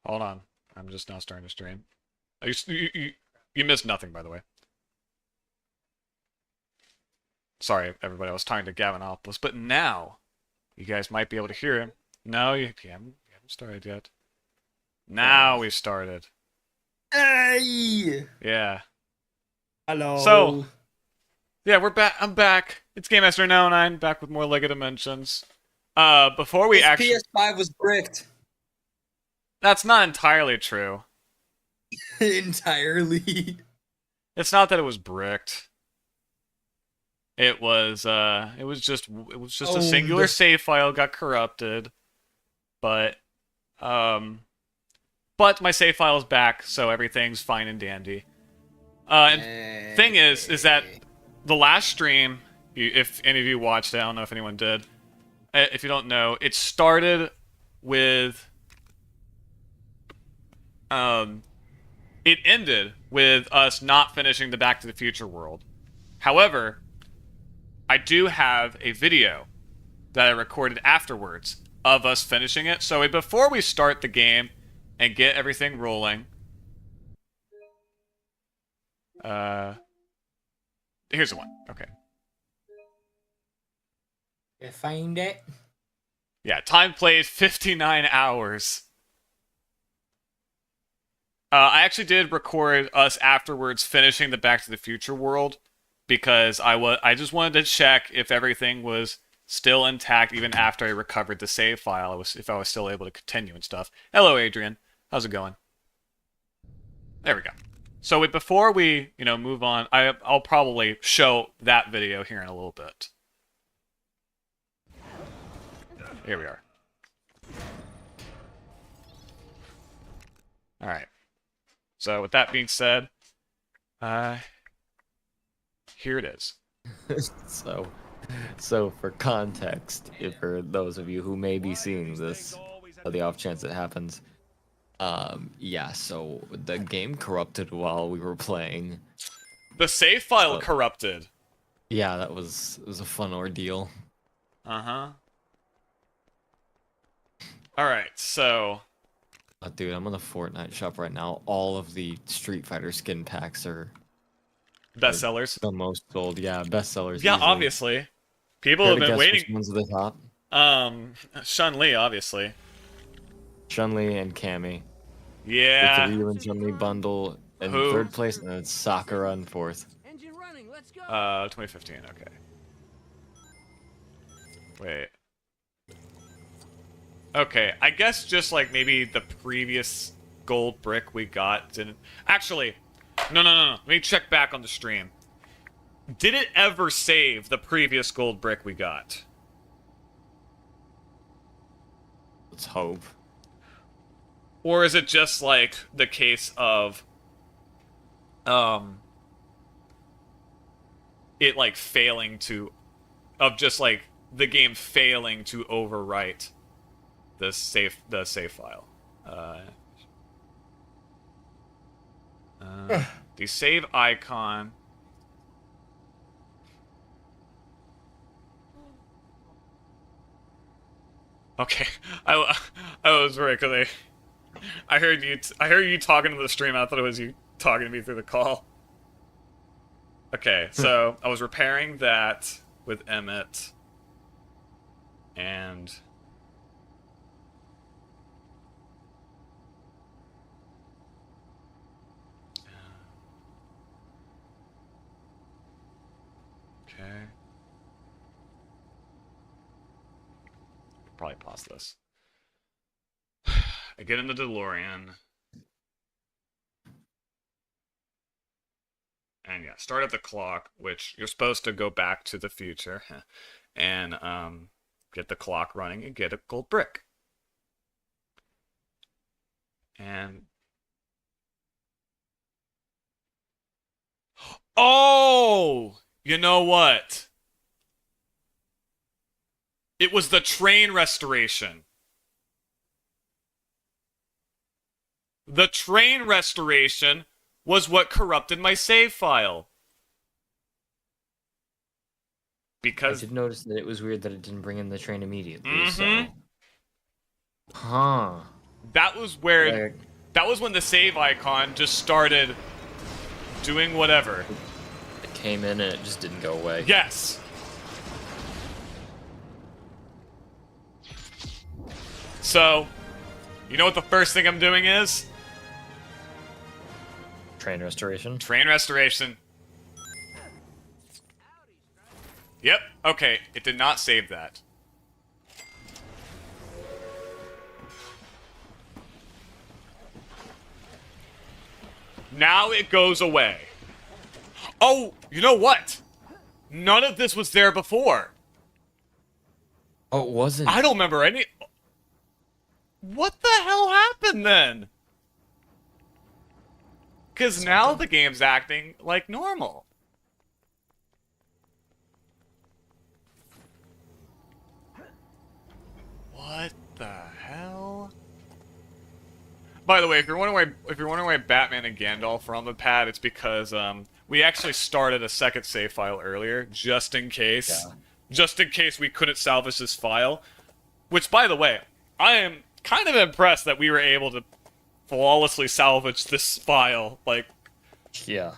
Hold on. I'm just now starting to stream. You missed nothing, by the way. Sorry, everybody. I was talking to Gavinopolis, but now you guys might be able to hear him. No, you haven't started yet. Now we've started. Hey! Yeah. So, Hello. yeah, we're back. I'm back. It's Gamemaster 909, back with more LEGO Dimensions. Before we This actually... PS5 was bricked That's not entirely true. entirely. It's not that it was bricked. It was just a singular Owned. save file got corrupted, but um, but my save file is back, so everything's fine and dandy. And thing is that the last stream, if any of you watched it, I don't know if anyone did. If you don't know, it started with it ended with us not finishing the Back to the Future world. However, I do have a video that I recorded afterwards of us finishing it. So before we start the game and get everything rolling, here's the one. Okay. You find it? Yeah, time played 59 hours. I actually did record us afterwards finishing the Back to the Future world because I just wanted to check if everything was still intact even after I recovered the save file. If I was still able to continue and stuff. Hello, Adrian. How's it going? There we go. So before we move on, I'll probably show that video here in a little bit. Here we are. All right. So with that being said, here it is. So for context, if for those of you who may be seeing this, the off chance it happens, yeah. So the game corrupted while we were playing. The save file corrupted. Yeah, it was a fun ordeal. Uh-huh. All right, so. Dude, I'm on the Fortnite shop right now. All of the Street Fighter skin packs are Bestsellers. the most sold. Yeah, bestsellers. Yeah, easily. obviously. People Care have to been guess waiting. which one's at the top? Chun-Li, obviously. Chun-Li and Cammy. Yeah. The Ryu and Chun-Li bundle in Who? third place, and then it's Sakura in fourth. 2015, okay. Wait. Okay, I guess just like maybe the previous gold brick we got didn't... Actually, no. Let me check back on the stream. Did it ever save the previous gold brick we got? Let's hope. Or is it just like the case of it like failing to just like the game failing to overwrite the save file? The save icon. Okay, I was right because I heard you talking to the stream. I thought it was you talking to me through the call. Okay, so I was repairing that with Emmett, and okay, probably pause this. I get in the DeLorean. And yeah, start at the clock, which you're supposed to go back to the future and get the clock running and get a gold brick. And oh, you know what? It was the train restoration. The train restoration was what corrupted my save file. Because I did notice that it was weird that it didn't bring in the train immediately, Mm-hmm. so... Huh. That was where... Like, That was when the save icon just started doing whatever. it came in and it just didn't go away. Yes! So, you know what the first thing I'm doing is? Train restoration. Train restoration. Yep, okay, it did not save that. Now it goes away. Oh, you know what? None of this was there before. Oh, it wasn't. I don't remember any... What the hell happened then? Because now the game's acting like normal. What the hell? By the way, if you're wondering why Batman and Gandalf are on the pad, it's because we actually started a second save file earlier, just in case. Yeah. Just in case we couldn't salvage this file. Which, by the way, I am kind of impressed that we were able to flawlessly salvage this file. Like, Yeah.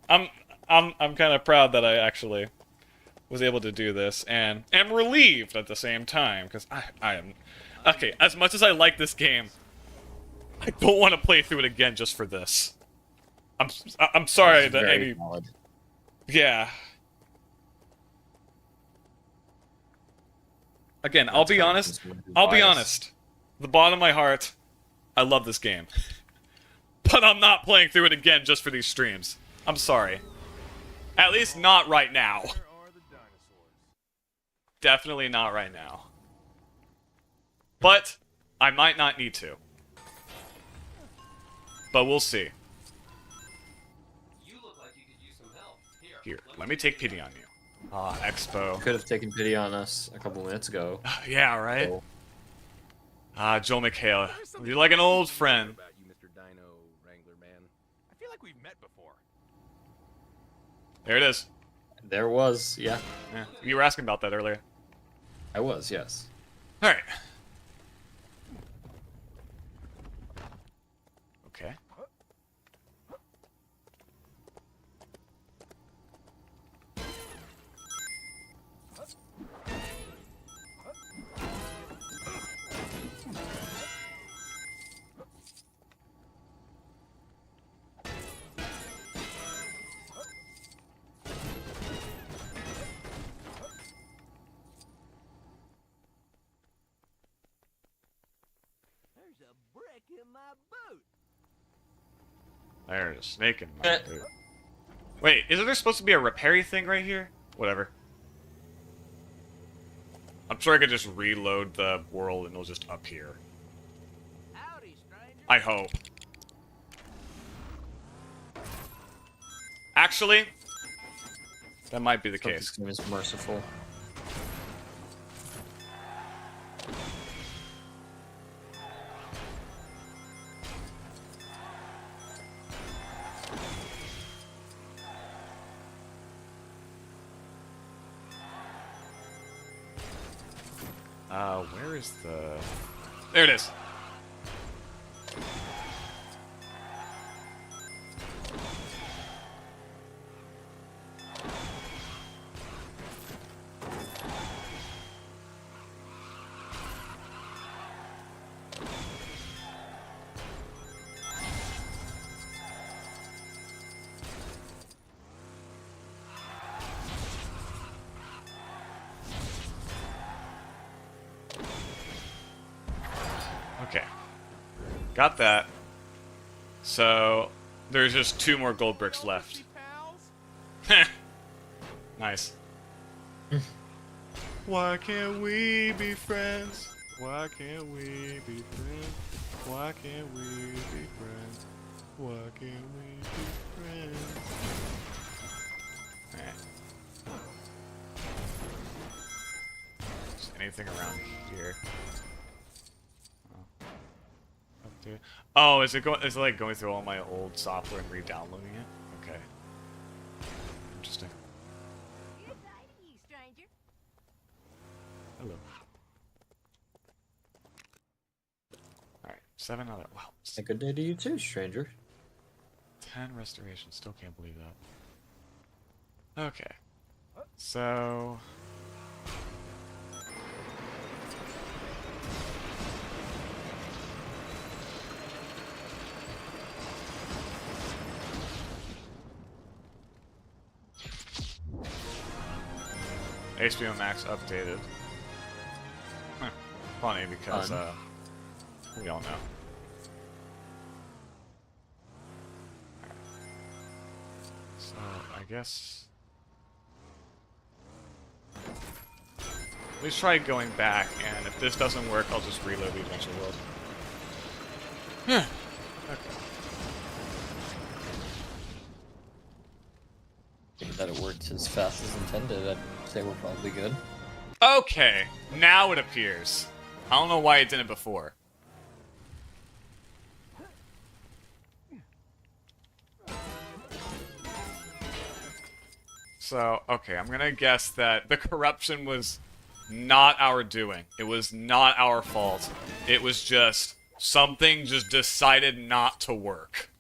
I'm kind of proud that I actually was able to do this, and am relieved at the same time, because I am... Okay, as much as I like this game, I don't want to play through it again just for this. I'm sorry That's that very any... valid. Yeah. Again, I'll be honest. I'll be honest. The bottom of my heart, I love this game. But I'm not playing through it again just for these streams. I'm sorry. At least not right now. Definitely not right now. But I might not need to. But we'll see. You look like you could use some help. Here, let me take pity on you. Ah, Expo. Could have taken pity on us a couple minutes ago. Yeah, right? So, Ah, Joel McHale. You're like an old friend. About you, Mr. Dino Wrangler man. I feel like we've met before. There it is. there was, yeah. Yeah, you were asking about that earlier. I was, yes. Alright. Okay. There's a brick in my boot. There's a snake in my boot. Wait, isn't there supposed to be a repairy thing right here? Whatever. I'm sure I could just reload the world and it'll just appear. Howdy, stranger. I hope. Actually, that might be the Hope case. this game is merciful. Where is the... There it is. Okay. Got that. So, there's just 2 more gold bricks left. Pals? Nice. Why can't we be friends? Why can't we be friends? Why can't we be friends? Why can't we be friends? Alright. Is anything around here? Oh, is it going? Is it like going through all my old software and re-downloading it? Okay. Interesting. Good night to you, stranger. Hello. Alright, 7 other. Wow. A good day to you too, stranger. 10 restorations. Still can't believe that. Okay. So. HBO Max updated. Huh. Funny because Fun. we all know. So I guess let's try going back, and if this doesn't work, I'll just reload the adventure world. Okay. Given that it worked as fast as intended, I'd say we're probably good. Okay, now it appears. I don't know why it didn't before. So, okay, I'm gonna guess that the corruption was not our doing. It was not our fault. It was just something just decided not to work.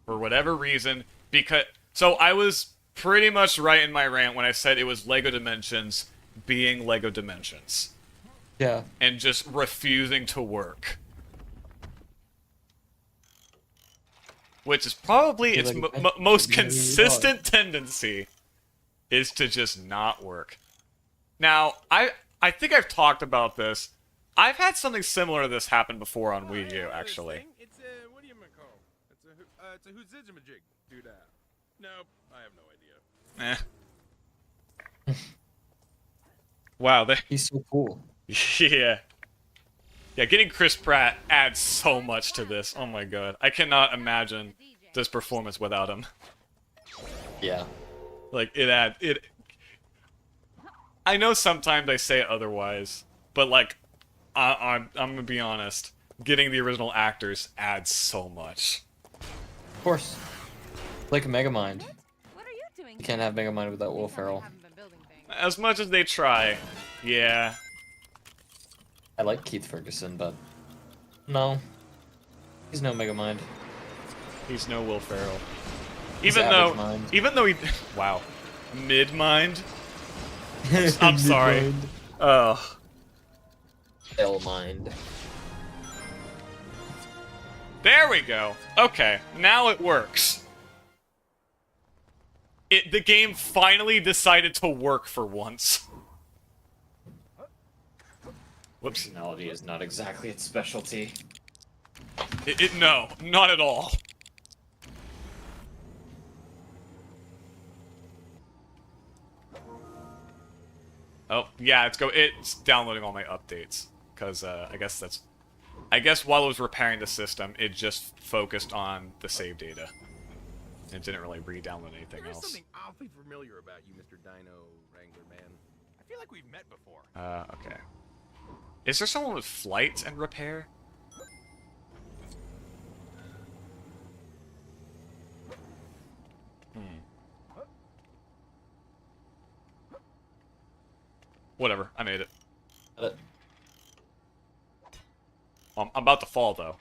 For whatever reason, because... So I was pretty much right in my rant when I said it was LEGO Dimensions being LEGO Dimensions. Yeah. And just refusing to work. Which is probably its most consistent tendency, is to just not work. Now, I think I've talked about this. I've had something similar to this happen before on Wii U, actually. It's a, what do you call? It's a hoozizimajig, dude. Nope, I have no idea. Wow, He's so cool. yeah. Yeah, getting Chris Pratt adds so much to this. Oh my god. I cannot imagine this performance without him. Yeah. Like, I know sometimes I say it otherwise, but like, I'm gonna be honest. Getting the original actors adds so much. Of course. Like a Megamind. What are you doing? You can't have Megamind without Will You tell me you Ferrell. haven't been building things. As much as they try, yeah. I like Keith Ferguson, but no. He's no Megamind. He's no Will Ferrell. He's Even though he, wow, mid-mind. I'm sorry. Ugh. Mind. There we go. Okay, now it works. The game finally decided to work for once. Whoops. Personality is not exactly its specialty. No, not at all. Oh, yeah, it's downloading all my updates. Because, I guess while it was repairing the system, it just focused on the save data. It didn't really re-download anything There's else. something awfully familiar about you, Mr. Dino Wrangler Man. I feel like we've met before. Okay. Is there someone with flight and repair? Whatever, I made it. I'm about to fall, though.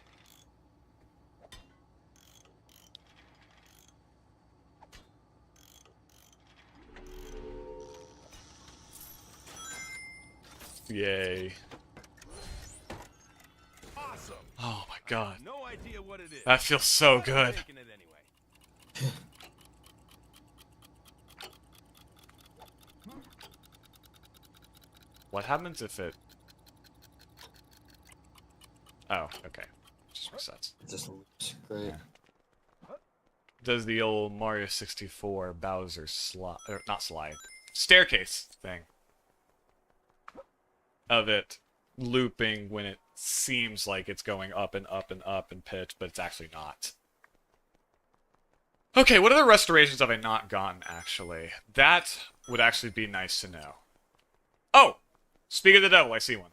Yay. Awesome. Oh my god. No idea what it is. That feels so but I'm good. taking it anyway. What happens if it... Oh, okay. Just resets. It just looks great. Does the old Mario 64 Bowser slide... Or, not slide. Staircase thing. Of it looping when it seems like it's going up and up and up in pitch, but it's actually not. Okay, what other restorations have I not gotten, actually? That would actually be nice to know. Oh! Speak of the devil, I see one.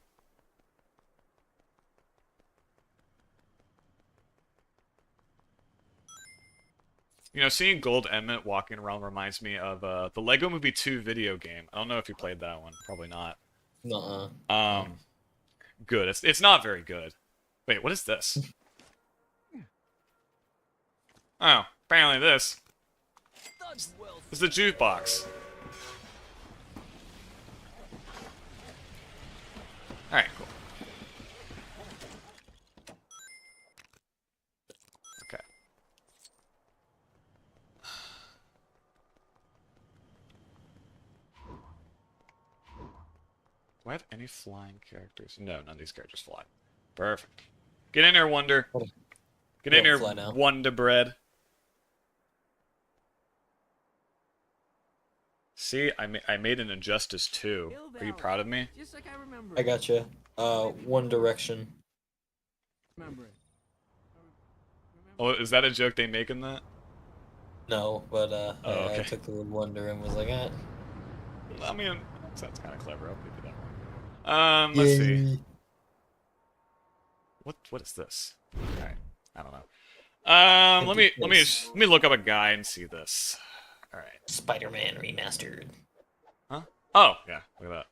You know, seeing Gold Emmett walking around reminds me of the Lego Movie 2 video game. I don't know if you played that one. Probably not. Nuh-uh. Good. It's not very good. Wait, what is this? Oh, apparently this. This is a jukebox. Alright, cool. Okay. Do I have any flying characters? No, none of these characters fly. Perfect. Get in there, Wonder. Get in Don't here, fly now. Wonder Bread. See, I made an Injustice too. Are you proud of me? Just like I remember. I gotcha. One Direction. Remember it. Oh, is that a joke they make in that? No, but Oh, I okay. took the word wonder and was like, eh. I mean, that's kind of clever. I'll give you that one. Let's see. Yay. What is this? Alright, I don't know. Let me look up a guy and see this. Alright. Spider-Man remastered. Huh? Oh, yeah, look at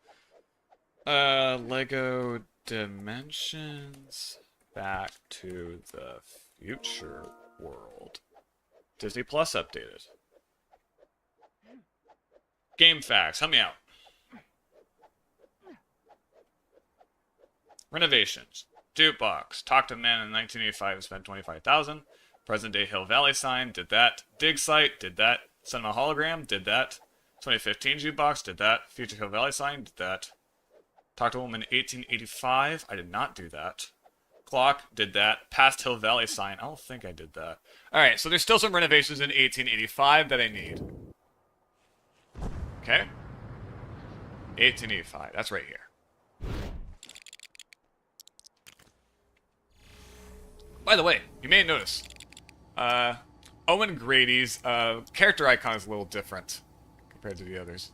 that. Lego Dimensions Back to the Future World. Disney Plus updated. Game facts, help me out. Renovations. Jukebox. Talked to man in 1985 and spent $25,000. Present day Hill Valley sign, did that. Dig site, did that. Cinema hologram, did that. 2015 jukebox, did that. Future Hill Valley sign, did that. Talked to a woman in 1885, I did not do that. Clock, did that. Past Hill Valley sign, I don't think I did that. Alright, so there's still some renovations in 1885 that I need. Okay. 1885, that's right here. By the way, you may notice, Owen Grady's character icon is a little different compared to the others.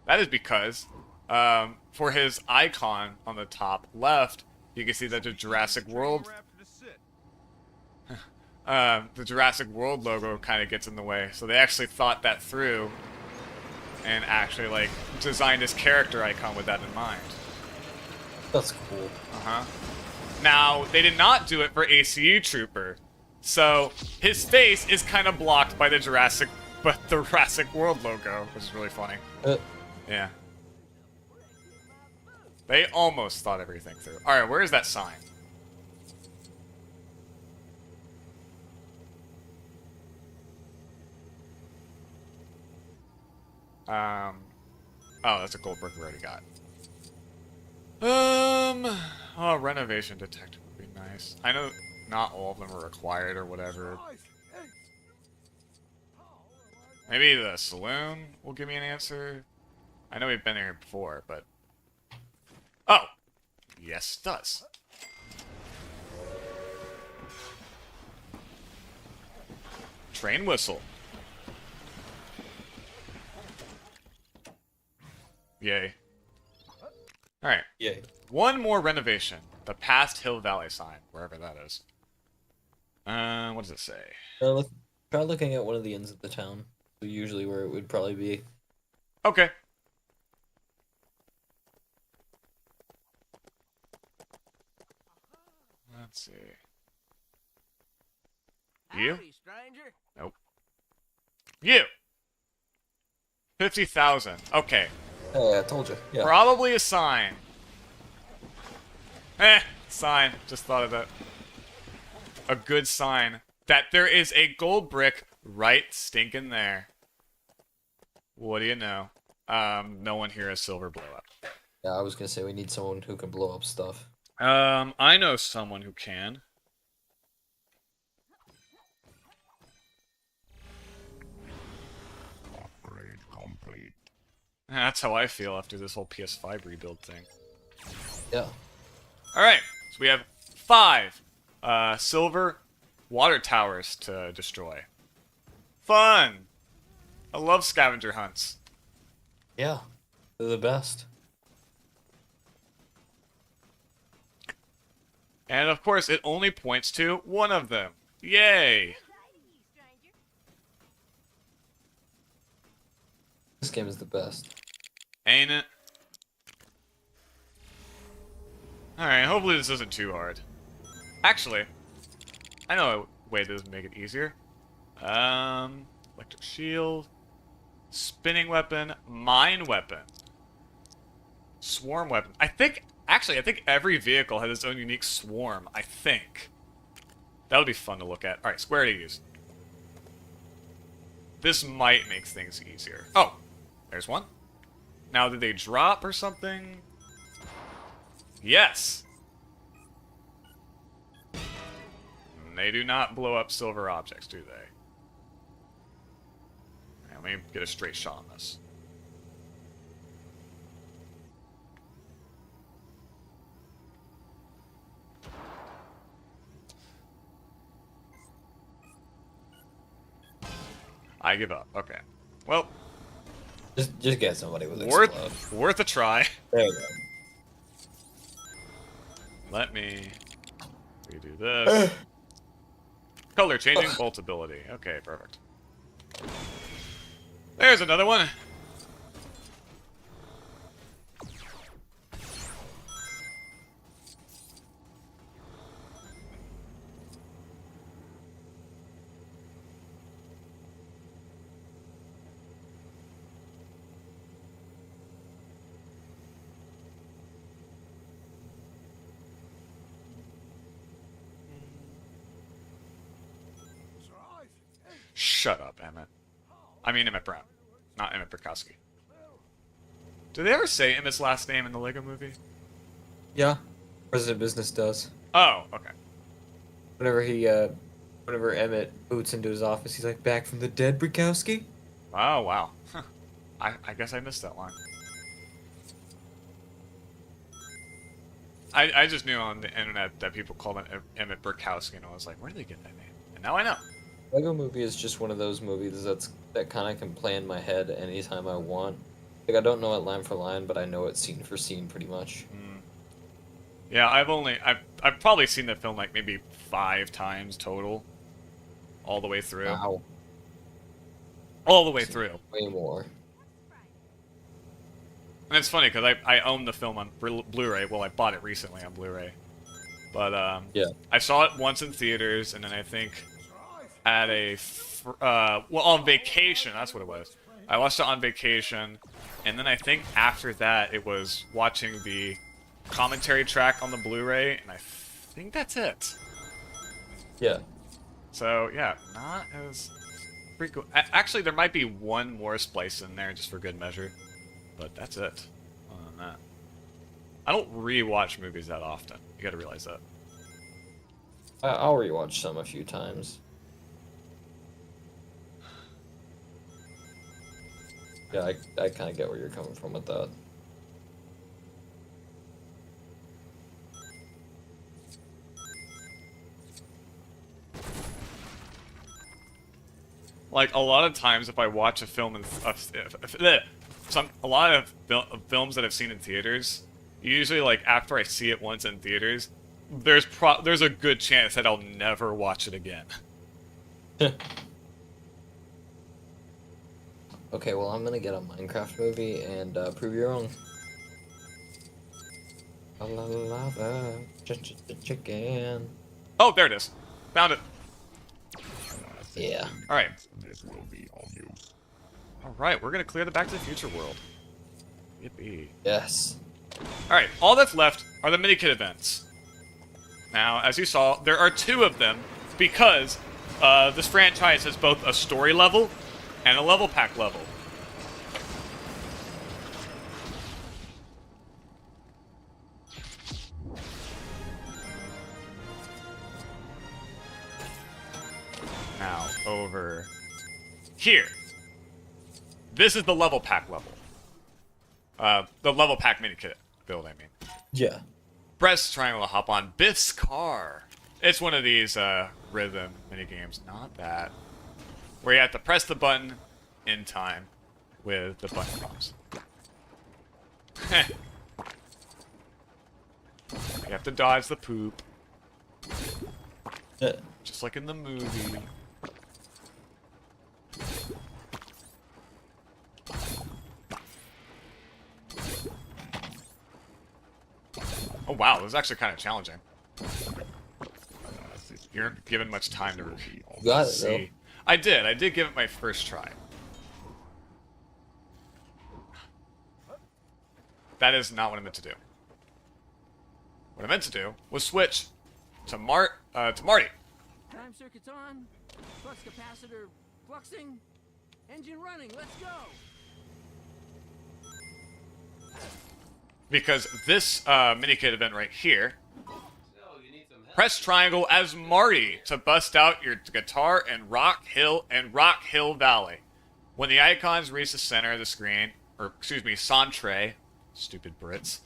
That is because, for his icon on the top left, you can see that the Jurassic World, the Jurassic World logo kind of gets in the way. So they actually thought that through, and actually like designed his character icon with that in mind. That's cool. Now, they did not do it for ACU Trooper, so his face is kind of blocked by the Jurassic World logo, which is really funny. Yeah. They almost thought everything through. Alright, where is that sign? Oh, that's a gold brick we already got. Oh, renovation detector would be nice. I know not all of them are required or whatever. Maybe the saloon will give me an answer. I know we've been here before, but... Oh! Yes, it does. Train whistle. Yay. Alright. Yay. One more renovation. The past Hill Valley sign, wherever that is. What does it say? Try looking at one of the ends of the town. Usually where it would probably be. Okay. Let's see. You? Howdy, stranger. Nope. You! 50,000. Okay. Hey, I told you. Yeah. Probably a sign. Sign. Just thought of that. A good sign. That there is a gold brick right stinking there. What do you know? No one here has silver blow up. Yeah, I was gonna say we need someone who can blow up stuff. I know someone who can. Upgrade complete. That's how I feel after this whole PS5 rebuild thing. Yeah. Alright, so we have 5 silver water towers to destroy. Fun! I love scavenger hunts. Yeah. They're the best. And of course, it only points to one of them. Yay! This game is the best. Ain't it? Alright, hopefully this isn't too hard. Actually, I know a way to make it easier. Electric shield, spinning weapon, mine weapon, swarm weapon. I think every vehicle has its own unique swarm, I think. That would be fun to look at. Alright, square to use. This might make things easier. Oh, there's one. Now, did they drop or something? Yes! They do not blow up silver objects, do they? Let me get a straight shot on this. I give up. Okay. Well, Just get somebody with explode. worth a try. There you go. Let me redo this. Color changing, bolt ability. Okay, perfect. There's another one. Shut up, Emmett. I mean Emmett Brown, not Emmett Burkowski. Did they ever say Emmett's last name in the Lego movie? Yeah. President Business does. Oh, okay. Whenever Emmett boots into his office, he's like, "Back from the dead, Burkowski?" Oh, wow. I guess I missed that line. I just knew on the internet that people called him Emmett Burkowski, and I was like, where did they get that name? And now I know. Lego Movie is just one of those movies that kind of can play in my head anytime I want. Like, I don't know it line for line, but I know it scene for scene pretty much. Yeah, I've probably seen the film like maybe 5 times total, all the way through. Wow. All the way through. Way more. And it's funny because I own the film on Blu-ray. Well, I bought it recently on Blu-ray, but Yeah. I saw it once in theaters, and then I think at on vacation. That's what it was. I watched it on vacation, and then I think after that it was watching the commentary track on the Blu-ray, and I think that's it. Yeah. So yeah, not as pretty cool. Actually, there might be one more splice in there just for good measure, but that's it. Other than that, I don't rewatch movies that often. You got to realize that. I'll rewatch some a few times. Yeah, I kind of get where you're coming from with that. Like a lot of times, if I watch a film a lot of films that I've seen in theaters, usually like after I see it once in theaters, there's a good chance that I'll never watch it again. Okay, well, I'm gonna get a Minecraft movie and prove you wrong. Lava, chicken. Oh, there it is. Found it. Yeah. All right. This will be on you. All right, we're gonna clear the Back to the Future world. Yippee. Yes. All right, all that's left are the mini-kit events. Now, as you saw, there are 2 of them because this franchise has both a story level and a level pack level. Now, over here. This is the level pack level. The level pack mini-kit build, I mean. Yeah. Press triangle to hop on Biff's car. It's one of these rhythm minigames, not that. Where you have to press the button in time with the button prompts. You have to dodge the poop, just like in the movie. Oh wow, this is actually kind of challenging. You aren't given much time to You got it, see. I did give it my first try. That is not what I meant to do. What I meant to do was switch to Marty. Time circuit's on. Flux capacitor fluxing. Engine running. Let's go. Because this minikit event right here, press triangle as Marty to bust out your guitar and Rock Hill Valley. When the icons reach the center of the screen, or excuse me, centre, stupid Brits,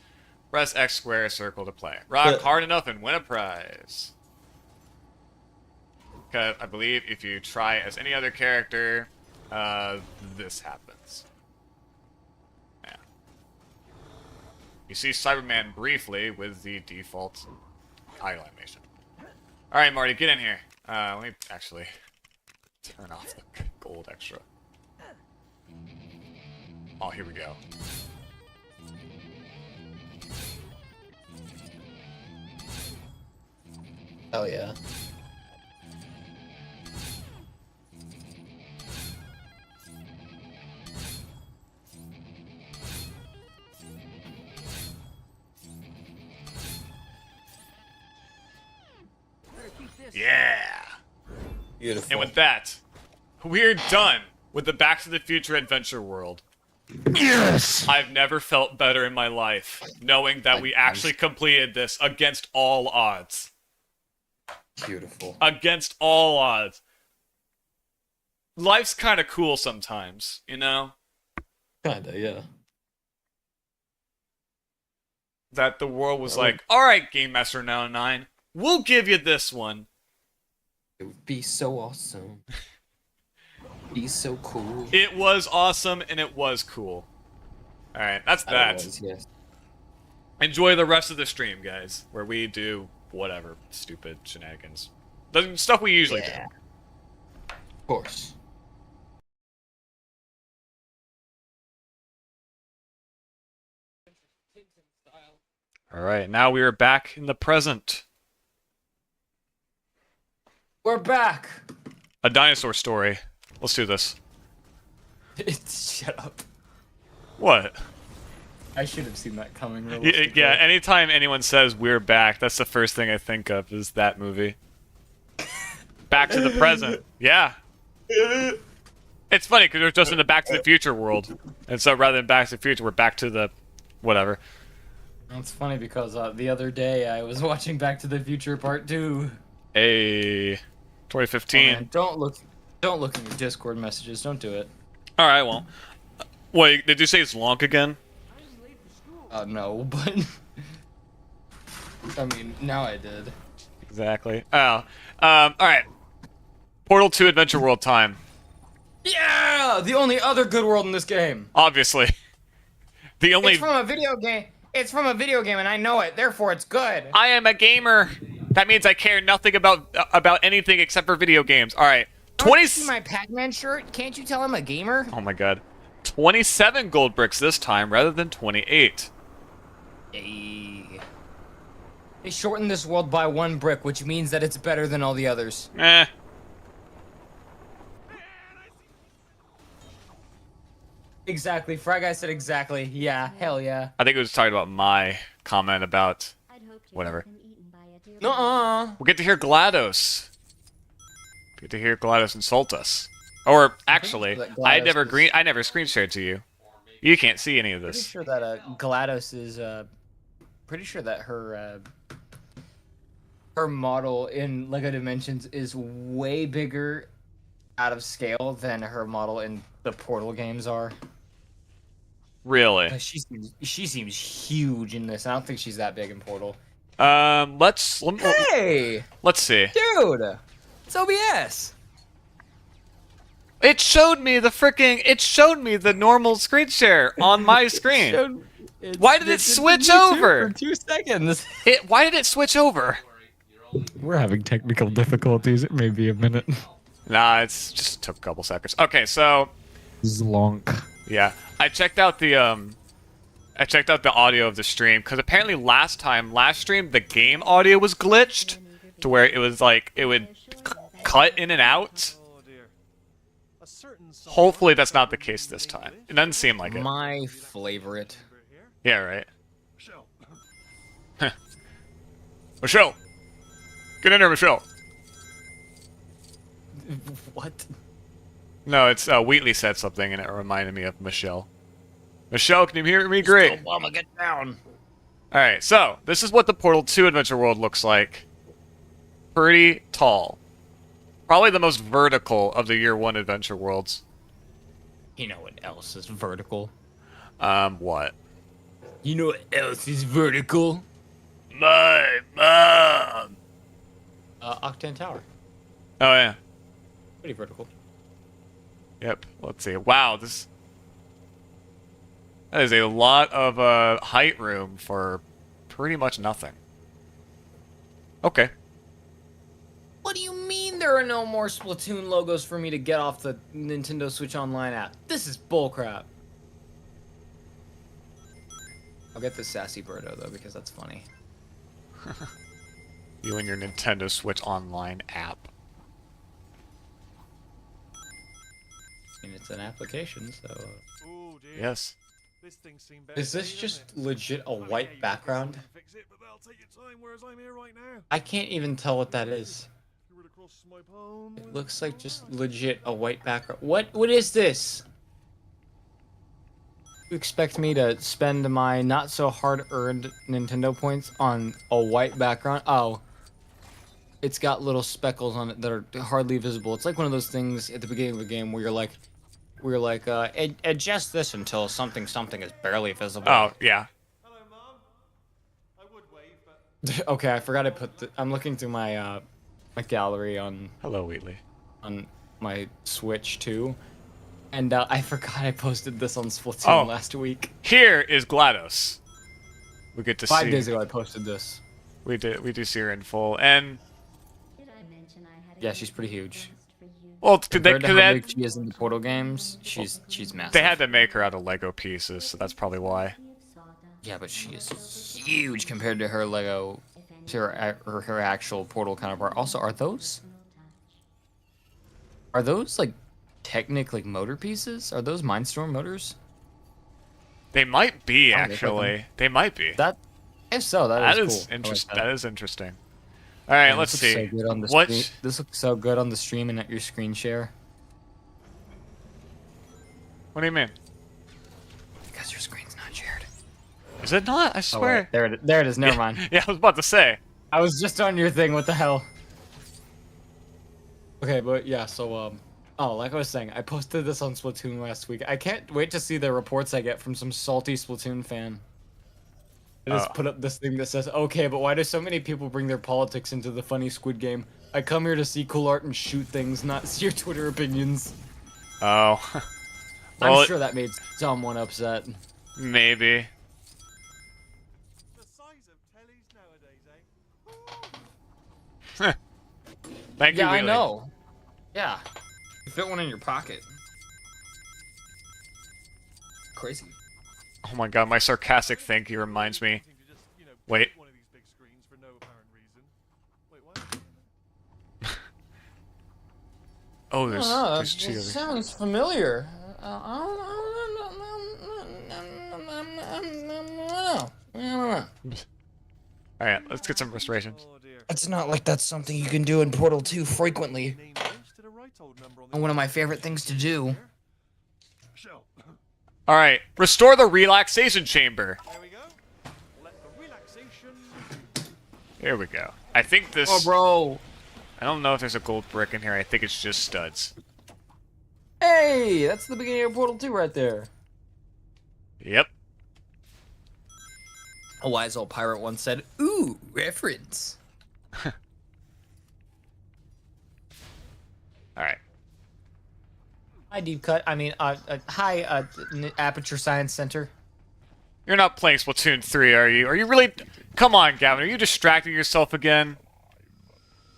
press X square circle to play. Rock hard enough and win a prize. Because I believe if you try as any other character, this happens. Yeah. You see Cyberman briefly with the default title animation. Alright, Marty, get in here. Let me actually turn off the gold extra. Oh, here we go. Hell yeah. Better keep this. Yeah! Beautiful. And with that, we're done with the Back to the Future adventure world. Yes! I've never felt better in my life, knowing that we actually completed this against all odds. Beautiful. Against all odds. Life's kind of cool sometimes, you know? Kinda, yeah. That the world was like, alright, Gamemaster 909, we'll give you this one. It would be so awesome. Be so cool. It was awesome, and it was cool. Alright, that's that. Was, yes. Enjoy the rest of the stream, guys, where we do whatever stupid shenanigans. The stuff we usually do. Of course. Alright, now we are back in the present. We're back. A dinosaur story. Let's do this. Shut up. What? I should have seen that coming. Realistically. Yeah, anytime anyone says we're back, that's the first thing I think of is that movie. Back to the present. Yeah. It's funny because we're just in the Back to the Future world. And so rather than Back to the Future, we're back to the whatever. It's funny because the other day I was watching Back to the Future Part 2. Hey, 2015. Man, don't look in your Discord messages. Don't do it. All right, well. Wait, did you say it's long again? No, but I mean, now I did. Exactly. Oh. All right. Portal 2 Adventure World time. Yeah, the only other good world in this game. Obviously. The only. It's from a video game. It's from a video game, and I know it. Therefore, it's good. I am a gamer. That means I care nothing about anything except for video games. All right. 20. See my Pac-Man shirt? Can't you tell I'm a gamer? Oh my god. 27 gold bricks this time rather than 28. Hey. They shortened this world by 1 brick, which means that it's better than all the others. Eh. Exactly. Fry Guy said exactly. Yeah, hell yeah. I think it was talking about my comment about I'd hoped you'd whatever. have been eaten by a deer. Nuh-uh. We'll get to hear GLaDOS. Get to hear GLaDOS insult us. Or actually, that I GLaDOS never screen shared to you. You can't see any of Pretty this. sure that GLaDOS is pretty sure that her model in Lego Dimensions is way bigger out of scale than her model in the Portal games are. Really? She seems huge in this. I don't think she's that big in Portal. Let's Hey, let's see. dude, it's OBS. It showed me the normal screen share on my screen. Why did it switch over? For 2 seconds. Why did it switch over? We're having technical difficulties. It may be a minute. Nah, it's just took a couple seconds. Okay, so Zonk. yeah, I checked out the I checked out the audio of the stream because apparently last stream, the game audio was glitched to where it was like it would cut in and out. Oh dear. A certain Hopefully that's not the case this time. It doesn't seem like it. My favorite. Yeah, right. Michelle. Michelle, get in there, Michelle. What? No, it's Wheatley said something and it reminded me of Michelle. Michelle, can you hear me? Great. Obama, get down. All right, so this is what the Portal 2 Adventure World looks like. Pretty tall. Probably the most vertical of the Year 1 Adventure Worlds. You know what else is vertical? What? You know what else is vertical? My mom! Octane Tower. Oh, yeah. Pretty vertical. Yep, let's see. Wow, that is a lot of height room for pretty much nothing. Okay. What do you mean there are no more Splatoon logos for me to get off the Nintendo Switch Online app? This is bullcrap. I'll get the Sassy Birdo though because that's funny. You and your Nintendo Switch Online app. I mean, it's an application, so... Oh dear. Yes. This thing seemed better Is this than just the legit a rest. white background? Fix it, but they'll take your time, whereas I'm here right now. I can't even tell what that is. You would across my palm It with looks a like just palm. legit a white background. What is this? You expect me to spend my not so hard-earned Nintendo points on a white background? Oh. It's got little speckles on it that are hardly visible. It's like one of those things at the beginning of a game where you're like, adjust this until something is barely visible. Oh, yeah. Hello, Mom. I would wave, but Okay, I forgot I put I'm looking through my my gallery on Hello, Wheatley. my Switch too, and I forgot I posted this on Splatoon Oh. last week. Here is GLaDOS. We get to 5 see. days ago I posted this. We do see her in full, and Yeah, she's pretty huge. well, could they, Compared to could how they, big she is in the Portal games, she's massive. they had to make her out of Lego pieces, so that's probably why. Yeah, but she is huge compared to her Lego, to her actual Portal counterpart. Also, are those like technically motor pieces? Are those Mindstorm motors? They might be Oh, they put actually. They might be. That, if so, That is is cool. I like interesting. that. That is interesting. All right, Man, let's this looks see. So good on the What? screen. This looks so good on the stream and at your screen share. What do you mean? Because your screen's not shared. Is it not? I Oh, wait, swear. there it is. Never mind. Yeah, I was about to say. I was just on your thing. What the hell? Okay, but yeah. So oh, like I was saying, I posted this on Splatoon last week. I can't wait to see the reports I get from some salty Splatoon fan. I just put up this thing that says, "Okay, but why do so many people bring their politics into the funny Squid Game? I come here to see cool art and shoot things, not see your Twitter opinions." Oh. Well, I'm sure that made someone upset. maybe. the size of tellies nowadays, eh? Thank you, Yeah, I Wheelie. know. Yeah. You fit one in your pocket. Crazy. Oh my god, my sarcastic thank you reminds me. To just, you know, Wait. one of these big screens for no apparent reason. Wait, what? Oh, there's two other. sounds familiar. Alright, let's get some restorations. Oh dear. It's not like that's something you can do in Portal 2 frequently. Name this to the right old number on the And one of my favorite things to do. Michelle. Alright, restore the relaxation chamber. There we go. Let the relaxation. Here we go. I think this. Oh, bro. I don't know if there's a gold brick in here. I think it's just studs. Hey, that's the beginning of Portal 2 right there. Yep. A wise old pirate once said, "Ooh, reference." Alright. Hi, Deep Cut. I mean, hi, Aperture Science Center. You're not playing Splatoon 3, are you? Are you really? Come on, Gavin. Are you distracting yourself again?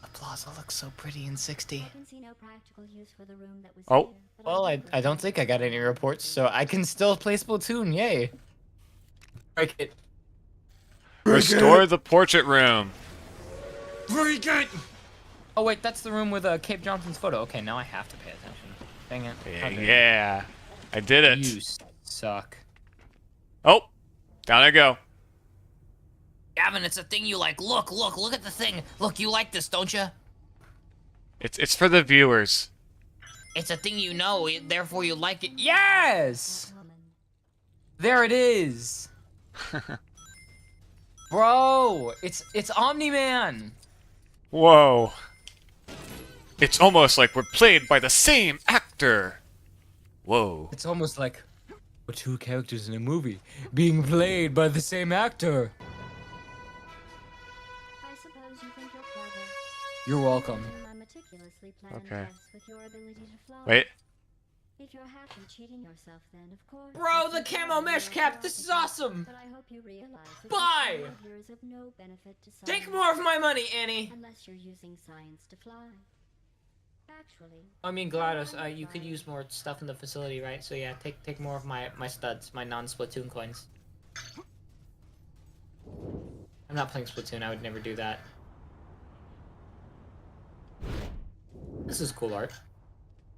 The plaza looks so pretty in 60. can see no practical use for the room that was Oh. here, but Well, I don't think I got any reports, so I can still play Splatoon. Yay. Break it. Restore the portrait room. Break it! Oh wait, that's the room with Cape Johnson's photo. Okay, now I have to pay attention. Dang it. How dare you. Yeah. I did it. You suck. Oh, down I go. Gavin, it's a thing you like. Look at the thing. Look, you like this, don't you? It's for the viewers. It's a thing you know, therefore you like it. Yes! There it is. Bro, it's Omni-Man. Whoa. It's almost like we're played by the same actor. Whoa. It's almost like we're two characters in a movie being played by the same actor. I suppose you think you're clever. You're welcome. My meticulously planned Okay. tests with your ability to fly. Wait. If you're happy cheating yourself, then of course. Bro, you the should camo follow mesh your cap, this is philosophy. awesome. But I hope you realize that Bye. this behavior is of no benefit to Take science more of my money, Annie. unless you're using science to fly. Actually, I mean, GLaDOS, you could use more stuff in the facility, right? So yeah, take more of my studs, my non-Splatoon coins. I'm not playing Splatoon, I would never do that. This is cool art.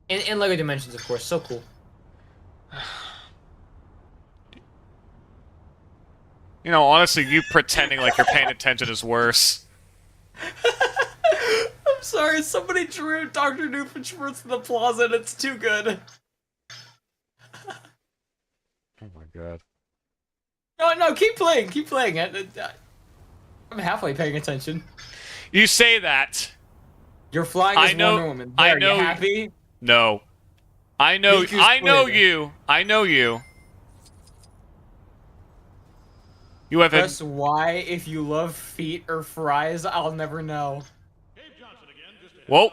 In LEGO Dimensions, of course, so cool. You know, honestly, you pretending like you're paying attention is worse. I'm sorry, somebody drew Dr. Doofenshmirtz in the plaza and it's too good. Oh my god. No, keep playing. I'm halfway paying attention. You say that. You're flying I as know- Wonder Woman. I There, know- You happy? No. I know Thank you, I know Squid. you. I know you. You have Press Y if you love feet or fries. I'll never know. Whoa.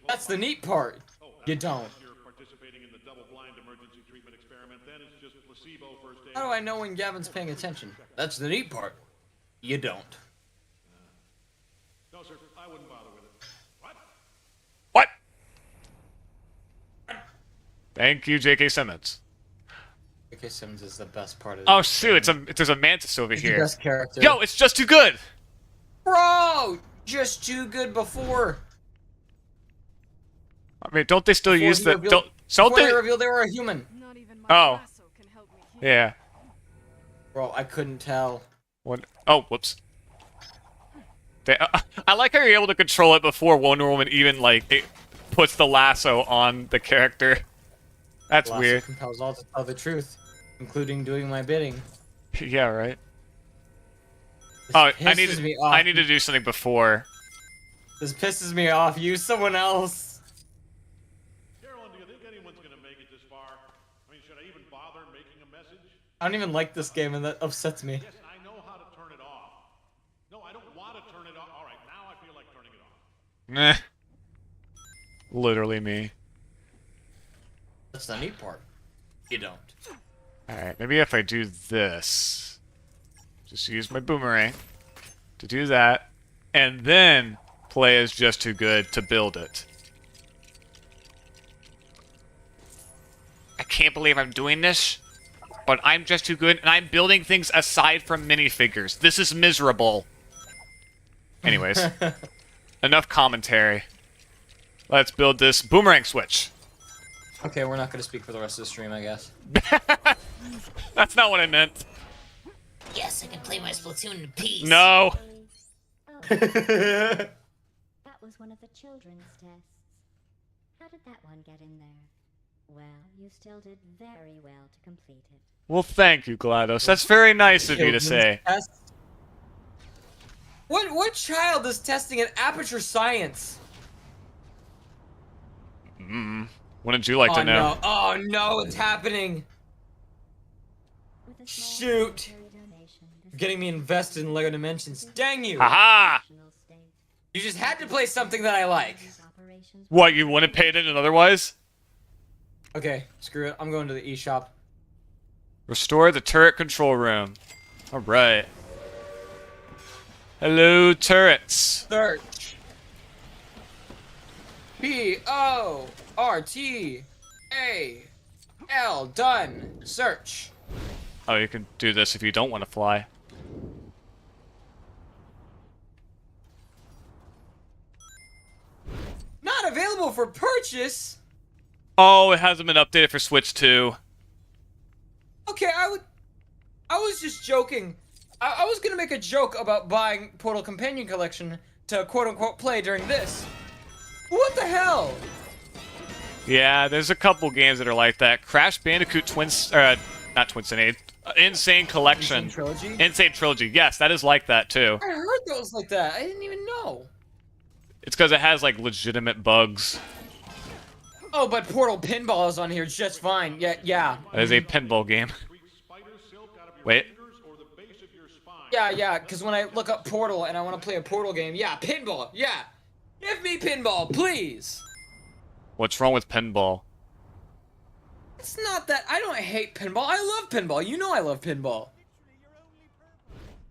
That's the neat part. You don't. How do I know when Gavin's paying attention? That's the neat part. You don't. No, sir, I wouldn't bother with it. What? Thank you, J.K. Simmons. J.K. Simmons is the best part of Oh this shoot, game. there's a mantis over He's the here. best character. Yo, it's just too good. Bro! Just too good before. I mean, don't they still Before use he the revealed- don't Before they they? revealed they were a human. Not even my Oh. lasso can help me here. Yeah. Bro, I couldn't tell. What? Oh, whoops. I like how you're able to control it before Wonder Woman even like it puts the lasso on the character. That's Lasso weird. compels all to tell the truth, including doing my bidding. Yeah, right. This Oh, pisses me off. I need to do something before. This pisses me off. Use someone else. Carolyn, do you think anyone's gonna make it this far? I mean, should I even bother making a message? I don't even like this game, and that upsets me. Yes, I know how to turn it off. No, I don't want to turn it off. All right, now I feel like turning it off. Nah. Literally me. That's the neat part. You don't. Alright, maybe if I do this. Just use my boomerang to do that. And then play is just too good to build it. I can't believe I'm doing this, but I'm just too good, and I'm building things aside from minifigures. This is miserable. Anyways, enough commentary. Let's build this boomerang switch. Okay, we're not gonna speak for the rest of the stream, I guess. That's not what I meant. Yes, I can play my Splatoon in peace. No. oh, that was one of the children's tests. How did that one get in there? Well, you still did very well to complete it. Well, thank you, GLaDOS. That's very nice of you to Children's say. test? What child is testing an aperture science? Wouldn't you like to know? No. Oh no, it's happening. With a small Shoot. monetary donation, this You're getting me invested in LEGO Dimensions. Dang you. Haha! national state You just had to play something that I like. operations What, you wouldn't pay it in otherwise? Okay, screw it. I'm going to the eShop. Restore the turret control room. Alright. Hello, turrets. Search. P-O-R-T-A L, done. Search. Oh, you can do this if you don't want to fly. Not available for purchase. Oh, it hasn't been updated for Switch 2. Okay, I was just joking. I was gonna make a joke about buying Portal Companion Collection to quote-unquote play during this. What the hell? Yeah, there's a couple games that are like that. Crash Bandicoot not Twinsinade. Insane Collection. Insane Trilogy? Insane Trilogy. Yes, that is like that too. I heard that was like that. I didn't even know. It's because it has like legitimate bugs. Oh, but Portal Pinball is on here just fine. Yeah. It is a pinball game. Wait. Yeah, because when I look up Portal and I want to play a Portal game, yeah, pinball, yeah. Give me pinball, please. What's wrong with pinball? It's not that I don't hate pinball. I love pinball. You know I love pinball.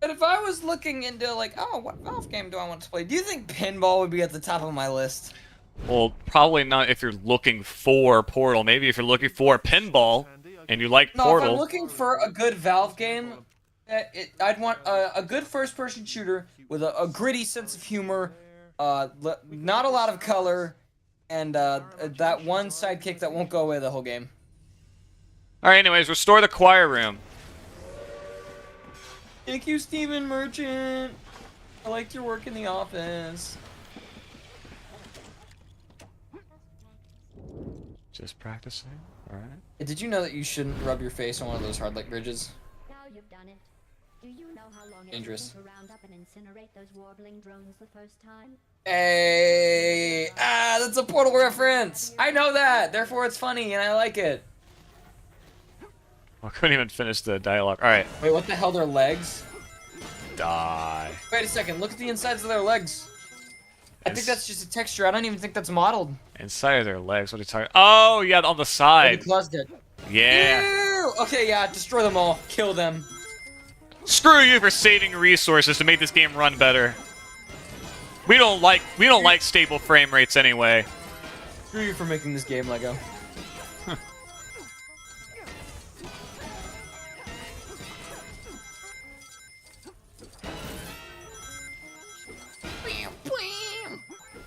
But if I was looking into like, oh, what Valve game do I want to play? Do you think pinball would be at the top of my list? Well, probably not if you're looking for Portal. Maybe if you're looking for pinball and you like No, Portal. if I'm looking for a good Valve game, I'd want a good first-person shooter with a gritty sense of humor, not a lot of color, and that one sidekick that won't go away the whole game. Alright, anyways, restore the choir room. Thank you, Steven Merchant. I liked your work in the office. Just practicing. Alright. Did you know that you shouldn't rub your face on one of those hard light bridges? Now you've done it. Do you know how long it Dangerous. took to round up and incinerate those warbling drones the first time? Hey, that's a Portal reference. I know that, therefore it's funny and I like it. I couldn't even finish the dialogue. Alright. Wait, what the hell? Their legs? Die. Wait a second. Look at the insides of their legs. I think that's just a texture. I don't even think that's modeled. Inside of their legs. What are you talking? Oh, yeah, on the side. They closed it. Yeah. Ew! Okay, yeah. Destroy them all. Kill them. Screw you for saving resources to make this game run better. We don't like stable frame rates anyway. Screw you for making this game, Lego.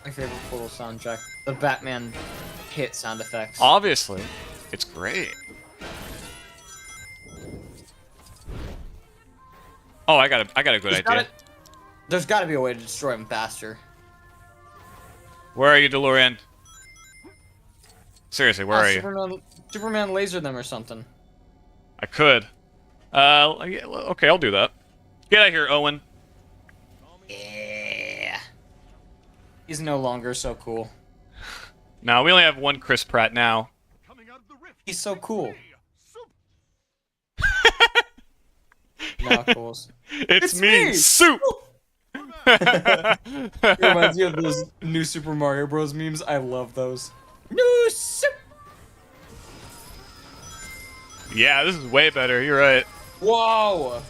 My favorite Portal soundtrack. The Batman hit sound effects. Obviously. It's great. Oh, I got a good idea. There's gotta be a way to destroy him faster. Where are you, DeLorean? Seriously, where are you? Superman lasered them or something. I could. Yeah, okay, I'll do that. Get out of here, Owen. Yeah. He's no longer so cool. No, we only have one Chris Pratt now. He's so cool. Now, cools. It's me, Soup! It reminds me of those new Super Mario Bros. Memes. I love those. New Soup! Yeah, this is way better, you're right. Whoa!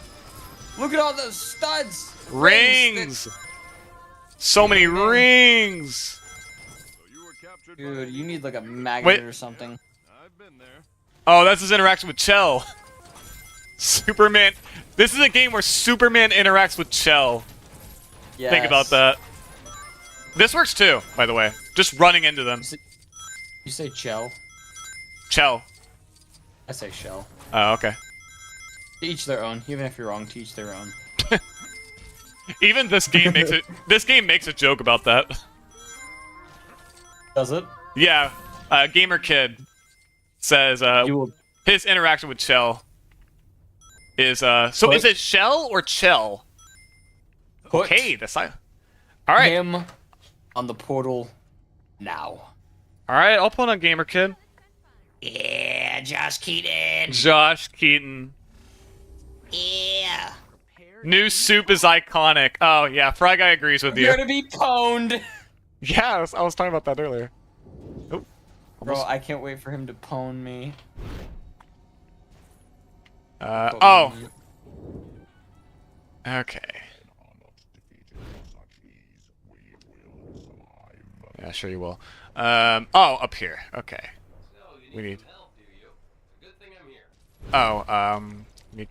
Look at all those studs! Rings! So many rings! Dude, you need like a magnet or something. Oh, that's his interaction with Chell. Superman. This is a game where Superman interacts with Chell. Yes. Think about that. This works too, by the way. Just running into them. You say Chell? Chell. I say Shell. Oh, okay. To each their own. Even if you're wrong, to each their own. Even this game makes it. This game makes a joke about that. Does it? Yeah. Gamer Kid says his interaction with Chell is so Put- is it Shell or Chell? Put Okay, that's all right. him on the portal now. All right, I'll put on Gamer Kid. Yeah, Josh Keaton. Josh Keaton. Yeah. New Soup is iconic. Oh yeah, Fry Guy agrees with you. You're gonna be pwned! Yeah, I was talking about that earlier. Oh, Bro, I can't wait for him to pwn me. Oh. Okay. Yeah, sure you will. Oh, up here. Okay. We need. Oh, let me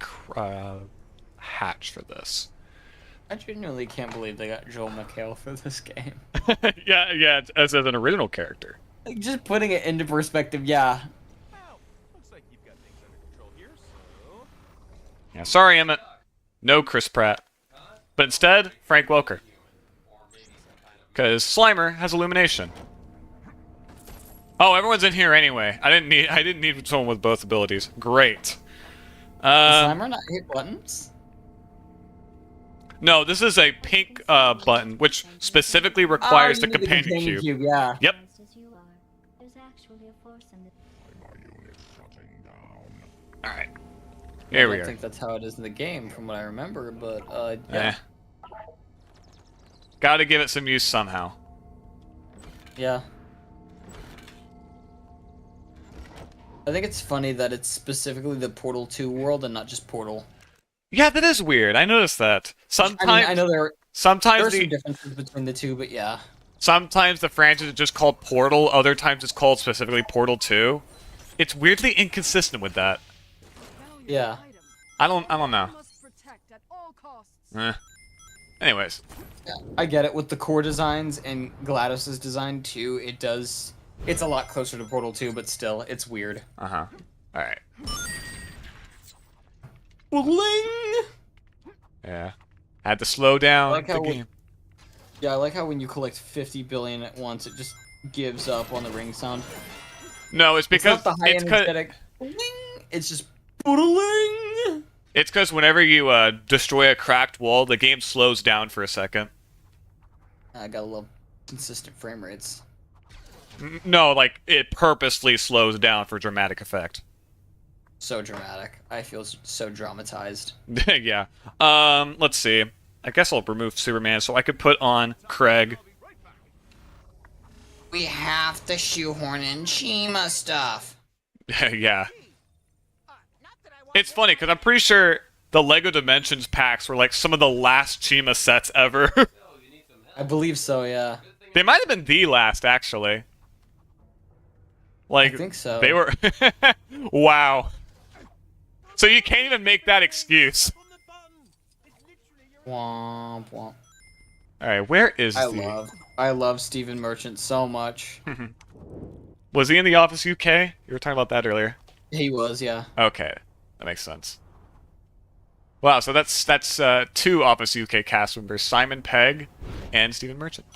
hatch for this. I genuinely can't believe they got Joel McHale for this game. yeah, as an original character. Like, just putting it into perspective, yeah. Well, looks like you've got things under control here, so... Yeah, sorry, Emmett. No Chris Pratt. But instead, Frank Welker. Because Slimer has illumination. Oh, everyone's in here anyway. I didn't need someone with both abilities. Great. Does Slimer not hit buttons? No, this is a pink button, which specifically requires the you need companion cube. Yeah. Yep. Just as you are. There's actually a force in the My unit shutting down. All right. Here we I are. think that's how it is in the game, from what I remember. But yeah. Eh. Gotta give it some use somehow. Yeah. I think it's funny that it's specifically the Portal 2 world and not just Portal. Yeah, that is weird. I noticed that. Sometimes I know there are some differences between the two, but yeah. Sometimes the franchise is just called Portal, other times it's called specifically Portal 2. It's weirdly inconsistent with that. Yeah. I don't know. Must protect at all costs. Anyways. Yeah, I get it. With the core designs and GLaDOS's design too, it's a lot closer to Portal 2, but still, it's weird. Uh-huh. Alright. Bling! Yeah. Had to slow down Like the how game. Yeah, I like how when you collect 50 billion at once, it just gives up on the ring sound. No, it's because It's not the high energetic. Bling! It's just bling! it's because whenever you destroy a cracked wall, the game slows down for a second. I gotta love consistent frame rates. No, like it purposely slows down for dramatic effect. So dramatic. I feel so dramatized. Yeah. Let's see. I guess I'll remove Superman so I could put on Craig. We have to shoehorn in Shima stuff. Yeah. It's funny because I'm pretty sure the Lego Dimensions packs were like some of the last Chima sets ever. I believe so, yeah. They might have been the last, actually. Like, I think so. They were. Wow. So you can't even make that excuse. Womp womp. Alright, where is I love Stephen Merchant so much. Was he in The Office UK? You were talking about that earlier. He was, yeah. Okay, that makes sense. Wow, so that's two Office UK cast members, Simon Pegg and Stephen Merchant.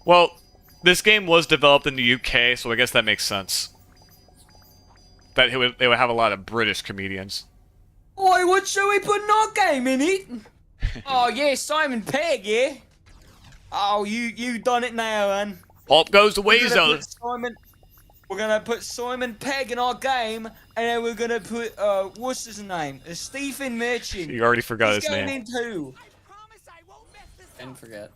Well, this game was developed in the UK, so I guess that makes sense. That they would have a lot of British comedians. Oi, what shall we put in our game in it? Oh yeah, Simon Pegg, yeah. Oh, you done it now, man. Pop goes the weasel. We're gonna put Simon Pegg in our game, and then we're gonna put what's his name? Stephen Merchant. You already forgot his name. He's going in too. Didn't forget.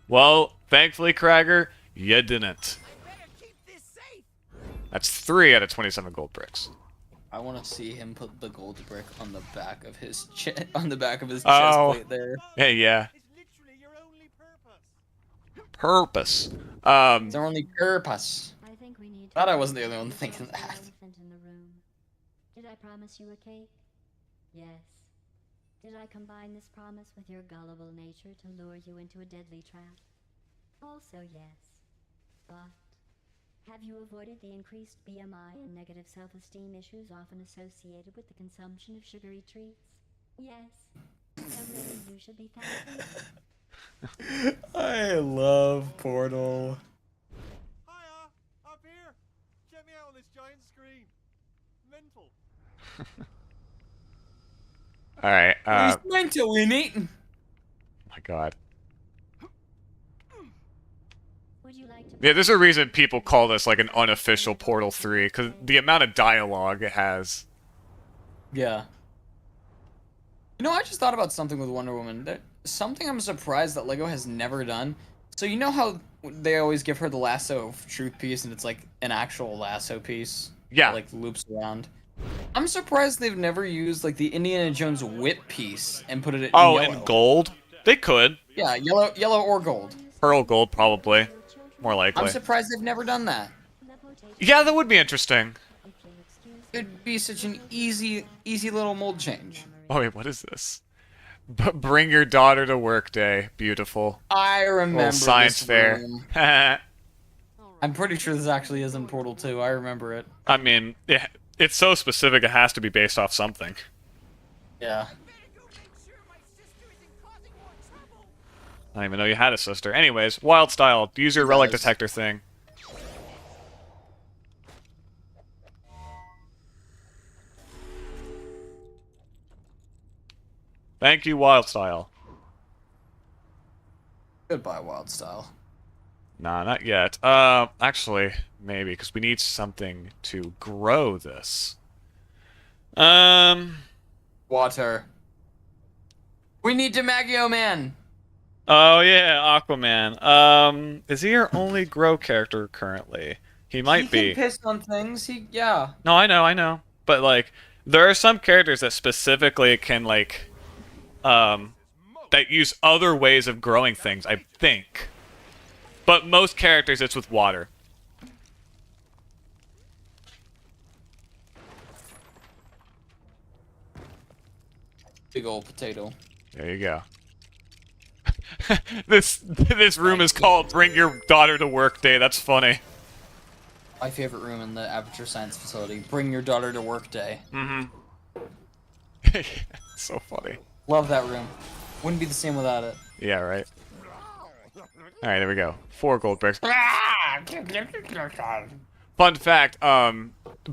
Well, thankfully, Cragger, you didn't. That's 3 out of 27 gold bricks. I want to see him put the gold brick on the back of his chest Oh. plate there. Hey, yeah. Purpose. It's our only purpose. I think we need Thought I wasn't the only one thinking that. elephant in the room. Did I promise you a cake? Yes. Did I combine this promise with your gullible nature to lure you into a deadly trap? Also yes. But have you avoided the increased BMI and negative self-esteem issues often associated with the consumption of sugary treats? Yes. So maybe you should be thankful. I love Portal. Hiya! Up here! Check me out on this giant screen. Mental. Alright, He's mental in it. my god. Would you like to Yeah, there's a reason people call this like an unofficial Portal 3, because the amount of dialogue it has. Yeah. You know, I just thought about something with Wonder Woman. Something I'm surprised that LEGO has never done. So you know how they always give her the lasso of truth piece, and it's like an actual lasso piece? Yeah. That, like, loops around. I'm surprised they've never used, like, the Indiana Jones whip piece and put it in yellow. In gold? They could. Yeah, yellow or gold. Pearl gold, probably. more likely. I'm surprised they've never done that. Yeah, that would be interesting. It'd be such an easy little mold change. Oh wait, what is this? Bring your daughter to work day. Beautiful. I remember Little science this fair. room. I'm pretty sure this actually is in Portal 2. I remember it. I mean, it's so specific it has to be based off something. Yeah. I didn't even know you had a sister. Anyways, wild style. Use your relic detector thing. Thank you, wild style. Goodbye, Wild Style. Nah, not yet. Actually, maybe, because we need something to grow this. Water. We need DiMaggio Man. Oh yeah, Aquaman. Is he your only grow character currently? He might be. He can piss on things. Yeah. No, I know. But like, there are some characters that specifically can like, that use other ways of growing things, I think. But most characters, it's with water. Big old potato. There you go. This room is called "Bring Your Daughter to Work Day." That's funny. My favorite room in the Aperture Science Facility. Bring your daughter to work day. So funny. Love that room. Wouldn't be the same without it. Yeah, right. All right, there we go. 4 gold bricks. Fun fact,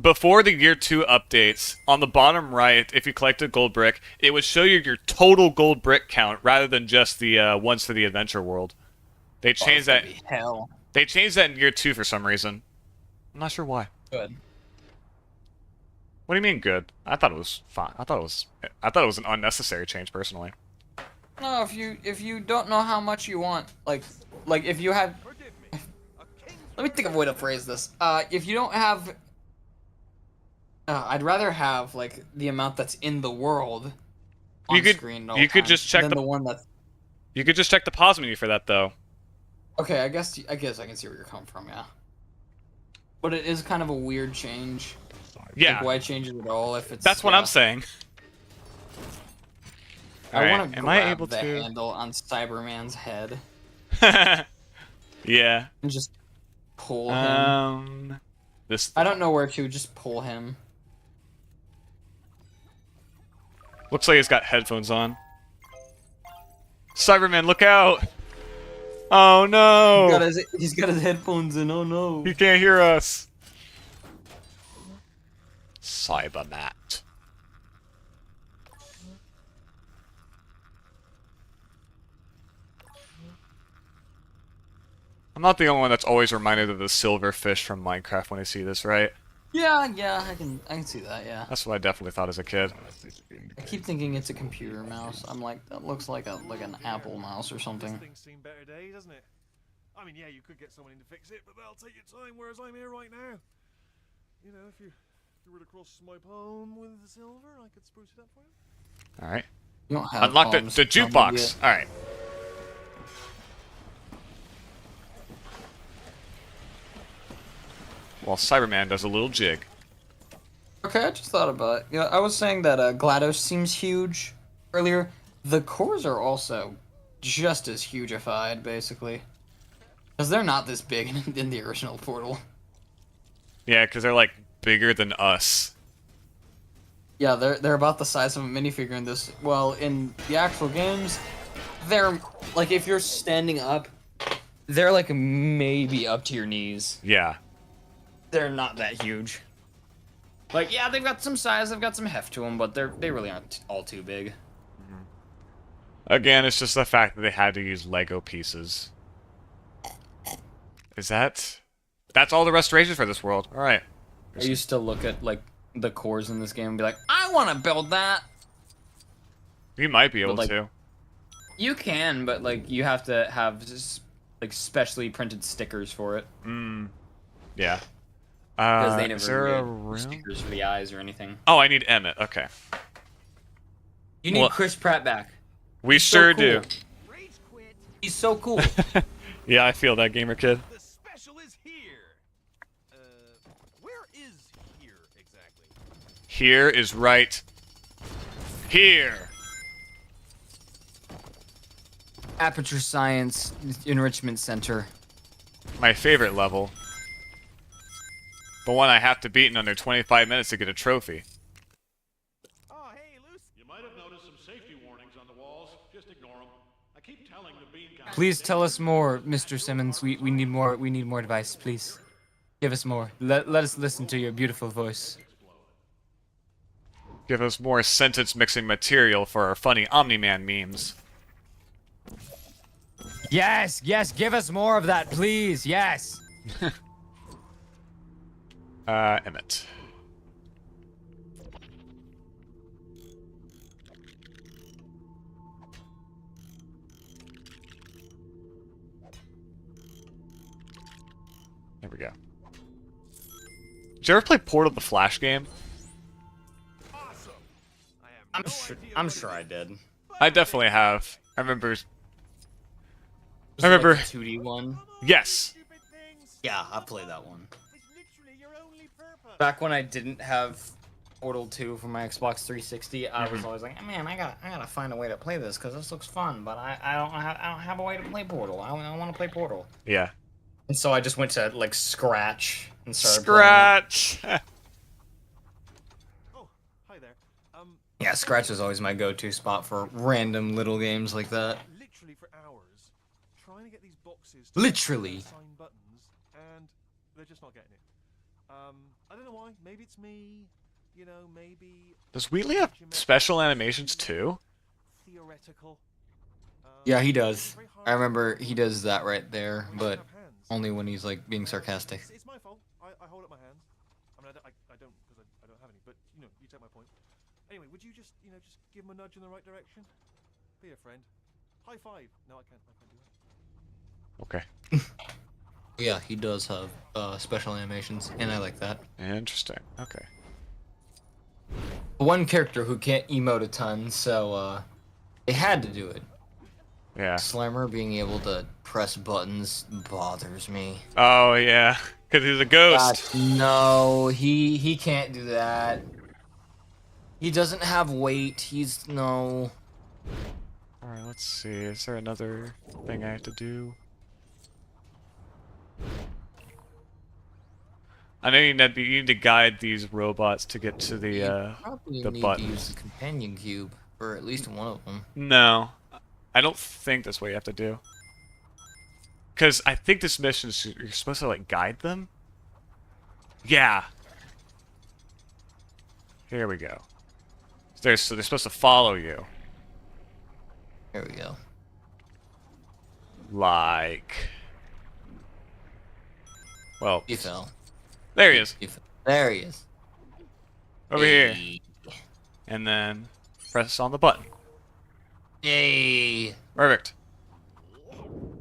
before the year 2 updates, on the bottom right, if you collected gold brick, it would show you your total gold brick count rather than just the ones for the adventure world. They changed that. Hell. They changed that in year 2 for some reason. I'm not sure why. Good. What do you mean good? I thought it was fine. I thought it was an unnecessary change personally. No, if you don't know how much you want, like if you have, let me think of a way to phrase this. If you don't have, I'd rather have like the amount that's in the world on screen. You could just check the one that's. You could just check the pause menu for that though. Okay, I guess I can see where you're coming from, yeah. But it is kind of a weird change. Yeah. Like, why change it at all if it's? That's what I'm saying. I want to am grab I able the to handle on Cyberman's head Yeah. and just pull him. This. I don't know where to. Just pull him. Looks like he's got headphones on. Cyberman, look out! Oh no! He's got his headphones in. Oh no! He can't hear us. Cybermat. I'm not the only one that's always reminded of the silverfish from Minecraft when I see this, right? Yeah, I can see that. Yeah. That's what I definitely thought as a kid. I keep thinking it's a computer mouse. I'm like, that looks like an Apple mouse or something. This thing's seen better days, hasn't it? I mean, yeah, you could get someone in to fix it, but that'll take your time. Whereas I'm here right now. You know, if you were to cross my palm with the silver, I could spruce it up for you. All right. You don't have Unlock the palms, jukebox. All right. While Cyberman does a little jig. Okay, I just thought about it. Yeah, I was saying that GLaDOS seems huge earlier. The cores are also just as hugified, basically. Because they're not this big in the original Portal. Yeah, because they're like bigger than us. Yeah, they're about the size of a minifigure in this. Well, in the actual games, they're like, if you're standing up, they're like maybe up to your knees. Yeah. They're not that huge. Like, yeah, they've got some size, they've got some heft to them, but they really aren't all too big. Again, it's just the fact that they had to use Lego pieces. Is that... That's all the restorations for this world. Alright. I used to look at, like, the cores in this game and be like, I want to build that! You might be able like, to. You can, but, like, you have to have, just, like, specially printed stickers for it. Yeah. Because they is there a never made room? stickers for the eyes or anything. Oh, I need Emmett. Okay. You need Well, Chris Pratt back. We He's so sure cool. do. He's so cool. Yeah, I feel that, gamer kid. The here is right here. Aperture Science Enrichment Center. My favorite level. The one I have to beat in under 25 minutes to get a trophy. Oh, hey, Lucy. You might have noticed some safety warnings on the walls. Just ignore them. I keep telling the bean counters. Please tell us more, Mr. Simmons. We need more. We need more advice, please. Give us more. Let us listen to your beautiful voice. Give us more sentence mixing material for our funny Omni-Man memes. Yes, yes, give us more of that, please. Yes. Emmett. There we go. Did you ever play Portal the Flash game? Awesome. I have no idea I'm what sure it I is, did. I definitely have. I remember. Was I it remember. like the 2D one. Yes. stupid things. Yeah, I played that one. It's literally your only purpose. Back when I didn't have Portal 2 for my Xbox 360, I was always like, man, I gotta find a way to play this because this looks fun, but I don't have a way to play Portal. I want to play Portal. Yeah. And so I just went to like Scratch and started playing it. Scratch. Oh, hi there. Yeah, Scratch was always my go-to spot for random little games like that. Literally for hours, trying to get these boxes to Literally. sign buttons, and they're just not getting it. I don't know why. Maybe it's me. You know, maybe Does Wheatley have special animations too? theoretical. Yeah, he does. I remember he does that right there, but only when he's like being sarcastic. It's my fault. I hold up my hands. I mean, I don't because I don't have any. But you know, you take my point. Anyway, would you just just give him a nudge in the right direction? Be a friend. High five. No, I can't do that. Okay. Yeah, he does have special animations, and I like that. Interesting. Okay. One character who can't emote a ton, so they had to do it. Yeah. Slimer being able to press buttons bothers me. Oh yeah, because he's a ghost. No, he can't do that. He doesn't have weight. He's no. All right. Let's see. Is there another thing I have to do? I know you need to guide these robots to get to the Probably the need buttons. to use the companion cube for at least one of them. No, I don't think that's what you have to do. Because I think this mission is you're supposed to like guide them. Yeah. Here we go. So they're supposed to follow you. There we go. Like. Well, He fell. there he is. There he is. Over here. And then press on the button. Yay. Perfect.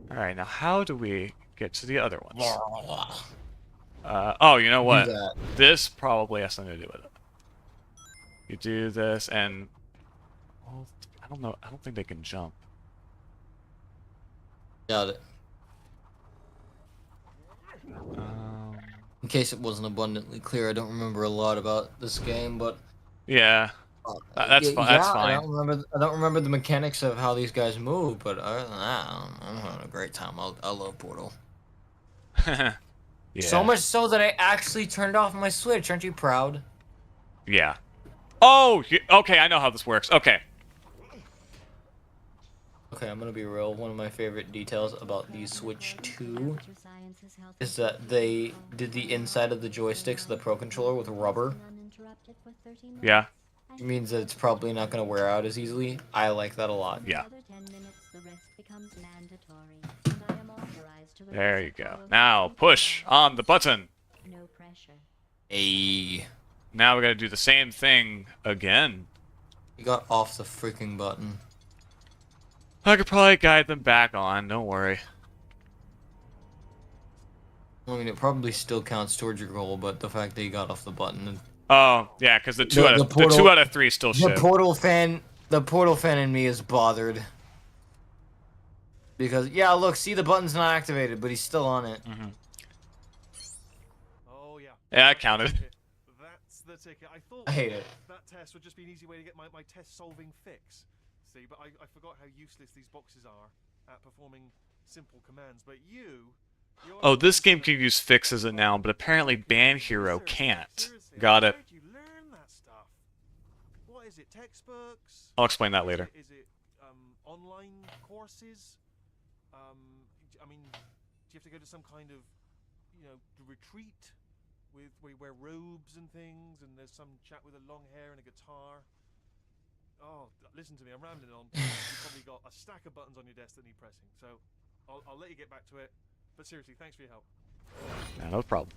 Alright, now how do we get to the other ones? Oh, you know what? Do that. This probably has something to do with it. You do this and... Well, I don't know. I don't think they can jump. Got it. Um, In case it wasn't abundantly clear, I don't remember a lot about this game, but yeah. That's fine. That's I fine. don't remember the mechanics of how these guys move, but other than that, I'm having a great time. I love Portal. Yeah. So much so that I actually turned off my Switch. Aren't you proud? Yeah. Oh, okay. I know how this works. Okay. Okay, I'm gonna be real. One of my favorite details about the Switch 2 is that they did the inside of the joysticks of the Pro Controller with rubber. Yeah. It means that it's probably not gonna wear out as easily. I like that a lot. Yeah. There you go. Now push on the button. No pressure. Hey, Now we gotta do the same thing again. you got off the freaking button. I could probably guide them back on. Don't worry. I mean, it probably still counts towards your goal, but the fact that you got off the button. Oh yeah, because the two out of three still The should. Portal fan in me is bothered. Because yeah, look, see the button's not activated, but he's still on it. Mhm. Oh yeah. Yeah, I counted. That's the ticket. I thought I hate it. that test would just be an easy way to get my test-solving fix. See, but I forgot how useless these boxes are at performing simple commands. But you're Oh, this game can use fix as a noun, but apparently Band Hero can't. Got it. Where did you learn that stuff? What is it? Textbooks? I'll explain that later. Is it online courses? I mean, do you have to go to some kind of, retreat with where you wear robes and things, and there's some chap with a long hair and a guitar? Oh, listen to me, I'm rambling on. You've probably got a stack of buttons on your desk that need pressing, so I'll let you get back to it. But seriously, thanks for your help. Yeah, no problem.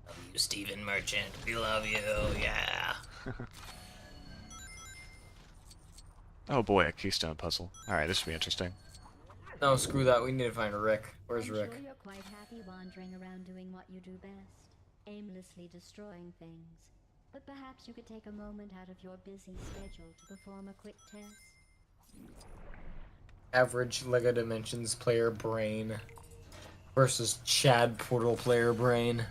Love you, Stephen Merchant. We love you. Yeah. Oh boy, a keystone puzzle. Alright, this should be interesting. No, screw that. We need to find Rick. Where's I'm Rick? sure you're quite happy wandering around doing what you do best, aimlessly destroying things. But perhaps you could take a moment out of your busy schedule to perform a quick test. Average LEGO Dimensions player brain versus Chad Portal player brain.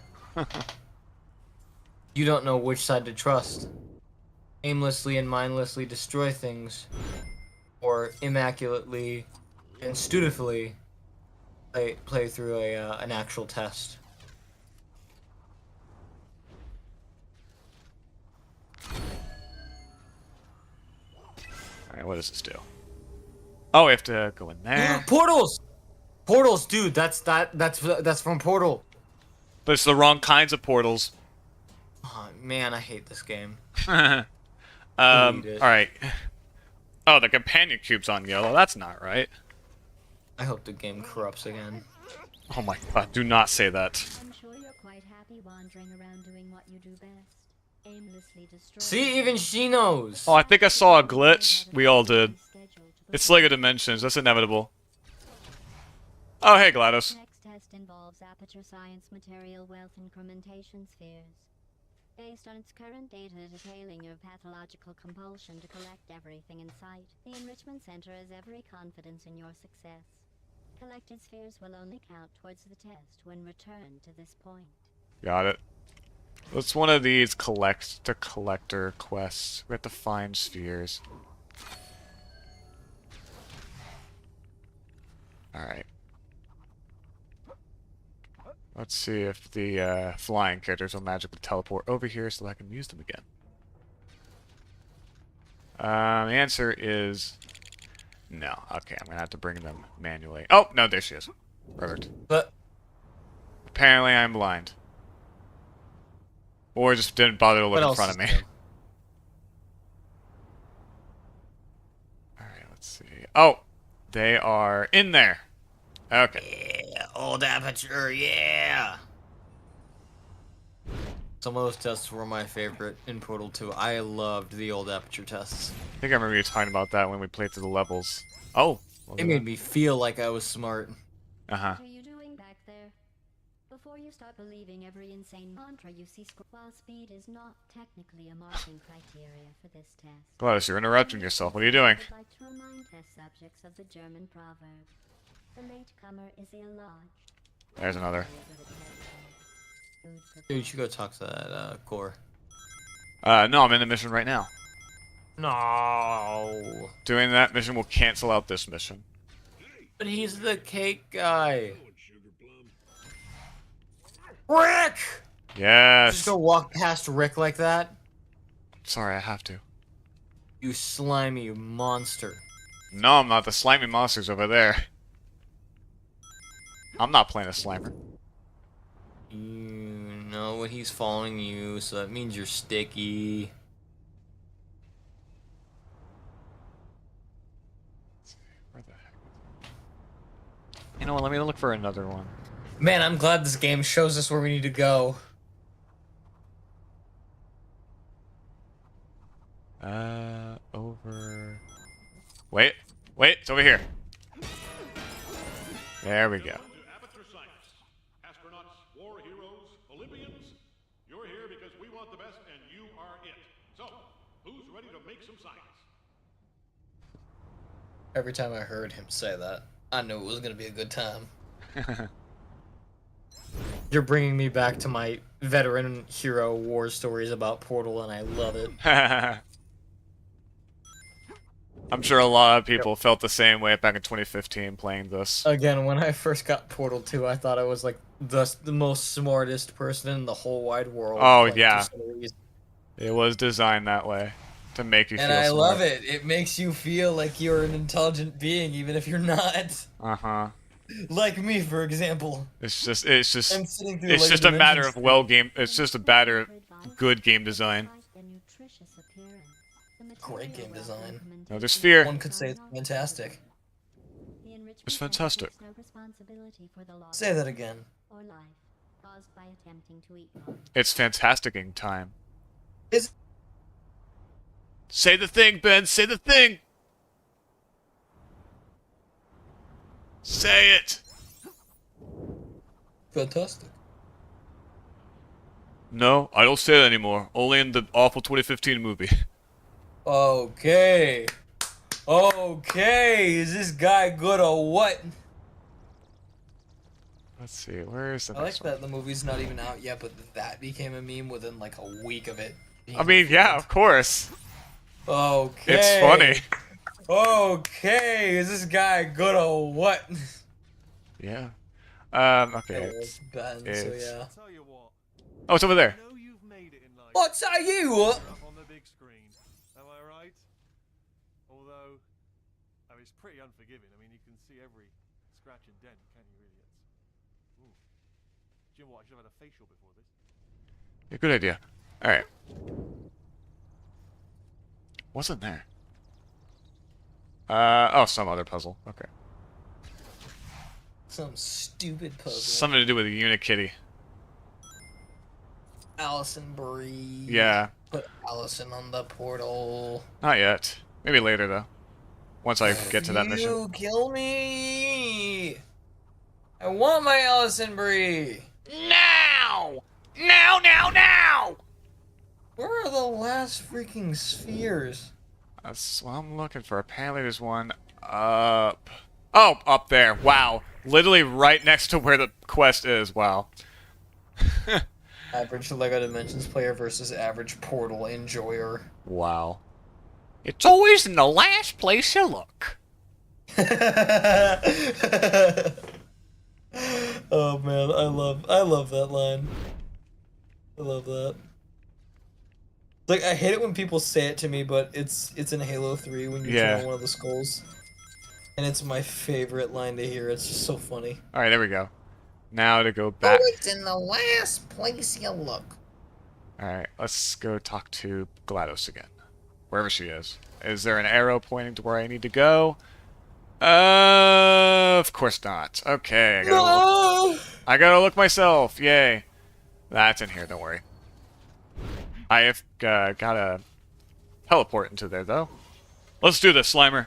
You don't know which side to trust. Aimlessly and mindlessly destroy things, or immaculately and dutifully play through an actual test. Alright, what does this do? Oh, we have to go in there. Portals! Portals, dude, that's from Portal. But it's the wrong kinds of portals. Oh, man, I hate this game. Alright. Oh, the companion cube's on yellow. That's not right. I hope the game corrupts again. Oh my god, do not say that. I'm sure you're quite happy wandering around doing what you do best, aimlessly destroying. See, even she knows. Oh, I think I saw a glitch. We all did. It's LEGO Dimensions. That's inevitable. Oh, hey, GLaDOS. Next test involves aperture science material wealth incrementation spheres. Based on its current data detailing your pathological compulsion to collect everything in sight, the Enrichment Center has every confidence in your success. Collected spheres will only count towards the test when returned to this point. Got it. What's one of these collector quests? We have to find spheres. Alright. Let's see if the flying characters will magically teleport over here so that I can use them again. The answer is no. Okay, I'm gonna have to bring them manually. Oh, no, there she is. Perfect. But Apparently I'm blind. Or just didn't bother to look in front of me. Alright, let's see. Oh! They are in there! Okay. Yeah, old aperture, yeah! Some of those tests were my favorite in Portal 2. I loved the old aperture tests. I think I remember you talking about that when we played through the levels. Oh! It made me feel like I was smart. Uh-huh. What are you doing back there? Before you start believing every insane mantra you see, while speed is not technically a marking criteria for this test. GLaDOS, you're interrupting yourself. What are you doing? I would like to remind test subjects of the German proverb. The latecomer is ill-lodged. There's another. Dude, you should go talk to that, core. No, I'm in the mission right now. No. Doing that mission will cancel out this mission. But he's the cake guy. Rick! Yes! Just go walk past Rick like that? Sorry, I have to. You slimy monster. No, I'm not. The slimy monster's over there. I'm not playing a slimer. You know what, he's following you, so that means you're sticky. Where the heck? You know what? Let me look for another one. Man, I'm glad this game shows us where we need to go. Over... Wait, it's over here. There we go. Aperture science. Astronauts, war heroes, Olympians. You're here because we want the best and you are it. So, who's ready to make some science? Every time I heard him say that, I knew it was gonna be a good time. You're bringing me back to my veteran hero war stories about Portal, and I love it. I'm sure a lot of people felt the same way back in 2015 playing this. Again, when I first got Portal 2, I thought I was like the most smartest person in the whole wide world. Oh, like, yeah. for some reason. It was designed that way to make you And feel I smart. love it. It makes you feel like you're an intelligent being, even if you're not. Uh-huh. Like me, for example. It's just I'm sitting through it's Lego just a matter of Dimensions. it's just a matter of good game design. Great game design. No, there's fear. One could say it's fantastic. It's fantastic. Say that again. It's fantasticing time. Is Say the thing, Ben. Say the thing. Say it. fantastic. No, I don't say that anymore. Only in the awful 2015 movie. Okay. Okay, is this guy good or what? Let's see, where is the I like next one? that the movie's not even out yet, but that became a meme within like a week of it. I mean, yeah, of course. Okay. It's funny. Okay, is this guy good or what? Yeah. Okay. It was Ben, so it's- yeah. Tell you what, Oh, it's over there. I know you've made it in life. What's that you? Up on the big screen. Am I right? Although, I mean, it's pretty unforgiving. I mean, you can see every scratch and dent, can't you really? It's... Ooh. Do you know what? I should have had a facial before this. Yeah, good idea. Alright. What's in there? Oh, some other puzzle. Okay. Some stupid puzzle. Something to do with a Unikitty. Allison Brie. Yeah. Put Allison on the portal. Not yet. Maybe later, though. Once I get to that mission. You kill me! I want my Allison Brie! Now! Now! Where are the last freaking spheres? That's what I'm looking for. Apparently there's one up... Oh, up there. Wow. Literally right next to where the quest is. Wow. Average Lego Dimensions player versus average Portal enjoyer. Wow. It's always in the last place you look. Oh man, I love that line. I love that. Like, I hate it when people say it to me, but it's in Halo 3 when you turn on one of the skulls. And it's my favorite line to hear. It's just so funny. Alright, there we go. Now to go back. It's in the last place you look. Alright, let's go talk to GLaDOS again. Wherever she is. Is there an arrow pointing to where I need to go? Of course not. Okay, I gotta look myself. Yay. That's in here, don't worry. I have gotta teleport into there, though. Let's do this, Slimer.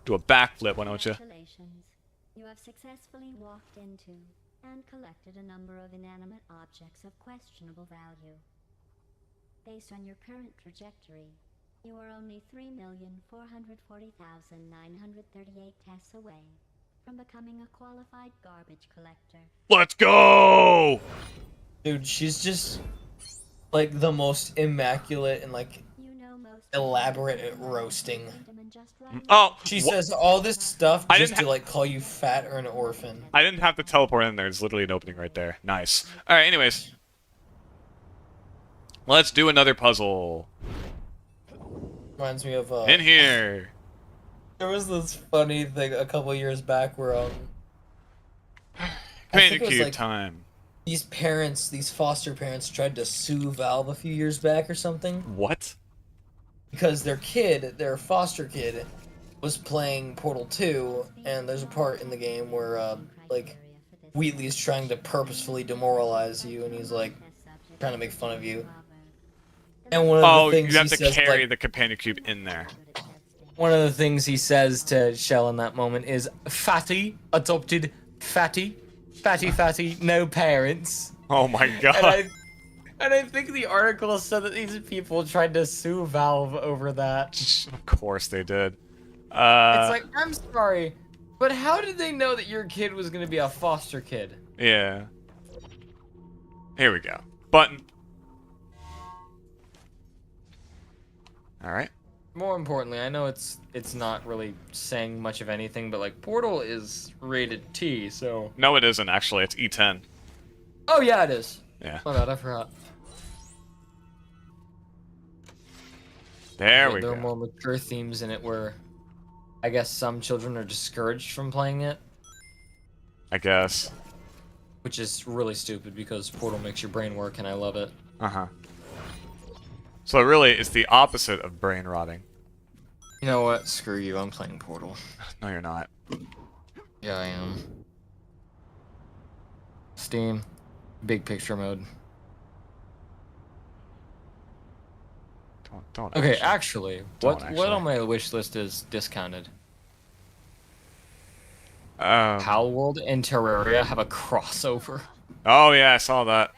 Do a backflip, why don't you? Congratulations. You have successfully walked into and collected a number of inanimate objects of questionable value. Based on your current trajectory, you are only 3,440,938 tests away from becoming a qualified garbage collector. Let's go! Dude, she's just like the most immaculate and like elaborate at roasting. Oh, She says all this stuff I just didn't to like call you fat or an orphan. I didn't have to teleport in there. There's literally an opening right there. Nice. Alright, anyways. Let's do another puzzle. Reminds me of In here. There was this funny thing a couple years back where I Paint think a it was, cube like, time. these foster parents tried to sue Valve a few years back or something What? because their foster kid, was playing Portal 2, and there's a part in the game where like Wheatley's trying to purposefully demoralize you, and he's like trying to make fun of you. And one of the things you have he to says, carry like, the companion cube in there. One of the things he says to Shell in that moment is, "Fatty, adopted, fatty, fatty, no parents." Oh my god. And I think the article said that these people tried to sue Valve over that. Of course they did. It's like, I'm sorry, but how did they know that your kid was gonna be a foster kid? Yeah. Here we go. Button. Alright. More importantly, I know it's not really saying much of anything, but like Portal is rated T, so. No, it isn't actually. It's E10. Oh yeah, it is. Yeah. My bad, I forgot. There we There are go. more mature themes in it where I guess some children are discouraged from playing it, I guess. which is really stupid because Portal makes your brain work and I love it. Uh-huh. So really, it's the opposite of brain rotting. You know what? Screw you, I'm playing Portal. No, you're not. Yeah, I am. Steam, big picture mode. Don't Okay, actually. actually, Don't what actually. on my wish list is discounted? Um, Pal World and Terraria have a crossover. Oh, yeah, I saw that.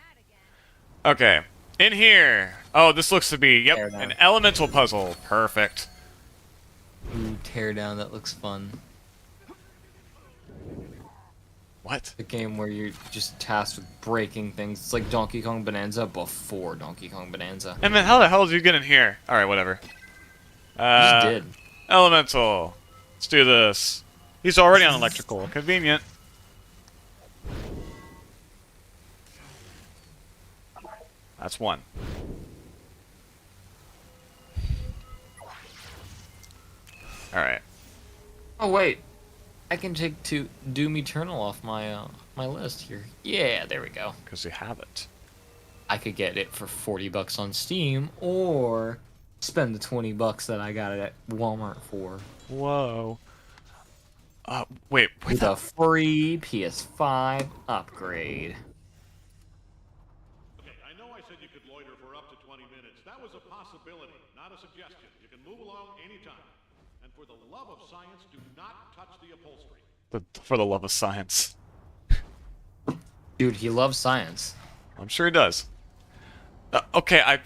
Okay. In here. Oh, this looks to be, yep, Tear down. an elemental puzzle. Perfect. Ooh, Teardown, that looks fun. What? The game where you're just tasked with breaking things. It's like Donkey Kong Bonanza before Donkey Kong Bonanza. And then how the hell did you get in here? Alright, whatever. You just did. Elemental. Let's do this. He's already on electrical. Convenient. That's one. Alright. Oh wait, I can take Doom Eternal off my my list here. Yeah, there we go. Because you have it. I could get it for $40 on Steam, or spend the $20 that I got it at Walmart for. Whoa. Wait. With a free PS5 upgrade. Okay, I know I said you could loiter for up to 20 minutes. That was a possibility, not a suggestion. You can move along anytime. And for the love of science, do not touch the upholstery. For the love of science. Dude, he loves science. I'm sure he does. Okay,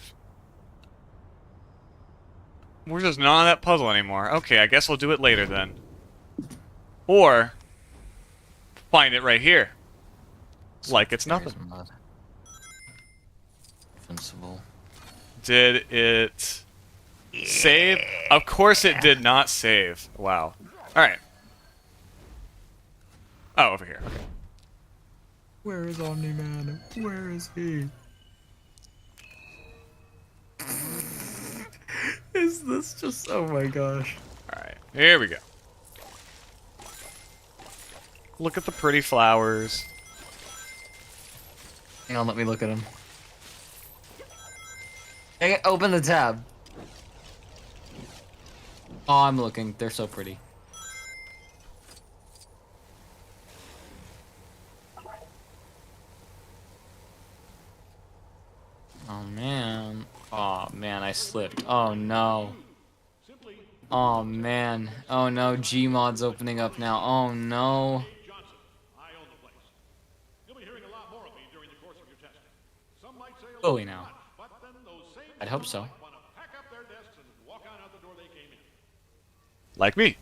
we're just not on that puzzle anymore. Okay, I guess we'll do it later then. Or find it right here. Like it's nothing. Invincible. Did it save? Of course it did not save. Wow. Alright. Oh, over here. Okay. Where is Omni-Man? Where is he? Is this just... Oh my gosh. Alright. Here we go. Look at the pretty flowers. Hang on, let me look at him. Hey, open the tab. Oh, I'm looking. They're so pretty. Oh man. Oh man, I slipped. Oh no. Oh man. Oh no, Gmod's opening up now. Oh no. Johnson, I own the place. You'll be hearing a lot more of me during the course of your testing. Some might say a Will we little now? much, but then those same I'd hope so. might want to pack up their desks and walk on out the door they came in. Like me.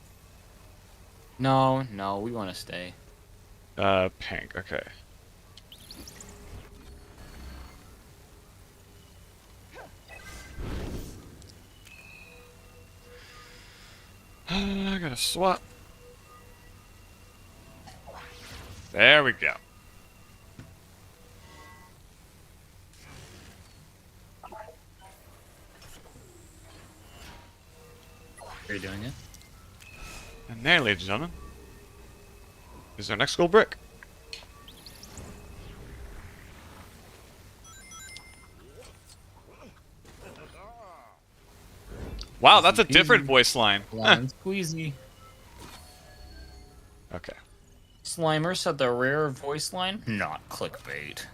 No, no, we want to stay. Pink. Okay. I gotta swap. There we go. Are you doing it? And there, ladies and gentlemen, is our next gold brick. Wow, that's a different voice line. Lemon squeezy. Okay. Slimer said the rare voice line? Not clickbait.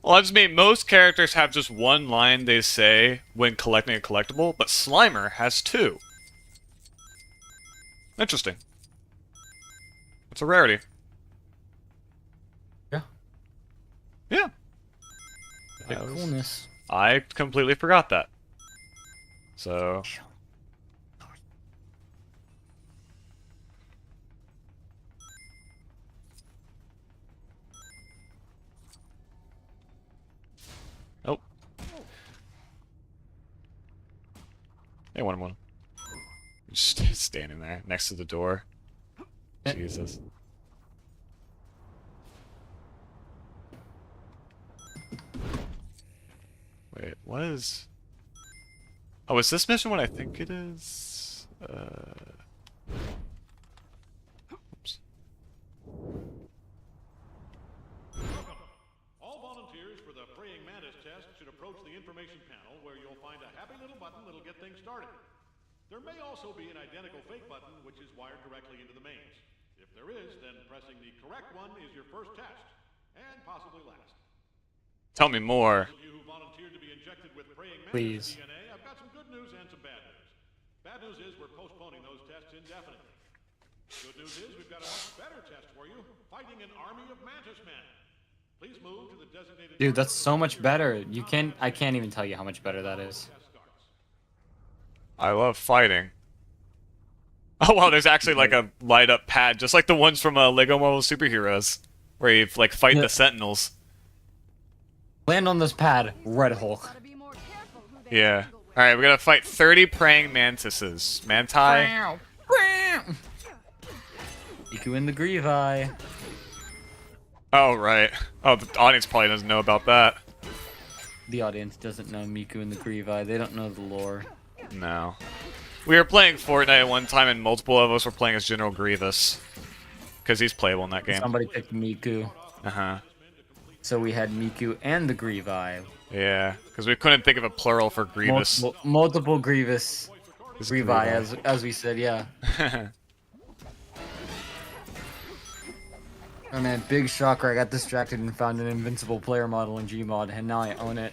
Well, I just mean most characters have just one line they say when collecting a collectible, but Slimer has two. Interesting. It's a rarity. Yeah. Yeah. The coolness. I completely forgot that. So. Hey, one. Just standing there next to the door. Jesus. Wait, what is... Oh, is this mission what I think it is? Oops. All volunteers for the praying mantis test should approach the information panel where you'll find a happy little button that'll get things started. There may also be an identical fake button which is wired directly into the mains. If there is, then pressing the correct one is your first test, and possibly last. Tell me more. Those of you who volunteered to be injected with praying Please. mantis DNA, I've got some good news and some bad news. Bad news is we're postponing those tests indefinitely. Good news is we've got a much better test for you, fighting an army of mantis men. Please move to the designated... Dude, that's so much better. I can't even tell you how much better that is. I love fighting. Oh wow, there's actually like a light up pad, just like the ones from Lego Marvel Superheroes, where you like fight the Sentinels. Land on this pad, Red Hulk. Yeah. Alright, we're gonna fight 30 praying mantises. Manti? Miku and the Grevi. Oh, right. Oh, the audience probably doesn't know about that. The audience doesn't know Miku and the Grevi. They don't know the lore. No. We were playing Fortnite at one time and multiple of us were playing as General Grievous. Because he's playable in that game. Somebody picked Miku. Uh-huh. So we had Miku and the Grevi. Yeah, because we couldn't think of a plural for Grievous. Multiple Grievous. It's Grevi, as we said, yeah. Oh man, big shocker, I got distracted and found an invincible player model in Gmod, and now I own it.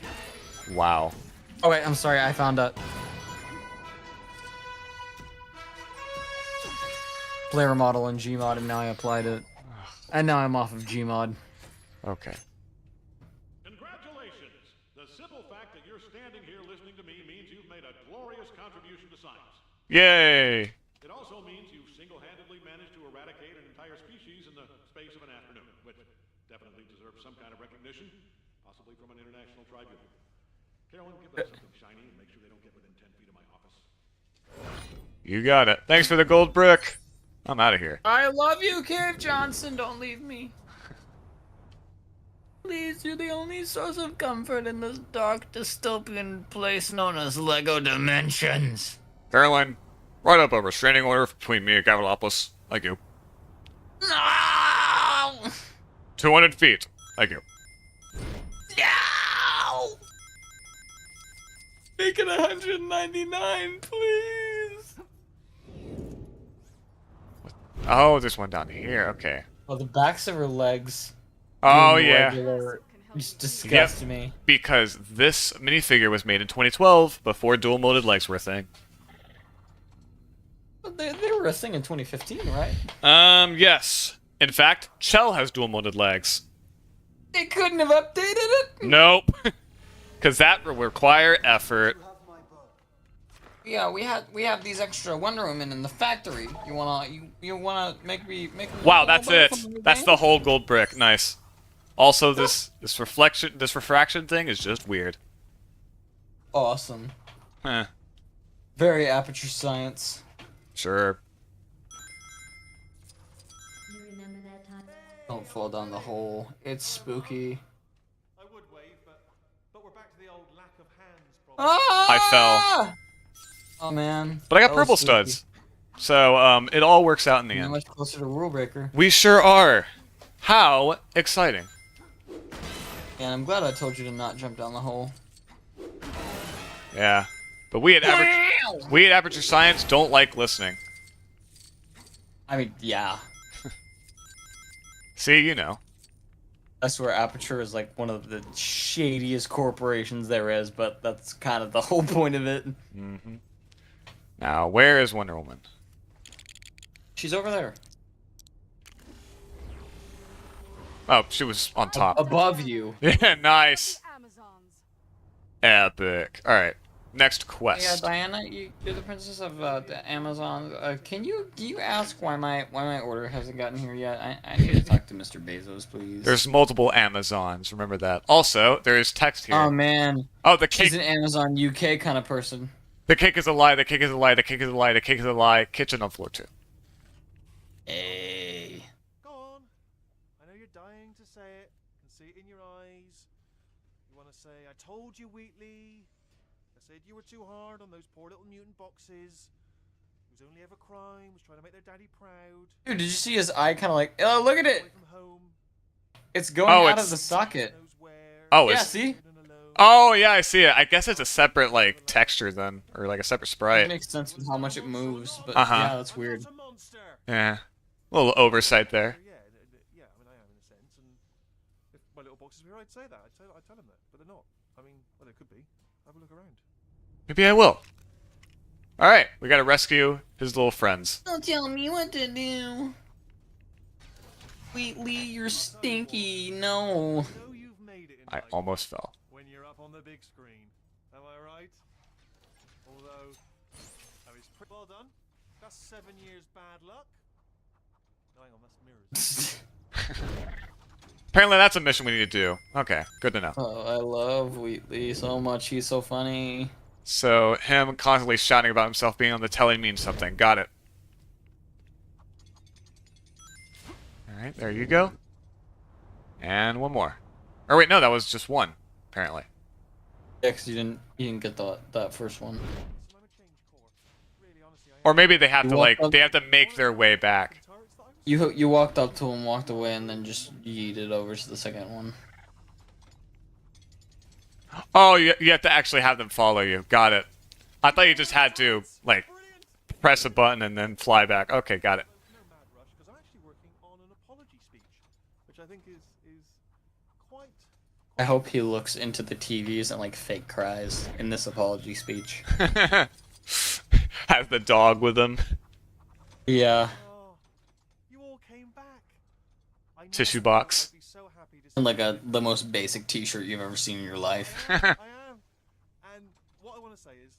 Wow. Oh wait, I'm sorry, I found a... player model in Gmod, and now I applied it. And now I'm off of Gmod. Okay. Congratulations! The simple fact that you're standing here listening to me means you've made a glorious contribution to science. Yay! It also means you've single-handedly managed to eradicate an entire species in the space of an afternoon, which definitely deserves some kind of recognition, possibly from an international tribunal. Carolyn, give them something shiny and make sure they don't get within 10 feet of my office. You got it. Thanks for the gold brick. I'm out of here. I love you, Cave Johnson. Don't leave me. Please, you're the only source of comfort in this dark, dystopian place known as Lego Dimensions. Caroline, write up a restraining order between me and Gavinopolis. Thank you. No! 200 feet. Thank you. No! Make it 199, please. Oh, there's one down here. Okay. Oh, the backs of her legs. Oh, being yeah. regular just disgust me. Because this minifigure was made in 2012, before dual-molded legs were a thing. They were a thing in 2015, right? Yes. In fact, Chell has dual-molded legs. They couldn't have updated it? Nope. Because that would require effort. Yeah, we have these extra Wonder Women in the factory. You wanna make me Wow, that's it. That's the whole gold brick. Nice. Also, this refraction thing is just weird. Awesome. Huh. Very aperture science. Sure. You remember that time? Don't fall down the hole. It's spooky. I would wave, but we're back to the old lack of hands problem. I fell. Oh man. But I got That was purple spooky. studs. So, it all works out in the You're end. much closer to Rule Breaker. We sure are. How exciting. And I'm glad I told you to not jump down the hole. Yeah. But we at Aperture Science don't like listening. I mean, yeah. See, you know. I swear Aperture is like one of the shadiest corporations there is, but that's kind of the whole point of it. Mm-hmm. Now, where is Wonder Woman? She's over there. Oh, she was on top. Above you. Yeah, nice. Epic. Alright, next Yeah, quest. Diana, you're the princess of the Amazon. Can you ask why my order hasn't gotten here yet? I need to talk to Mr. Bezos, please. There's multiple Amazons, remember that. Also, there is text here. Oh man. Oh, the cake. She's an Amazon UK kind of person. The cake is a lie. The cake is a lie. The cake is a lie. The cake is a lie. Kitchen on floor 2. Hey. Go on. I know you're dying to say it. I can see it in your eyes. You want to say, I told you, Wheatley. I said you were too hard on those poor little mutant boxes. Whose only ever crime was trying to make their daddy proud. Dude, did you see his eye kind of like, oh, look at it. Away from home. It's going Oh, out it's- of the socket. Knows where. Oh, Yeah, it's... see? Oh, yeah, I see it. I guess it's a separate, like, texture then. Or, like, a separate It sprite. makes sense with how much it moves, but Uh-huh. yeah, that's weird. I'm not a monster. Yeah. A little oversight there. Yeah, yeah. I mean, I am in a sense, and if my little boxes were here, I'd say that. I'd tell them that, but they're not. I mean, well, they could be. Have a look around. Maybe I will. Alright, we gotta rescue his little friends. Don't tell me what to do. Wheatley, you're stinky. No. You know you've made it in I life almost fell. when you're up on the big screen. Am I right? Although, oh, it's pretty well done. That's 7 years bad luck. No, hang on, that's mirrors. Apparently that's a mission we need to do. Okay, good to know. Oh, I love Wheatley so much. He's so funny. So, him constantly shouting about himself being on the telly means something. Got it. Alright, there you go. And one more. Or wait, no, that was just one, apparently. Yeah, 'cause you didn't get that first one. Climate change core. Really, honestly, I Or maybe they have You to, walked like, up- they have to make their way back. turrets that I was You walked up to him, walked away, and then just yeeted over to the second one. Oh, you have to actually have them follow you. Got it. I thought you just had to, like, brilliant. press a button and then fly back. Okay, got it. No mad rush, because I'm actually working on an apology speech, which I think is quite. I hope he looks into the TVs and like fake cries in this apology speech. Have the dog with him. Yeah, Oh, you all came back. I never Tissue thought box. I'd be so happy to and see like the most basic T-shirt you've ever seen in your life. I am. And what I want to say is,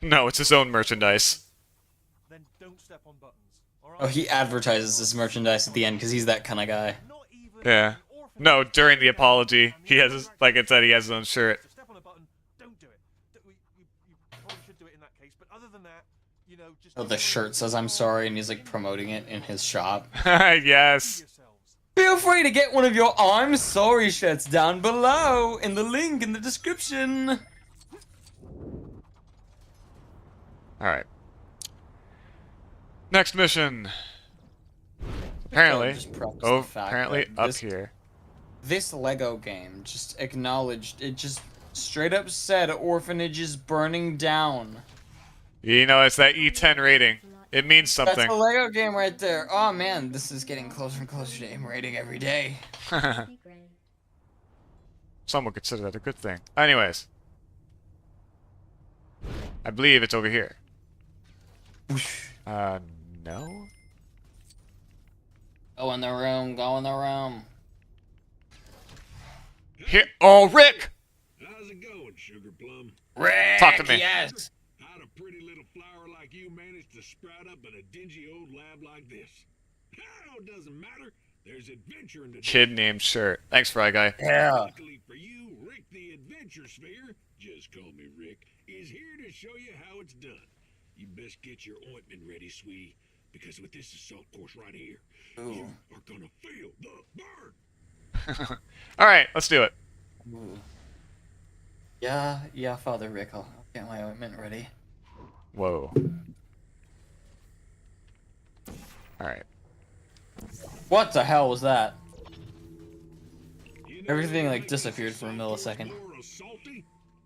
No, it's his own merchandise. then don't step on buttons. All right? Oh, he advertises his merchandise at the end because he's that kind of guy. Not even Yeah. an orphan No, child during the can apology, and he you has know his, that like it said, he has his own shirt. to step on a button, don't do it. You probably should do it in that case, but other than that, you know, just Oh, the shirt says I'm sorry, and he's like promoting it in his shop. Yes. yourselves. Feel free to get one of your I'm sorry shirts down below in the link in the description. Alright. Next mission. Apparently. Just preface Oh, the fact apparently that up this- here. This Lego game just acknowledged, it just straight up said orphanage is burning down. You know, it's that E10 rating. It means That's something. the Lego game right there. Oh man, this is getting closer and closer to M rating every day. Be great. Some would consider that a good thing. Anyways. I believe it's over here. No? Go in the room, go in the room. Here. Oh, Rick! How's it going, Sugar Plum? Rick, Talk to me. Yes. How'd a pretty little flower like you manage to sprout up in a dingy old lab like this? Oh, it doesn't matter. There's adventure in the Kid named Shirt. Thanks, Fry Guy. Yeah. Luckily for you, Rick the Adventure Sphere, just call me Rick, is here to show you how it's done. You best get your ointment ready, sweetie, because with this assault course right here, you are gonna feel the burn. Alright, let's do it. Ooh. Yeah, Father Rick, I'll get my ointment ready. Whoa. Alright. What the hell was that? You know, Everything like disappeared for a millisecond. more salty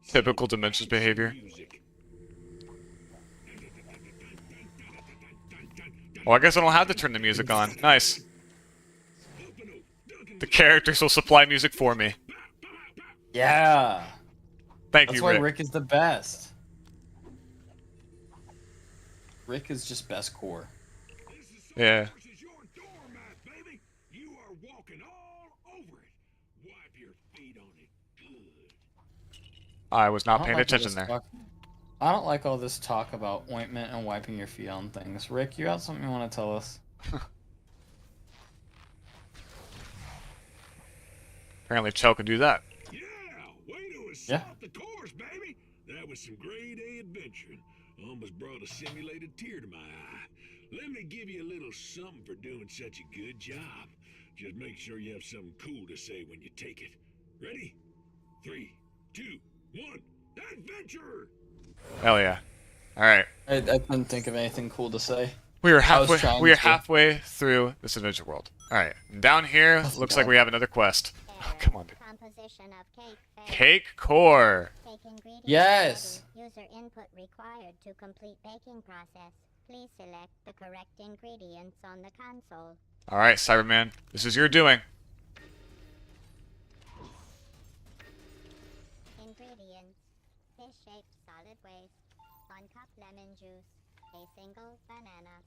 Typical Dimensions behavior. music. Well, I guess I don't have to turn the music on. Nice. The characters will supply music for me. Yeah. Thank That's you, why Rick. Rick is the best. Rick is just best core. Yeah. This is your doormat, baby. You are walking all over it. Wipe your feet on it. Good. I was not I don't paying like all attention this there. talk- I don't like all this talk about ointment and wiping your feet on things. Rick, you got something you want to tell us? Apparently, Chell can do that. Yeah, way to Yeah. assault the course, baby. That was some grade A adventuring. Almost brought a simulated tear to my eye. Let me give you a little something for doing such a good job. Just make sure you have something cool to say when you take it. Ready? 3, 2, 1, adventure! Hell yeah. All right. I couldn't think of anything cool to say. We are I was halfway. trying We are to. halfway through this adventure world. All right. Down here, looks like we have another quest. Oh, come on, dude. Composition of cake. Cake core. Cake ingredients Yes. ready. User input required to complete baking process. Please select the correct ingredients on the console. All right, Cyberman. This is your doing. Ingredients: fish-shaped solid waste, 1 cup lemon juice, a single banana.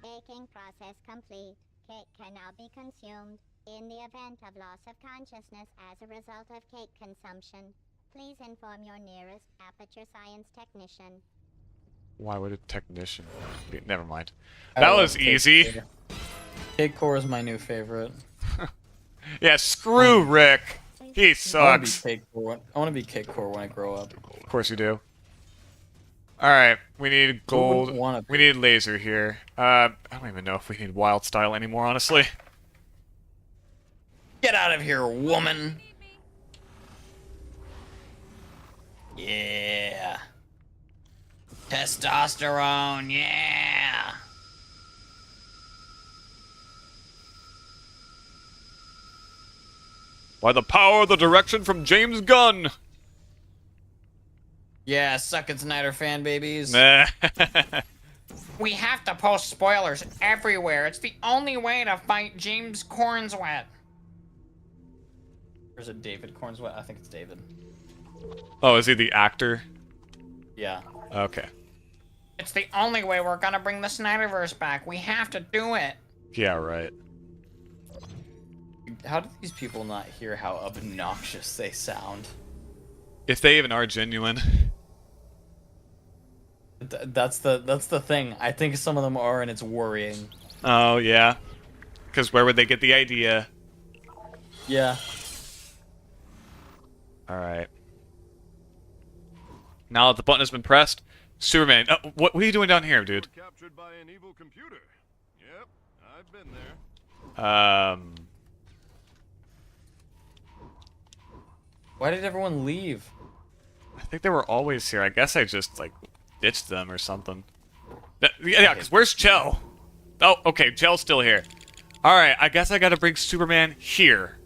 Baking process complete. Cake can now be consumed. In the event of loss of consciousness as a result of cake consumption, please inform your nearest aperture science technician. Why would a technician be? Never mind. I That love was cake easy. core. Cake core is my new favorite. Yeah, screw Rick. He sucks. I want to be cake core when I grow up. Of course you do. Alright, we need gold. wanna We need laser here. I don't even know if we need wild style anymore, honestly. Get out of here, woman! Yeah. Testosterone, yeah! By the power of the direction from James Gunn! Yeah, suck it, Snyder fan babies. Nah. We have to post spoilers everywhere. It's the only way to fight James Cornswet. There's a David Cornswet. I think it's David. Oh, is he the actor? Yeah. Okay. It's the only way we're gonna bring the Snyderverse back. We have to do it. Yeah, right. How do these people not hear how obnoxious they sound? If they even are genuine. That's the thing. I think some of them are, and it's worrying. Oh, yeah. Because where would they get the idea? Yeah. Alright. Now that the button has been pressed, Superman. What are you doing down here, dude? Captured by an evil computer. Yep, I've been there. Why did everyone leave? I think they were always here. I guess I just, like, ditched them or something. Yeah, because where's Chell? Oh, okay, Chell's still here. Alright, I guess I gotta bring Superman here.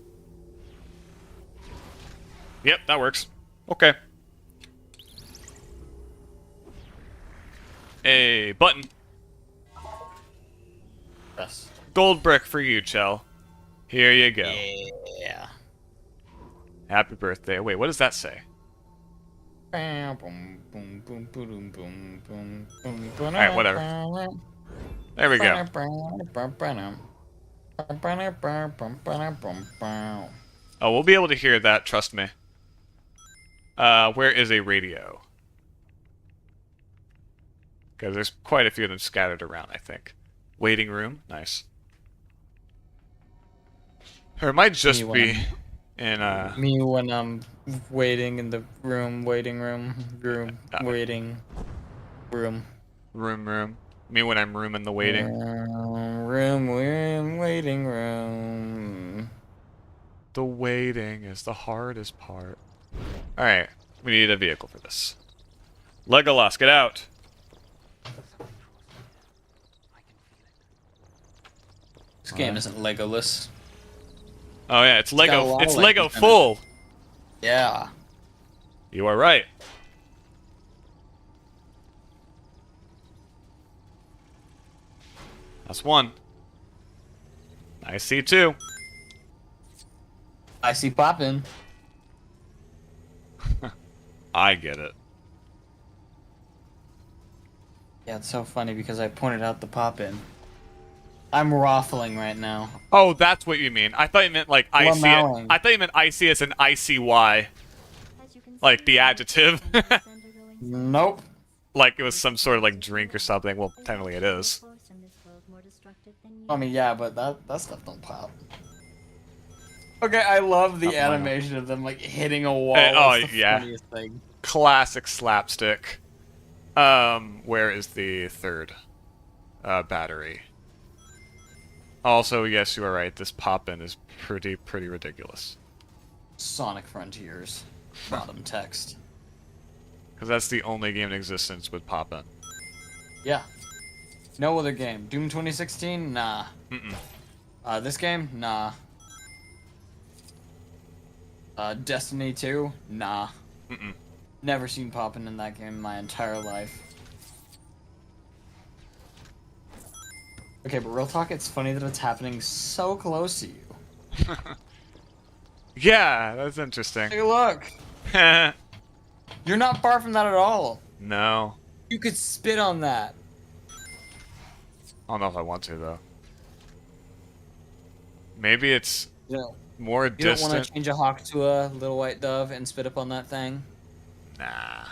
Yep, that works. Okay. A button. Yes. Gold brick for you, Chell. Here you go. Yeah. Happy birthday. Wait, what does that say? Alright, whatever. There we go. Oh, we'll be able to hear that, trust me. Where is a radio? Because there's quite a few of them scattered around, I think. Waiting room, nice. Or it might just be in, Me when I'm waiting in the room, waiting room. room. Me when I'm rooming the waiting. Room, waiting room. The waiting is the hardest part. Alright, we need a vehicle for this. Legolas, get out! This game isn't Legoless. Oh yeah, it's got a Lego. lot It's of Lego Legos in it. full. Yeah. You are right. That's one. I see two. I see poppin'. I get it. Yeah, it's so funny because I pointed out the pop-in. I'm raffling right now. Oh, that's what you mean. I thought you meant like I see it. Lamowing. I thought you meant I see as an ICY. Like the adjective. Nope. Like it was some sort of like drink or something. Well, technically it is. I mean, yeah, but that stuff don't pop. Okay, I love the Not mine. animation of them like hitting a wall. Oh, That's the yeah. funniest thing. Classic slapstick. Where is the third battery? Also, yes, you are right. This pop-in is pretty ridiculous. Sonic Frontiers. Bottom text. Because that's the only game in existence with pop-in. Yeah. No other game. Doom 2016? Nah. This game? Nah. Destiny 2? Nah. Never seen poppin' in that game in my entire life. Okay, but real talk, it's funny that it's happening so close to you. Yeah, that's interesting. Hey, look! You're not far from that at all. No. You could spit on that. I don't know if I want to, though. Maybe it's more You don't distant. want to change a hawk to a little white dove and spit upon that thing? Nah.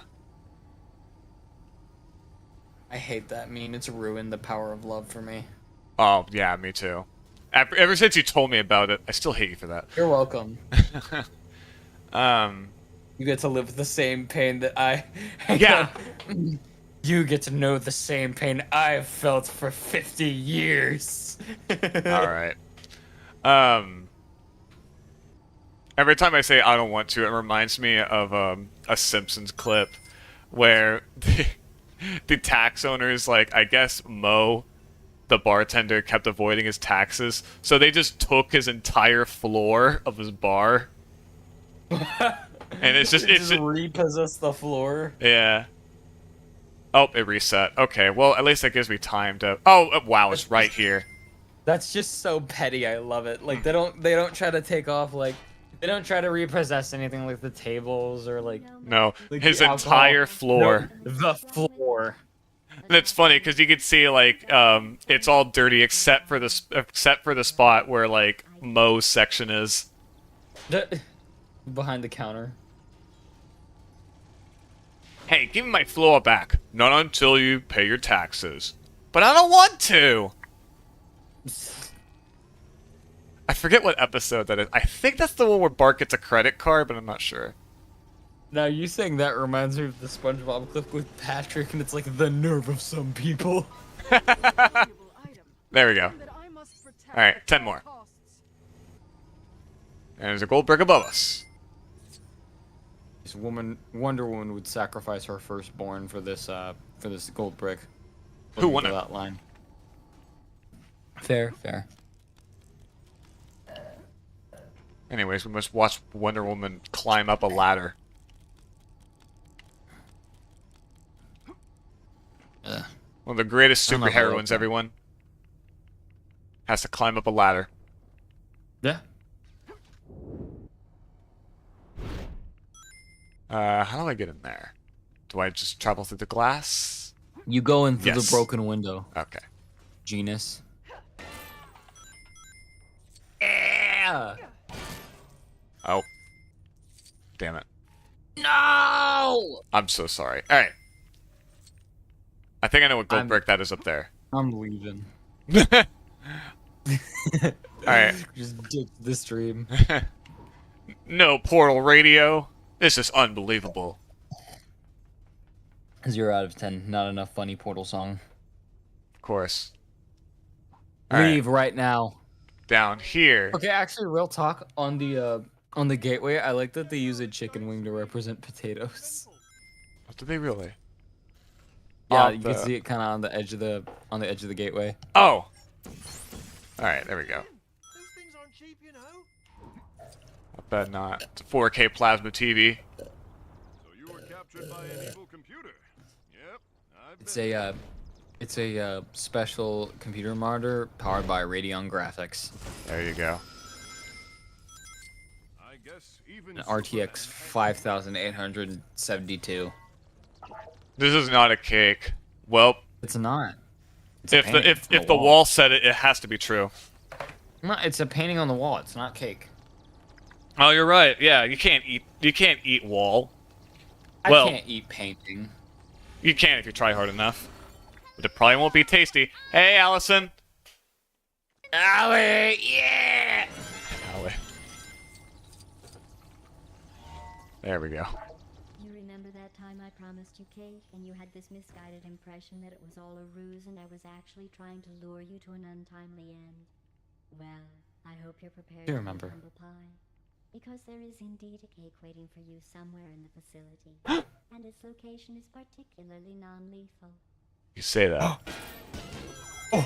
I hate that meme. It's ruined the power of love for me. Oh, yeah, me too. Ever since you told me about it, I still hate you for that. You're welcome. Um, You get to live with the same pain that I... Yeah. You get to know the same pain I've felt for 50 years. Alright. Every time I say I don't want to, it reminds me of a Simpsons clip where the tax owners, like, I guess Mo, the bartender, kept avoiding his taxes, so they just took his entire floor of his bar. And it's just repossess the floor. Yeah. Oh, it reset. Okay, well, at least that gives me time to... Oh, wow, it's right here. That's just so petty. I love it. Like they don't try to take off like they don't try to repossess anything like the tables or like No, like his the alcohol. entire floor. No, the floor. And it's funny because you can see like it's all dirty except for the spot where like Mo's section is. Behind the counter. Hey, give me my floor back. Not until you pay your taxes. But I don't want to. I forget what episode that is. I think that's the one where Bart gets a credit card, but I'm not sure. Now you saying that reminds me of the SpongeBob clip with Patrick, and it's like the nerve of some people. There we go. Alright, 10 more. And there's a gold brick above us. This Wonder Woman would sacrifice her firstborn for this gold brick. Who won it? That line. Fair. Anyways, we must watch Wonder Woman climb up a ladder. One of the greatest I don't know if I like superheroines, that. everyone. Has to climb up a ladder. Yeah. How do I get in there? Do I just travel through the glass? You go in through Yes. the broken window. Okay. Genus. Yeah. Oh. Damn it. No. I'm so sorry. Alright. I think I know what gold brick that is up there. I'm leaving. Alright. Just ditch the stream. No portal radio. This is unbelievable. 0 out of 10. Not enough funny Portal song. Of course. Leave right now. Down here. Okay, actually, real talk on the gateway. I like that they use a chicken wing to represent potatoes. What do they really? Yeah, On you the- can see it kind of on the edge of the gateway. Oh. Alright, there we go. Those things aren't cheap, you know. I bet not. It's a 4K plasma TV. So you were captured by an evil computer. Yep, I've It's a special computer monitor powered by Radeon graphics. There you go. I guess even An RTX 5872. This is not a cake. Well, It's not. It's if the wall said it, it has to be true. No, it's a painting on the wall. It's not cake. Oh, you're right. Yeah, you can't eat wall. I Well- can't eat painting. You can if you try hard enough. But it probably won't be tasty. Hey, Allison. Allie, yeah. Allie. There we go. You remember that time I promised you cake, and you had this misguided impression that it was all a ruse and I was actually trying to lure you to an untimely end? Well, I hope you're prepared I to remember. eat humble pie. Because there is indeed a cake waiting for you somewhere in the facility, and its location is particularly non-lethal. You say that.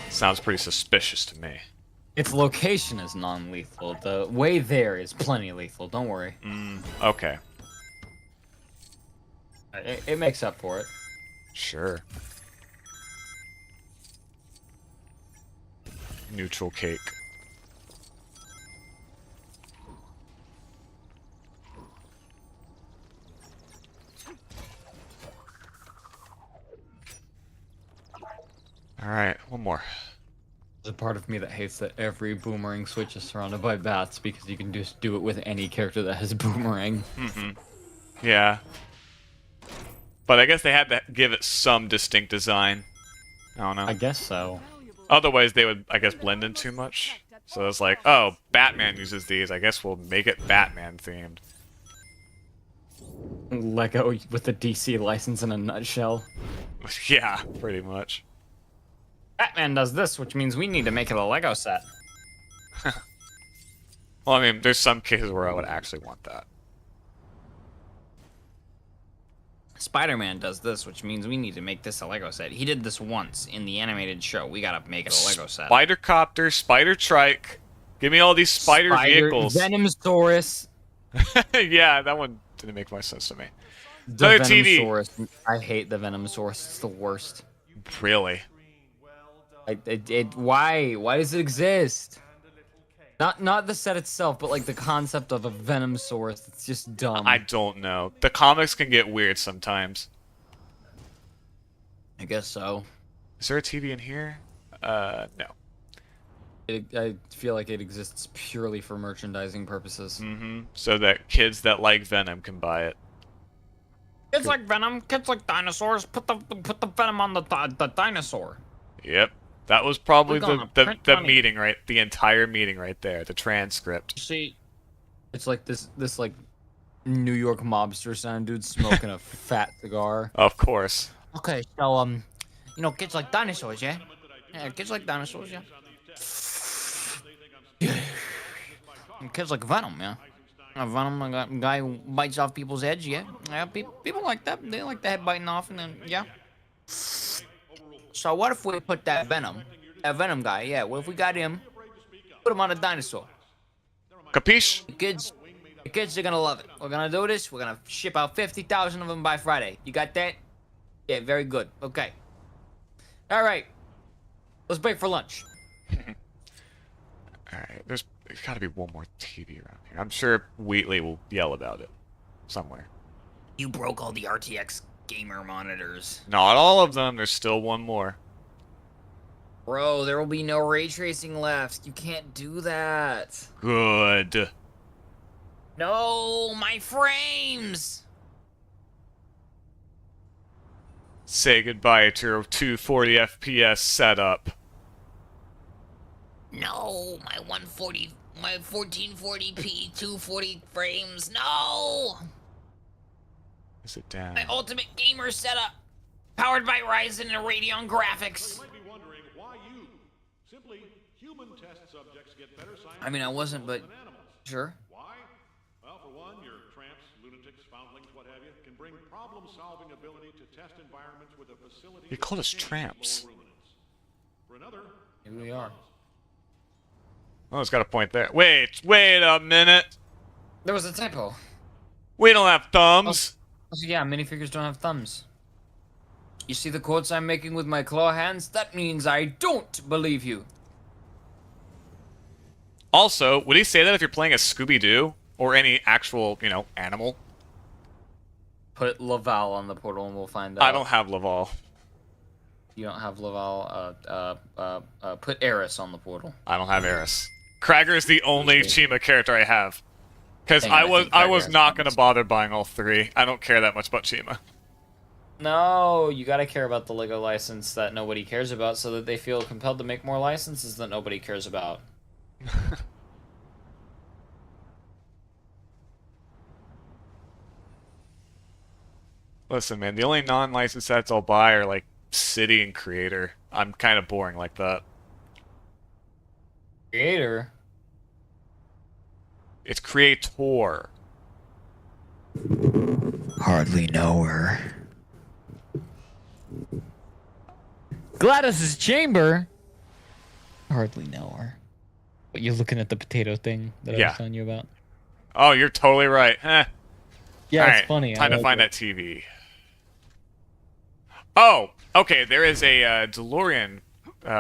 Sounds pretty suspicious to me. Its location is non-lethal. The way there is plenty lethal. Don't worry. Okay. It makes up for it. Sure. Neutral cake. Alright, one more. There's a part of me that hates that every boomerang switch is surrounded by bats because you can just do it with any character that has boomerang. Yeah. But I guess they had to give it some distinct design. I don't know. I guess so. Otherwise, they would, I guess, blend in too much. So it's like, oh, Batman uses these. I guess we'll make it Batman themed. Lego with the DC license in a nutshell. Yeah, pretty much. Batman does this, which means we need to make it a Lego set. Well, I mean, there's some cases where I would actually want that. Spider-Man does this, which means we need to make this a Lego set. He did this once in the animated show. We gotta make it a Lego set. Spider Copter, Spider Trike. Give me all these spider vehicles. Venomsaurus. Yeah, that one didn't make much sense to me. The Another TV. Venomsaurus. I hate the Venomsaurus. It's the worst. Really? Why? Why does it exist? Not the set itself, but like the concept of a Venomsaurus. It's just dumb. I don't know. The comics can get weird sometimes. I guess so. Is there a TV in here? No. I feel like it exists purely for merchandising purposes. So that kids that like Venom can buy it. Kids like Venom. Kids like dinosaurs. Put the Venom on the dinosaur. Yep. That was probably We're gonna the print money. meeting, right? The entire meeting right there. The transcript. See, it's like this like New York mobster sound dude smoking a fat cigar. Of course. Okay, so you know, kids like dinosaurs, yeah? Yeah, kids like dinosaurs, yeah. And kids like Venom, yeah. Venom, a guy who bites off people's heads, yeah. Yeah, people like that. They like the head biting off, and then yeah. So what if we put that Venom guy, yeah? What if we got him, put him on a dinosaur? Capiche? The kids are gonna love it. We're gonna do this. We're gonna ship out 50,000 of them by Friday. You got that? Yeah, very good. Okay. All right. Let's break for lunch. Alright, there's gotta be one more TV around here. I'm sure Wheatley will yell about it. Somewhere. You broke all the RTX gamer monitors. Not all of them, there's still one more. Bro, there will be no ray tracing left. You can't do that. Good. No, my frames! Say goodbye to your 240 FPS setup. No, my 1440p 240 frames. No! Is it down? My ultimate gamer setup. Powered by Ryzen and Radeon graphics. You might be wondering why you. Simply, human test subjects get better science. I mean, I wasn't, but than animals. sure. Why? Well, for one, your tramps, lunatics, foundlings, what have you, can bring problem-solving ability to test environments with a facility. He called us that tramps. lower ruminants. For another, Here we are. Oh, it's got a point there. Wait a minute. There was a typo. We don't have thumbs. Also, yeah, minifigures don't have thumbs. You see the quotes I'm making with my claw hands? That means I don't believe you. Also, would he say that if you're playing a Scooby-Doo? Or any actual, animal? Put Laval on the portal and we'll find out. I don't have Laval. You don't have Laval. Put Eris on the portal. I don't have Eris. Krager is the only Chima character I have. Because Dang, I I think was Krager not has going to bother buying all three. I don't care that much about Chima. No, you gotta care about the Lego license that nobody cares about so that they feel compelled to make more licenses that nobody cares about. Listen, man, the only non-licensed sets I'll buy are like City and Creator. I'm kind of boring like that. Creator. It's Creator. Hardly know her. Gladys's chamber. Hardly know her. But you're looking at the potato thing that I Yeah. was telling you about. Oh, you're totally right. Yeah, All it's right, funny. Time I to like find it. that TV. Oh, okay. There is a DeLorean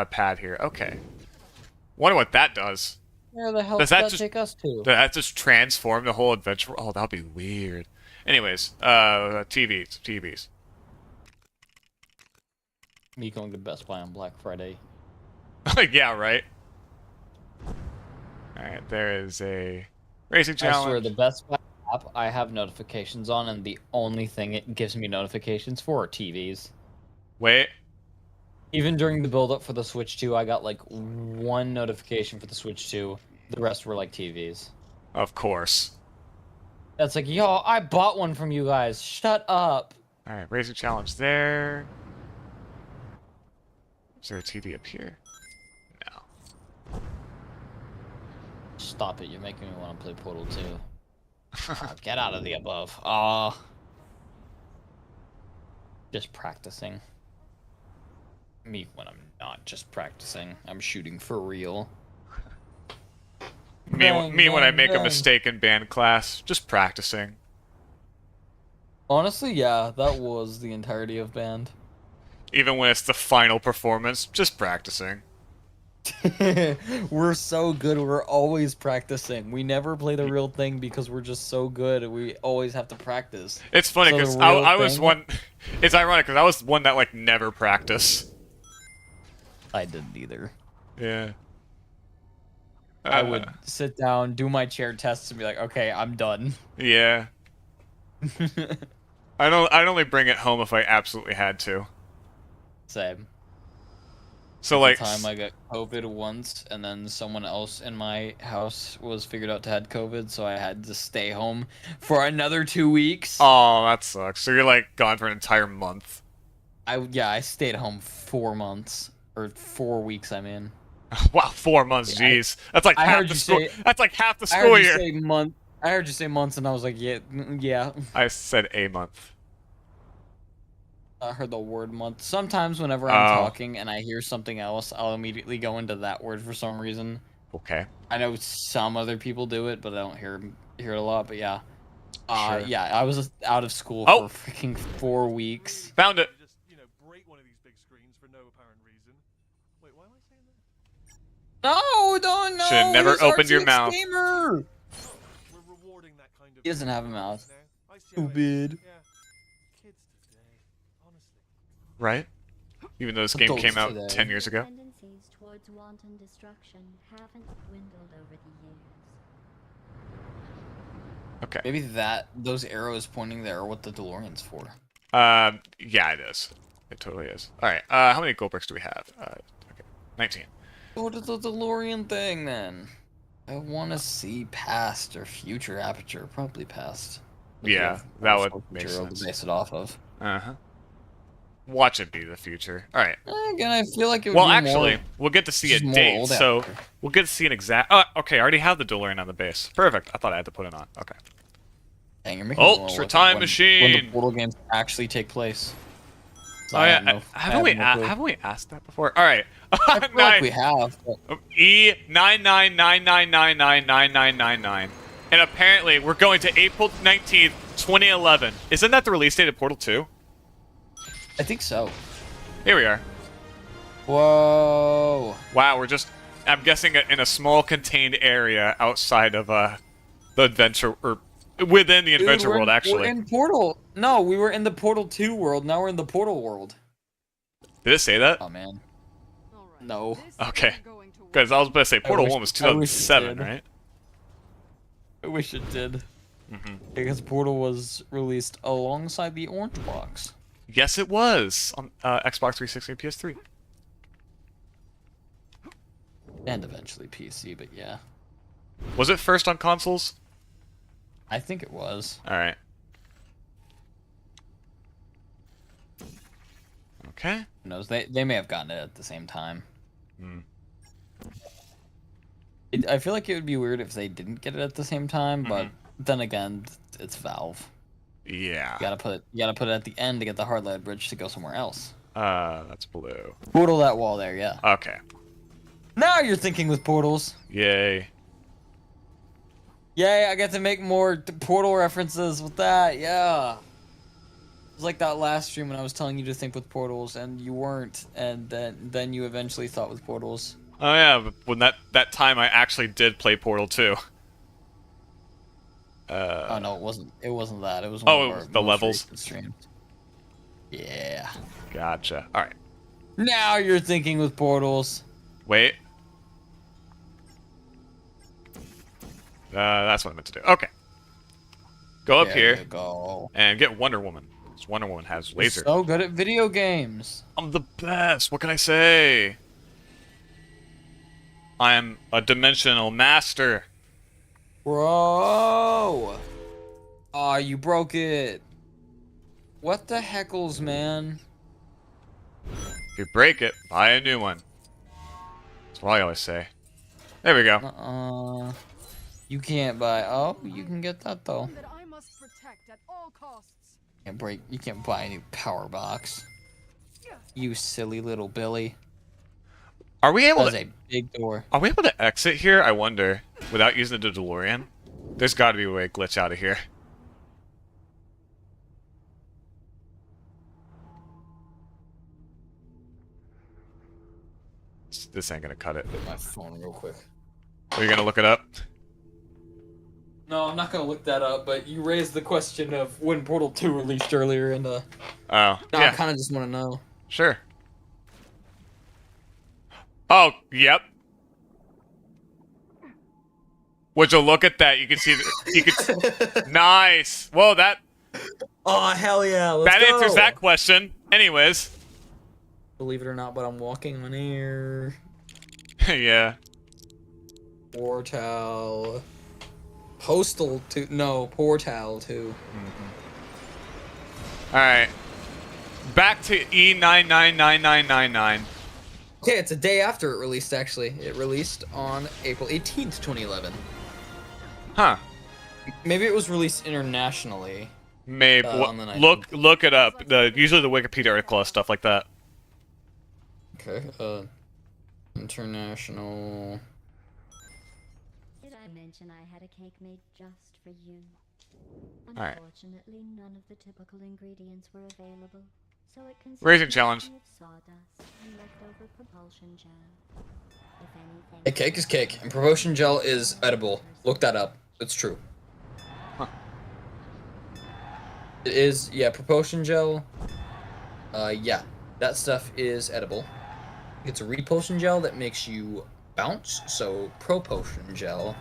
pad here. Okay. Wonder what that does. Where the hell Does does that that just- take us to? Does that just transform the whole adventure? Oh, that'd be weird. Anyways, TVs. Me going to Best Buy on Black Friday. Yeah, right. All right, there is a racing I swear, challenge. the Best Buy app I have notifications on, and the only thing it gives me notifications for are TVs. Wait. Even during the build-up for the Switch 2, I got like one notification for the Switch 2. The rest were like TVs. Of course. That's like, yo, I bought one from you guys. Shut up. All right, racing challenge there. Is there a TV up here? No. Stop it. You're making me want to play Portal 2. Get out of the above. Just practicing. Me when I'm not just practicing. I'm shooting for real. Me Bang, when I bang, make a bang. mistake in band class, just practicing. Honestly, yeah, that was the entirety of band. Even when it's the final performance, just practicing. We're so good. We're always practicing. We never play the real thing because we're just so good. We always have to practice. It's funny So the because real I was thing- one. It's ironic because I was one that like never practiced. I didn't either. Yeah. I would sit down, do my chair tests, and be like, "Okay, I'm done." Yeah. I'd only bring it home if I absolutely had to. Same. So like. The time I got COVID once, and then someone else in my house was figured out to had COVID, so I had to stay home for another 2 weeks. Oh, that sucks. So you're like gone for an entire month. I stayed home 4 months or 4 weeks. I mean, Wow, 4 months. Yeah, Jeez, that's like I half heard the you school. say- That's like half the I school heard you year. say month. I heard you say months, and I was like, yeah. I said a month. I heard the word month. Sometimes whenever I'm Oh. talking and I hear something else, I'll immediately go into that word for some reason. Okay. I know some other people do it, but I don't hear it a lot. But yeah, Sure. yeah, I was out of school Oh. for freaking 4 weeks. Found it. Just, break one of these big screens for no apparent reason. Wait, why am I saying that? No, don't know. Should've never he's opened your RTX mouth. Gamer. We're rewarding that kind of. He doesn't have a mouth. now. I see how it is. Stupid. Yeah. Kids today, honestly. Right. Even though this game Adults came out today. 10 years ago. Tendencies towards wanton destruction haven't dwindled over the years. Okay. Maybe those arrows pointing there are what the DeLorean's for. Yeah, it is. It totally is. All right. How many gold bricks do we have? Okay, 19. Go to the DeLorean thing then. I want to see past or future aperture. Probably past. If you Yeah, have that would future make to sense. base it off of. Watch it be the future. All right. Again, I feel like it would Well, be actually, more, we'll get to see a just more date. old So Aperture. we'll get to see an exact. Okay, I already have the DeLorean on the base. Perfect. I thought I had to put it on. Okay. Dang, you're making me wanna Ultra look up time when machine. the Portal games actually take place. So Oh I yeah. have no- I Haven't we have no clue. haven't we asked that before? All right. I feel like we have. But E 9999999999, and apparently we're going to April 19th, 2011. Isn't that the release date of Portal 2? I think so. Here we are. Whoa. Wow, we're just. I'm guessing in a small contained area outside of the adventure or within the adventure Dude, world. We're Actually, in Portal. No, we were in the Portal 2 world. Now we're in the Portal world. did it say that? Oh man. No. Okay. Because I was about to say Portal wish- 1 was I wish it 2007, did. right? I wish it did. Mm-hmm. Because Portal was released alongside the Orange Box. Yes, it was on Xbox 360 and PS3. And eventually PC, but yeah. Was it first on consoles? I think it was. All right. Okay. Who knows? They may have gotten it at the same time. Hmm. I feel like it would be weird if they didn't get it at the same time, but then again, it's Valve. Yeah. You gotta put it at the end to get the hard lead bridge to go somewhere else. That's blue. Portal that wall there, yeah. Okay. Now you're thinking with portals. Yay. Yay, I get to make more portal references with that, yeah. It was like that last stream when I was telling you to think with portals and you weren't, and then you eventually thought with portals. Oh yeah, but when that time I actually did play Portal 2. Oh no, it wasn't that. It was Oh, one it of was our the most levels? recent streams. Yeah. Gotcha. Alright. Now you're thinking with portals. Wait. That's what I meant to do. Okay. Go up There here you go. and get Wonder Woman. 'Cause Wonder Woman has You're laser. so good at video games. I'm the best. What can I say? I'm a dimensional master. Bro! Aw, you broke it. What the heckles, man? If you break it, buy a new one. That's what I always say. There we go. You can't buy. Oh, you can get that though. That I must protect at all costs. You can't buy a new power box. You silly little Billy. Are we able That to? was a big door. Are we able to exit here? I wonder. Without using the DeLorean? There's got to be a way to glitch out of here. This ain't gonna cut it. Get my phone real quick. Are you gonna look it up? No, I'm not gonna look that up. But you raised the question of when Portal 2 released earlier, and Oh, No, yeah. I kind of just want to know. Sure. Oh, yep. Would you look at that? You can see. You could. Nice. Whoa, that Oh hell yeah! Let's that go. answers that question. Anyways. Believe it or not, but I'm walking on air. Yeah. Portal. Postal 2. No, Portal 2. All right. Back to E999999. Okay, it's a day after it released, actually. It released on April 18th, 2011. Huh. Maybe it was released internationally. Maybe. On the Look it up. Usually the Wikipedia article has stuff like that. Okay, international... Did I mention I had a cake made just for you? Alright. Unfortunately, none of the typical ingredients were available, so it consisted Raising challenge. of sawdust and leftover propulsion gel. If anything, A cake is cake, and propulsion gel is edible. Look that up. It's true. Huh. It is, yeah, propulsion gel. Yeah, that stuff is edible. It's a repulsion gel that makes you bounce, so propulsion gel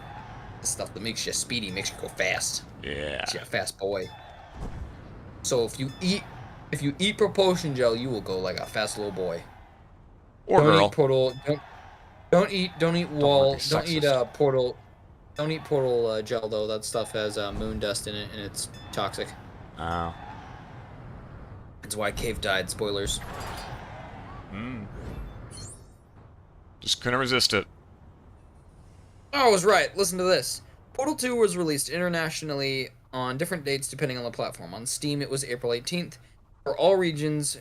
is stuff that makes you speedy, makes you go fast. Yeah. Makes you a fast boy. So if you eat propulsion gel, you will go like a fast little boy. Or don't girl. Eat portal. Don't eat wall. Don't eat sexist. portal. Don't eat portal gel though. That stuff has moon dust in it and it's toxic. Oh. That's why Cave died. Spoilers. Just couldn't resist it. Oh, I was right. Listen to this. Portal 2 was released internationally on different dates depending on the platform. On Steam, it was April 18th. For all regions,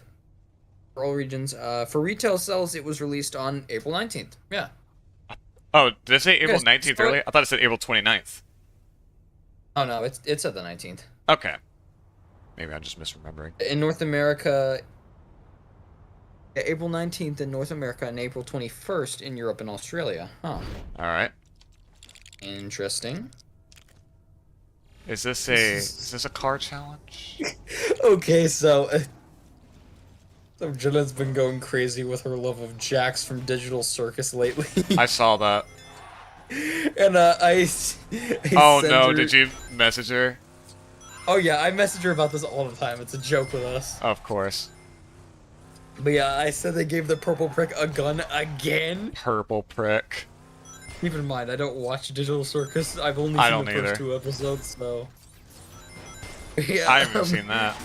for retail sales, it was released on April 19th. Yeah. Oh, did it say April Yes, 19th start- earlier? I thought it said April 29th. Oh no, it's at the 19th. Okay. Maybe I'm just misremembering. In North America, April 19th in North America and April 21st in Europe and Australia. Huh. Alright. Interesting. Is this a car challenge? Okay, so Jenna's been going crazy with her love of Jax from Digital Circus lately. I saw that. And I Oh sent no, her- did you message her? Oh yeah, I message her about this all the time. It's a joke with us. Of course. But yeah, I said they gave the purple prick a gun again. Purple prick. Keep in mind, I don't watch Digital Circus. I've only I seen don't the either. first 2 episodes, so. Yeah, I haven't seen that.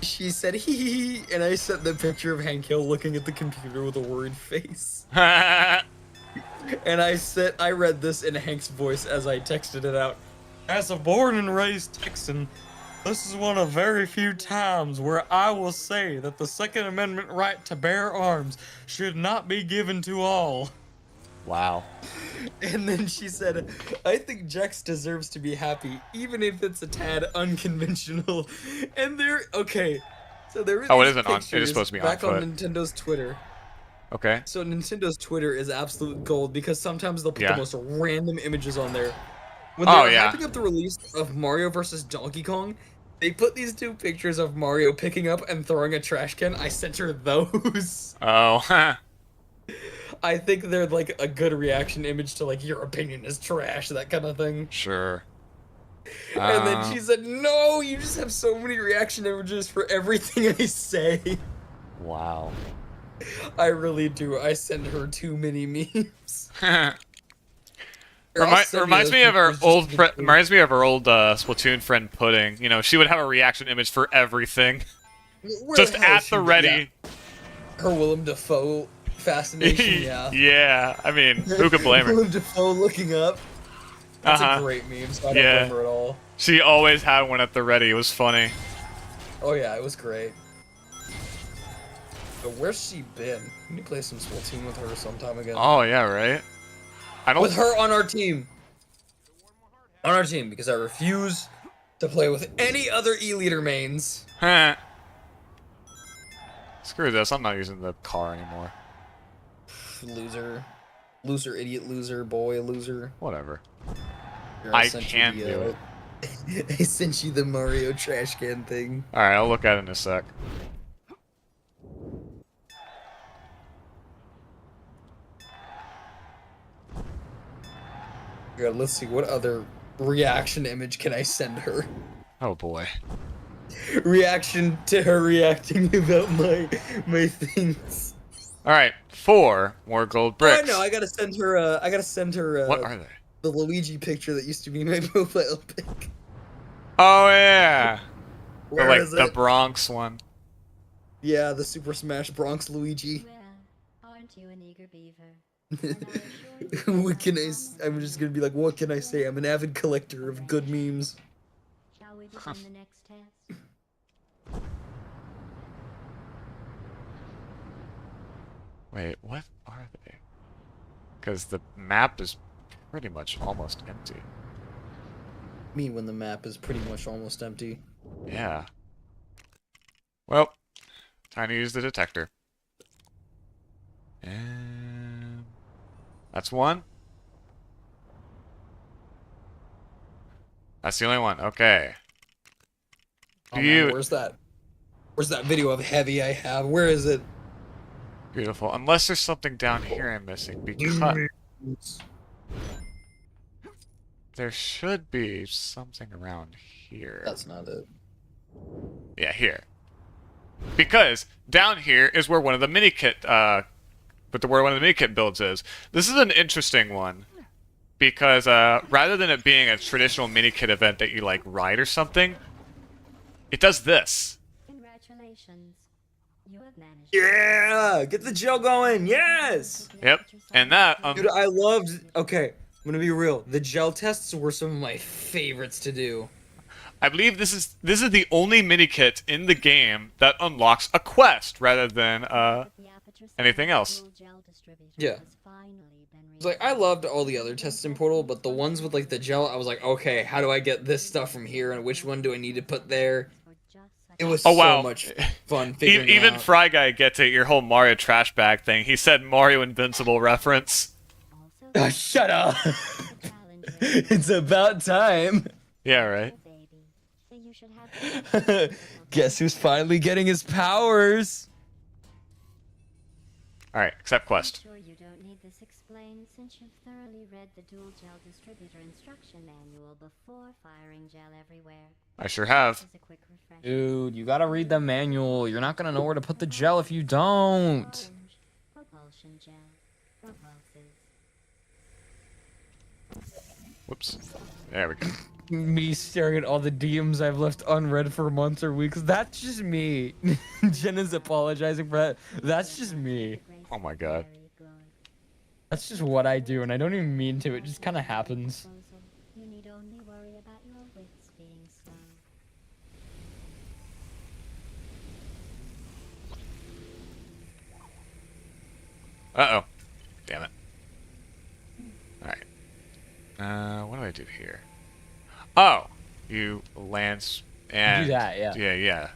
She said hee hee hee, and I sent the picture of Hank Hill looking at the computer with a worried face. And I read this in Hank's voice as I texted it out. As a born and raised Texan, this is one of very few times where I will say that the Second Amendment right to bear arms should not be given to all. Wow. And then she said, I think Jax deserves to be happy, even if it's a tad unconventional. And okay, so there is. Oh, it isn't on. It is supposed to be back on on foot. Nintendo Twitter. Okay. So Nintendo's Twitter is absolute gold because sometimes they'll put the most random images on there. When they were hyping up the release of Mario vs. Donkey Kong, they put these two pictures of Mario picking up and throwing a trash can. I sent her those. Oh. I think they're like a good reaction image to like your opinion is trash, that kind of thing. Sure. And then she said, "No, you just have so many reaction images for everything I say." Wow. I really do. I send her too many memes. Reminds me of our old Splatoon friend Pudding. You know, she would have a reaction image for everything. Just at the ready. Yeah. Her Willem Dafoe fascination, yeah. Yeah, I mean, who could blame her? Willem Dafoe looking up. That's a great meme, so I don't blame her at all. She always had one at the ready. It was funny. Oh yeah, it was great. But where's she been? We need to play some Splatoon with her sometime again. Oh yeah, right? With her on our team. On our team, because I refuse to play with any other E-Leader mains. Screw this, I'm not using the car anymore. Loser. Loser, idiot, loser, boy, loser. Whatever. Here, I can do it. I sent you the Mario trash can thing. Alright, I'll look at it in a sec. Yeah, let's see, what other reaction image can I send her? Oh boy. Reaction to her reacting about my things. Alright, 4 more gold bricks. Oh no, I gotta send her what are they? The Luigi picture that used to be my profile pic. Oh yeah! Where like is the it? Bronx one. Yeah, the Super Smash Bronx Luigi. Well, aren't you an eager beaver? What can I'm just gonna be like, what can I say? I'm an avid collector of good memes. Shall we begin the next test? Wait, what are they? Because the map is pretty much almost empty. Me when the map is pretty much almost empty. Yeah. Well, time to use the detector. And that's one. That's the only one. Okay. Oh, man, where's that video of Heavy I have? Where is it? Beautiful. Unless there's something down here I'm missing, because there should be something around here. That's not it. Yeah, here. Because down here is where one of the mini-kit, where one of the mini-kit builds is. This is an interesting one. Because, rather than it being a traditional mini-kit event that you, like, ride or something, it does this. Congratulations. You have managed. Yeah! Get the gel going! Yes! Yep. And that, Dude, I loved... Okay, I'm gonna be real. The gel tests were some of my favorites to do. I believe this is the only mini-kit in the game that unlocks a quest rather than, anything else. Yeah. It's like, I loved all the other tests in Portal, but the ones with, like, the gel, I was like, okay, how do I get this stuff from here, and which one do I need to put there? It was so much fun figuring Even it out. Fry Guy gets it, your whole Mario trash bag thing. He said Mario Invincible reference. Oh, shut up! It's about time! Yeah, right. Guess who's finally getting his powers? Alright, accept quest. I'm sure you don't need this explained since you've thoroughly read the dual gel distributor instruction manual before firing gel everywhere. I sure have. Just a quick refresher. Dude, you gotta read the manual. You're not gonna know where to put the gel if you don't. Orange, propulsion gel, propulses. Whoops. There we go. me staring at all the DMs I've left unread for months or weeks. That's just me. Jenna's apologizing for that. That's just me. Oh my god. That's just what I do, and I don't even mean to. It just kind of happens. You need only worry about your wits being slow. Uh-oh. Damn it. Alright. What do I do here? Oh! You lance and... Do that, yeah. Yeah. Yeah.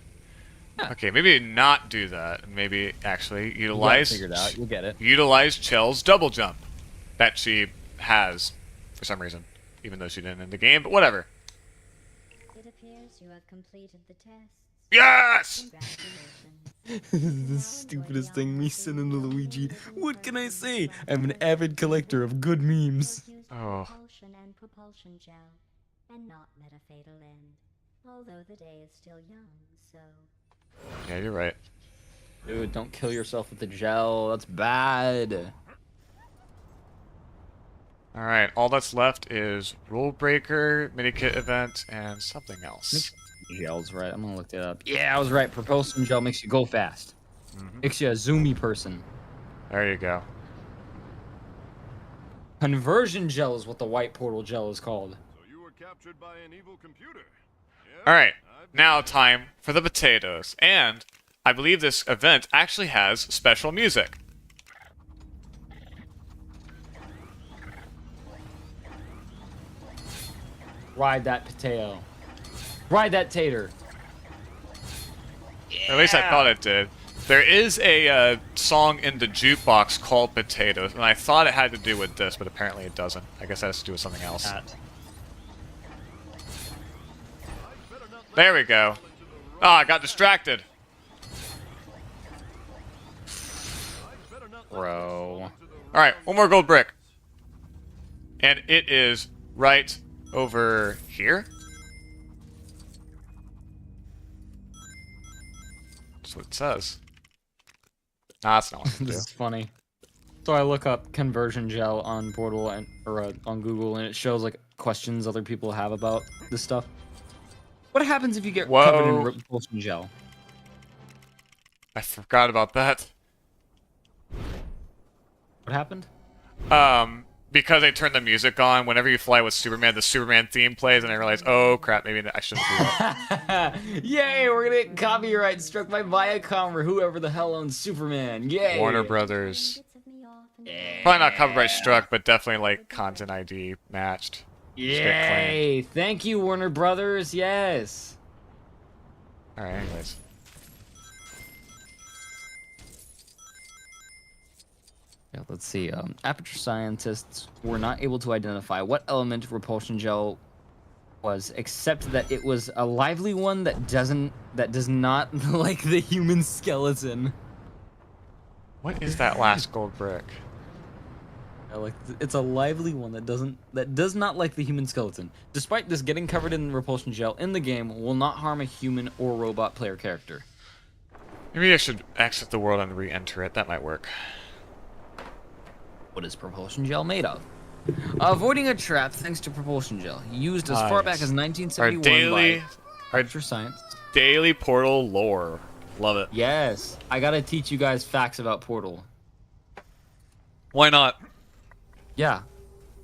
Okay, maybe not do that. Maybe actually utilize... Figured out. You'll get it. Utilize Chell's double jump. That she has, for some reason. Even though she didn't in the game, but whatever. It appears you have completed the tests. Yes! Congratulations. The stupidest thing, me sending to Luigi. What can I say? I'm an avid collector of good memes. Oh. Propulsion and propulsion gel, and not metafatal end. Although the day is still young, so... Yeah, you're right. Dude, don't kill yourself with the gel. That's bad. Alright, all that's left is Rule Breaker, Minikit event, and something else. Gel's right. I'm gonna look that up. Yeah, I was right. Propulsion gel makes you go fast. Makes you a zoomy person. There you go. Conversion gel is what the white portal gel is called. So you were captured by an evil computer. Yeah, Alright, I've now time for the potatoes. And I believe this event actually has special music. Ride that potato. Ride that tater. At least I thought it did. There is a song in the jukebox called Potatoes, and I thought it had to do with this, but apparently it doesn't. I guess it has to do with something else. There we go. Oh, I got distracted. Bro. Alright, one more gold brick. And it is right over here. That's what it says. Nah, that's not what to do. This is funny. So I look up conversion gel on Portal and on Google, and it shows like questions other people have about this stuff. What happens if you get covered in repulsion gel? I forgot about that. What happened? Because they turned the music on, whenever you fly with Superman, the Superman theme plays, and I realized, oh crap, maybe I shouldn't do that. Yay, we're gonna get copyright struck by Viacom or whoever the hell owns Superman. Yay! Warner Brothers. Probably not copyright struck, but definitely like content ID matched. Yay! Thank you, Warner Brothers. Yes. Alright, anyways. Yeah, let's see. Aperture scientists were not able to identify what element repulsion gel was, except that it was a lively one that does not like the human skeleton. What is that last gold brick? It's a lively one that does not like the human skeleton. Despite this, getting covered in repulsion gel in the game will not harm a human or robot player character. Maybe I should exit the world and re-enter it. That might work. What is propulsion gel made of? Avoiding a trap thanks to propulsion gel, used as far back as 1971 by Aperture Science. Daily Portal lore. Love it. Yes, I gotta teach you guys facts about Portal. Why not? Yeah.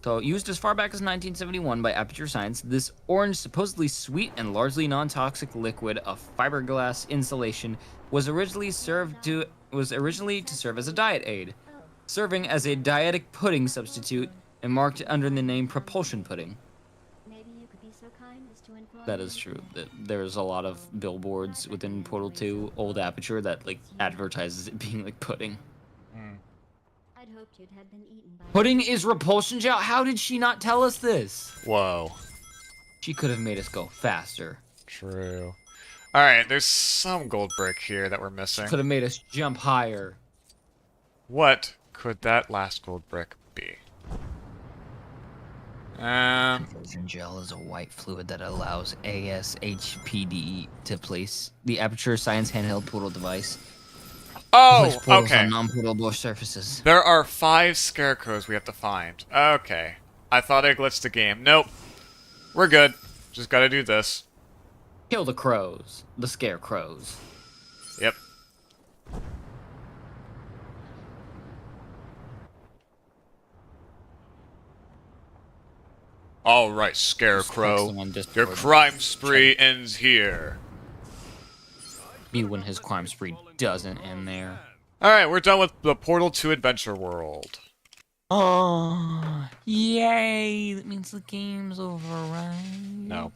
So, used as far back as 1971 by Aperture Science, this orange, supposedly sweet and largely non-toxic liquid of fiberglass insulation was originally to serve as a diet aid, serving as a dietic pudding substitute and marked under the name propulsion pudding. Maybe you could be so kind as to inform That is true. There's a lot of billboards within Portal 2, old Aperture, that like advertises it being like pudding. I'd hoped you'd have been eaten by Pudding is repulsion gel? How did she not tell us this? Whoa. She could have made us go faster. True. Alright, there's some gold brick here that we're missing. Could have made us jump higher. What could that last gold brick be? Conversion gel is a white fluid that allows ASHPD to place the Aperture Science handheld portal device. Oh, Place portals okay. on non-portable surfaces. There are 5 scarecrows we have to find. Okay. I thought I glitched the game. Nope. We're good. just gotta do this. Kill the crows. The scarecrows. Yep. All right, Scarecrow. Text him on Discord. Your crime spree ends here. Me when his crime spree doesn't end there. All right, we're done with the Portal 2 Adventure World. Oh, yay! That means the game's over, right? No.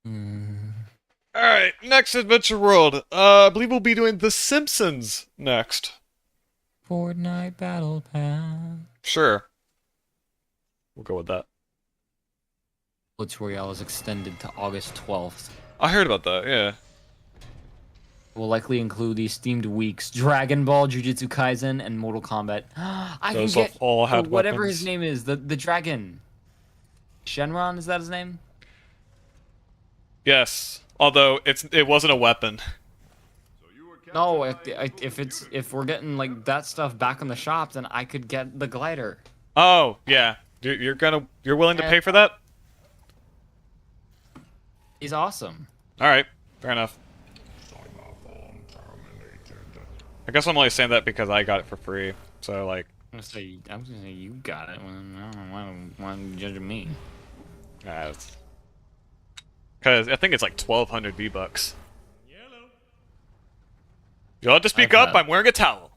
Hmm. All right, next Adventure World. I believe we'll be doing The Simpsons next. Fortnite Battle Pass. Sure. We'll go with that. Blitz Royale is extended to August 12th. I heard about that, yeah. Will likely include these themed weeks: Dragon Ball, Jujutsu Kaisen, and Mortal Kombat. I Those can get all had whatever weapons. his name is, the dragon. Shenron, is that his name? Yes, although it wasn't a weapon. No, if we're getting like that stuff back in the shop, then I could get the glider. Oh, yeah. You're willing to pay for that? He's awesome. All right, fair enough. I guess I'm only saying that because I got it for free. So like, I'm gonna say you got it. I don't know why you judging me. because I think it's like 1,200 V-Bucks. You'll have to speak up. I'm wearing a towel.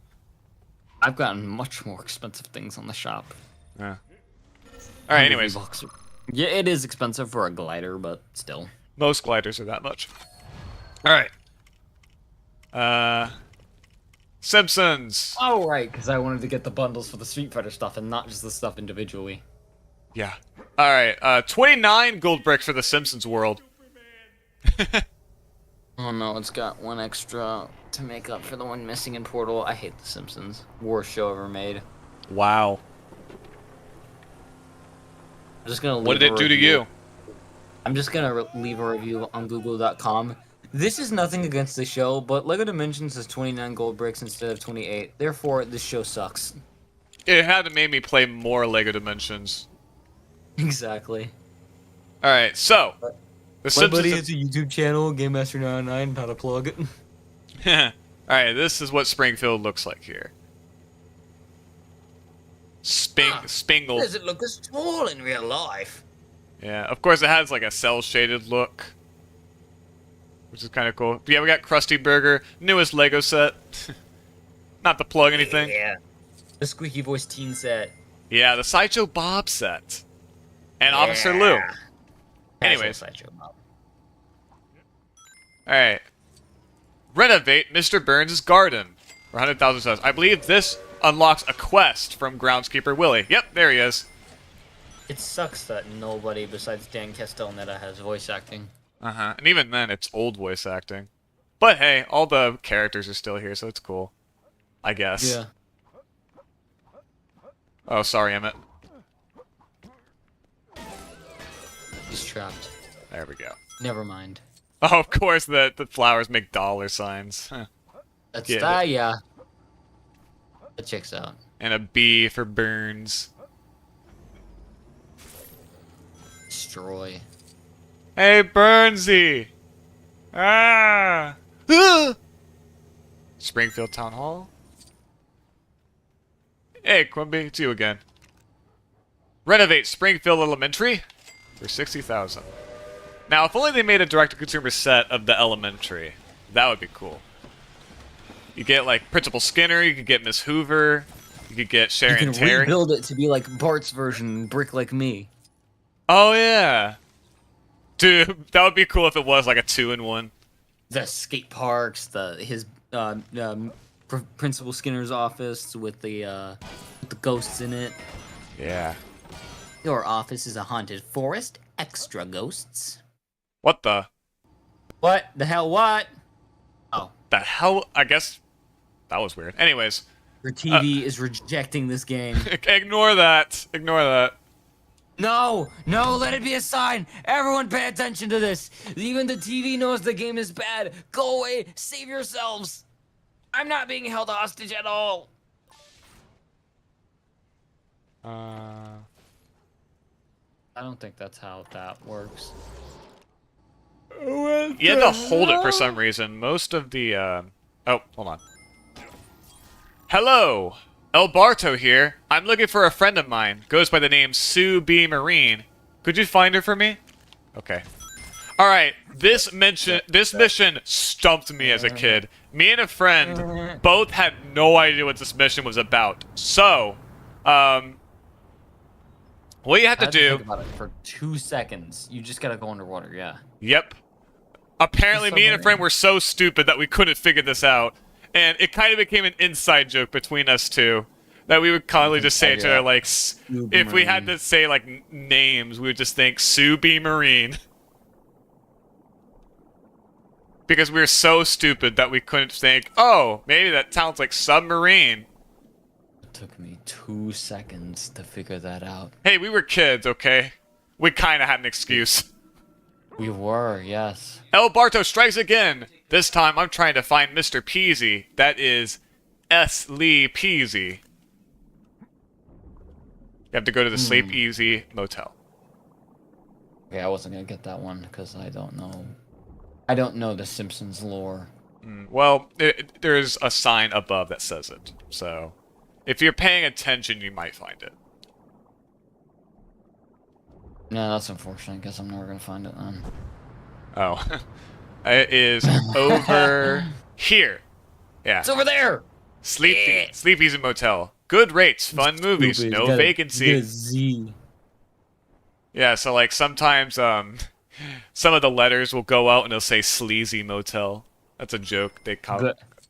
I've gotten much more expensive things on the shop. Yeah. All right. Anyways, yeah, it is expensive for a glider, but still. most gliders are that much. All right. Simpsons. Oh, right, because I wanted to get the bundles for the Street Fighter stuff and not just the stuff individually. Yeah. All right. 29 gold bricks for the Simpsons world. Oh no, it's got one extra to make up for the one missing in Portal. I hate The Simpsons. Worst show ever made. Wow. I'm just gonna. What did it do to you? I'm just gonna leave a review on Google.com. This is nothing against the show, but LEGO Dimensions has 29 gold bricks instead of 28. Therefore, this show sucks. It had to make me play more LEGO Dimensions. Exactly. All right. So, the My Simpsons. buddy has a YouTube channel, Gamemaster99. How to plug it? All right. This is what Springfield looks like here. Spingle. Does it look as tall in real life? Yeah, of course it has like a cell shaded look, which is kind of cool. But yeah, we got Krusty Burger, newest Lego set. Not to plug anything. Yeah. The squeaky voice teen set. Yeah, the Sideshow Bob set, and Officer Lou. Anyways, Sideshow Bob. all right. Renovate Mr. Burns' garden for 100,000 subs. I believe this unlocks a quest from Groundskeeper Willie. Yep, there he is. It sucks that nobody besides Dan Castellaneta has voice acting. And even then, it's old voice acting. But hey, all the characters are still here, so it's cool. I guess. Yeah. Oh, sorry, Emmett. He's trapped. There we go. Never mind. Oh, of course, the flowers make dollar signs. Huh. That's Get that, yeah. That checks out. And a B for Burns. Destroy. Hey, Burnsy! Ah! Springfield Town Hall? Hey, Quimby, it's you again. Renovate Springfield Elementary for 60,000. Now, if only they made a direct-to-consumer set of the elementary. That would be cool. You get, like, Principal Skinner, you could get Miss Hoover, you could get You Sharon can Terry. rebuild it to be like Bart's version, Brick Like Me. Oh, yeah. Dude, that would be cool if it was, like, a 2-in-1. The skate parks, his Principal Skinner's office with the ghosts in it. Yeah. Your office is a haunted forest. Extra ghosts. What the? What the hell? What? Oh, The hell? I guess that was weird. Anyways. your TV is rejecting this game. Ignore that. Ignore that. No, no, let it be a sign. Everyone pay attention to this. Even the TV knows the game is bad. Go away. Save yourselves. I'm not being held hostage at all. I don't think that's how that works. You had to hold it for some reason. Most of the, Oh, hold on. Hello! El Barto here. I'm looking for a friend of mine. Goes by the name Sue B. Marine. Could you find her for me? Okay. Alright, this mission stumped me as a kid. Me and a friend both had no idea what this mission was about. So, what you have to do... Think about it for 2 seconds. You just gotta go underwater, yeah. Yep. Apparently, me and a friend were so stupid that we couldn't figure this out. And it kind of became an inside joke between us two. That we would constantly just say to each other, like, if we had to say, like, names, we would just think, Sue B. Marine. Because we were so stupid that we couldn't think, oh, maybe that sounds like submarine. It took me 2 seconds to figure that out. Hey, we were kids, okay? We kind of had an excuse. We were, yes. El Barto strikes again. This time I'm trying to find Mr. Peasy. That is S. Lee Peasy. You have to go to the Sleep Easy Motel. Okay, I wasn't gonna get that one because I don't know. I don't know the Simpsons lore. Well, there's a sign above that says it. So, if you're paying attention, you might find it. No, that's unfortunate. I guess I'm never gonna find it then. Oh. It is over here. Yeah. It's over there! Sleep Easy Motel. Good rates, fun movies, no vacancy. Z. Yeah, so like sometimes some of the letters will go out and they'll say Sleazy Motel. That's a joke they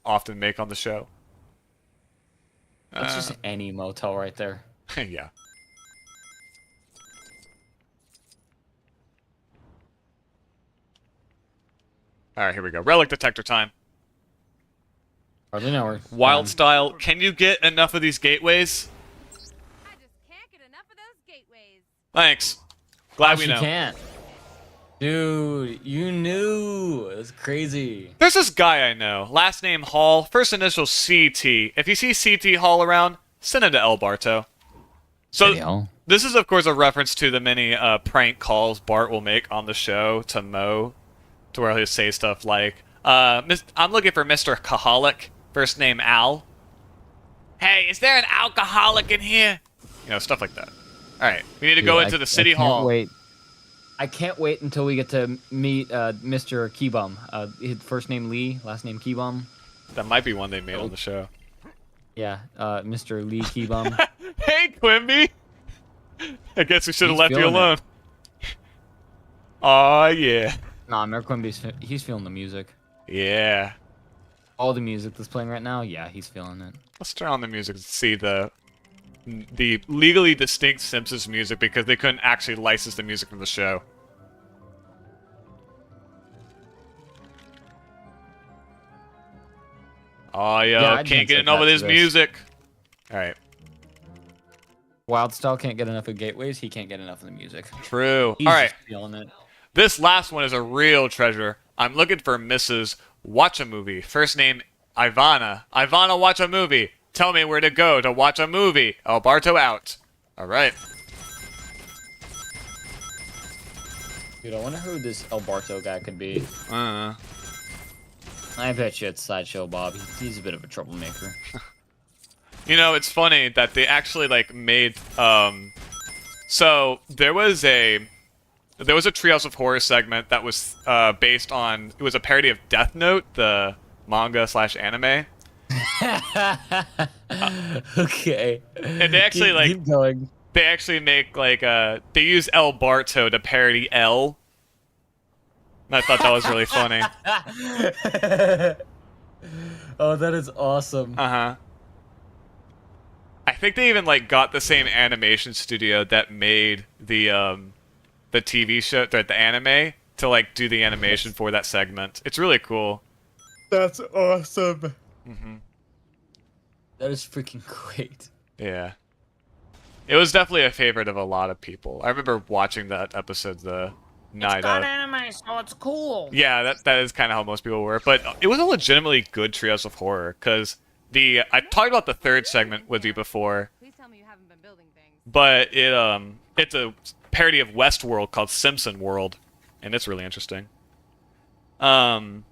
often make on the show. That's just any motel right there. Yeah. Alright, here we go. Relic detector time. Hardly know her. Wild style, can you get enough of these gateways? I just can't get enough of those gateways. Thanks. Glad we She know. can't. Dude, you knew. That's crazy. There's this guy I know. Last name Hall, first initial CT. If you see CT Hall around, send him to El Barto. So, this is of course a reference to the many prank calls Bart will make on the show to Mo, to where he'll say stuff like, I'm looking for Mr. Alcoholic, first name Al. Hey, is there an alcoholic in here? You know, stuff like that. Alright, we need to go into the city hall. Wait. I can't wait until we get to meet Mr. Keybum. His first name Lee, last name Keybum. That might be one they made on the show. Yeah, Mr. Lee Keybum. Hey, Quimby! I guess we should have left you feeling alone. Aw, yeah. Nah, Mayor Quimby's he's feeling the music. Yeah. All the music that's playing right now, yeah, he's feeling it. Let's turn on the music to see the legally distinct Simpsons music because they couldn't actually license the music from the show. Oh, yo, can't get enough of this music. Alright. Wild Style can't get enough of gateways, he can't get enough of the music. True. He's Alright. just feeling it. This last one is a real treasure. I'm looking for Mrs. Watch a Movie. First name Ivana. Ivana, watch a movie. Tell me where to go to watch a movie. El Barto out. Alright. Dude, I wonder who this El Barto guy could be. Uh. I bet you it's Sideshow Bob. He's a bit of a troublemaker. You know, it's funny that they actually, like, made, so, there was a Treehouse of Horror segment that was, based on, it was a parody of Death Note, the manga/anime. Okay. And they actually, keep going. They actually make, like, they use El Barto to parody L. And I thought that was really funny. Oh, that is awesome. Uh-huh. I think they even, like, got the same animation studio that made the TV show, the anime, to, like, do the animation for that segment. It's really cool. That's awesome. Mm-hmm. That is freaking great. Yeah. It was definitely a favorite of a lot of people. I remember watching that episode the night of. anime, so it's cool. Yeah, that is kind of how most people were. But it was a legitimately good Treehouse of Horror, because I talked about the third segment with you before. Please tell me you haven't been building things. But it's a parody of Westworld called Simpson World, and it's really interesting. Probably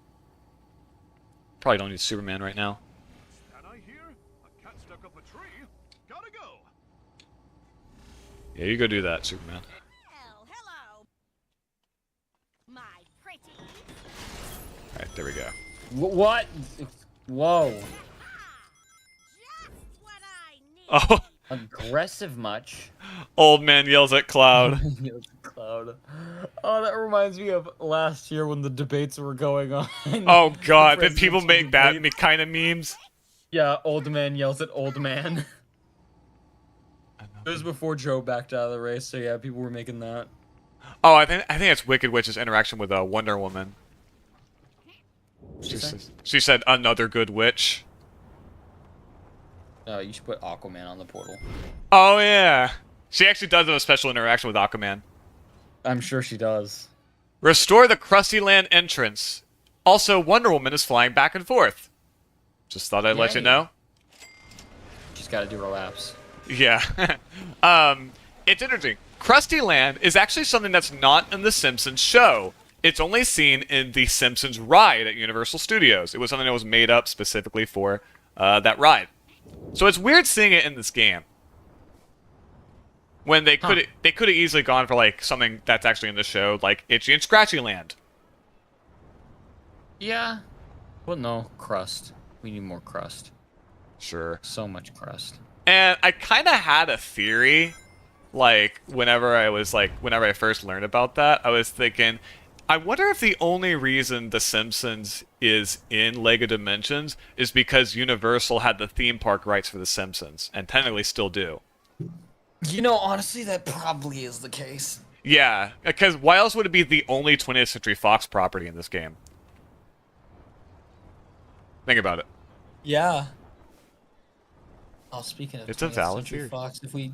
don't need Superman right now. Can I hear? A cat stuck up a tree. Gotta go. Yeah, you go do that, Superman. Well, hello. My pretty. All right, there we go. What? Whoa. Just what I need. Oh, Aggressive much. old man yells at Cloud. Cloud. Oh, that reminds me of last year when the debates were going on. Oh God, The did people presidential make that debate. kind of memes? Yeah, old man yells at old man. It was before Joe backed out of the race, so yeah, people were making that. Oh, I think it's Wicked Witch's interaction with Wonder Woman. She said another good witch. You should put Aquaman on the portal. Oh yeah, she actually does have a special interaction with Aquaman. I'm sure she does. Restore the Krusty Land entrance. Also, Wonder Woman is flying back and forth. Just thought I'd let you Yay. know. She's got to do her laps. Yeah. It's interesting. Krusty Land is actually something that's not in the Simpsons show. It's only seen in the Simpsons ride at Universal Studios. It was something that was made up specifically for that ride. So it's weird seeing it in this game. When they could have easily gone for like something that's actually in the show, like Itchy and Scratchy Land. Yeah. Well, no, crust. We need more crust. Sure. So much crust. And I kind of had a theory, like, whenever I first learned about that, I was thinking, I wonder if the only reason The Simpsons is in LEGO Dimensions is because Universal had the theme park rights for The Simpsons, and technically still do. You know, honestly, that probably is the case. Yeah, because why else would it be the only 20th Century Fox property in this game? Think about it. Yeah. Oh, speaking of It's a 20th valid Century theory. Fox, if we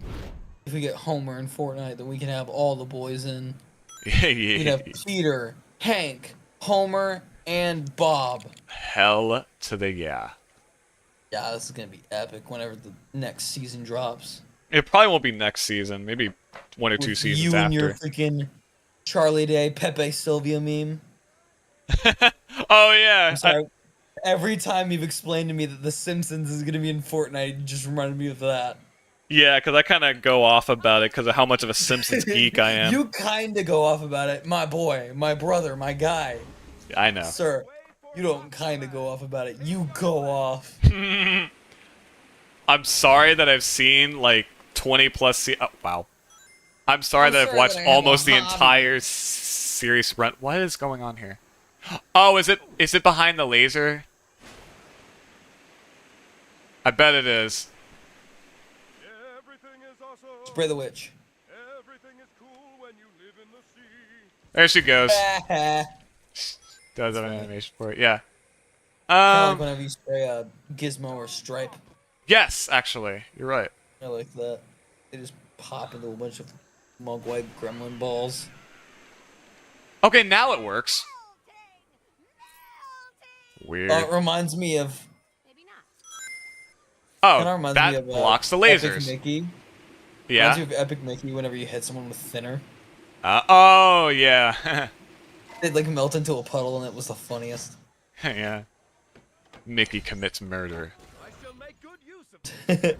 get Homer in Fortnite, then we can have all the boys in. Yeah. We can have Peter, Hank, Homer, and Bob. Hell to the yeah. Yeah, this is gonna be epic whenever the next season drops. It probably won't be next season. Maybe one or two With seasons you after. and your freaking Charlie Day, Pepe Sylvia meme. Oh yeah. I'm sorry. Every time you've explained to me that The Simpsons is gonna be in Fortnite, you just reminded me of that. Yeah, because I kind of go off about it because of how much of a Simpsons geek I am. You kind of go off about it, my boy, my brother, my guy. I know. Sir, you don't kind of go off about it. You go off. I'm sorry that I've seen like 20 plus. Oh, wow. I'm sorry I'm that I've sorry watched that I have almost a the hobby. entire series run. What is going on here? Oh, is it behind the laser? I bet it is. Everything is awesome. Spray the witch. Everything is cool when you live in the sea. There she goes. Kinda Does have an animation for it. Yeah. like whenever you spray a Gizmo or Stripe. Yes, actually, you're right. I like that. They just pop into a bunch of mug-white gremlin balls. Okay, now it works. Weird. Oh, it reminds me of. Maybe not. Kinda Oh, reminds me that of, blocks the Epic lasers. Mickey. Yeah. Reminds me of Epic Mickey whenever you hit someone with thinner. Oh, yeah. They'd like melt into a puddle, and it was the funniest. Yeah. Mickey commits murder. I shall make good use of it.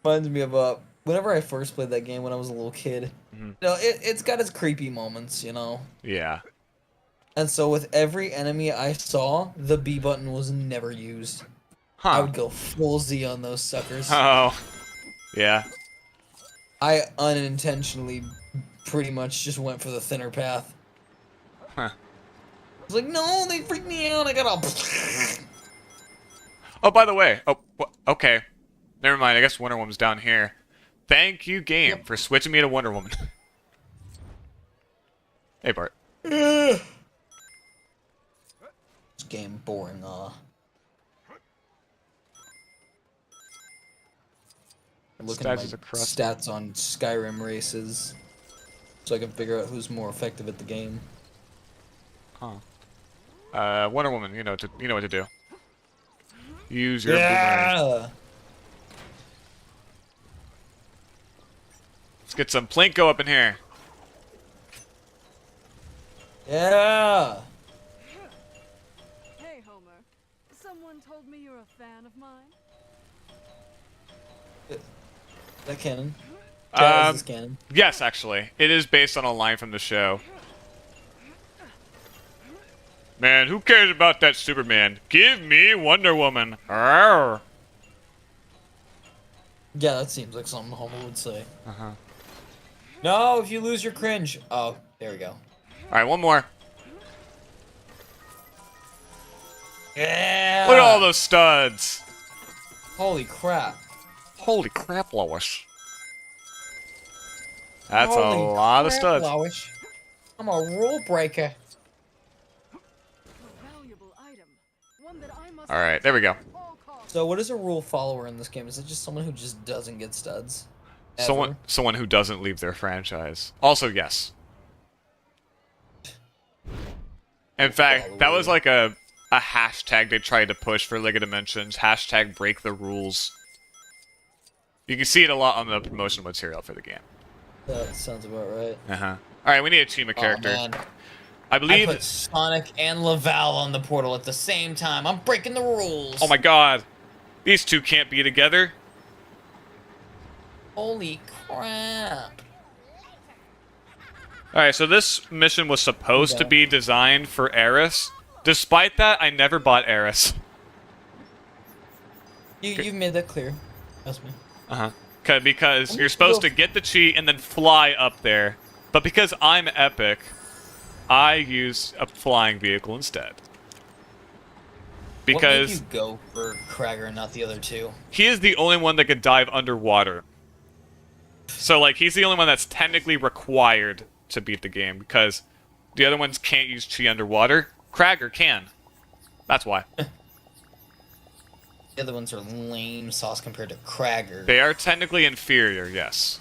Reminds me of whenever I first played that game when I was a little kid. Mhm. You know, it's got its creepy moments, you know. Yeah. And so with every enemy I saw, the B button was never used. I Huh. would go full Z on those suckers. Oh. Yeah. I unintentionally pretty much just went for the thinner path. Huh. I was like, no, they freaked me out. I got all. Oh, by the way. Oh, okay. Never mind. I guess Wonder Woman's down here. Thank you, game, for switching me to Wonder Woman. Hey, Bart. This game boring, I'm looking at Stats is my across- stats on Skyrim races, so I can figure out who's more effective at the game. Huh. Wonder Woman, you know what to do. Use your boomerang. Yeah. get some Plinko up in here. Yeah. Hey, Homer. Someone told me you're a fan of mine. Is that canon? Yeah, is this canon? Yes, actually. It is based on a line from the show. Man, who cares about that Superman? Give me Wonder Woman. Arr. Yeah, that seems like something Homer would say. Uh-huh. No, if you lose your cringe. Oh, there we go. Alright, one more. Yeah. Look at all those studs. Holy crap. Holy crap, Lois. That's Holy a lot of crap, studs. Lois. I'm a rule breaker. Valuable item. One that I must Alright, there we go. So what is a rule follower in this game? Is it just someone who just doesn't get studs? Ever? Someone who doesn't leave their franchise. Also, yes. In fact, that was like a hashtag they tried to push for League of Dimensions. Hashtag break the rules. You can see it a lot on the promotional material for the game. That sounds about right. Uh-huh. Alright, we need a Chima character. Oh, man. I believe... I put Sonic and Laval on the portal at the same time. I'm breaking the rules. Oh my god. These two can't be together. Holy crap. Alright, so this mission was supposed to be designed for Eris. Despite that, I never bought Eris. You've made that clear. Trust me. Uh-huh. Because you're supposed to get the chi and then fly up there. But because I'm epic, I use a flying vehicle instead. Because what made you go for Kragger and not the other two? he is the only one that could dive underwater. So, like, he's the only one that's technically required to beat the game, because the other ones can't use chi underwater. Kragger can. That's why. The other ones are lame sauce compared to Kragger. They are technically inferior, yes.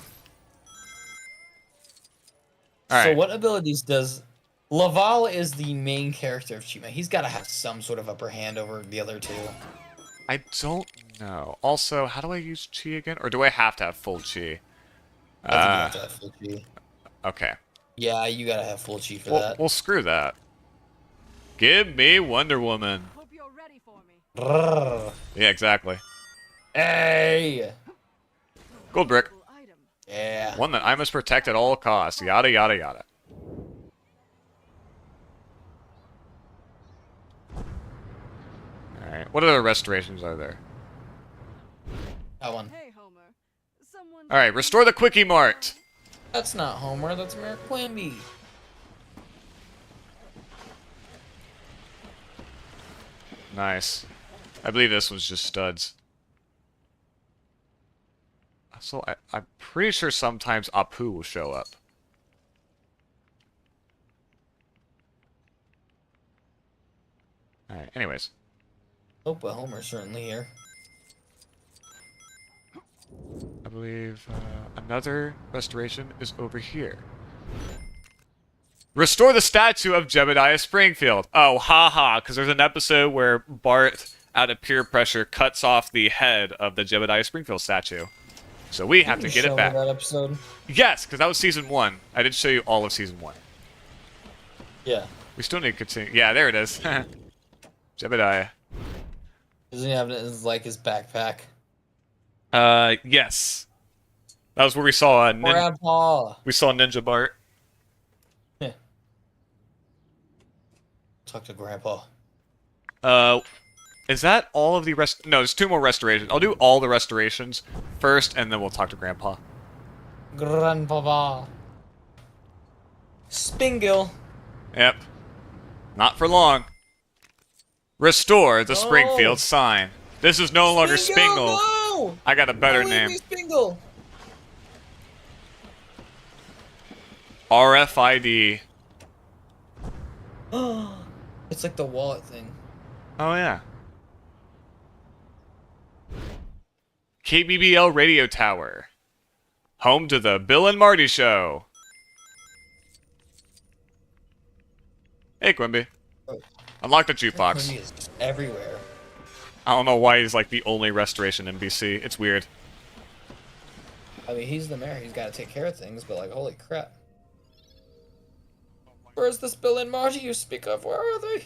So Alright. what abilities does... Laval is the main character of Chima. He's got to have some sort of upper hand over the other two. I don't know. Also, how do I use chi again? Or do I have to have full chi? I think you have to have full chi. Okay. Yeah, you gotta have full chi for that. Well, screw that. Give me Wonder Woman. Hope you're ready for me. Brrr. Yeah, exactly. Hey! Gold brick. Yeah. One that I must protect at all costs. Yada, yada, yada. Alright, what other restorations are there? That one. Hey, Homer. Someone Alright, restore the Quickie Mart! That's not Homer, that's Merrick Quimby. Nice. I believe this was just studs. So I'm pretty sure sometimes Apu will show up. Alright, anyways. Oh, but Homer's certainly here. I believe another restoration is over here. Restore the statue of Jebediah Springfield. Oh, haha, because there's an episode where Bart, out of peer pressure, cuts off the head of the Jebediah Springfield statue. So we have to get it back. That episode? Yes, because that was season 1. I did show you all of season 1. Yeah. We still need to continue. Yeah, there it is. Jebediah. Doesn't he have it as, like, his backpack? Yes. That was where we saw Grandpa! we saw Ninja Bart. Yeah. Talk to Grandpa. Is that all of the No, there's 2 more restorations. I'll do all the restorations first, and then we'll talk to Grandpa. Grandpapa. Spingle. Yep. Not for long. Restore the Springfield sign. This is no longer Spingle. No! I got a better name. Spingle. RFID. It's like the wallet thing. Oh, yeah. KBBL Radio Tower. Home to the Bill and Marty Show. Hey, Quimby. Unlock the jukebox. Quimby is everywhere. I don't know why he's like the only restoration NPC. It's weird. I mean, he's the mayor. He's got to take care of things. But like, holy crap! Where's this Bill and Marty you speak of? Where are they?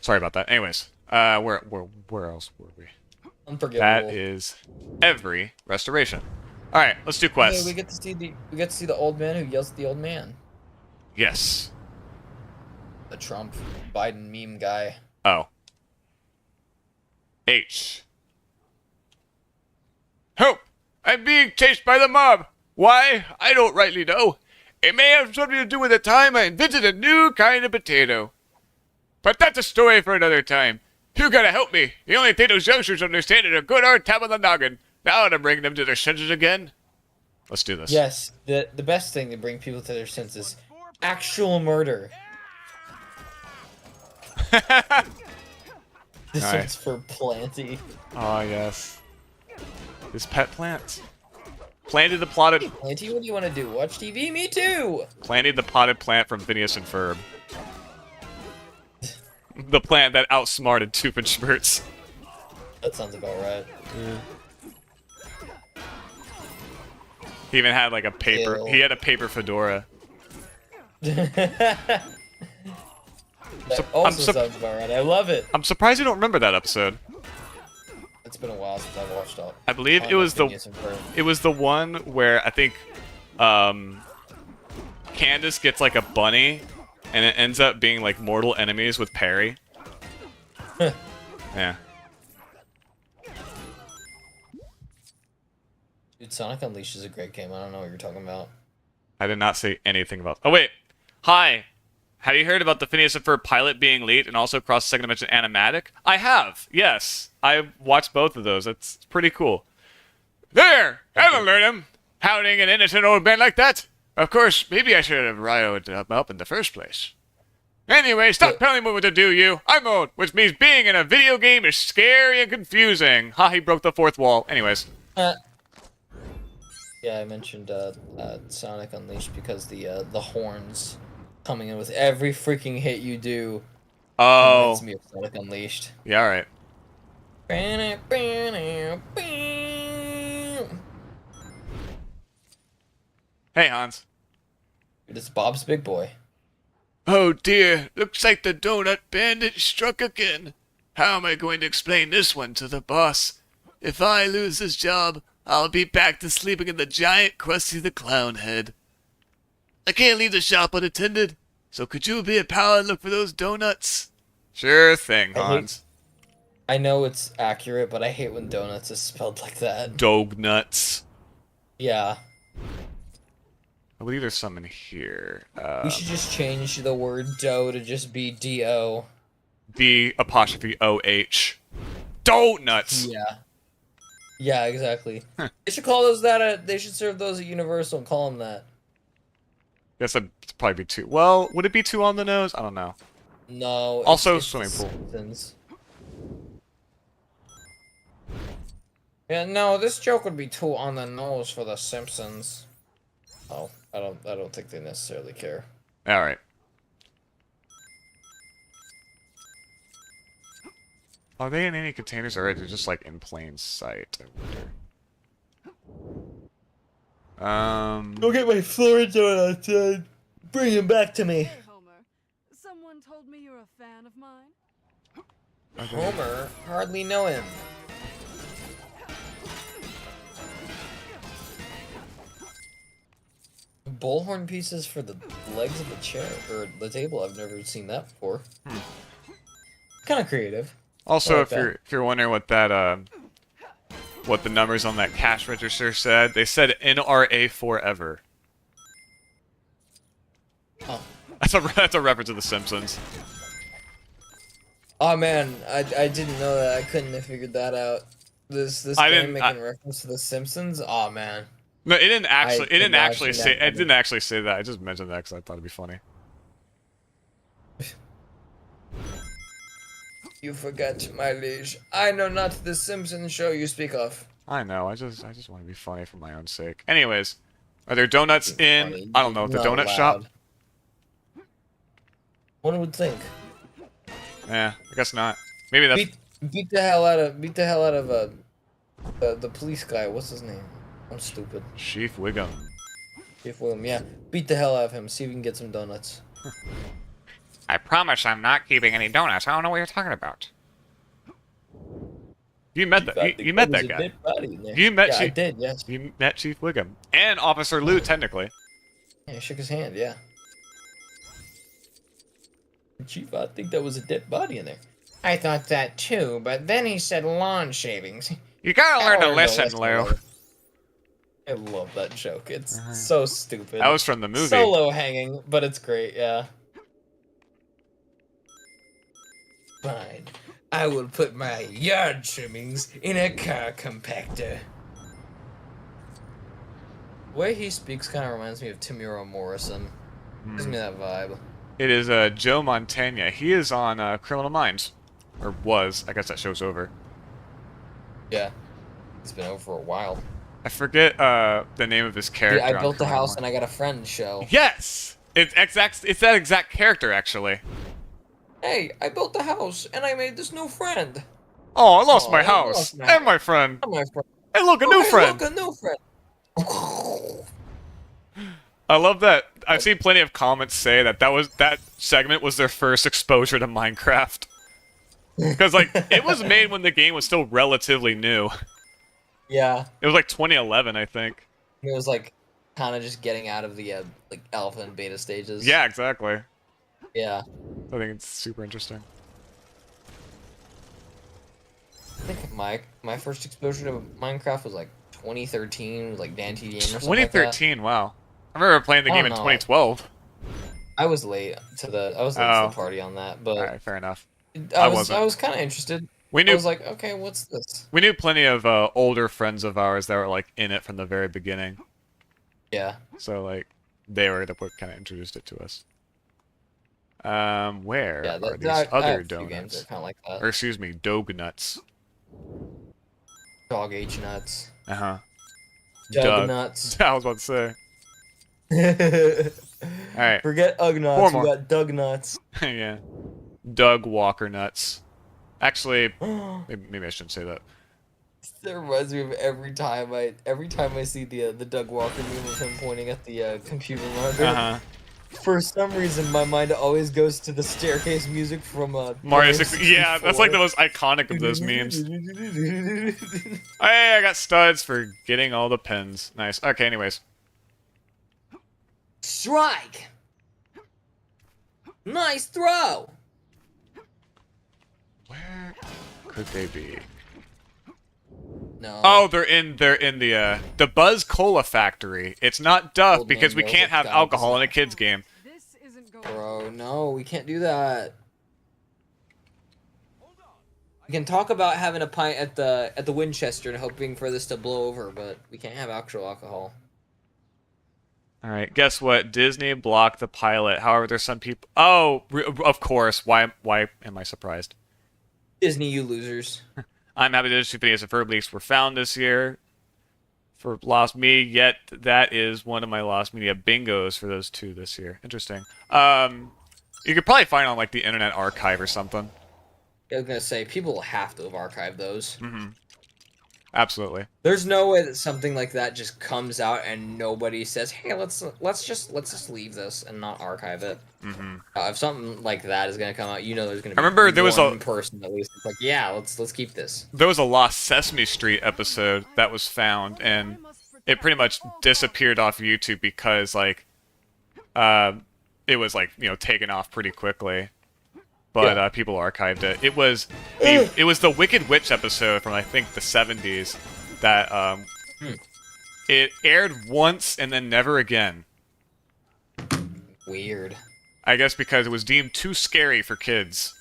Sorry about that. Anyways, where else were we? Unforgivable. That is every restoration. All right, let's do quests. Hey, we get to see the old man who yells at the old man. Yes. The Trump Biden meme guy. Oh. H. Help! I'm being chased by the mob. Why? I don't rightly know. It may have something to do with the time I invented a new kind of potato. But that's a story for another time. You gotta help me. The only thing those youngsters understand is a good hard tap on the noggin. Now to bring them to their senses again. Let's do this. Yes, the best thing to bring people to their senses. Actual murder. This Alright. one's for Planty. Oh, yes. This pet plant. Planted the plotted... Hey, Planty, what do you want to do? Watch TV? Me too! Planted the potted plant from Phineas and Ferb. The plant that outsmarted Tooth and Schmertz. That sounds about right. He even had like a paper... Ew. He had a paper fedora. That I'm also sounds about right. I love it. I'm surprised you don't remember that episode. It's been a while since I've watched all. I believe it was the one where I think Candace gets like a bunny and it ends up being like mortal enemies with Perry. Yeah. Dude, Sonic Unleashed is a great game. I don't know what you're talking about. I did not say anything about... Oh, wait. Hi. Have you heard about the Phineas and Ferb pilot being leaked and also across the second dimension animatic? I have. Yes. I watched both of those. It's pretty cool. There! That'll learn him. Hounding an innocent old man like that. Of course, maybe I should have riled him up in the first place. Anyway, stop telling me what to do, you. I'm old, which means being in a video game is scary and confusing. Ha, he broke the fourth wall. Anyways. Yeah, I mentioned Sonic Unleashed because the horns coming in with every freaking hit you do. Oh. Reminds me of Sonic Unleashed. Yeah, alright. Hey, Hans. Dude, it's Bob's Big Boy. Oh dear, looks like the donut bandit struck again. How am I going to explain this one to the boss? If I lose this job, I'll be back to sleeping in the giant Krusty the Clown head. I can't leave the shop unattended, so could you be a pal and look for those donuts? Sure thing, Hans. I know it's accurate, but I hate when donuts is spelled like that. Dog nuts. Yeah. I believe there's some in here. We should just change the word dough to just be D-O. D''OH. Donuts! Yeah. Yeah, exactly. They should call those that they should serve those at Universal and call them that. Guess that'd probably be too... Well, would it be too on the nose? I don't know. No. Also, it's swimming pool. Simpsons. Yeah, no, this joke would be too on the nose for the Simpsons. Oh, I don't think they necessarily care. All right. Are they in any containers or are they just like in plain sight? I wonder. Go get my Florida donuts and bring them back to me. Hey, Homer. Someone told me you're a fan of mine. Homer? Hardly know him. Bullhorn pieces for the legs of the chair, or the table. I've never seen that before. Kind of creative. Also, like if you're wondering what that what the numbers on that cash register said, they said NRA forever. Oh. That's a reference to The Simpsons. Oh man, I didn't know that. I couldn't have figured that out. This game making reference to The Simpsons. Oh man. No, it didn't actually. It didn't actually imagine say. that It didn't actually say that. I just mentioned that because I thought it'd be funny. You forgot, my liege. I know not the Simpsons show you speak of. I know. I just want to be funny for my own sake. Anyways, are there donuts in? Funny. I don't know, the Not donut shop. allowed. One would think. Yeah, I guess not. Maybe that's Beat the hell out of the police guy. What's his name? I'm stupid. Chief Wiggum. Chief William. Yeah, beat the hell out of him. See if we can get some donuts. I promise I'm not keeping any donuts. I don't know what you're talking about. You met that. You met that guy. You met I Chief. did. Yes. You met Chief Wiggum and Officer Lou, technically. Yeah, I shook his hand. Yeah. Chief, I think that was a dead body in there. I thought that too, but then he said lawn shavings. You gotta learn to listen, Lou. I love that joke. It's so stupid. That was from the movie. Solo hanging, but it's great, yeah. Fine. I will put my yard trimmings in a car compactor. The way he speaks kind of reminds me of Tamura Morrison. Gives me that vibe. It is Joe Montana. He is on Criminal Minds. Or was. I guess that show's over. Yeah. It's been over for a while. I forget the name of his character. Yeah, I built a Criminal house Minds. and I got a friend show. Yes! It's that exact character, actually. Hey, I built a house and I made this new friend. Oh, I lost Oh, my I house. lost my And my friend. I'm my friend. Hey, look, a Oh, new hey, friend. Look, a new friend. I love that. I've seen plenty of comments say that segment was their first exposure to Minecraft. Because, like, it was made when the game was still relatively new. Yeah. It was like 2011, I think. It was like kind of just getting out of the like alpha and beta stages. Yeah, exactly. Yeah. I think it's super interesting. I think my first exposure to Minecraft was like 2013, like Dan-TDM or something 2013, wow. I remember playing the game in 2012. I was late to the party on that, but Alright, fair enough. I was kind of interested. I was like, okay, what's this? We knew plenty of older friends of ours that were like in it from the very beginning. Yeah. So like, they were the what kind of introduced it to us. Where are these other donuts? Games that are kind of like that. Or excuse me, dog nuts. Dog H nuts. Uh huh. Doug nuts. I was about to say. All right. Forget Ugg nuts. We got Doug nuts. Yeah. Doug Walker nuts. Actually, maybe I shouldn't say that. That reminds me of every time I see the Doug Walker meme of him pointing at the computer monitor. Uh-huh. For some reason, my mind always goes to the staircase music from Mario 64. Yeah, that's like the most iconic of those memes. Hey, I got studs for getting all the pins. Nice. Okay, anyways. Strike. Nice throw. Where could they be? No. Oh, they're in the Buzz Cola factory. It's not Duff because we can't have alcohol in a kids game. Bro, no, we can't do that. We can talk about having a pint at the Winchester and hoping for this to blow over, but we can't have actual alcohol. All right, guess what? Disney blocked the pilot. However, there's some people. Oh, of course. Why am I surprised? Disney, you losers. I'm happy that 2 videos of Verb leaks were found this year for Lost Media, yet that is one of my Lost Media bingos for those 2 this year. Interesting. You could probably find it on like the Internet Archive or something. I was gonna say people will have to have archived those. Mm-hmm. Absolutely. There's no way that something like that just comes out and nobody says, "Hey, let's just leave this and not archive it." Mm-hmm. If something like that is gonna come out, you know there's gonna be. I remember there was one person at least. It's like, yeah, let's keep this. There was a Lost Sesame Street episode that was found, and it pretty much disappeared off YouTube because like, it was like taken off pretty quickly. But people archived it. It was the Wicked Witch episode from I think the 70s that it aired once and then never again. Weird. I guess because it was deemed too scary for kids.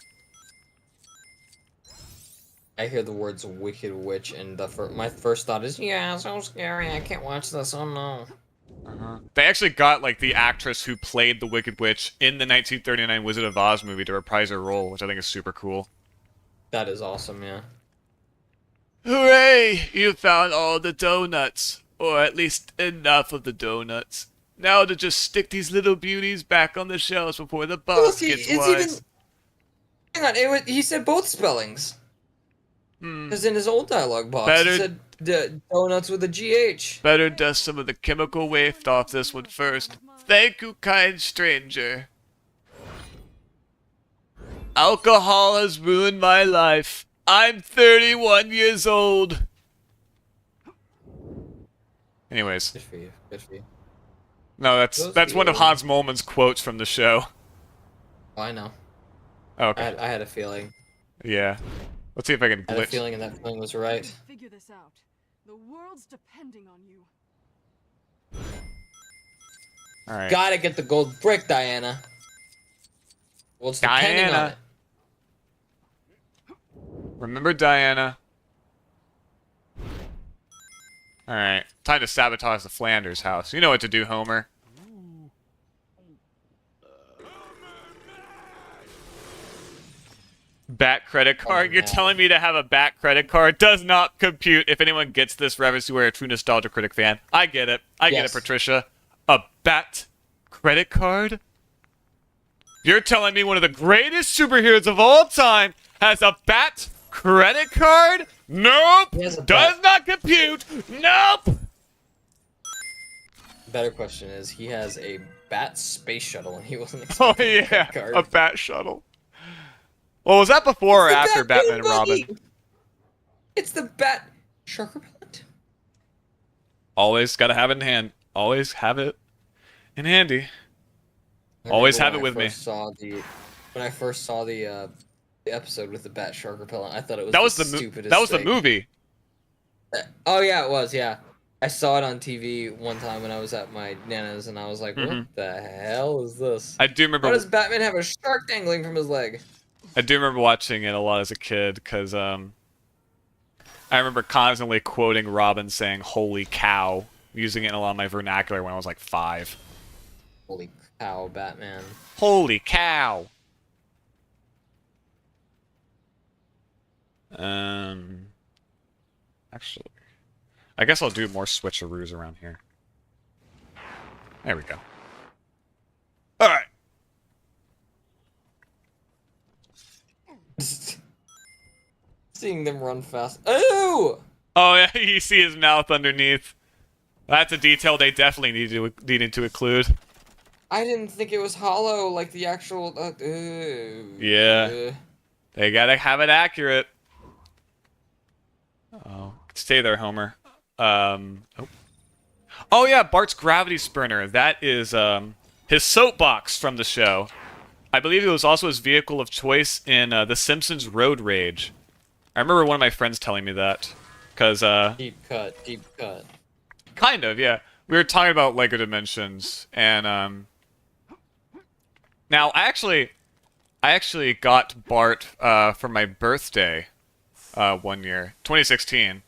I hear the words Wicked Witch and my first thought is, yeah, so scary. I can't watch this. Oh no. They actually got like the actress who played the Wicked Witch in the 1939 Wizard of Oz movie to reprise her role, which I think is super cool. That is awesome, yeah. Hooray! You found all the donuts, or at least enough of the donuts. Now to just stick these little beauties back on the shelves before the boss gets wise. Hang on, he said both spellings. Because in his old dialogue box, Better- he said donuts with a GH. Better dust some of the chemical waste off this one first. Thank you, kind stranger. Alcohol has ruined my life. I'm 31 years old. Anyways, Good for you. Good for you. no, Those that's one of people- Hans Moleman's quotes from the show. Oh, I know. Oh, okay. I had a feeling. Yeah. Let's see if I can I had a glitch. feeling, and that feeling was right. Figure this out. The world's depending on you. All right. Gotta get the gold brick, Diana. Well, it's depending on Diana. it. Remember Diana. Alright, time to sabotage the Flanders house. You know what to do, Homer. Bat credit card? You're telling me to have a Bat credit card? Does not compute. If anyone gets this reference, you are a true Nostalgia Critic fan. I get it. I get it, Yes. Patricia. A Bat credit card? You're telling me one of the greatest superheroes of all time has a Bat credit card? Nope! He has a Does not compute! Nope! Better question is, he has a Bat space shuttle, and he wasn't Oh expecting a yeah, credit card. a Bat shuttle. Well, was that before or It's the after Bat Batman and Robin? Buggy! It's the Bat shark repellent. Always gotta have it in hand. Always have it in handy. I Always remember have it with when me. When I first saw the episode with the Bat shark repellent, I thought it was That was the the stupidest that was the thing. movie. Oh yeah, it was. Yeah, I saw it on TV one time when I was at my nana's, and I was like, Mhm. "What the hell is this? I do Why remember. does Batman have a shark dangling from his leg?" I do remember watching it a lot as a kid because I remember constantly quoting Robin saying "Holy cow," using it in a lot of my vernacular when I was like 5. Holy cow, Batman! Holy cow! Actually, I guess I'll do more switcheroos around here. There we go. All right. Seeing them run fast. Ooh! Oh yeah, you see his mouth underneath. That's a detail they definitely needed to include. I didn't think it was hollow like the actual. Yeah. They gotta have it accurate. Oh, stay there, Homer. Oh yeah, Bart's gravity sprinter. That is his soapbox from the show. I believe it was also his vehicle of choice in The Simpsons Road Rage. I remember one of my friends telling me that, cause Deep cut, deep cut. kind of, yeah. We were talking about Lego Dimensions, and now I actually got Bart for my birthday one year, 2016.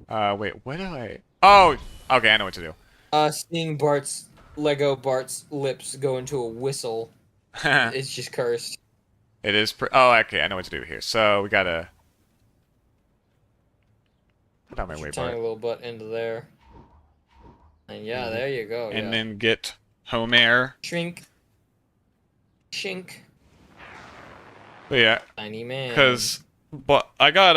Wait, what do I? Oh, okay, I know what to do. Seeing Lego Bart's lips go into a whistle, it's just cursed. It is. Oh, okay, I know what to do here. So we gotta put out my way, Your tiny Bart, little butt into there. And yeah, there you go. and yeah. then get Homer. Shrink. Shink. But yeah, Tiny man. but I got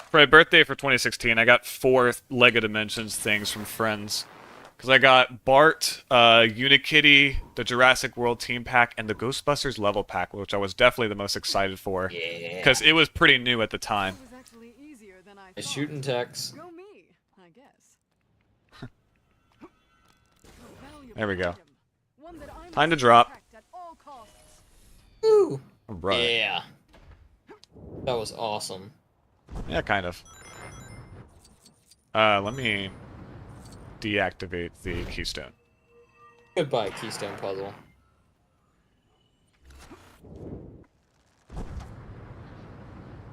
for my birthday for 2016, I got 4 Lego Dimensions things from friends. Because I got Bart, Unikitty, the Jurassic World Team Pack, and the Ghostbusters Level Pack, which I was definitely the most excited for. Yeah. Because it was pretty new at the time. It was actually easier than I It's thought. shooting text. Go me, I guess. A valuable There we go. item, one that I Time to must drop. protect at all costs. Woo! Right. Yeah. That was awesome. Yeah, kind of. Let me deactivate the keystone. Goodbye, Keystone Puzzle.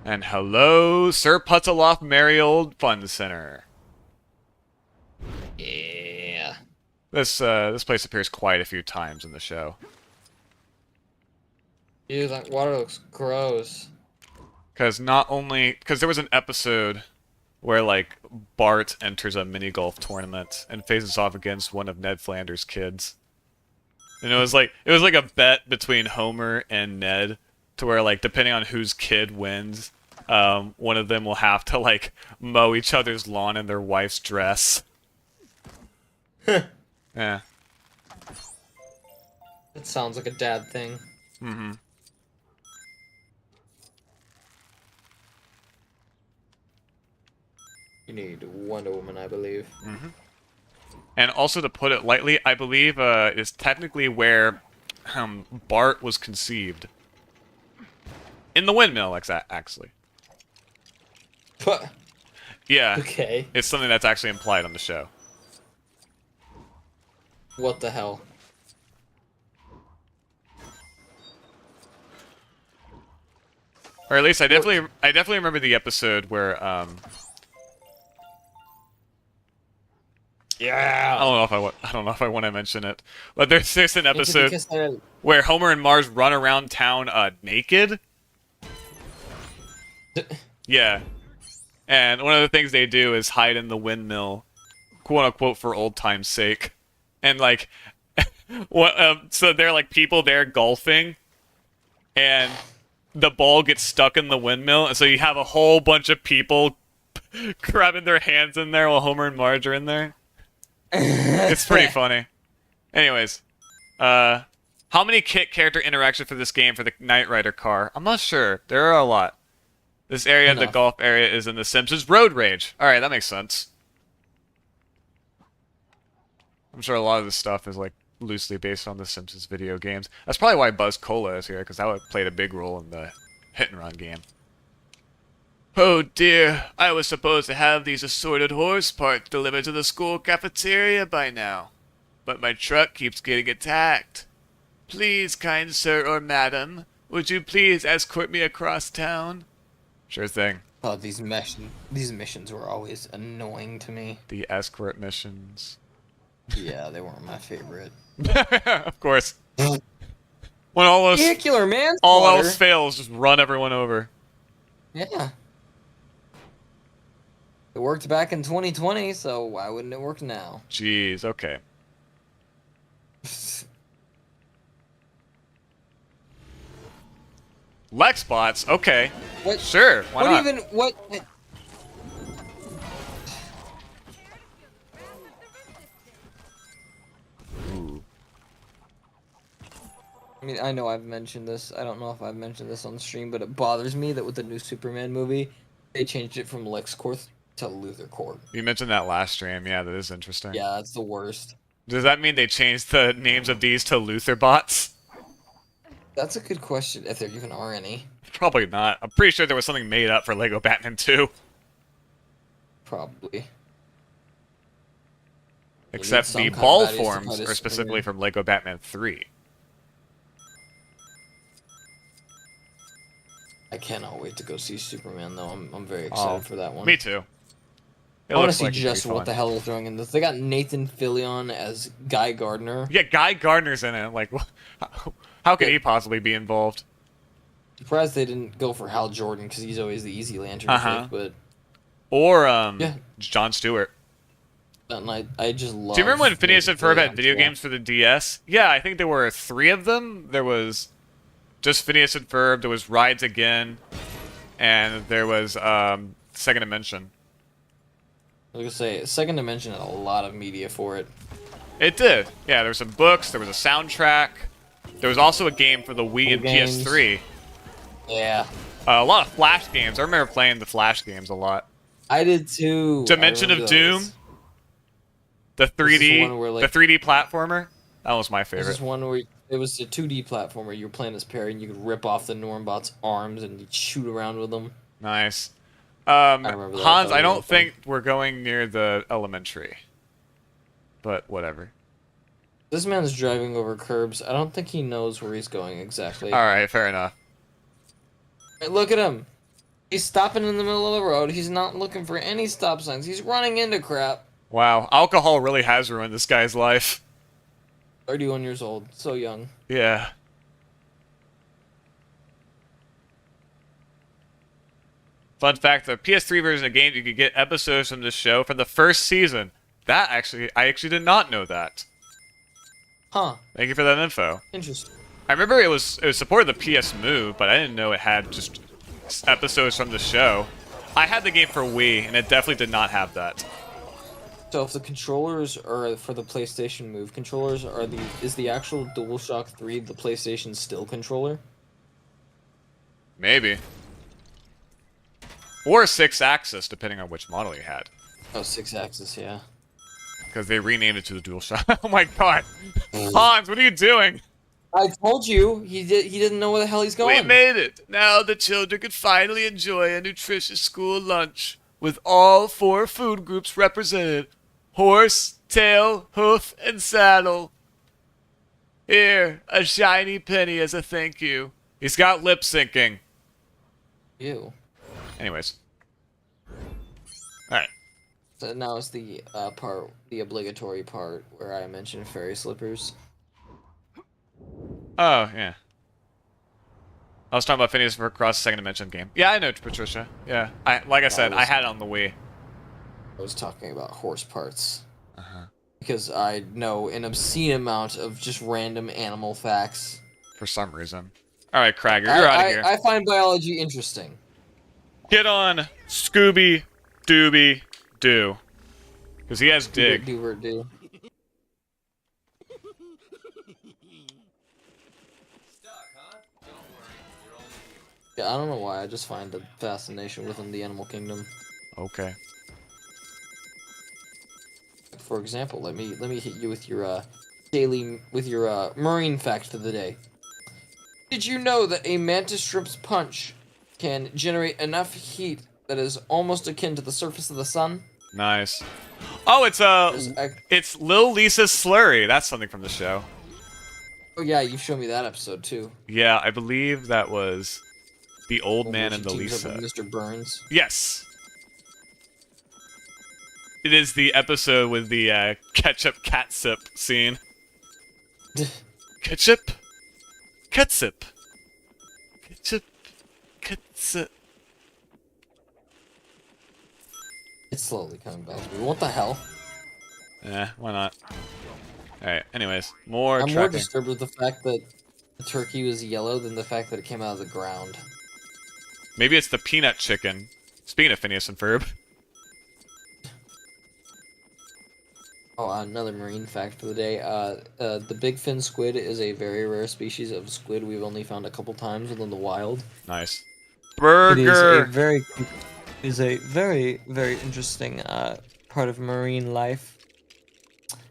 And hello, Sir Putzeloff Merry Old Fun Center. Yeah. This place appears quite a few times in the show. Ew, that water looks gross. Because there was an episode where like Bart enters a mini golf tournament and faces off against one of Ned Flanders' kids. And it was like a bet between Homer and Ned, to where like depending on whose kid wins, one of them will have to like mow each other's lawn in their wife's dress. Yeah. That sounds like a dad thing. Mm-hmm. You need Wonder Woman, I believe. Mm-hmm. And also, to put it lightly, I believe is technically where Bart was conceived. In the windmill, actually. Yeah. Okay. It's something that's actually implied on the show. What the hell? Or at least I definitely remember the episode where Yeah. I don't know if I want to mention it, but there's an episode where Homer and Marge run around town naked. Yeah, and one of the things they do is hide in the windmill, quote unquote, for old time's sake, and like, so they're like people there golfing, and the ball gets stuck in the windmill, and so you have a whole bunch of people grabbing their hands in there while Homer and Marge are in there. It's pretty funny. Anyways, how many kit character interaction for this game for the Knight Rider car? I'm not sure. There are a lot. This area of the golf area is in The Simpsons Road Rage. Alright, that makes sense. I'm sure a lot of this stuff is like loosely based on The Simpsons video games. That's probably why Buzz Cola is here, because that would played a big role in the hit and run game. Oh dear, I was supposed to have these assorted horse parts delivered to the school cafeteria by now. But my truck keeps getting attacked. Please, kind sir or madam, would you please escort me across town? Sure thing. Oh, these missions were always annoying to me. The escort missions. Yeah, they weren't my favorite. Of course. When all else fails, just run everyone over. Yeah. It worked back in 2020, so why wouldn't it work now? Jeez, okay. Lexbots, okay. What? Sure, why not? What? Ooh. I mean, I know I've mentioned this. I don't know if I've mentioned this on stream, but it bothers me that with the new Superman movie, they changed it from LexCorp to LuthorCorp. You mentioned that last stream. Yeah, that is interesting. Yeah, that's the worst. Does that mean they changed the names of these to Lutherbots? That's a good question, if there even are any. Probably not. I'm pretty sure there was something made up for Lego Batman 2. Probably. Except the ball forms are specifically from Lego Batman 3. I cannot wait to go see Superman, though. I'm very excited for that one. Me too. I want to see just what the hell they're throwing in this. They got Nathan Fillion as Guy Gardner. Yeah, Guy Gardner's in it. Like, how could he possibly be involved? Surprised they didn't go for Hal Jordan, because he's always the easy lantern pick, but... Or, Jon Stewart. And I just love... Do you remember when Phineas and Ferb had video games for the DS? Yeah, I think there were 3 of them. There was just Phineas and Ferb, there was Rides Again, and there was Second Dimension. I was gonna say, Second Dimension had a lot of media for it. It did. Yeah, there were some books, there was a soundtrack. There was also a game for the Wii and PS3. Yeah. A lot of Flash games. I remember playing the Flash games a lot. I did too. Dimension of Doom. The 3D, the 3D platformer. That was my favorite. This is one where it was a 2D platformer. You were playing as Perry, and you could rip off the Normbot's arms and you'd shoot around with them. Nice. remember that. Hans, I don't think we're going near the elementary. But whatever. This man's driving over curbs. I don't think he knows where he's going exactly. Alright, fair enough. Hey, look at him. He's stopping in the middle of the road. He's not looking for any stop signs. He's running into crap. Wow, alcohol really has ruined this guy's life. 31 years old. So young. Yeah. Fun fact, the PS3 version of the game, you could get episodes from this show from the first season. I actually did not know that. Huh. Thank you for that info. Interesting. I remember it was supported the PS Move, but I didn't know it had just episodes from the show. I had the game for Wii, and it definitely did not have that. So if the controllers are for the PlayStation Move controllers, is the actual DualShock 3 the PlayStation Still controller? Maybe. Or 6-axis, depending on which model you had. Oh, 6-axis, yeah. Because they renamed it to the DualShock. Oh my god. Hans, what are you doing? I told you he didn't know where the hell he's going. We made it. Now the children can finally enjoy a nutritious school lunch with all 4 food groups represented. Horse, tail, hoof, and saddle. Here, a shiny penny as a thank you. He's got lip syncing. Ew. Anyways. Alright. So now it's the the obligatory part where I mentioned fairy slippers. Oh, yeah. I was talking about Phineas for Cross Second Dimension game. Yeah, I know, Patricia. Yeah. Like I said, I had it on the Wii. I was talking about horse parts. Because I know an obscene amount of just random animal facts. For some reason. Alright, Cragger, you're out of here. I find biology interesting. Get on Scooby Dooby Doo. Because he has dig. Doobert do. Yeah, I don't know why. I just find a fascination within the animal kingdom. Okay. For example, let me hit you with your marine fact for the day. Did you know that a mantis shrimp's punch can generate enough heat that is almost akin to the surface of the sun? Nice. Oh, it's Lil Lisa's slurry. That's something from the show. Oh yeah, you showed me that episode too. Yeah, I believe that was the old man and the Teams up Lisa. with Mr. Burns. Yes. It is the episode with the ketchup catsup scene. Ketchup, catsup, ketchup, catsup. It's slowly coming back to me. What the hell? Why not? Alright, anyways, more I'm tracking. more disturbed with the fact that the turkey was yellow than the fact that it came out of the ground. Maybe it's the peanut chicken. Speaking of Phineas and Ferb. Oh, another marine fact for the day. The big fin squid is a very rare species of squid we've only found a couple times within the wild. Nice. Burger! It is a very, very interesting part of marine life.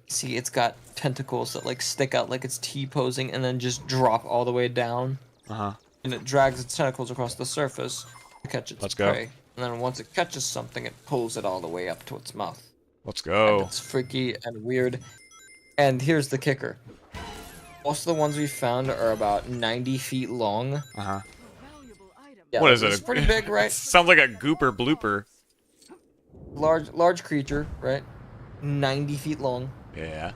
See, it's got tentacles that like stick out like it's T-posing and then just drop all the way down. Uh-huh. And it drags its tentacles across the surface to catch its prey. And then once it catches something, it pulls it all the way up to its mouth. Let's go. And it's freaky and weird. And here's the kicker. Most of the ones we found are about 90 feet long. Uh-huh. Yeah, What is it? It's pretty big, right? Sounds like a gooper blooper. Large creature, right? 90 feet long. Yeah.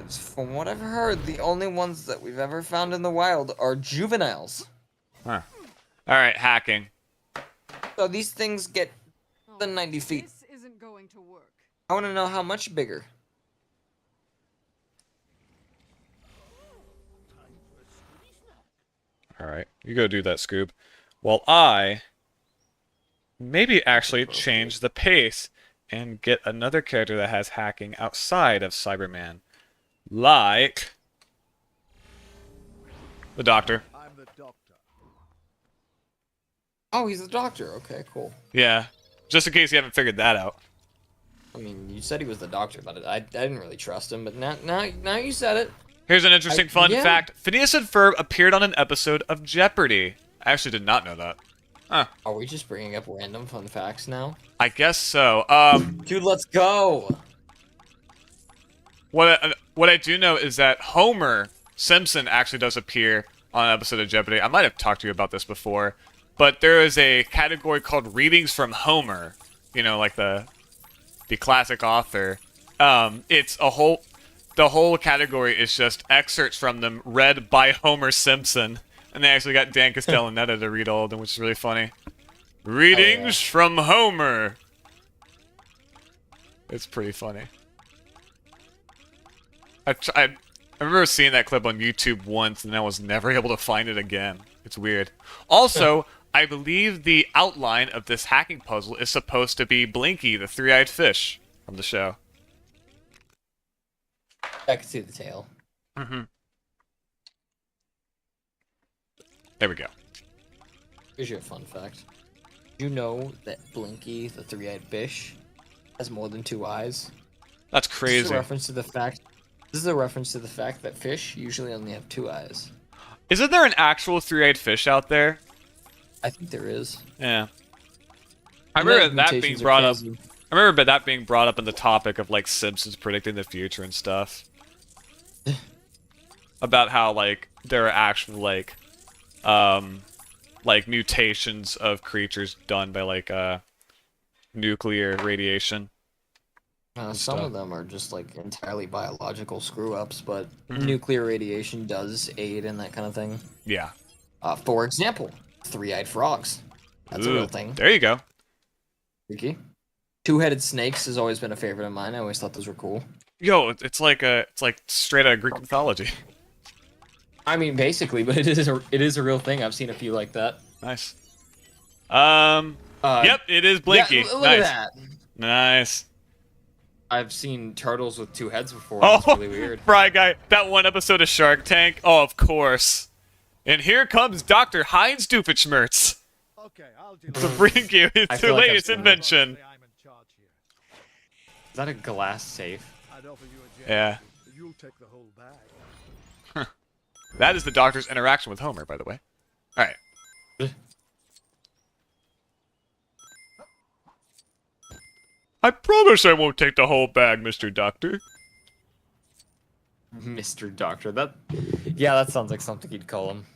From what I've heard, the only ones that we've ever found in the wild are juveniles. Huh. Alright, hacking. So these things get than 90 feet. This isn't going to work. I want to know how much bigger. Alright, you go do that, Scoob. While I maybe actually change the pace and get another character that has hacking outside of Cyberman. Like the Doctor. I'm the doctor. Oh, he's the doctor. Okay, cool. Yeah. Just in case you haven't figured that out. I mean, you said he was the doctor, but I didn't really trust him. But now you said it. Here's an interesting fun fact. Phineas and Ferb appeared on an episode of Jeopardy! I actually did not know that. Huh. Are we just bringing up random fun facts now? I guess so. Dude, let's go! What I do know is that Homer Simpson actually does appear on an episode of Jeopardy! I might have talked to you about this before, but there is a category called Readings from Homer. You know, like the classic author. It's the whole category is just excerpts from them read by Homer Simpson. And they actually got Dan Castellaneta to read all of them, which is really funny. Readings from Homer. It's pretty funny. I remember seeing that clip on YouTube once, and I was never able to find it again. It's weird. Also, I believe the outline of this hacking puzzle is supposed to be Blinky, the three-eyed fish from the show. I can see the tail. Mm-hmm. There we go. Here's your fun fact. You know that Blinky, the three-eyed fish, has more than 2 eyes? That's This is crazy. a reference to the fact. This is a reference to the fact that fish usually only have 2 eyes. Isn't there an actual three-eyed fish out there? I think there is. Yeah. I remember that being brought up. I remember that being brought up in the topic of like Simpsons predicting the future and stuff. About how like there are actual like mutations of creatures done by like nuclear radiation. Some stuff. of them are just like entirely biological screw-ups, but Mhm. nuclear radiation does aid in that kind of thing. Yeah. For example, three-eyed frogs. That's a Ooh, real thing. There you go. Freaky. Two-headed snakes has always been a favorite of mine. I always thought those were cool. Yo, it's like straight out of Greek mythology. I mean, basically, but it is a real thing. I've seen a few like that. Nice. Yep, it is Blinky. Yeah, look Nice. at that. Nice. I've seen turtles with 2 heads before. Oh, It's really weird. Fry Guy, that one episode of Shark Tank. Oh, of course. And here comes Dr. Heinz Doofenshmirtz Okay, I'll do to bring you his I feel like I've latest seen it. invention. I'm in charge here. Is that a glass safe? I'd offer you a jacket, Yeah. but you'll take the whole bag. That is the Doctor's interaction with Homer, by the way. All right. I promise I won't take the whole bag, Mr. Doctor. Mr. Doctor. Yeah, that sounds like something he'd call him.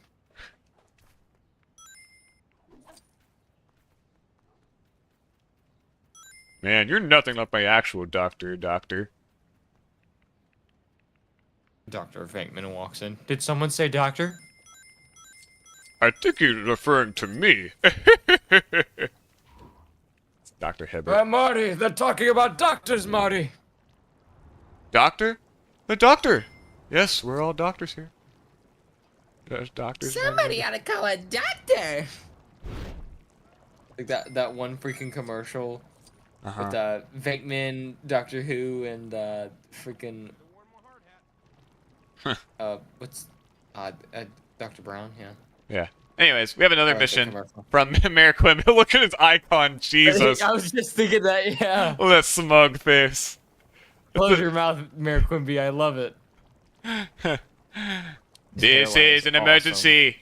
Man, you're nothing like my actual Doctor. Dr. Venkman walks in. Did someone say doctor? I think he's referring to me. Dr. Hibbert. Marty, they're talking about doctors, Marty. Doctor? The doctor! Yes, we're all doctors here. There's doctors. Somebody ought to call a doctor. Like that one freaking commercial Uh-huh. with Venkman, Doctor Who, and freaking what's Dr. Brown? Yeah. Yeah. Anyways, we have another I like that mission commercial. from Mayor Quimby. Look at his icon, Jesus. I was just thinking that. Yeah. Look at that smug face. Close your mouth, Mayor Quimby. I love it. This hairline is an awesome. emergency.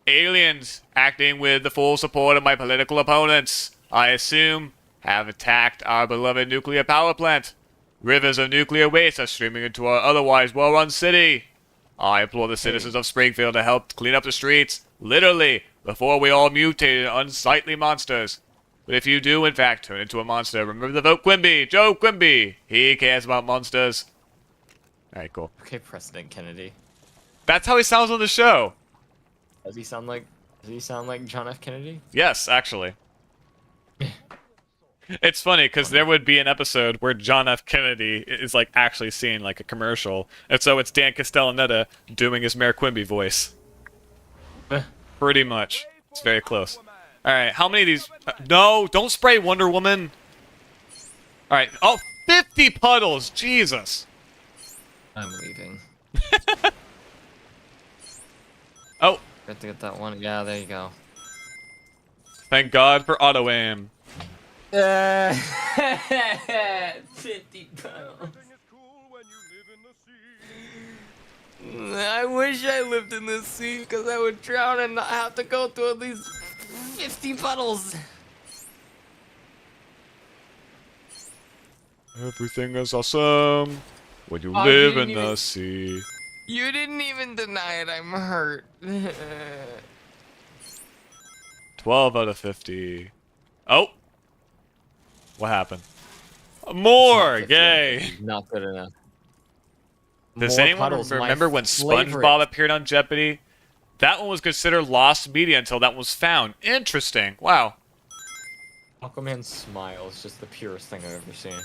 Aliens, acting with the full support of my political opponents, I assume, have attacked our beloved nuclear power plant. Rivers of nuclear waste are streaming into our otherwise well-run city. I implore the citizens of Springfield to help clean up the streets, literally, before we all mutate into unsightly monsters. But if you do, in fact, turn into a monster, remember to vote Quimby, Joe Quimby. He cares about monsters. Alright, cool. Okay, President Kennedy. That's how he sounds on the show. Does he sound like John F. Kennedy? Yes, actually. It's funny because there would be an episode where John F. Kennedy is like actually seeing like a commercial, and so it's Dan Castellaneta doing his Mayor Quimby voice. Pretty much. It's very close. All right, how many of these? No, don't spray Wonder Woman. All right. Oh, 50 puddles. Jesus. I'm leaving. Oh, Got to get that one. Yeah, there you go. thank God for auto aim. 50 pounds. Everything is cool when you live in the sea. I wish I lived in the sea because I would drown and not have to go through at least 50 puddles. Everything is awesome when you Oh, live you in didn't the even- sea. You didn't even deny it. I'm hurt. 12 out of 50. Oh. What happened? More! Yay! Not good enough. Does More anyone puddles, my remember when favorite. SpongeBob appeared on Jeopardy? That one was considered lost media until that was found. Interesting. Wow. Aquaman's smile is just the purest thing I've ever seen.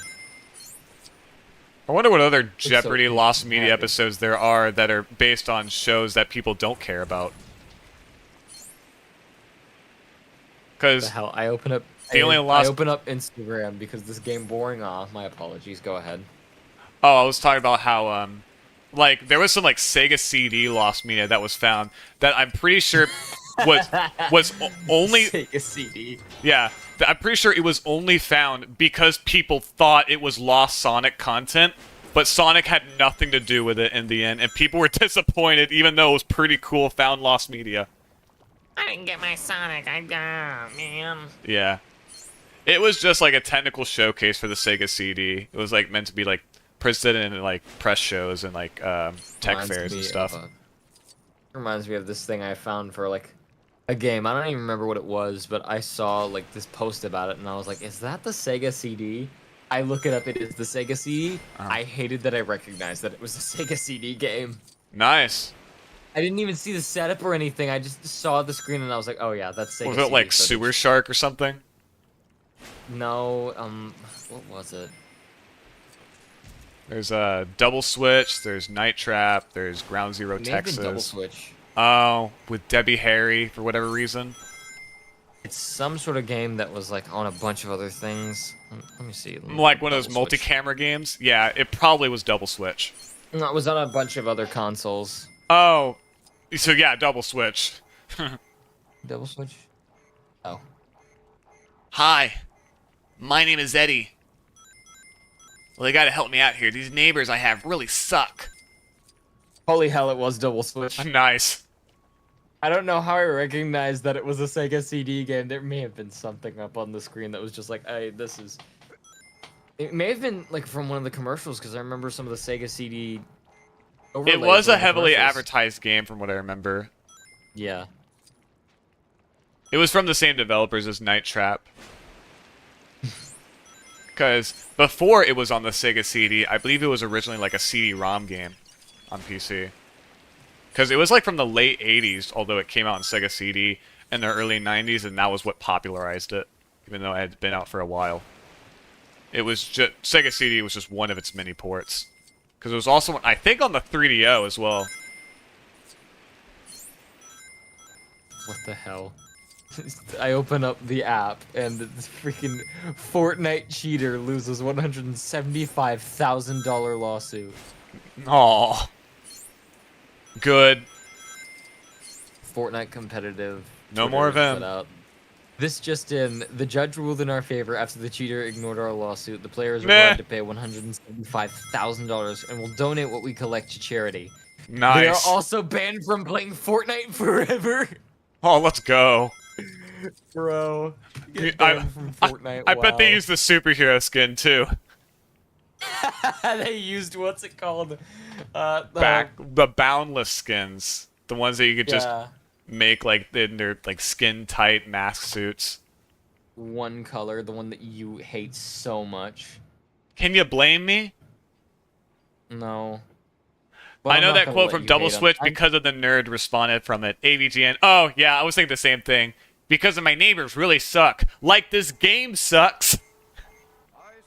I wonder what other Jeopardy so Lost Media happy. episodes there are that are based on shows that people don't care about. The Because hell, I open up. The only I lost- open up Instagram because this game boring. Aw, my apologies. Go ahead. I was talking about how like there was some like Sega CD Lost Media that was found that I'm pretty sure was only Sega CD. yeah. I'm pretty sure it was only found because people thought it was lost Sonic content, but Sonic had nothing to do with it in the end, and people were disappointed even though it was pretty cool found lost media. I didn't get my Sonic. Man. Yeah. It was just like a technical showcase for the Sega CD. It was like meant to be like presented in like press shows and like tech Reminds fairs me and stuff. of reminds me of this thing I found for like a game. I don't even remember what it was, but I saw like this post about it, and I was like, "Is that the Sega CD?" I look it up. It is the Sega CD. I hated that I recognized that it was a Sega CD game. Nice. I didn't even see the setup or anything. I just saw the screen, and I was like, "Oh yeah, that's Sega." Was it CD, like so Sewer Shark or something? No, what was it? There's Double Switch, there's Night Trap, there's Ground Zero It may have been Double Texas. Switch. Oh, with Debbie Harry for whatever reason. It's some sort of game that was like on a bunch of other things. Let me see. Like one of those Double Switch. multi-camera games? Yeah, it probably was Double Switch. No, it was on a bunch of other consoles. Oh, so yeah, Double Switch. Double Switch? Oh. Hi, my name is Eddie. Well, they gotta help me out here. These neighbors I have really suck. Holy hell, it was Double Switch. Nice. I don't know how I recognized that it was a Sega CD game. There may have been something up on the screen that was just like, hey, this is... It may have been like from one of the commercials, because I remember some of the Sega CD overlays It was were a in the heavily commercials. advertised game from what I remember. Yeah. It was from the same developers as Night Trap. Because before it was on the Sega CD, I believe it was originally like a CD-ROM game on PC. Because it was like from the late 80s, although it came out on Sega CD in the early 90s, and that was what popularized it, even though it had been out for a while. It was just... Sega CD was just one of its many ports. Because it was also, I think, on the 3DO as well. What the hell? I open up the app, and this freaking Fortnite cheater loses $175,000 lawsuit. Aw. Good. Fortnite competitive. No more of Twitter him. put out, This just in, the judge ruled in our favor after the cheater ignored our lawsuit. The players are Meh. allowed to pay $175,000 and will donate what we collect to charity. Nice. They are also banned from playing Fortnite forever. Oh, let's go. Bro. Get I, banned from Fortnite. I bet they wow. used the superhero skin too. They used, what's it called? The boundless skins, the ones that you could just Yeah. make like in their like skin tight mask suits. One color, the one that you hate so much. Can you blame me? No. I Well, I'm know not that gonna quote let from you Double hate 'em. Switch because of the nerd responded from it. AVGN. Oh yeah, I was thinking the same thing. Because of my neighbors really suck. Like this game sucks.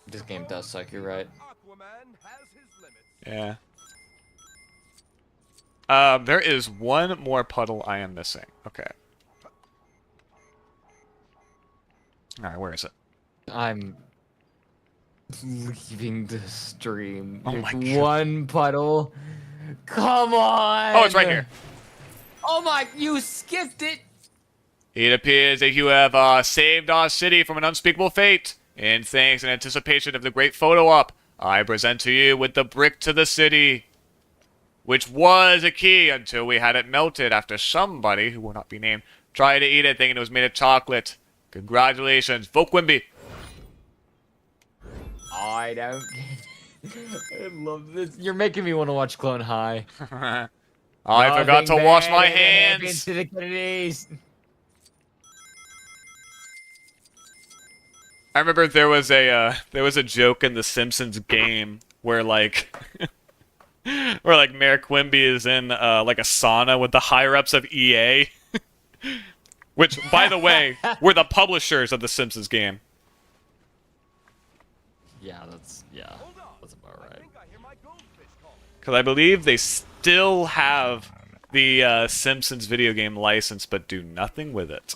This game does suck, you're right. Yeah. There is one more puddle I am missing. Okay. Alright, where is it? I'm leaving the stream. Oh There's my God. one puddle. Come on! Oh, it's right here. Oh my, you skipped it! It appears that you have saved our city from an unspeakable fate. In thanks and anticipation of the great photo op, I present to you with the brick to the city, which was a key until we had it melted after somebody, who will not be named, tried to eat it thinking it was made of chocolate. Congratulations, vote Quimby. I don't I love this. You're making me want to watch Clone High. I forgot to Nothing wash my bad ever happened hands. to the Kennedys. I remember there was a joke in the Simpsons game where like Mayor Quimby is in like a sauna with the higher ups of EA, which by the way were the publishers of the Simpsons game. Yeah, that's about right. Because I believe they still have the Simpsons video game license, but do nothing with it.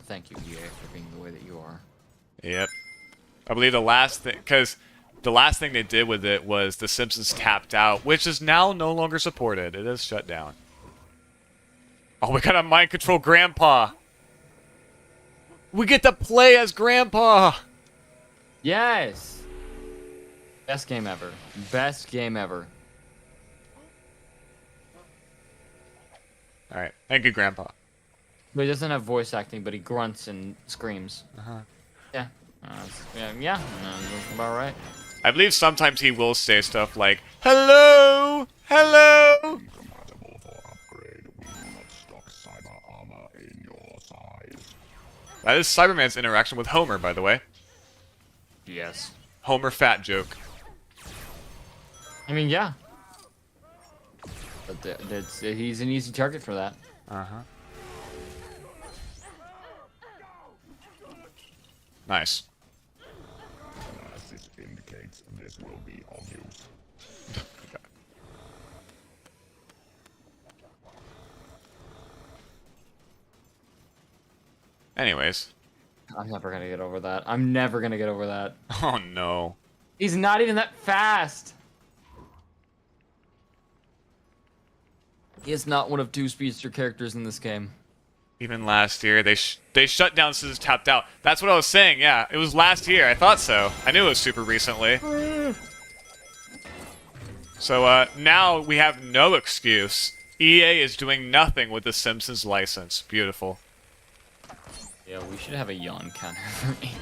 Thank you, EA, for being the way that you are. Yep. I believe the last thing, because the last thing they did with it was The Simpsons tapped out, which is now no longer supported. It is shut down. Oh, we gotta mind control Grandpa. We get to play as Grandpa. Yes. Best game ever. Best game ever. All right, thank you, Grandpa. But he doesn't have voice acting, but he grunts and screams. Yeah. Yeah. That's about right. I believe sometimes he will say stuff like, "Hello, hello." That is Cyberman's interaction with Homer, by the way. Yes. Homer fat joke. I mean, yeah. But he's an easy target for that. Nice. Analysis indicates this will be on you. Anyways. I'm never gonna get over that. I'm never gonna get over that. Oh no. He's not even that fast. He is not one of two speedster characters in this game. Even last year, they shut down Scissors Tapped Out. That's what I was saying, yeah. It was last year. I thought so. I knew it was super recently. So, now we have no excuse. EA is doing nothing with the Simpsons license. Beautiful. Yeah, we should have a yawn counter for me.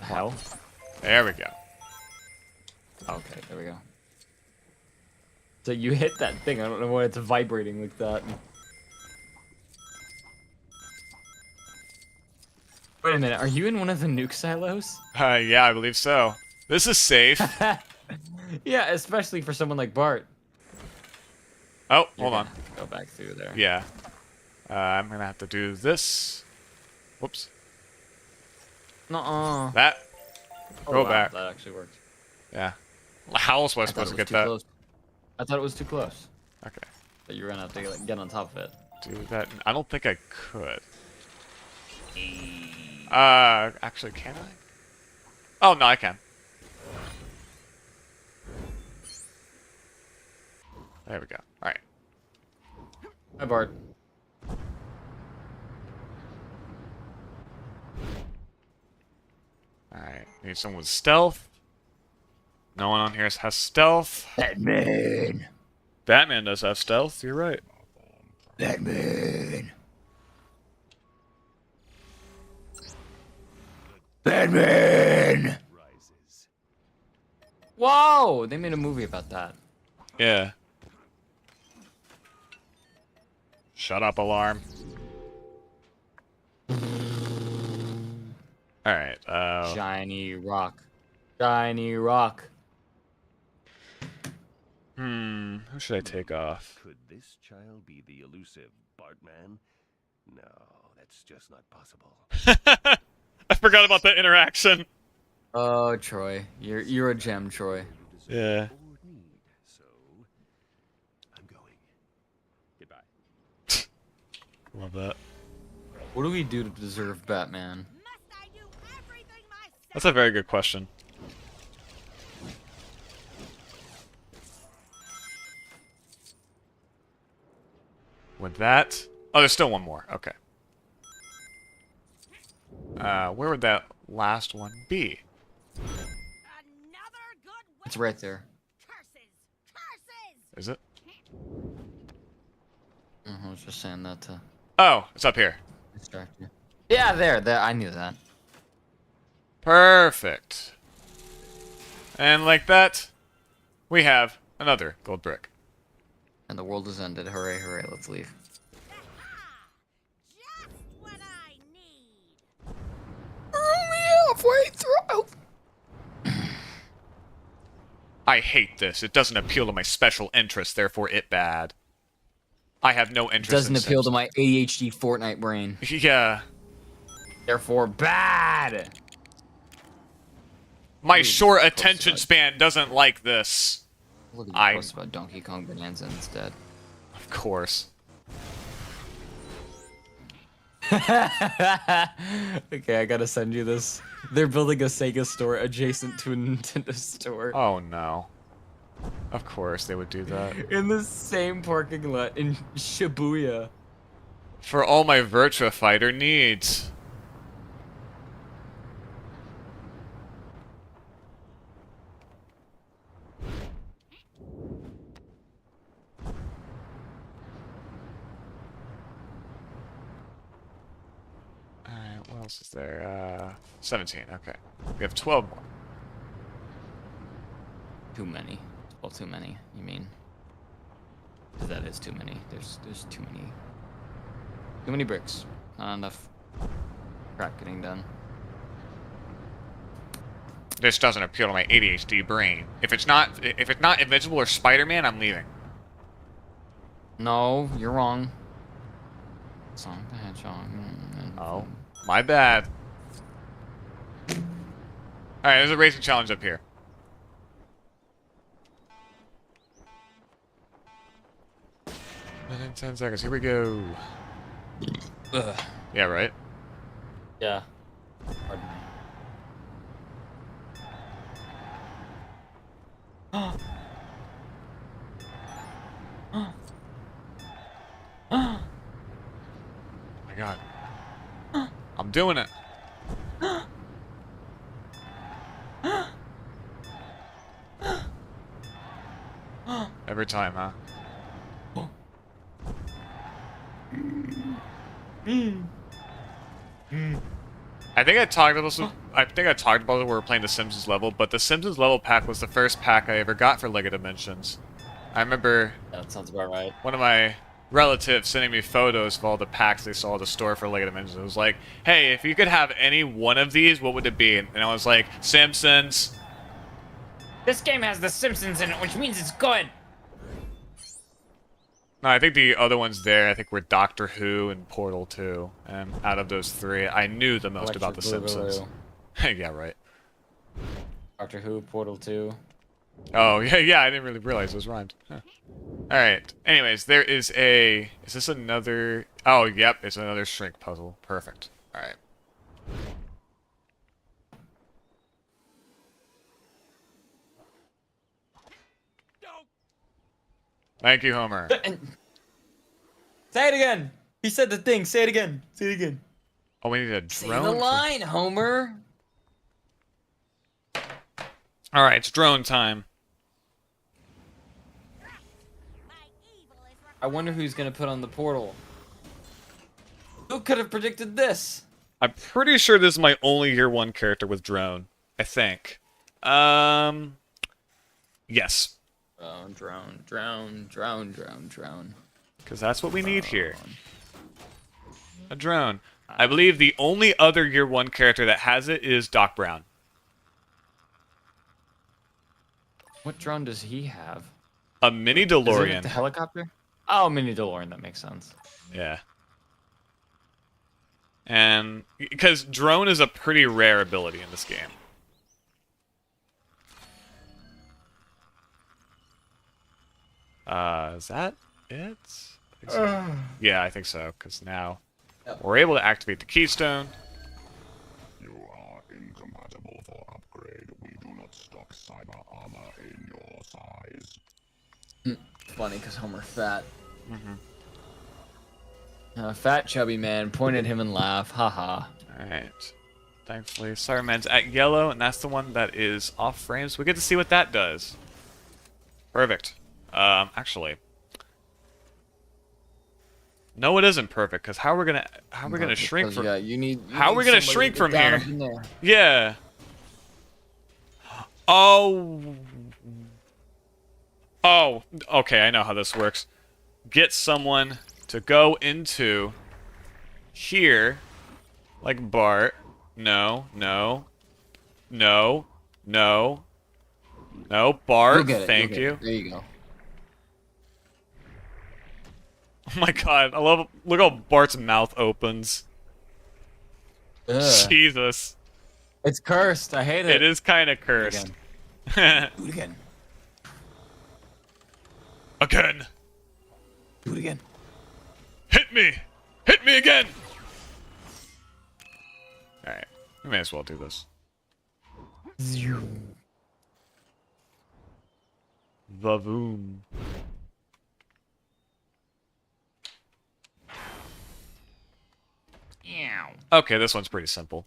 Hell? There we go. Okay, there we go. So you hit that thing. I don't know why it's vibrating like that. Wait a minute. Are you in one of the nuke silos? Yeah, I believe so. This is safe. Yeah, especially for someone like Bart. Oh, hold on. Go back through there. Yeah. I'm gonna have to do this. Whoops. Nuh-uh. That. Oh, Go wow, back. That actually worked. Yeah. How else was I supposed to get that? Close. I thought it was too close. Okay. That you were gonna have to like, get on top of it. Do that. I don't think I could. Actually, can I? Oh, no, I can. There we go. Alright. Hi, Bart. Alright. Need someone with stealth. No one on here has stealth. Batman. Batman does have stealth, you're right. Batman. Batman. Whoa! They made a movie about that. Yeah. Shut up, alarm. Alright, Shiny rock. Shiny rock. who should I take off? Could this child be the elusive Bartman? No, that's just not possible. I forgot about that interaction. Oh, Troy. You're a gem, Troy. Yeah. So, I'm going. Goodbye. Love that. What do we do to deserve Batman? Must I do everything myself? That's a very good question. With that... Oh, there's still one more. Okay. Where would that last one be? Another good It's right there. curses! Curses! Is it? I was just saying that to Oh, it's up here. distract you. Yeah, there. I knew that. Perfect. And like that, we have another gold brick. And the world has ended. Hooray, hooray. Let's leave. halfway through. I hate this. It doesn't appeal to my special interests, therefore it bad. I have no interest Doesn't in appeal to Sims. my ADHD Fortnite brain. Yeah. Therefore bad. My short attention span doesn't like this. Look at the post about Donkey Kong Bonanza instead. Of course. Okay, I gotta send you this. They're building a Sega store adjacent to a Nintendo store. Oh no. Of course they would do that. In the same parking lot in Shibuya. For all my Virtua Fighter needs. Alright, what else is there? 17, okay. We have 12 more. Too many. Well, too many, you mean? 'Cause that is too many. There's too many. Too many bricks. Not enough crap getting done. This doesn't appeal to my ADHD brain. If it's not Invincible or Spider-Man, I'm leaving. No, you're wrong. Sonic the Hedgehog. Oh, my bad. Alright, there's a racing challenge up here. Within 10 seconds, here we go. Ugh. Yeah, right? Yeah. Pardon me. Oh my god. I'm doing it. Every time, huh? I think I talked about it when we were playing the Simpsons level, but the Simpsons level pack was the first pack I ever got for LEGO Dimensions. I remember That sounds about right. one of my relatives sending me photos of all the packs they saw at the store for LEGO Dimensions. It was like, hey, if you could have any one of these, what would it be? And I was like, Simpsons. This game has The Simpsons in it, which means it's good. No, I think the other ones there, I think were Doctor Who and Portal 2. And out of those three, I knew the most about the Simpsons. Yeah, right. Doctor Who, Portal 2. Oh, yeah, I didn't really realize those rhymed. Huh. Alright, anyways, there is a... Is this another... Oh, yep, it's another shrink puzzle. Perfect. Alright. Thank you, Homer. Say it again! He said the thing, say it again! Say it again! Oh, we need a Say drone? the line, Homer. Alright, it's drone time. I wonder who's gonna put on the portal. Who could have predicted this? I'm pretty sure this is my only year 1 character with drone. I think. Yes. Oh, drone. Because that's what we need here. A drone. I believe the only other year 1 character that has it is Doc Brown. What drone does he have? A mini Is DeLorean. it the helicopter? Oh, mini DeLorean, that makes sense. Yeah. And because drone is a pretty rare ability in this game. Is that it? I think so. Yeah, I think so, because now we're able to activate the keystone. You are incompatible for upgrade. We do not stock cyber armor in your size. Funny, because Homer fat. Fat chubby man, point at him and laugh, haha. Alright. Thankfully, Cyberman's at yellow, and that's the one that is off frame, so we get to see what that does. Perfect. Actually. No, it isn't perfect, because how are we gonna shrink from how are we gonna shrink from here? Yeah. Oh, okay, I know how this works. Get someone to go into here, like Bart. No. No. No. No, Bart, You'll get it. thank you'll get you. it. There you go. Oh my god, I love. Look how Bart's mouth opens. Ugh. Jesus. It's cursed. I hate it. It is kind of cursed. Do it again. Again. Do it again. Hit me! Hit me again! Alright, we may as well do this. Vavoom. Okay, this one's pretty simple.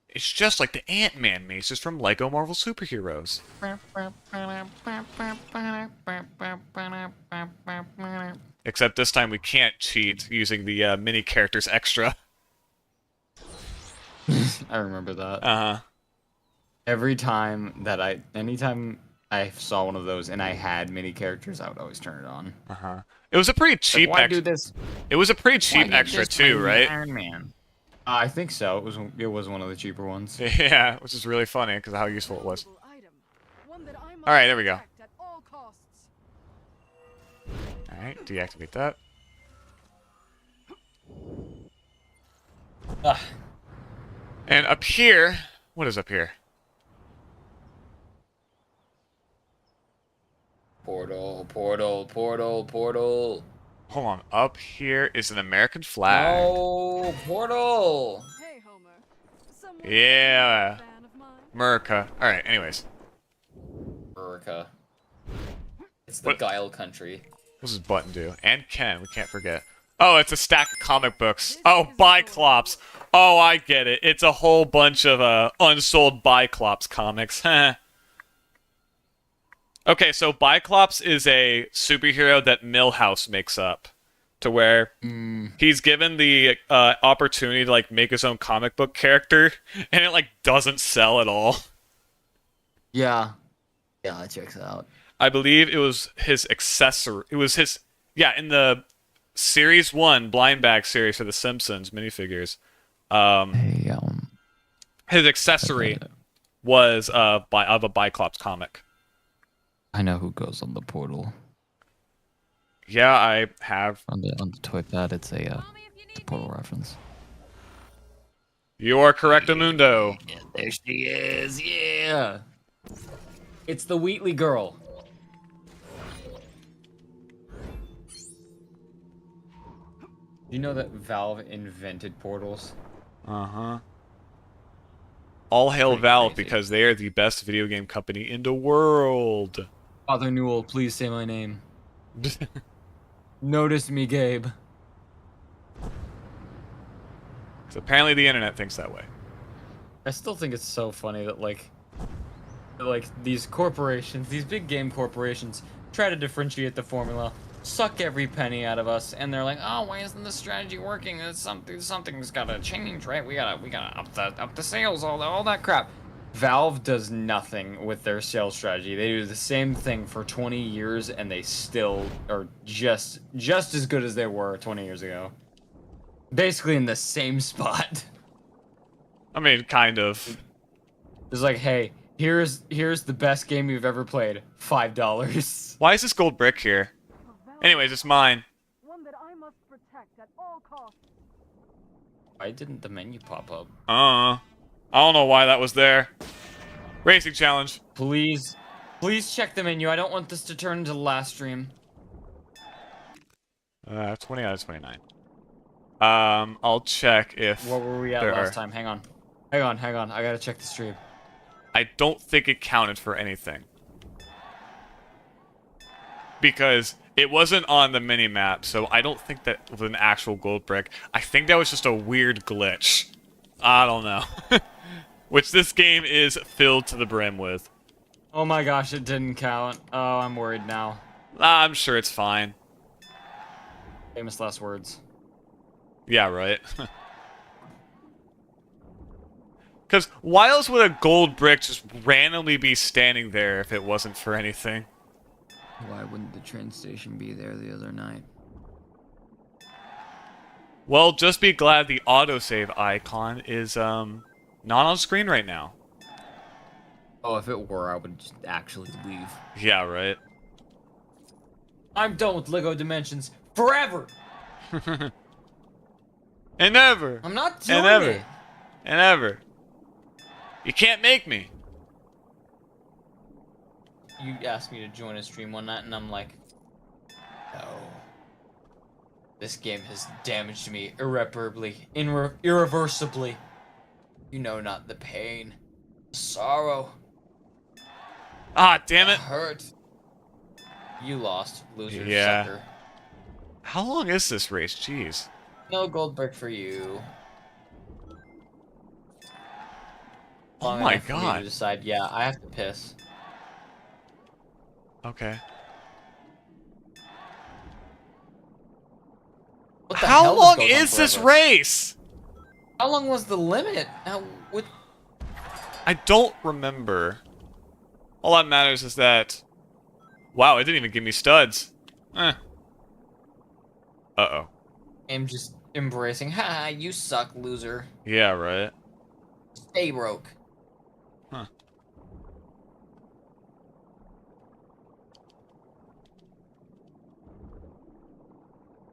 It's just like the Ant-Man maces from Lego Marvel Superheroes. Except this time we can't cheat using the mini characters extra. I remember that. Uh-huh. Anytime I saw one of those and I had mini characters, I would always turn it on. Uh-huh. It was a pretty cheap Why extra. do this? It was a pretty cheap extra too, right? Iron Man. I think so. It was one of the cheaper ones. Yeah, which is really funny because of how useful it was. Alright, there we go. Alright, deactivate that. Ah, And up here, what is up here? portal, portal, portal, portal. Hold on, up here is an American flag. No, portal. Hey, Homer. Someone Yeah. a fan of mine? America. Alright, anyways. America. It's the What- Guile country. What does this button do? And Ken, we can't forget. Oh, it's a stack of comic books. Oh, Biclops. Oh, I get it. It's a whole bunch of unsold Biclops comics. Okay, so Biclops is a superhero that Millhouse makes up. To where he's given the opportunity to like make his own comic book character, and it like doesn't sell at all. Yeah. Yeah, that checks out. I believe it was his accessory. It was his, yeah, in the Series 1 blind bag series for the Simpsons minifigures. Hey, His accessory was of a Biclops comic. I know who goes on the portal. Yeah, I have. On the toy pad, it's a portal reference. You are correct, Amundo. There she is. Yeah. It's the Wheatley girl. Do you know that Valve invented portals? Uh-huh. All hail Pretty Valve crazy. because they are the best video game company in the world. Father Newell, please say my name. Notice me, Gabe. 'Cause apparently the internet thinks that way. I still think it's so funny that like these corporations, these big game corporations, try to differentiate the formula, suck every penny out of us, and they're like, oh, why isn't this strategy working? It's something's gotta change, right? We gotta up the sales, all that crap. Valve does nothing with their sales strategy. They do the same thing for 20 years, and they still are just as good as they were 20 years ago. Basically in the same spot. I mean, kind of. It's like, hey, here's the best game you've ever played. $5. Why is this gold brick here? Anyways, it's mine. One that I must protect at all costs. Why didn't the menu pop up? I don't know why that was there. Racing challenge. Please check the menu. I don't want this to turn into the last stream. 20 out of 29. I'll check if What were we at there last are. time? Hang on. I gotta check the stream. I don't think it counted for anything. Because it wasn't on the mini-map, so I don't think that was an actual gold brick. I think that was just a weird glitch. I don't know. Which this game is filled to the brim with. Oh my gosh, it didn't count. Oh, I'm worried now. I'm sure it's fine. Famous last words. Yeah, right. Because why else would a gold brick just randomly be standing there if it wasn't for anything? Why wouldn't the train station be there the other night? Well, just be glad the autosave icon is not on screen right now. Oh, if it were, I would just actually leave. Yeah, right. I'm done with Lego Dimensions forever. And ever. I'm not doing and ever. it. And ever. You can't make me. You asked me to join a stream one night, and I'm like, no. This game has damaged me irreparably, irreversibly. You know not the pain, the sorrow. Ah, damn it. Hurt. You lost, loser, Yeah. sucker. How long is this race? Jeez. No gold brick for you. Oh Long my enough for me god. to decide, yeah, I have to piss. Okay. What the How hell? long goes on is this forever? race? How long was the limit? What? I don't remember. All that matters is that... Wow, it didn't even give me studs. Eh. Uh-oh. I'm just embracing. Ha! You suck, loser. Yeah, right. Stay broke. Huh.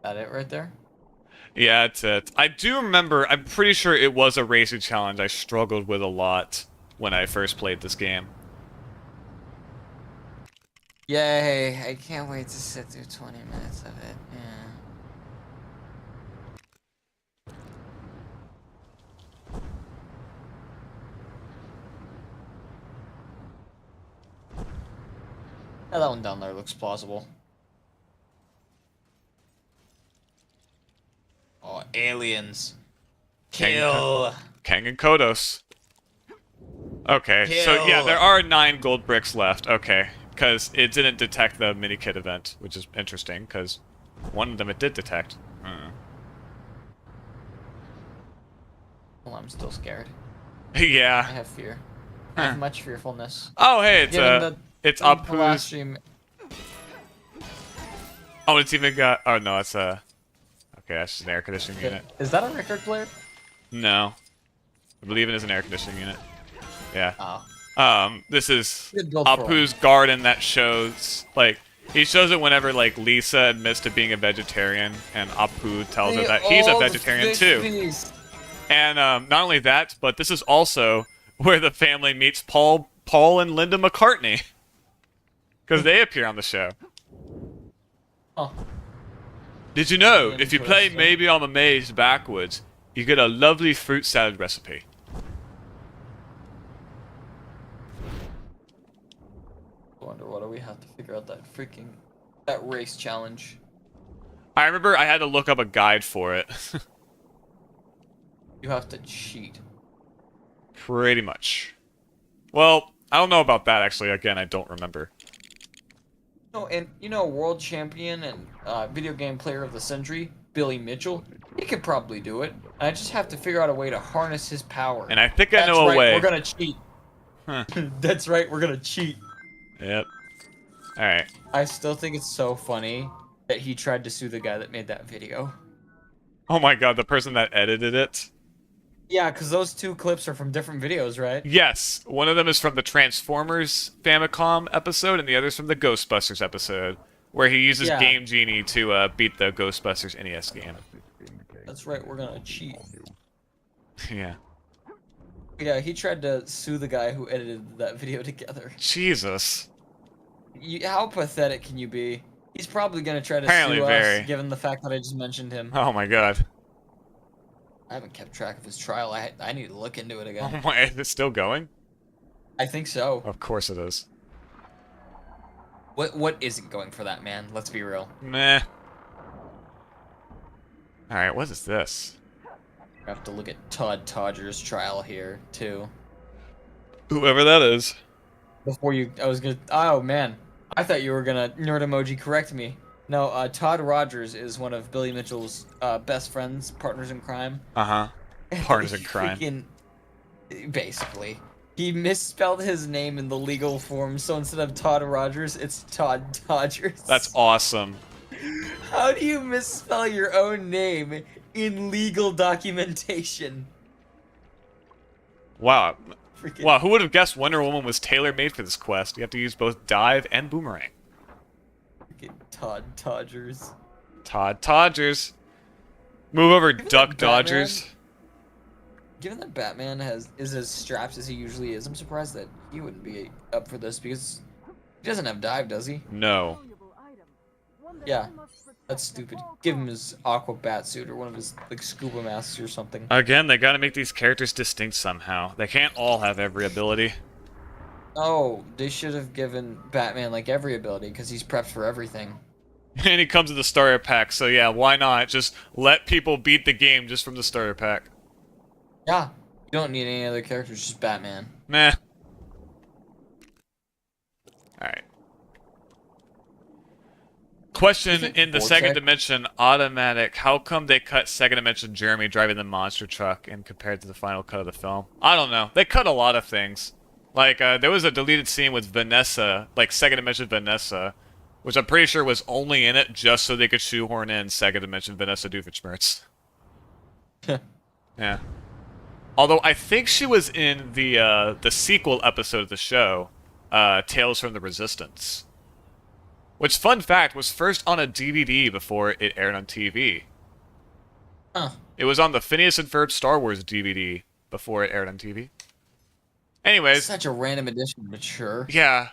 That it right there? Yeah, that's it. I do remember, I'm pretty sure it was a racing challenge I struggled with a lot when I first played this game. Yay! I can't wait to sit through 20 minutes of it. Yeah. Yeah, that one down there looks plausible. Oh, aliens. Kill. Kang and Kodos. Okay, so yeah, Kill. there are 9 gold bricks left. Okay, because it didn't detect the mini-kit event, which is interesting, because one of them it did detect. Well, I'm still scared. I Yeah. have fear. I have much fearfulness. Oh, hey, it's Given it's the last Apu's. stream, Oh, it's even got. Oh no, it's a. Okay, that's just an air conditioning unit. is that a record player? No, I believe it is an air conditioning unit. Yeah. Oh. This is Good build for Apu's garden that shows like. He shows it whenever, like, Lisa admits to being a vegetarian, and Apu tells her that he's a vegetarian too. And not only that, but this is also where the family meets Paul and Linda McCartney, because they appear on the show. Oh. Did you know if you play Maybe I'm Amazed backwards, you get a lovely fruit salad recipe? I wonder what do we have to figure out that race challenge. I remember I had to look up a guide for it. You have to cheat. Pretty much. Well, I don't know about that actually. Again, I don't remember. No, and world champion and video game player of the century, Billy Mitchell, he could probably do it. I just have to figure out a way to harness his power. And I think I know a way. We're gonna cheat. Huh. That's right, we're gonna cheat. Yep. Alright. I still think it's so funny that he tried to sue the guy that made that video. Oh my god, the person that edited it? Yeah, because those 2 clips are from different videos, right? Yes. One of them is from the Transformers Famicom episode, and the other's from the Ghostbusters episode, where he uses Game Genie to beat the Ghostbusters NES game. That's right, we're gonna cheat. Yeah. Yeah, he tried to sue the guy who edited that video together. Jesus. How pathetic can you be? He's probably gonna try to Apparently sue very. us, given the fact that I just mentioned him. Oh my god. I haven't kept track of his trial. I need to look into it again. Oh my, is it still going? I think so. Of course it is. What isn't going for that man? Let's be real. Meh. Alright, what is this? I have to look at Todd Todger's trial here, too. Whoever that is. Oh man, I thought you were gonna nerd emoji correct me. No, Todd Rogers is one of Billy Mitchell's best friends, partners in crime. Uh-huh. Partners in crime. Basically. He misspelled his name in the legal form, so instead of Todd Rogers, it's Todd Dodgers. That's awesome. How do you misspell your own name in legal documentation. Wow. Freaking Wow, who would have guessed Wonder Woman was tailor-made for this quest? You have to use both dive and boomerang. Todd Dodgers. Todd Dodgers. Move over, Given Duck that Batman- Dodgers. Given that Batman is as strapped as he usually is, I'm surprised that he wouldn't be up for this because he doesn't have dive, does he? No. Yeah, that's stupid. Give him his aqua bat suit or one of his like scuba masks or something. Again, they gotta make these characters distinct somehow. They can't all have every ability. Oh, they should have given Batman like every ability because he's prepped for everything. And he comes in the starter pack, so yeah, why not? Just let people beat the game just from the starter pack. Yeah, you don't need any other characters, just Batman. Meh. Alright. Question in the second dimension, automatic. How come they cut second dimension Jeremy driving the monster truck and compared to the final cut of the film? I don't know. They cut a lot of things. Like, there was a deleted scene with Vanessa, like second dimension Vanessa, which I'm pretty sure was only in it just so they could shoehorn in second dimension Vanessa Doofenshmirtz. Yeah. Although I think she was in the sequel episode of the show, Tales from the Resistance. Which, fun fact, was first on a DVD before it aired on TV. Huh. It was on the Phineas and Ferb Star Wars DVD before it aired on TV. Anyways. Such a random addition, but sure. Yeah.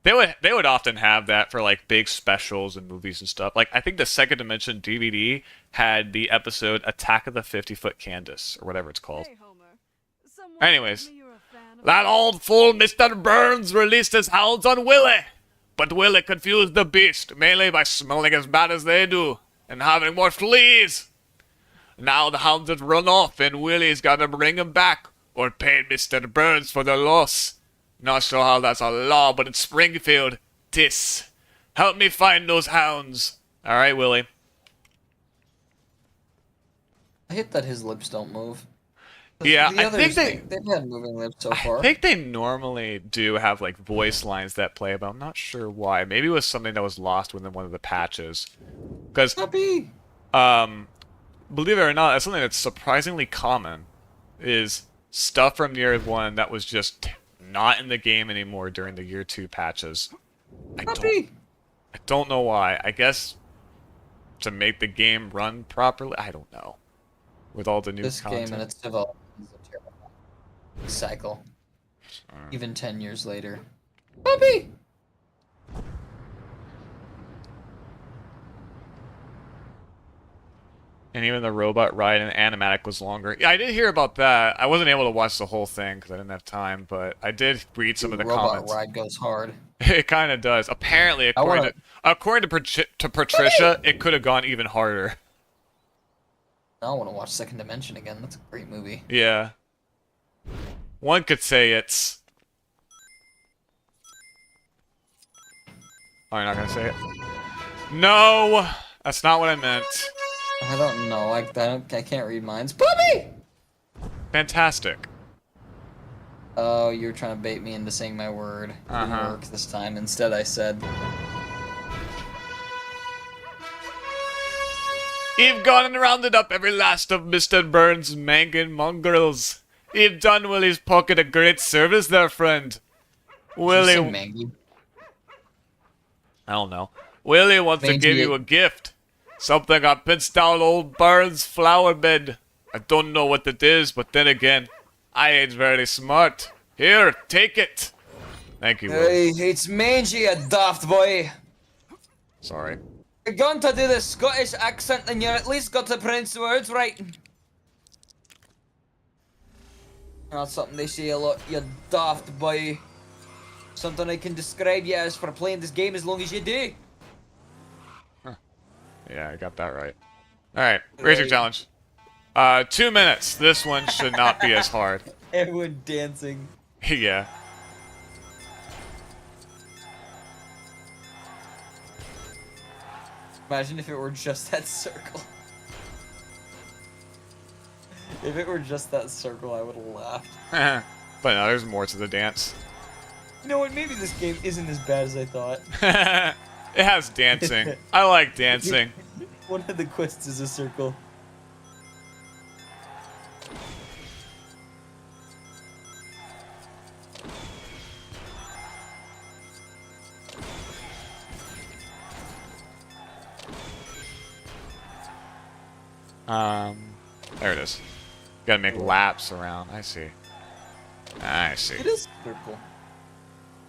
They would often have that for, like, big specials and movies and stuff. Like, I think the Second Dimension DVD had the episode Attack of the 50-Foot Candace, or whatever it's called. Anyways. That old fool Mr. Burns released his hounds on Willie. But Willie confused the beast, mainly by smelling as bad as they do, and having more fleas. Now the hounds have run off, and Willie's gotta bring 'em back, or pay Mr. Burns for their loss. Not sure how that's a law, but it's Springfield. Tis. Help me find those hounds. Alright, Willie. I hate that his lips don't move. Yeah, the I think they've had moving lips so far. I think they normally do have, like, voice lines that play, but I'm not sure why. Maybe it was something that was lost within one of the patches. Because, believe it or not, that's something that's surprisingly common, is stuff from year 1 that was just not in the game anymore during the year 2 patches. I don't know why. I guess to make the game run properly? I don't know. With all the new content. Game and its development is a terrible cycle. Even 10 years later. Puppy! And even the robot ride in Animatic was longer. Yeah, I did hear about that. I wasn't able to watch the whole thing because I didn't have time, but I did read some of the comments. Robot ride goes hard. It kind of does. Apparently, according to Patricia, it could have gone even harder. I want to watch Second Dimension again. That's a great movie. Yeah. One could say it's... Oh, you're not gonna say it? No! That's not what I meant. I don't know. I can't read minds. Puppy! Fantastic. Oh, you're trying to bait me into saying my word. Didn't work this time. Instead, I said... You've gone and rounded up every last of Mr. Burns' mangan mongrels. You've done Willie's pocket a great service there, friend. Willie... I don't know. Willie wants to give you a gift. Something I pinched out old Burns' flower bed. I don't know what it is, but then again, I ain't very smart. Here, take it. Thank you, Willie. Hey, it's Mangy, you daft boy. Sorry. You're going to do the Scottish accent, and you at least got to pronounce the words right. That's something they say a lot, you daft boy. Something I can describe you as for playing this game as long as you do. Huh. Yeah, I got that right. Alright, racing challenge. 2 minutes. This one should not be as hard. Everyone dancing. Yeah. Imagine if it were just that circle. If it were just that circle, I would have laughed. But no, there's more to the dance. You know what? Maybe this game isn't as bad as I thought. It has dancing. I like dancing. One of the quests is a circle. There it is. Gotta make laps around. I see. I see. It is circle.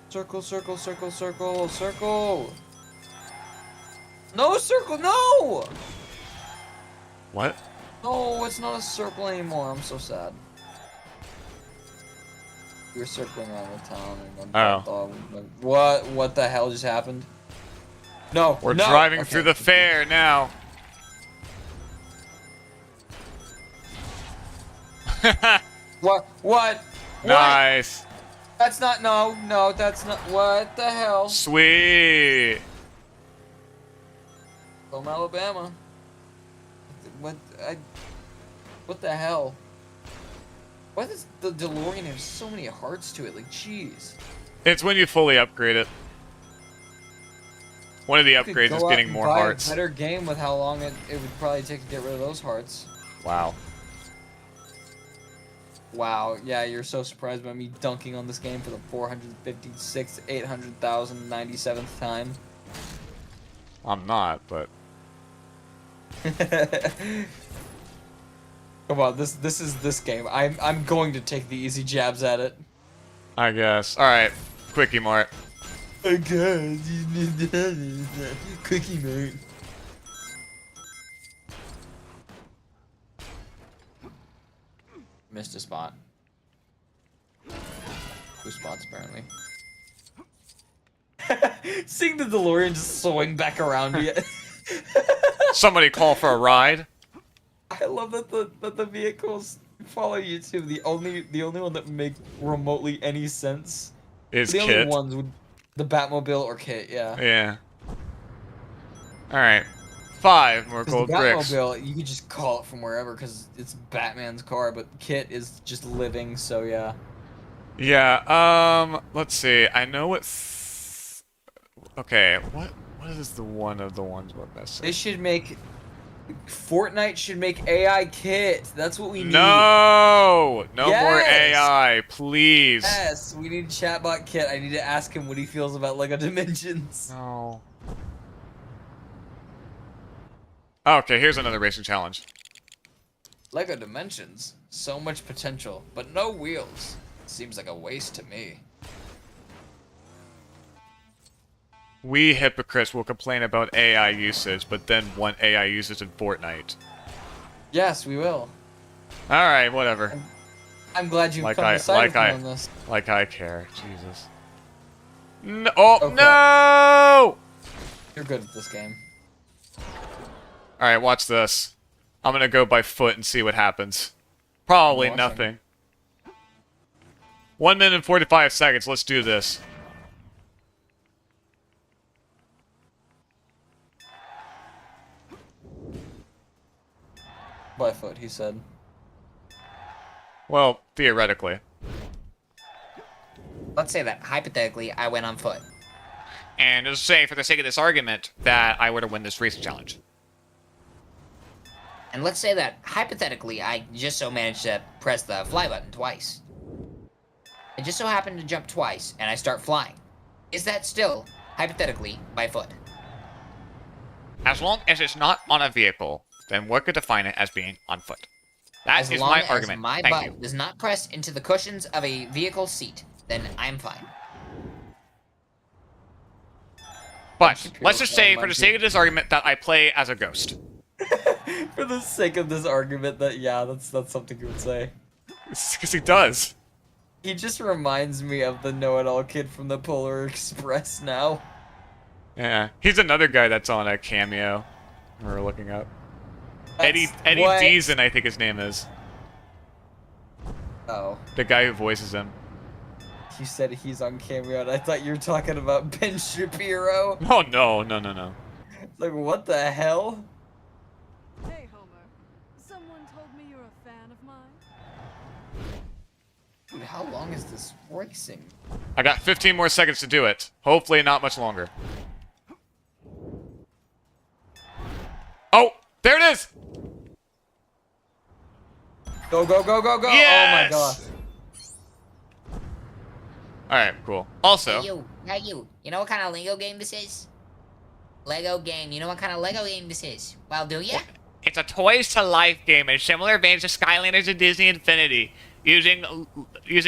Circle, circle, circle, circle, circle. No circle, no! What? No, it's not a circle anymore. I'm so sad. We were circling around the town and I thought, what the hell just happened? No, We're no. driving Okay. through the fair now. What? What? Nice. That's not, no, that's not, what the hell? Sweet. From Alabama. What the hell? Why does the DeLorean have so many hearts to it? Like, jeez. It's when you fully upgrade it. One of the upgrades is getting more hearts. A better game with how long it would probably take to get rid of those hearts. Wow. Wow, yeah, you're so surprised by me dunking on this game for the 456th, 800,097th time. I'm not, but Come on, this is this game. I'm going to take the easy jabs at it. I guess. All right, Quickie Mart. Okay, Quickie Mart. Missed a spot. 2 spots apparently. Seeing the DeLorean just swing back around you. Somebody call for a ride. I love that the vehicles follow you too. The only one that make remotely any sense Is the Kit. only ones would the Batmobile or Kit, yeah. Yeah. All right. 5 more 'Cause gold the bricks. Batmobile, you could just call it from wherever because it's Batman's car, but Kit is just living, so yeah. Yeah. Let's see. I know what. Okay. What is the one of the ones we're missing? They should make Fortnite should make AI Kit. That's what we need. No more Yes! AI, please. Yes, we need chatbot Kit. I need to ask him what he feels about Lego Dimensions. No. Okay, here's another racing challenge. Lego Dimensions, so much potential, but no wheels. Seems like a waste to me. We hypocrites will complain about AI usage, but then want AI usage in Fortnite. Yes, we will. All right, whatever. I'm glad you've Like come I- to side like with me I- on this. Like I care, Jesus. No! Oh Okay. no! You're good at this game. All right, watch this. I'm gonna go by foot and see what happens. Probably I'm watching. nothing. 1 minute and 45 seconds. Let's do this. By foot, he said. Well, theoretically. Let's say that, hypothetically, I went on foot. And just say, for the sake of this argument, that I were to win this racing challenge. And let's say that, hypothetically, I just so managed to press the fly button twice. I just so happened to jump twice, and I start flying. Is that still, hypothetically, by foot? As long as it's not on a vehicle, then we could define it as being on foot. That As is long my as argument. my Thank butt you. does not press into the cushions of a vehicle seat, then I'm fine. But let's just say, for the sake of this argument, that I play as a ghost. For the sake of this argument, that yeah, that's something you would say. Because he does. He just reminds me of the know-it-all kid from the Polar Express now. Yeah, he's another guy that's on a cameo. We're looking up. That's Eddie what- Deason, I think his name is. Oh, The guy who voices him. you said he's on cameo, and I thought you were talking about Ben Shapiro. Oh, no. Like, what the hell? Hey, Homer. Someone told me you're a fan of mine. Dude, how long is this racing? I got 15 more seconds to do it. Hopefully not much longer. Oh, there it is! Go, go, go, go, go! Yes! Oh my god. Alright, cool. Also, Hey you know what kind of Lego game this is? Lego game, you know what kind of Lego game this is? Well, do ya? It's a Toys to Life game in similar veins to Skylanders and Disney Infinity. Using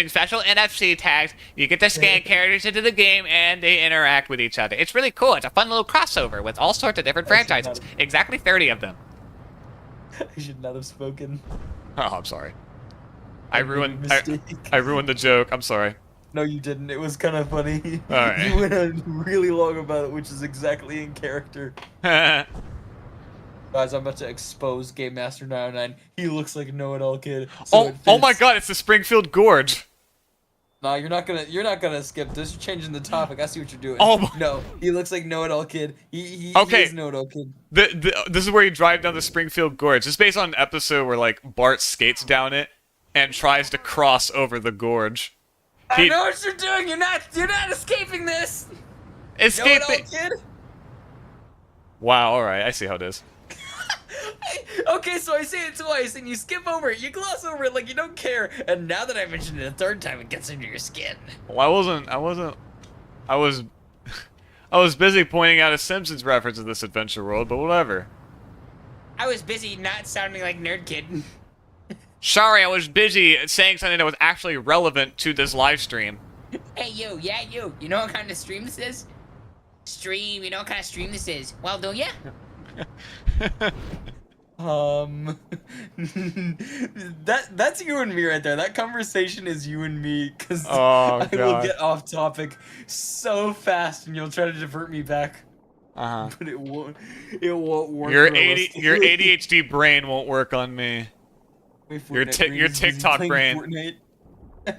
special NFC tags, you get to scan characters into the game and they interact with each other. It's really cool. It's a fun little crossover with all sorts of different franchises. Exactly 30 of them. I should not have spoken. Oh, I'm sorry. I ruined the joke. I'm sorry. No, you didn't. It was kind of funny. All right. You went on really long about it, which is exactly in character. Guys, I'm about to expose Gamemaster 909. He looks like a know-it-all kid. So oh my God! It's the Springfield Gorge. No, you're not gonna skip this. You're changing the topic. I see what you're doing. Oh no, he looks like know-it-all kid. He is know-it-all kid. This is where you drive down the Springfield Gorge. It's based on an episode where like Bart skates down it and tries to cross over the gorge. I know what you're doing. You're not escaping this. Escaping. Know-it-all kid. Wow. All right. I see how it is. Okay, so I say it twice, and you skip over it. You gloss over it like you don't care. And now that I mentioned it a third time, it gets under your skin. Well, I was busy pointing out a Simpsons reference in this adventure world, but whatever. I was busy not sounding like Nerd Kid. Sorry, I was busy saying something that was actually relevant to this live stream. Hey, you, yeah, you. You know what kind of stream this is? Stream, you know what kind of stream this is? Well, do ya? That's you and me right there. That conversation is you and me, because I will get off topic so fast, and you'll try to divert me back. But it won't work. Your ADHD brain won't work on me. Your TikTok brain. I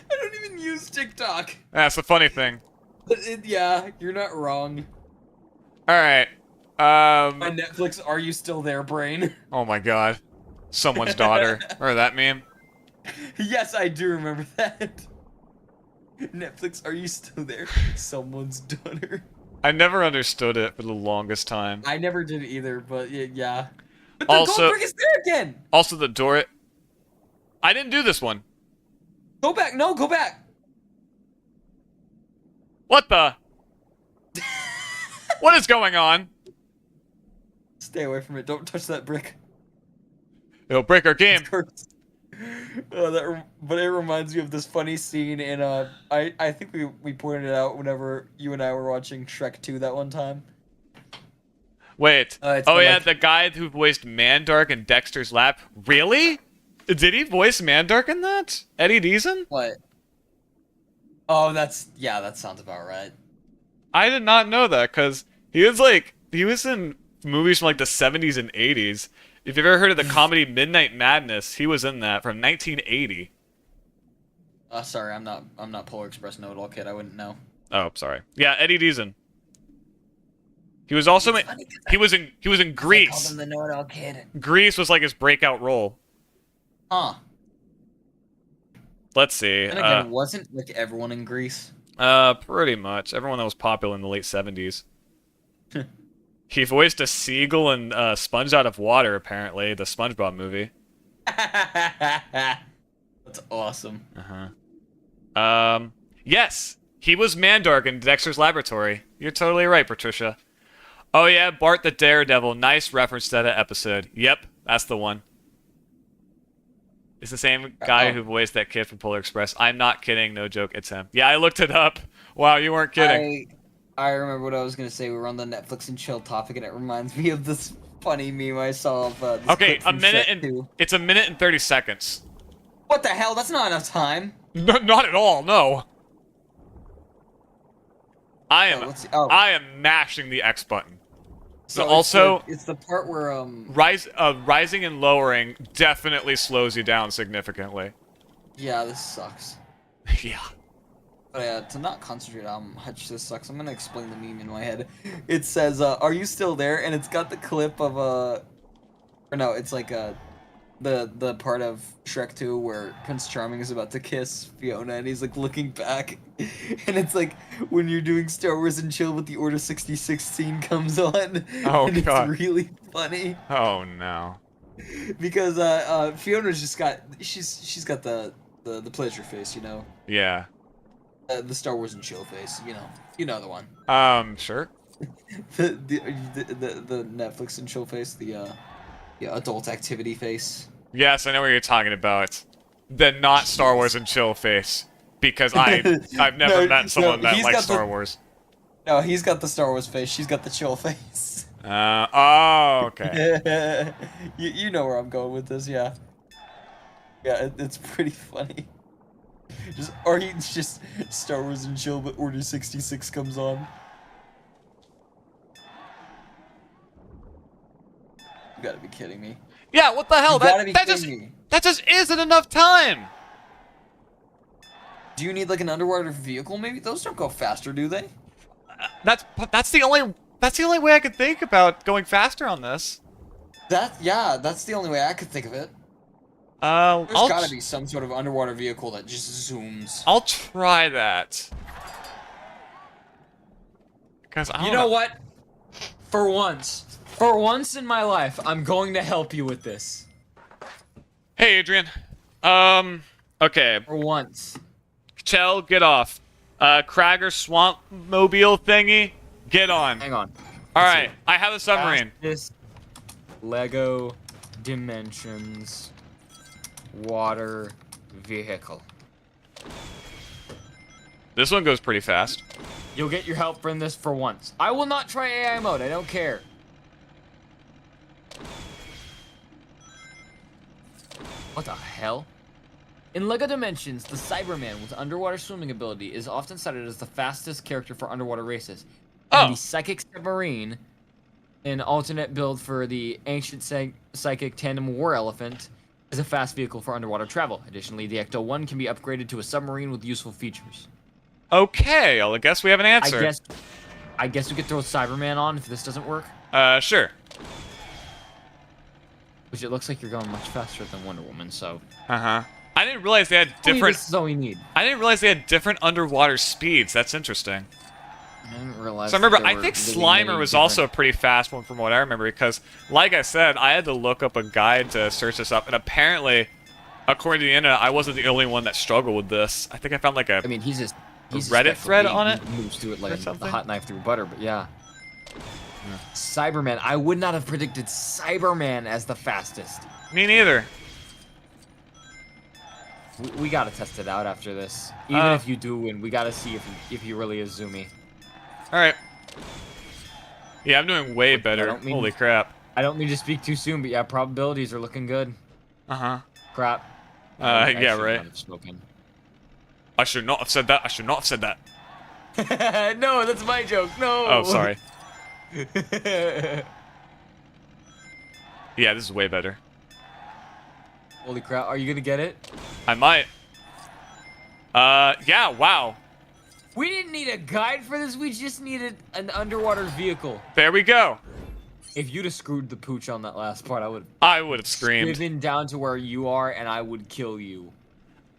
don't even use TikTok. That's the funny thing. But yeah, you're not wrong. All right. My Netflix, are you still there, brain? Oh my God, someone's daughter. Or that meme. Yes, I do remember that. Netflix, are you still there? Someone's daughter. I never understood it for the longest time. I never did either, but yeah. But the Also, gold brick is there again. Also, the door. I didn't do this one. Go back. No, go back. What the? What is going on? Stay away from it. Don't touch that brick. It'll break our game. But it reminds me of this funny scene in I think we pointed it out whenever you and I were watching Shrek 2 that one time. Wait. The guy who voiced Mandark in Dexter's Lab. Really? Did he voice Mandark in that? Eddie Deason? What? Oh, that sounds about right. I did not know that, because he was in movies from like the 70s and 80s. If you've ever heard of the comedy Midnight Madness, he was in that from 1980. Sorry, I'm not Polar Express know-it-all kid. I wouldn't know. Oh, sorry. Yeah, Eddie Deason. He was also he was in Grease. I called him the know-it-all kid. Grease was like his breakout role. Huh. Let's see. And again, wasn't like everyone in Grease? Pretty much. Everyone that was popular in the late 70s. He voiced a seagull in Sponge Out of Water, apparently, the SpongeBob movie. That's awesome. Yes, he was Mandark in Dexter's Laboratory. You're totally right, Patricia. Oh yeah, Bart the Daredevil. Nice reference to that episode. Yep, that's the one. It's the same guy who voiced that kid from Polar Express. I'm not kidding, no joke, it's him. Yeah, I looked it up. Wow, you weren't kidding. I remember what I was gonna say. We were on the Netflix and chill topic, and it reminds me of this funny meme I saw of. This Okay, clip from Shrek 2. It's a minute and 30 seconds. What the hell? That's not enough time. No, not at all. No. I am mashing the X button. So also, it's the part where rising and lowering definitely slows you down significantly. Yeah, this sucks. Yeah. But to not concentrate on how much this sucks, I'm gonna explain the meme in my head. It says, "Are you still there?" And it's got the clip of or no, it's like the part of Shrek 2 where Prince Charming is about to kiss Fiona, and he's like looking back, and it's like when you're doing Star Wars and chill, but the Order 66 scene comes on. Oh and God! It's really funny. Oh no! Because Fiona's just got she's got the pleasure face, you know. Yeah. The Star Wars and chill face, you know the one. Sure. the Netflix and chill face, the Yeah, adult activity face. Yes, I know what you're talking about. The not Star Wars and chill face. Because I've never met someone that likes Star Wars. No, he's got the Star Wars face. She's got the chill face. Oh, okay. you know where I'm going with this, yeah. Yeah, it's pretty funny. Or he's just Star Wars and chill, but Order 66 comes on. You gotta be kidding me. Yeah, what the hell? You gotta be kidding me. That just isn't enough time. Do you need like an underwater vehicle? Maybe those don't go faster, do they? That's the only way I could think about going faster on this. That's the only way I could think of it. There's gotta be some sort of underwater vehicle that just zooms. I'll try that. Because You know what? For once in my life, I'm going to help you with this. Hey, Adrian. Okay. For once. Chell, get off. Cragger Swamp Mobile thingy, get on. Hang on. Alright, I have a submarine. This Lego Dimensions water vehicle. This one goes pretty fast. You'll get your help from this for once. I will not try AI mode, I don't care. What the hell? In LEGO Dimensions, the Cyberman with underwater swimming ability is often cited as the fastest character for underwater races. And the Psychic Submarine, an alternate build for the Ancient Psychic Tandem War Elephant, is a fast vehicle for underwater travel. Additionally, the Ecto-1 can be upgraded to a submarine with useful features. Okay, I guess we have an answer. I guess we could throw Cyberman on if this doesn't work. Sure. Which it looks like you're going much faster than Wonder Woman, so... Uh-huh. I didn't realize they had different... This is all we need. I didn't realize they had different underwater speeds. That's interesting. I didn't realize. So I remember, I think Slimer was also a pretty fast one from what I remember, because, like I said, I had to look up a guide to search this up, and apparently, according to the internet, I wasn't the only one that struggled with this. I think I found like a... I mean, he's Reddit thread on it. He moves through it like a hot knife through butter, but yeah. Cyberman. I would not have predicted Cyberman as the fastest. Me neither. We gotta test it out after this. Even if you do win, we gotta see if he really is zoomy. Alright. Yeah, I'm doing way better. Holy crap. I don't mean to speak too soon, but yeah, probabilities are looking good. Uh-huh. Crap. Yeah, right. I should not have said that. I should not have said that. No, that's my joke. No. Oh, sorry. Yeah, this is way better. Holy crap, are you gonna get it? I might. Yeah, wow. We didn't need a guide for this, we just needed an underwater vehicle. There we go. If you'd have screwed the pooch on that last part, I would have screamed. Driven down to where you are, and I would kill you.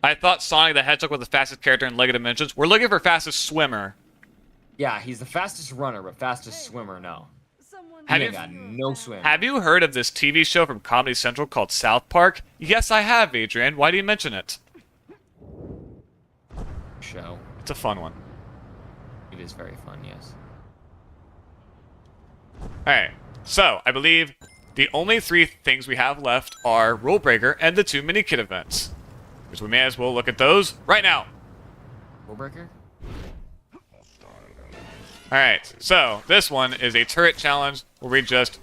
I thought Sonic the Hedgehog was the fastest character in LEGO Dimensions. We're looking for fastest swimmer. Yeah, he's the fastest runner, but fastest swimmer, no. Have you got no swim. Have you heard of this TV show from Comedy Central called South Park? Yes, I have, Adrian. Why do you mention it? Show. It's a fun one. It is very fun, yes. Alright, so I believe the only 3 things we have left are Rule Breaker and the 2 mini-kit events. Which we may as well look at those right now. Rule Breaker? Alright, so this one is a turret challenge where we just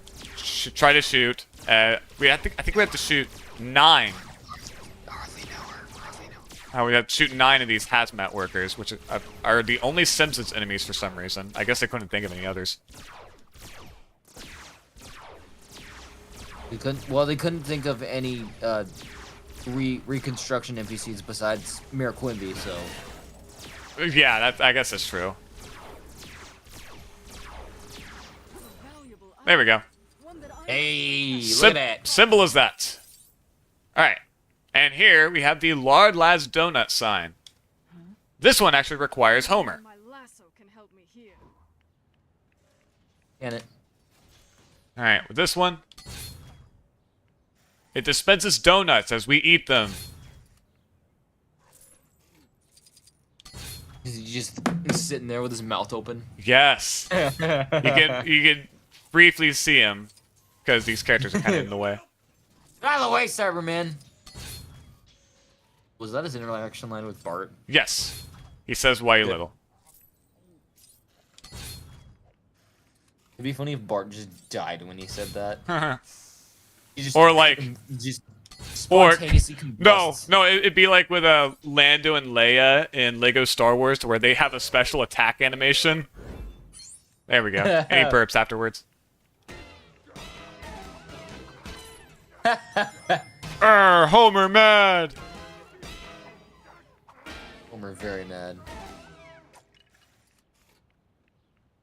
try to shoot. I think we have to shoot 9. We have to shoot 9 of these hazmat workers, which are the only Simpsons enemies for some reason. I guess I couldn't think of any others. They couldn't think of any reconstruction NPCs besides Mayor Quimby, so... Yeah, I guess that's true. There we go. Hey, look at that. Simple as that. Alright. And here we have the Lard Lads Donut sign. This one actually requires Homer. My lasso can help me here. Can it? Alright, with this one, it dispenses donuts as we eat them. Is he just sitting there with his mouth open? Yes. You can briefly see him because these characters are kind of in the way. Out of the way, Cyberman. Was that his interaction line with Bart? Yes. He says, "Why you Good. little?" It'd be funny if Bart just died when he said that. He just, Or like, just or spontaneously combusts. no, it'd be like with Lando and Leia in Lego Star Wars, to where they have a special attack animation. There we go. And he burps afterwards. Homer mad. Homer very mad.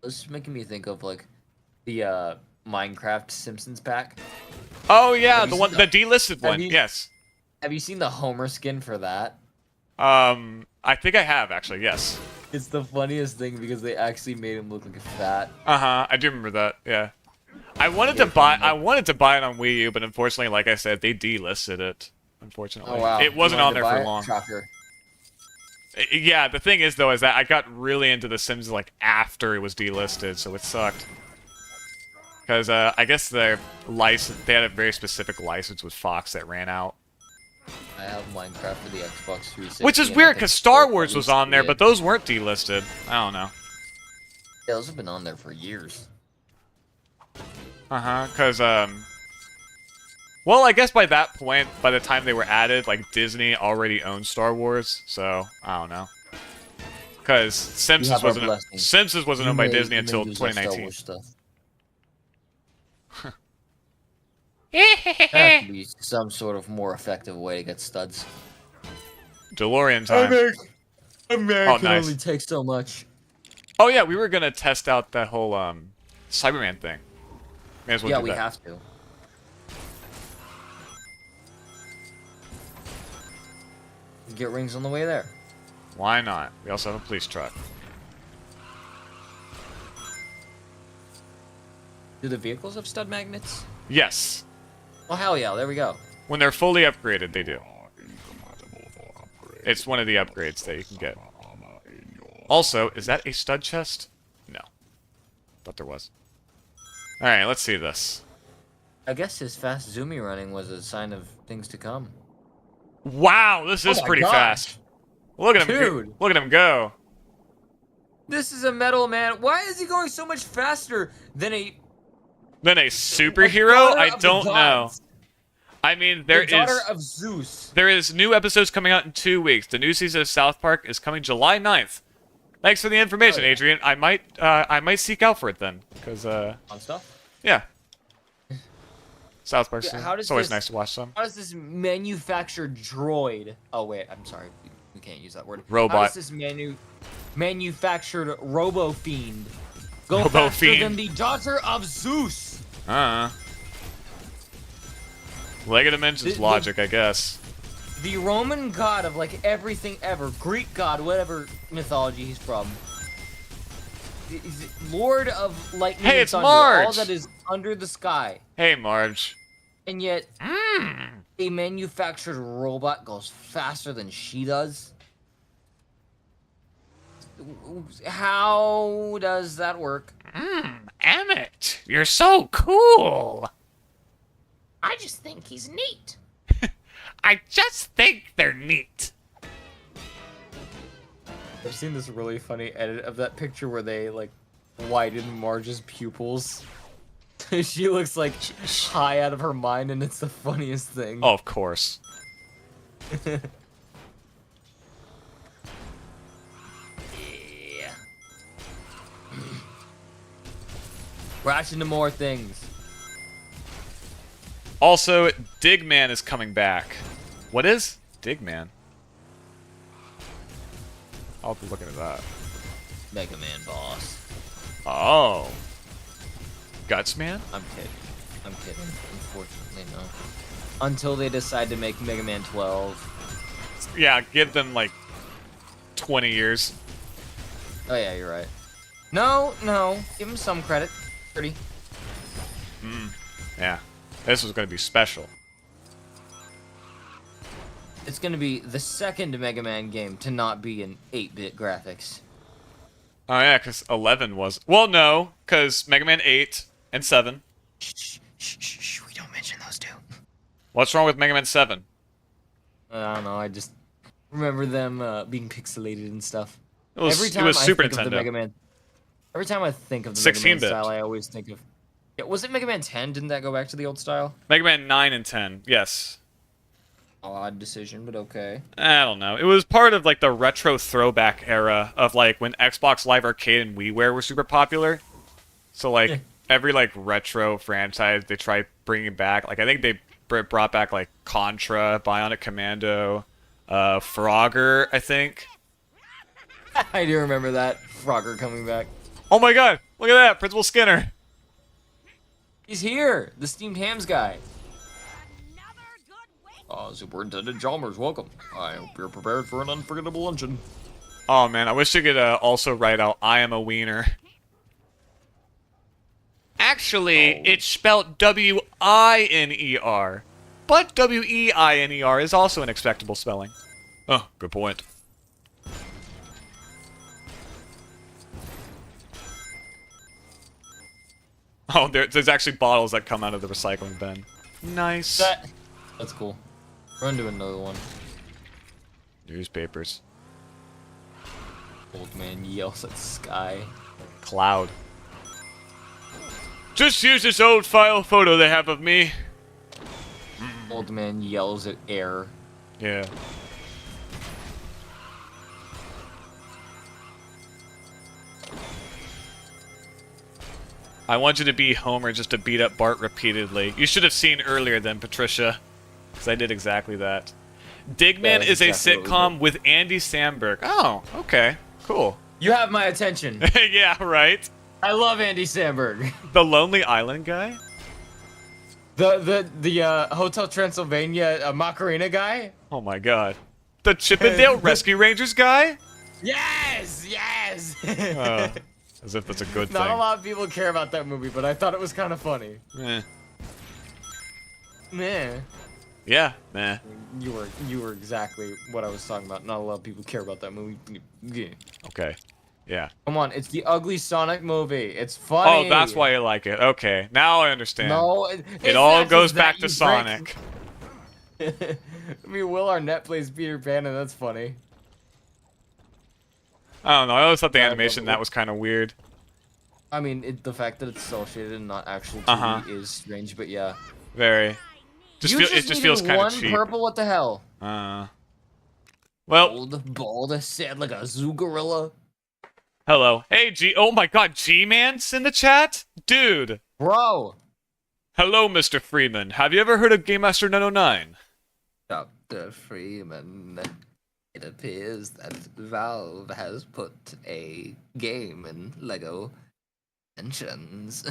This is making me think of like the Minecraft Simpsons pack. Oh yeah, Have the you one, seen the delisted one. you- Yes. Have you seen the Homer skin for that? I think I have actually. Yes. It's the funniest thing because they actually made him look like a fat. I do remember that. Yeah. I wanted to buy it on Wii U, but unfortunately, like I said, they delisted it. Unfortunately, Oh wow! it wasn't You on wanted there to for buy it? long. Shocker. Yeah, the thing is though, is that I got really into The Sims like after it was delisted, so it sucked. Because I guess their license, they had a very specific license with Fox that ran out. I have Minecraft for the Xbox 360. Which is and I weird think because Star both Wars was released on there, it. but those weren't delisted. I don't know. Yeah, those have been on there for years. Because well, I guess by that point, by the time they were added, like Disney already owned Star Wars, so I don't know. Because Simpsons wasn't owned by Disney until 2019. There has to be some sort of more effective way to get studs. DeLorean time. American nice. only takes so much. Oh yeah, we were gonna test out that whole Cyberman thing. May as well Yeah, do we that. have to. Get rings on the way there. Why not? We also have a police truck. Do the vehicles have stud magnets? Yes. Oh hell yeah! There we go. When they're fully upgraded, they do. It's one of the upgrades that you can get. Also, is that a stud chest? No. Thought there was. Alright, let's see this. I guess his fast zoomy running was a sign of things to come. Wow, this is my pretty gosh. fast. Look at him, Dude. look at him go. This is a metal man. Why is he going so much faster than a Then a superhero? daughter I of the don't know. gods? I mean, there daughter is of Zeus? there is new episodes coming out in 2 weeks. The new season of South Park is coming July 9th. Thanks for the information, Oh, yeah. Adrian. I might seek out for it then, because On stuff. yeah. South Park's Yeah, how does it's always this- nice to watch some. How does this manufactured droid? Oh wait, I'm sorry. We can't use that word. Robot. How does this manufactured Robo Fiend go Robo faster Fiend. than the daughter of Zeus? Lego Dimensions The- logic, I guess. The Roman god of like everything ever, Greek god, whatever mythology he's from. He's Lord of lightning Hey, and it's thunder, all Marge! that is under the sky. Hey, Marge. And yet, a manufactured robot goes faster than she does? How does that work? Emmett, you're so cool. I just think he's neat. I just think they're neat. I've seen this really funny edit of that picture where they like widen Marge's pupils. She looks like high out of her mind, and it's the funniest thing. Oh, of course. Yeah. Rush into more things. Also, Digman is coming back. What is Digman? I'll have to look into that. Mega Man boss. Oh. Gutsman? I'm kidding. I'm kidding. Unfortunately, no. Until they decide to make Mega Man 12. Yeah, give them like 20 years. Oh yeah, you're right. No, no. Give him some credit. 30. Yeah. This was going to be special. It's gonna be the second Mega Man game to not be in 8-bit graphics. Oh yeah, because 11 was... Well, no, because Mega Man 8 and 7. Shh, shh, shh, shh, we don't mention those two. What's wrong with Mega Man 7? I don't know. I just remember them being pixelated and stuff. It was, Every time it was I Super think of the Nintendo. Mega Man, every time I think of the Mega Man 16-bit. style, I always think of. Yeah, was it Mega Man 10? Didn't that go back to the old style? Mega Man 9 and 10, yes. Odd decision, but okay. I don't know. It was part of like the retro throwback era of like when Xbox Live Arcade and WiiWare were super popular. So like every like retro franchise they try bringing back. Like I think they brought back like Contra, Bionic Commando, Frogger, I think. I do remember that Frogger coming back. Oh my god! Look at that, Principal Skinner. He's here, the steamed hams guy. Superintendent Chalmers, welcome. I hope you're prepared for an unforgettable luncheon. Oh man, I wish you could also write out "I am a wiener." Actually, it's spelled W-I-N-E-R, but W-E-I-N-E-R is also an acceptable spelling. Oh, good point. Oh, there's actually bottles that come out of the recycling bin. Nice. That's cool. Run to another one. Newspapers. Old man yells at sky. Cloud. Just use this old file photo they have of me. Old man yells at air. Yeah. I want you to be Homer just to beat up Bart repeatedly. You should have seen earlier than Patricia. Because I did exactly that. Digman is a sitcom with Andy Samberg. Oh, okay. Cool. You have my attention. Yeah, right? I love Andy Samberg. The Lonely Island guy? The Hotel Transylvania Macarena guy? Oh my god. The Chippendale Rescue Rangers guy? Yes! Yes! As if that's a good thing. Not a lot of people care about that movie, but I thought it was kind of funny. Eh. Meh. Yeah, nah. You were exactly what I was talking about. Not a lot of people care about that movie. Yeah. Okay. Yeah. Come on, it's the ugly Sonic movie. It's funny. Oh, that's why you like it. Okay, now I understand. No, it all goes back to Sonic. I mean, Will Arnett plays Peter Pan, and that's funny. I don't know. I always thought the animation in that was kind of weird. I mean, the fact that it's cell shaded and not actual 2D is strange, but yeah. Very. It just feels kind of cheap. one purple. What the hell? Well. Bald, sad like a zoo gorilla. Hello. Hey, G. Oh my God, G-Man's in the chat, dude. Bro. Hello, Mr. Freeman. Have you ever heard of Gamemaster 909? Dr. Freeman. It appears that Valve has put a game in LEGO Dimensions.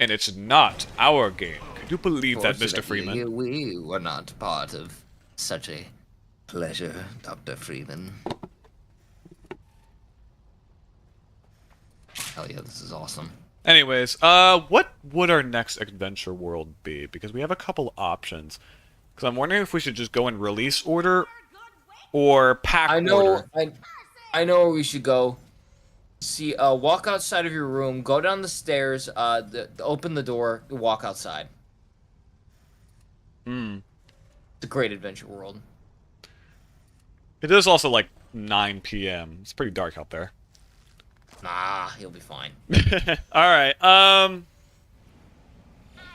And it's not our game. Could you believe that, Mr. Freeman? We were not part of such a pleasure, Dr. Freeman. Hell yeah, this is awesome. Anyways, what would our next adventure world be? Because we have a couple options. Because I'm wondering if we should just go in release order or pack order. I know where we should go. See, walk outside of your room, go down the stairs, open the door, walk outside. Hmm. It's a great adventure world. It is also like 9 p.m. It's pretty dark out there. Nah, he'll be fine. Alright,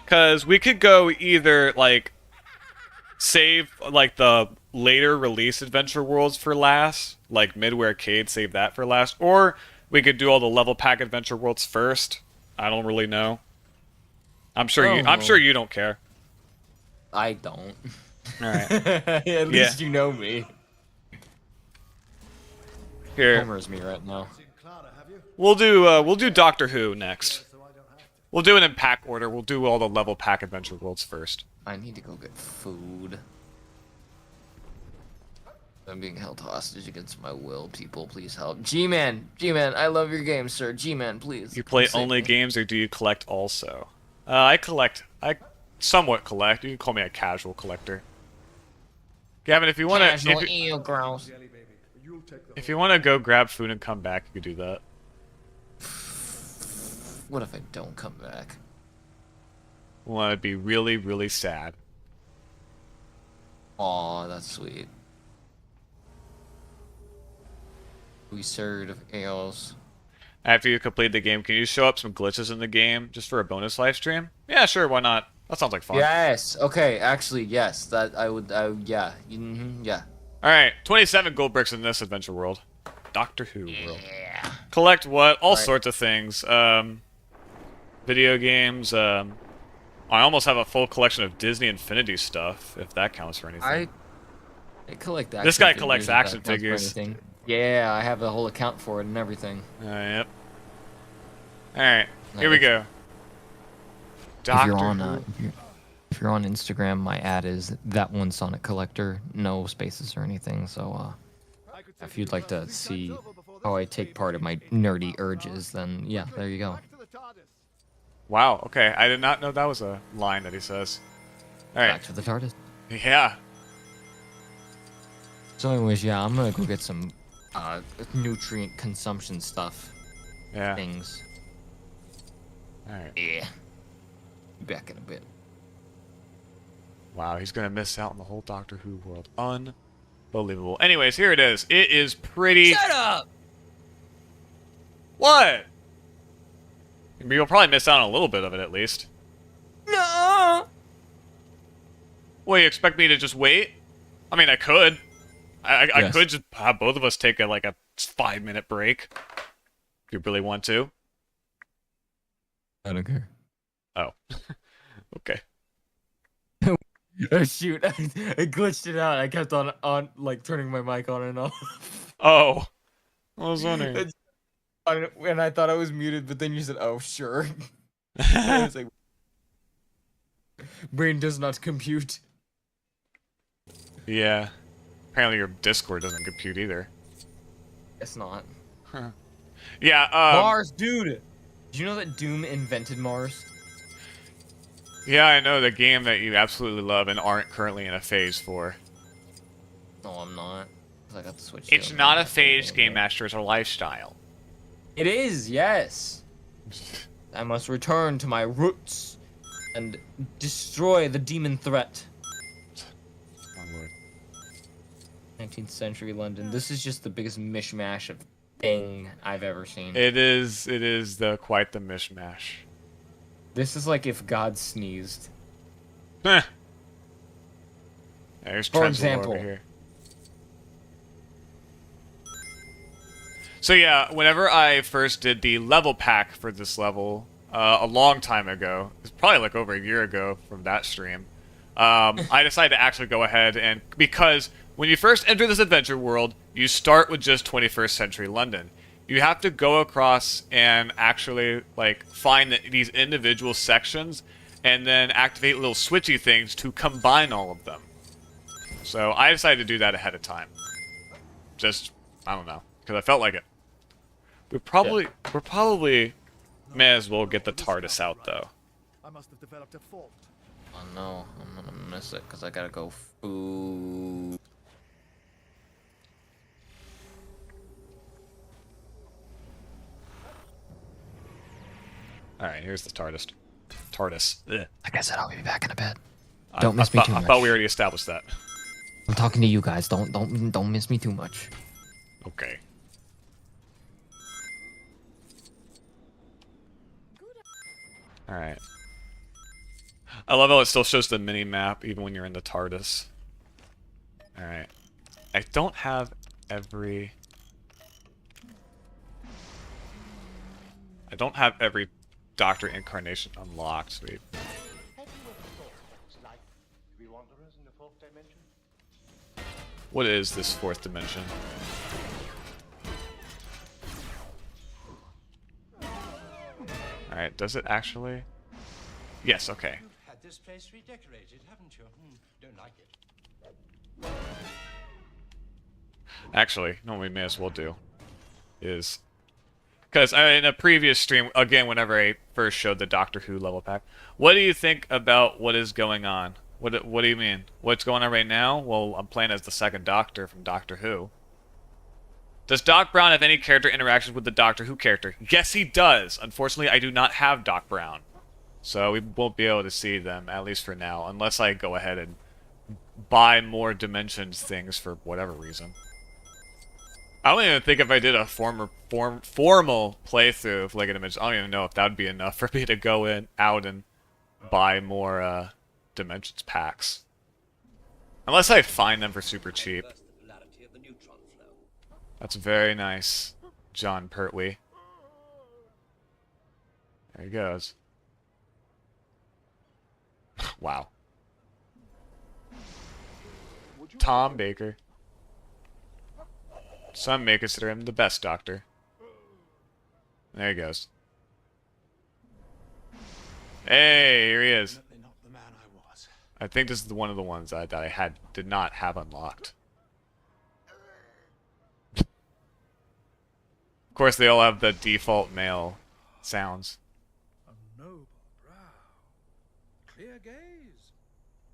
because we could go either, like, save, like, the later release adventure worlds for last, like Midway Arcade, save that for last, or we could do all the level pack adventure worlds first. I don't really know. I'm sure you don't care. I don't. Alright. At least you know me. Here. Homer's me right now. We'll do Doctor Who next. We'll do it in pack order. We'll do all the level pack adventure worlds first. I need to go get food. I'm being held hostage against my will. People, please help. G-Man, I love your game, sir. G-Man, please. You play only games, or do you collect also? I collect. I somewhat collect. You can call me a casual collector. Gavin, if you want to, if you want to go grab food and come back, you could do that. What if I don't come back? Well, I'd be really, really sad. Aw, that's sweet. Wizard of Ales. After you complete the game, can you show up some glitches in the game just for a bonus live stream? Yeah, sure, why not? That sounds like fun. Yes. Okay. Actually, yes. That I would. Yeah. Yeah. Alright, 27 gold bricks in this adventure world. Doctor Who world. Yeah. Collect what? All Right. sorts of things. Video games. I almost have a full collection of Disney Infinity stuff, if that counts for anything. I collect action This guy figures, collects if that action counts for figures. anything. Yeah, I have a whole account for it and everything. Yep. Alright, here we go. If you're on if you're on Instagram, my ad is that one Sonic collector, no spaces or anything. So if you'd like to see how I take part in my nerdy urges, then yeah, there you go. Wow, okay. I did not know that was a line that he says. Alright. Back to the TARDIS. Yeah. So anyways, yeah, I'm gonna go get some nutrient consumption stuff. Yeah. Things. Alright. Yeah. Be back in a bit. Wow, he's gonna miss out on the whole Doctor Who world. Unbelievable. Anyways, here it is. It is pretty... Shut up! What? You'll probably miss out on a little bit of it, at least. No! Well, you expect me to just wait? I mean, I could. I Yes. could just have both of us take a 5-minute break. If you really want to. I don't care. Oh. Okay. Oh shoot! I glitched it out. I kept on like turning my mic on and off. Oh. I was wondering. And I thought I was muted, but then you said, "Oh sure." I was like, brain does not compute. Yeah. Apparently your Discord doesn't compute either. It's not. Yeah, Mars, dude. Did you know that Doom invented Mars? Yeah, I know, the game that you absolutely love and aren't currently in a phase for. No, I'm not. 'Cause I got the Switch. It's too, not and a phase, Game Master, it's a lifestyle. It is, yes. I must return to my roots and destroy the demon threat. My lord. 19th century London. This is just the biggest mishmash of thing I've ever seen. It is quite the mishmash. This is like if God sneezed. Heh. There's For Trenzalore example. over here. So yeah, whenever I first did the level pack for this level, a long time ago, it's probably like over a year ago from that stream, I decided to actually go ahead and, because when you first enter this adventure world, you start with just 21st century London. You have to go across and actually find these individual sections and then activate little switchy things to combine all of them. So I decided to do that ahead of time. Just, I don't know, because I felt like it. We probably may as well get the TARDIS out though. I must have developed a fault. Oh no, I'm gonna miss it because I gotta go food. Alright, here's the TARDIS. TARDIS. Ugh. Like I said, I'll be back in a bit. Don't miss me too I much. thought we already established that. I'm talking to you guys. Don't miss me too much. Okay. Alright. I love how it still shows the mini-map even when you're in the TARDIS. Alright. I don't have every... Doctor incarnation unlocked, sweet. What is this fourth dimension? Alright, does it actually? Yes, okay. You've had this place redecorated, haven't you? Don't like it. Actually, you know what we may as well do is... Because in a previous stream, again, whenever I first showed the Doctor Who level pack, what do you think about what is going on? What do you mean? What's going on right now? Well, I'm playing as the second Doctor from Doctor Who. Does Doc Brown have any character interactions with the Doctor Who character? Yes, he does. Unfortunately, I do not have Doc Brown. So we won't be able to see them, at least for now, unless I go ahead and buy more dimensions things for whatever reason. I don't even think if I did a formal playthrough of Lego Dimensions, I don't even know if that would be enough for me to go out and buy more Dimensions packs. Unless I find them for super cheap. That's very nice, John Pertwee. There he goes. Wow. Tom Baker. Some may consider him the best doctor. There he goes. Hey, here he is. I think this is one of the ones that I did not have unlocked. Of course, they all have the default male sounds. A noble brow. Clear gaze.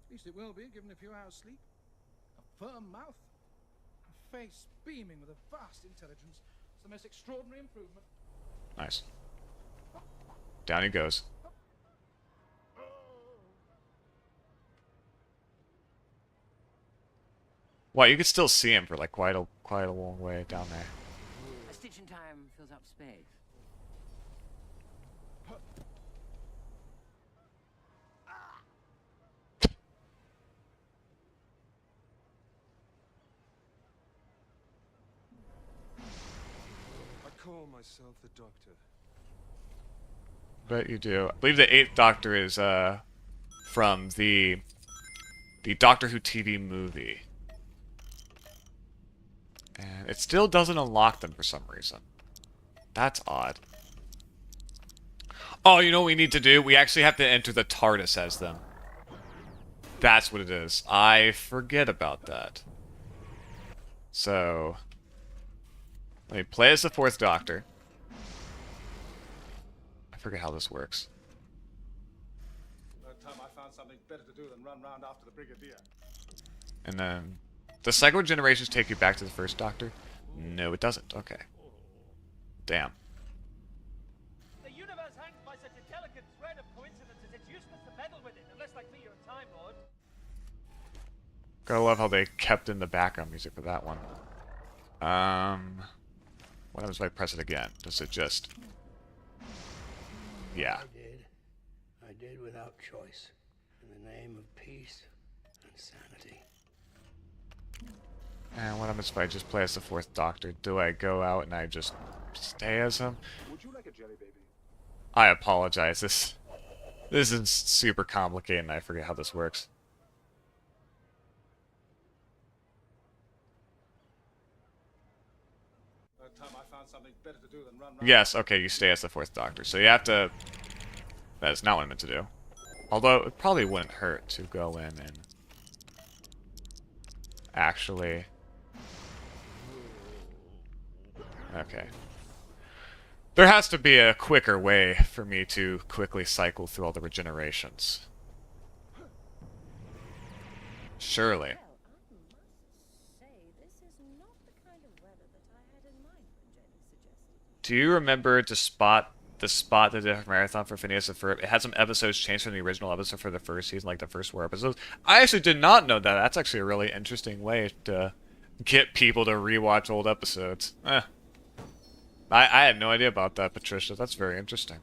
At least it will be, given a few hours' sleep. A firm mouth. A face beaming with a vast intelligence. It's the most extraordinary improvement. Nice. Down he goes. Wow, you could still see him for like quite a long way down there. A stitch in time fills up space. I call myself the Doctor. Bet you do. I believe the 8th Doctor is from the Doctor Who TV movie. And it still doesn't unlock them for some reason. That's odd. Oh, you know what we need to do? We actually have to enter the TARDIS as them. That's what it is. I forget about that. So, let me play as the 4th Doctor. I forget how this works. That time I found something better to do than run round after the Brigadier. And then, does Cycle Generations take you back to the 1st Doctor? No, it doesn't. Okay. Damn. The universe hangs by such a delicate thread of coincidences, it's useless to meddle with it, unless like me you're a Time Lord. Gotta love how they kept in the background music for that one. What happens if I press it again? Does it just... Yeah. I did without choice, in the name of peace and sanity. And what happens if I just play as the 4th Doctor? Do I go out and I just stay as him? Would you like a jelly baby? I apologize. This is super complicated and I forget how this works. That time I found something better to do than run round. Yes, okay, you stay as the 4th Doctor. So you have to... That is not what I meant to do. Although, it probably wouldn't hurt to go in and... actually... Okay. There has to be a quicker way for me to quickly cycle through all the regenerations. Surely. Do you remember the spot that did a marathon for Phineas and Ferb? It had some episodes changed from the original episode for the first season, like the first 4 episodes. I actually did not know that. That's actually a really interesting way to get people to rewatch old episodes. I had no idea about that, Patricia. That's very interesting.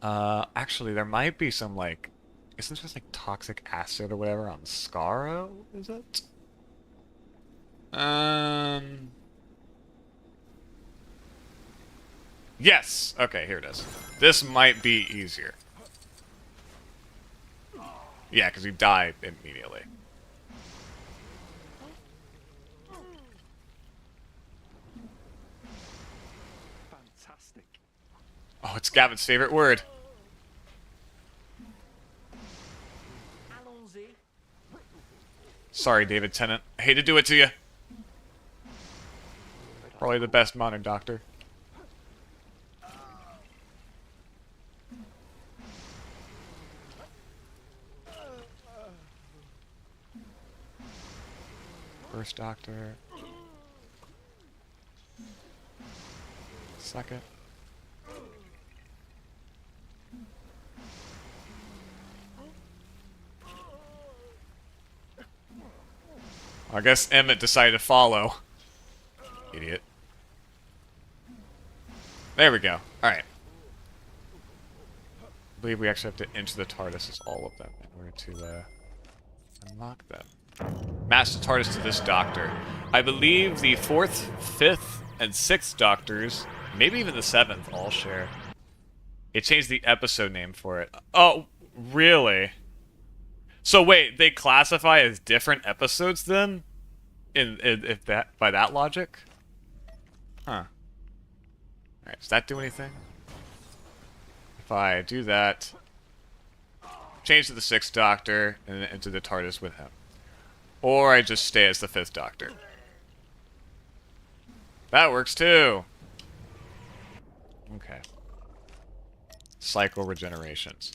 Actually, there might be some, like... Isn't there, like, toxic acid or whatever on Skaro? Is it? Yes! Okay, here it is. This might be easier. Yeah, because he died immediately. Fantastic. Oh, it's Gavin's favorite word. Sorry, David Tennant. I hate to do it to you. Probably the best modern Doctor. First Doctor. Second. I guess Emmett decided to follow. Idiot. There we go. Alright. I believe we actually have to enter the TARDIS as all of them in order to unlock them. Master TARDIS to this Doctor. I believe the 4th, 5th, and 6th Doctors, maybe even the 7th, all share. It changed the episode name for it. Oh, really? So wait, they classify as different episodes then? If that by that logic? Huh. Alright, does that do anything? If I do that, change to the 6th Doctor, and then enter the TARDIS with him. Or I just stay as the 5th Doctor. That works too! Okay. Cycle regenerations.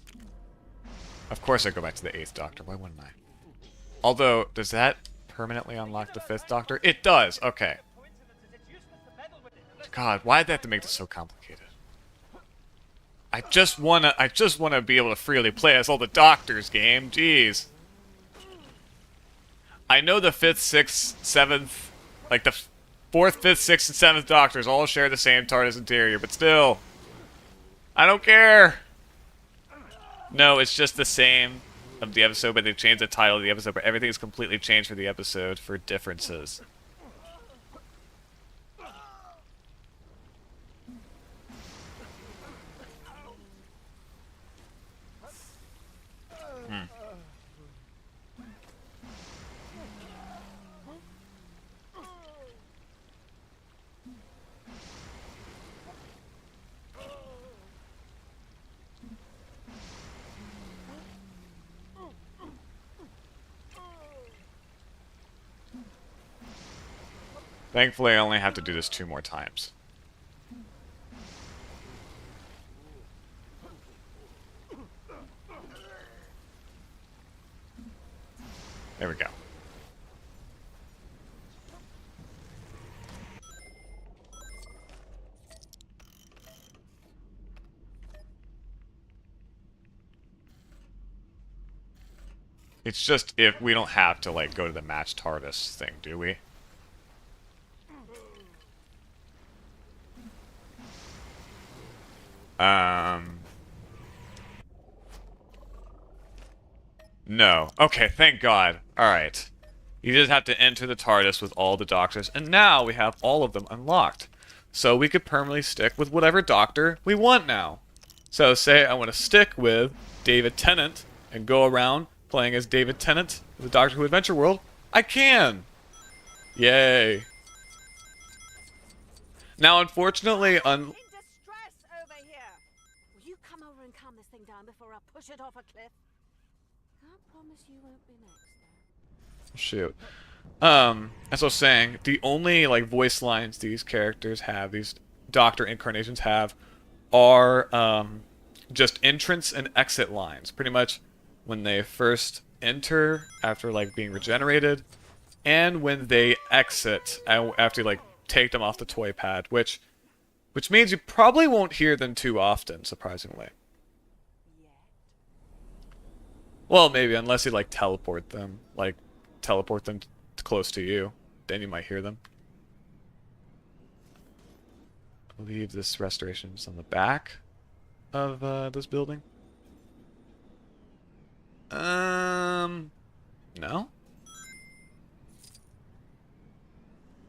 Of course I go back to the 8th Doctor, why wouldn't I? Although, does that permanently unlock the 5th Doctor? It does, okay. God, why'd they have to make this so complicated? I just wanna be able to freely play as all the Doctors game, jeez. I know the 5th, 6th, 7th, like the 4th, 5th, 6th, and 7th Doctors all share the same TARDIS interior, but still. I don't care! No, it's just the same of the episode, but they've changed the title of the episode, but everything is completely changed for the episode for differences. Thankfully, I only have to do this 2 more times. There we go. It's just if we don't have to, like, go to the match TARDIS thing, do we? No. Okay, thank God. Alright. You just have to enter the TARDIS with all the Doctors, and now we have all of them unlocked. So we could permanently stick with whatever Doctor we want now. So say I want to stick with David Tennant and go around playing as David Tennant in the Doctor Who Adventure World. I can! Yay. Now, unfortunately, Push it off a cliff. Can't promise you won't be next. Shoot. As I was saying, the only like voice lines these characters have, these Doctor incarnations have, are just entrance and exit lines. Pretty much when they first enter after like being regenerated, and when they exit after you like take them off the toy pad, which means you probably won't hear them too often, surprisingly. Well, maybe, unless you, like, teleport them close to you. Then you might hear them. I believe this restoration is on the back of this building. No?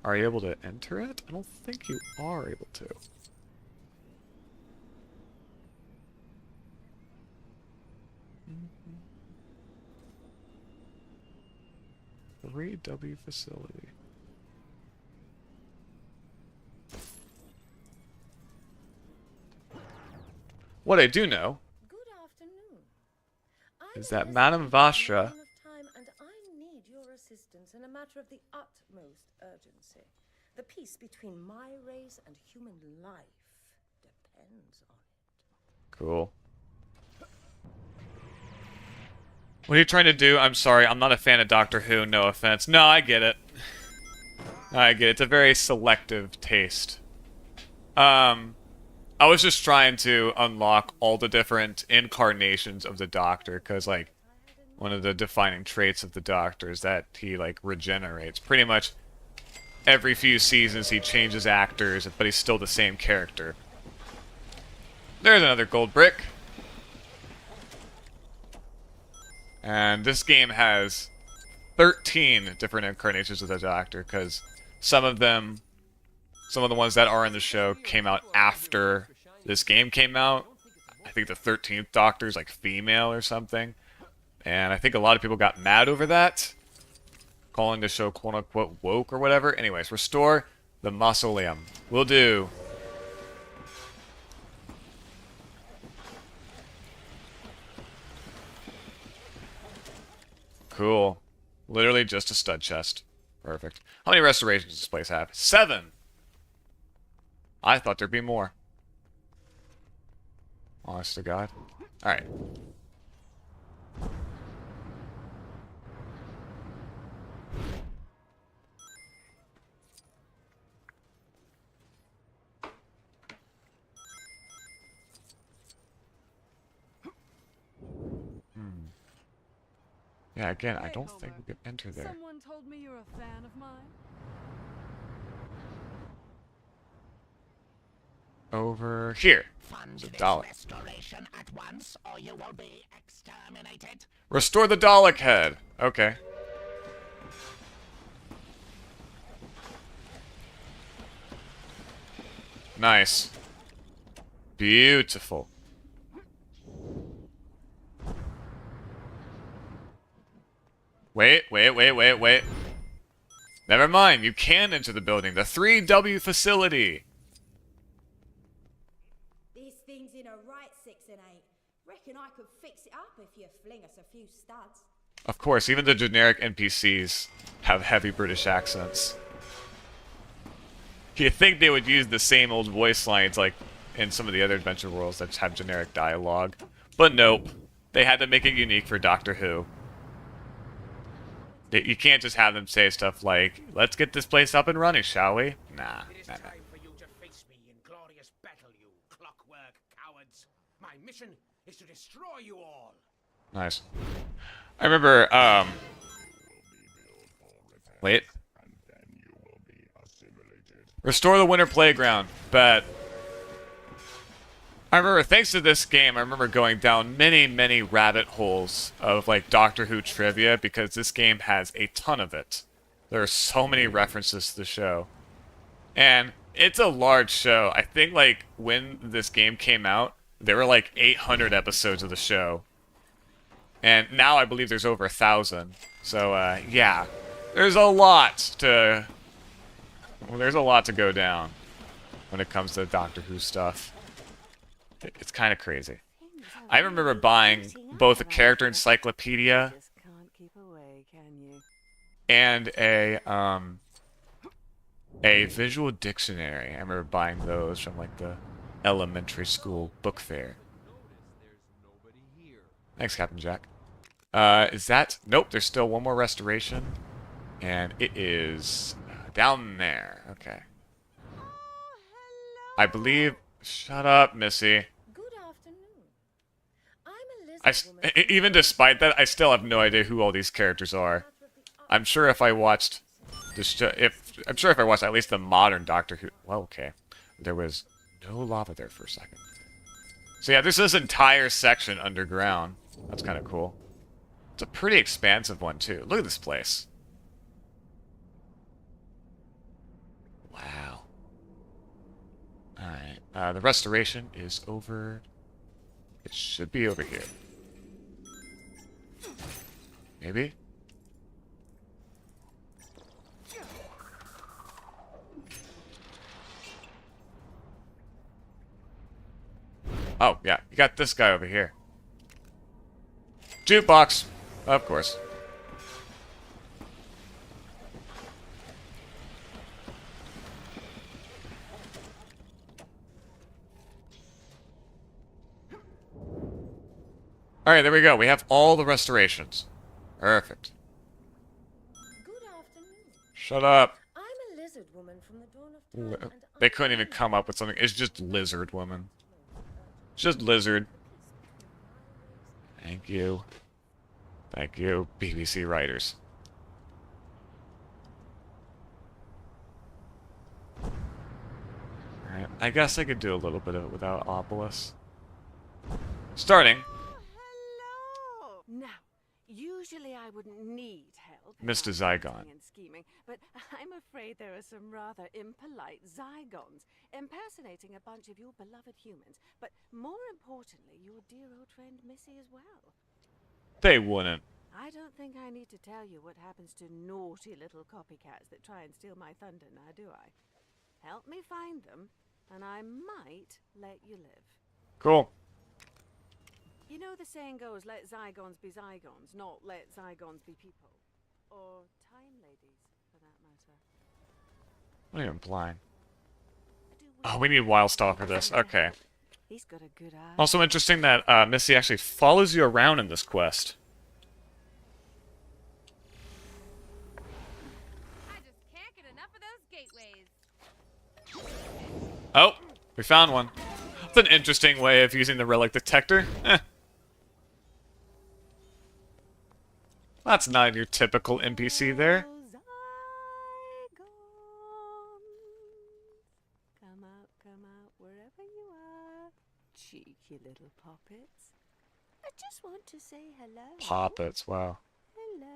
Are you able to enter it? I don't think you are able to. 3W facility. What I do know is that Madame Vastra and I need your assistance in a matter of the utmost urgency. The peace between my race and human life depends on it. Cool. What are you trying to do? I'm sorry, I'm not a fan of Doctor Who, no offense. No, I get it. I get it. It's a very selective taste. I was just trying to unlock all the different incarnations of the Doctor, because, like, one of the defining traits of the Doctor is that he, like, regenerates. Pretty much every few seasons he changes actors, but he's still the same character. There's another gold brick. And this game has 13 different incarnations of the Doctor, because some of the ones that are in the show came out after this game came out. I think the 13th Doctor is like female or something. And I think a lot of people got mad over that, calling the show quote-unquote woke or whatever. Anyways, restore the mausoleum. Will do. Cool. Literally just a stud chest. Perfect. How many restorations does this place have? 7! I thought there'd be more. Honest to God. Alright. Yeah, again, I don't think we can enter there. Someone told me you're a fan of mine. Over here. There's a Dalek. Restoration at once, or you will be exterminated. Restore the Dalek head. Okay. Nice. Beautiful. Wait. Never mind, you can enter the building. The 3W facility. This thing's in a right 6 and 8. Reckon I could fix it up if you fling us a few studs. Of course, even the generic NPCs have heavy British accents. You'd think they would use the same old voice lines like in some of the other adventure worlds that have generic dialogue. But nope. They had to make it unique for Doctor Who. You can't just have them say stuff like, let's get this place up and running, shall we? Nah. It is time for you to face me in glorious battle, you clockwork cowards. My mission is to destroy you all. Nice. I remember, wait. Restore the Winter Playground. Bet. I remember, thanks to this game, I remember going down many rabbit holes of, like, Doctor Who trivia, because this game has a ton of it. There are so many references to the show. And it's a large show. I think, like, when this game came out, there were, like, 800 episodes of the show. And now I believe there's over 1,000. So, yeah. There's a lot to... Well, there's a lot to go down when it comes to Doctor Who stuff. It's kind of crazy. I remember buying both a character encyclopedia and a visual dictionary. I remember buying those from like the elementary school book fair. Thanks, Captain Jack. Is that... Nope, there's still one more restoration. And it is down there. Okay. I believe... Shut up, Missy. Even despite that, I still have no idea who all these characters are. I'm sure if I watched this show, I'm sure if I watched at least the modern Doctor Who, well, okay, there was no lava there for a second. So yeah, there's this entire section underground. That's kind of cool. It's a pretty expansive one too. Look at this place. Wow. All right, the restoration is over. It should be over here. Maybe? Oh, yeah. You got this guy over here. Jukebox. Of course. Alright, there we go. We have all the restorations. Perfect. Good afternoon. Shut up. I'm a lizard woman from the dawn of time, and They couldn't even come up with something. It's just lizard woman. It's just lizard. Thank you. Thank you, BBC writers. Alright, I guess I could do a little bit of it without Opolis. Starting. Now, usually I wouldn't need help. Mr. Zygon. And scheming, but I'm afraid there are some rather impolite Zygons impersonating a bunch of your beloved humans, but more importantly, your dear old friend Missy as well. They wouldn't. I don't think I need to tell you what happens to naughty little copycats that try and steal my thunder now, do I? Help me find them, and I might let you live. Cool. You know the saying goes, let Zygons be Zygons, not let Zygons be people. Or time ladies, for that matter. What are you implying? Oh, we need Wildstar for this. Okay. He's got a good eye. Also interesting that Missy actually follows you around in this quest. I just can't get enough of those gateways. Oh, we found one. It's an interesting way of using the relic detector. That's not your typical NPC there. Come out, wherever you are. Cheeky little poppets. I just want to say hello. Poppets, wow. Hello.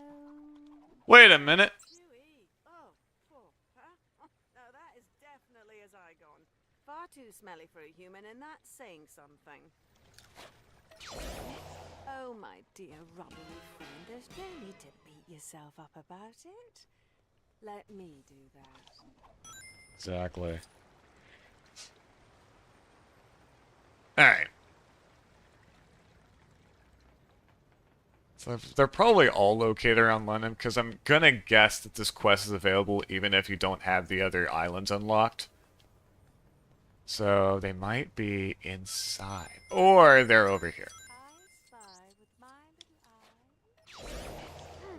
Wait a minute. No, that is definitely a Zygon. Far too smelly for a human, and that's saying something. Oh, my dear rubbery friend, there's no need to beat yourself up about it. Let me do that. Exactly. Alright. So they're probably all located around London, because I'm gonna guess that this quest is available even if you don't have the other islands unlocked. So they might be inside. Or they're over here.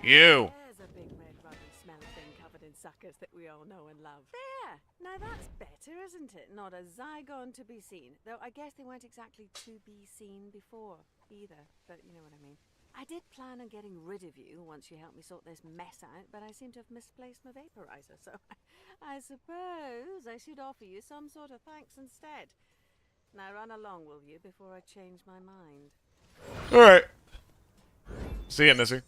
You! There's a big red rubbery smelly thing covered in suckers that we all know and love. There! Now that's better, isn't it? Not a Zygon to be seen. Though I guess they weren't exactly to be seen before, either. But you know what I mean. I did plan on getting rid of you once you helped me sort this mess out, but I seem to have misplaced my vaporizer, so I suppose I should offer you some sort of thanks instead. Now run along, will you, before I change my mind. Alright. See ya, Missy.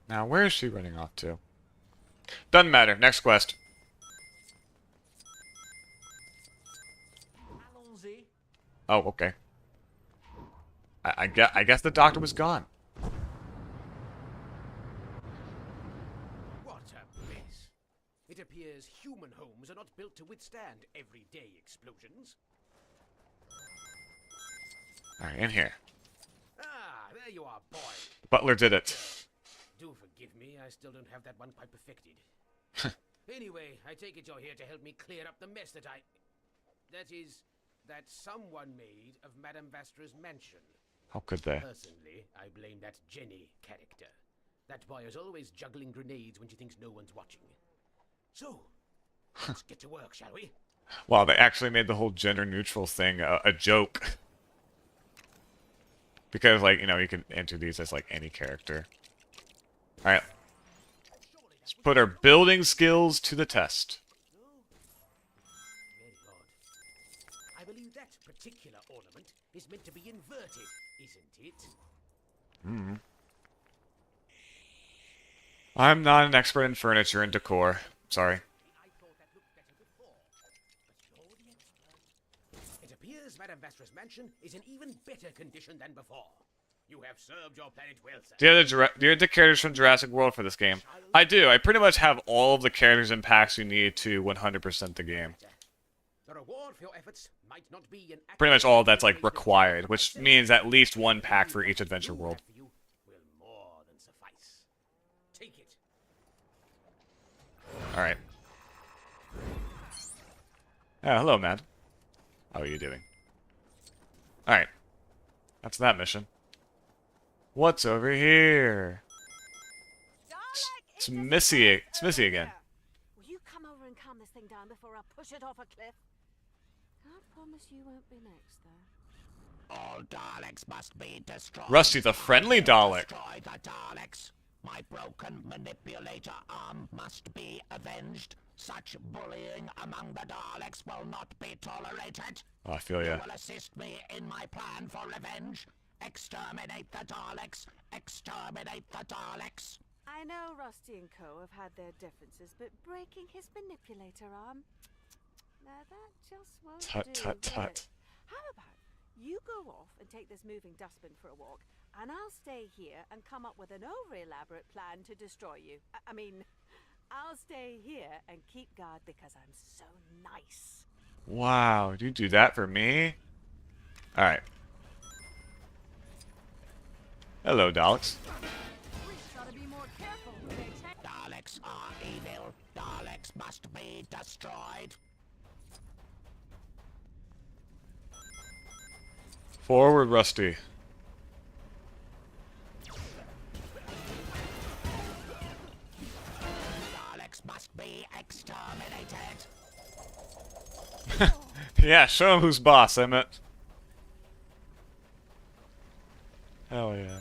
Now, where is she running off to? Doesn't matter. Next quest. Oh, okay. I guess the doctor was gone. What a mess. It appears human homes are not built to withstand everyday explosions. Alright, in here. Ah, there you are, boy. Butler did it. Do forgive me, I still don't have that one quite perfected. Anyway, I take it you're here to help me clear up the mess that that someone made of Madame Vastra's mansion. How could they? Personally, I blame that Jenny character. That boy is always juggling grenades when she thinks no one's watching. So, let's get to work, shall we? Wow, they actually made the whole gender-neutral thing a joke. Because, like, you know, you can enter these as, like, any character. Alright. Let's put our building skills to the test. Very odd. I believe that particular ornament is meant to be inverted, isn't it? Hmm. I'm not an expert in furniture and decor. Sorry. It appears Madame Vastra's mansion is in even better condition than before. You have served your planet well, sir. Do you have the characters from Jurassic World for this game? I do. I pretty much have all of the characters and packs you need to 100% the game. The reward for your efforts might not be an Pretty much all that's, like, required, which means at least one pack for each adventure world. will more than suffice. Take it. Alright. Oh, hello, man. How are you doing? Alright. That's that mission. What's over here? It's Missy. It's Missy again. Will you come over and calm this thing down before I push it off a cliff? Can't promise you won't be next, though. All Daleks must be destroyed. Rusty, the friendly Dalek. Destroy the Daleks. My broken manipulator arm must be avenged. Such bullying among the Daleks will not be tolerated. Oh, I feel You ya. will assist me in my plan for revenge. Exterminate the Daleks. Exterminate the Daleks. I know Rusty and Co. have had their differences, but breaking his manipulator arm... Now that just won't Tut, do, tut, will tut. it? How about you go off and take this moving dustbin for a walk, and I'll stay here and come up with an over-elaborate plan to destroy you. I mean, I'll stay here and keep guard because I'm so nice. Wow, you do that for me? Alright. Hello, Daleks. Gotta be more careful. Daleks are evil. Daleks must be destroyed. Forward, Rusty. Daleks must be exterminated. Yeah, show him who's boss, Emmett. Hell yeah.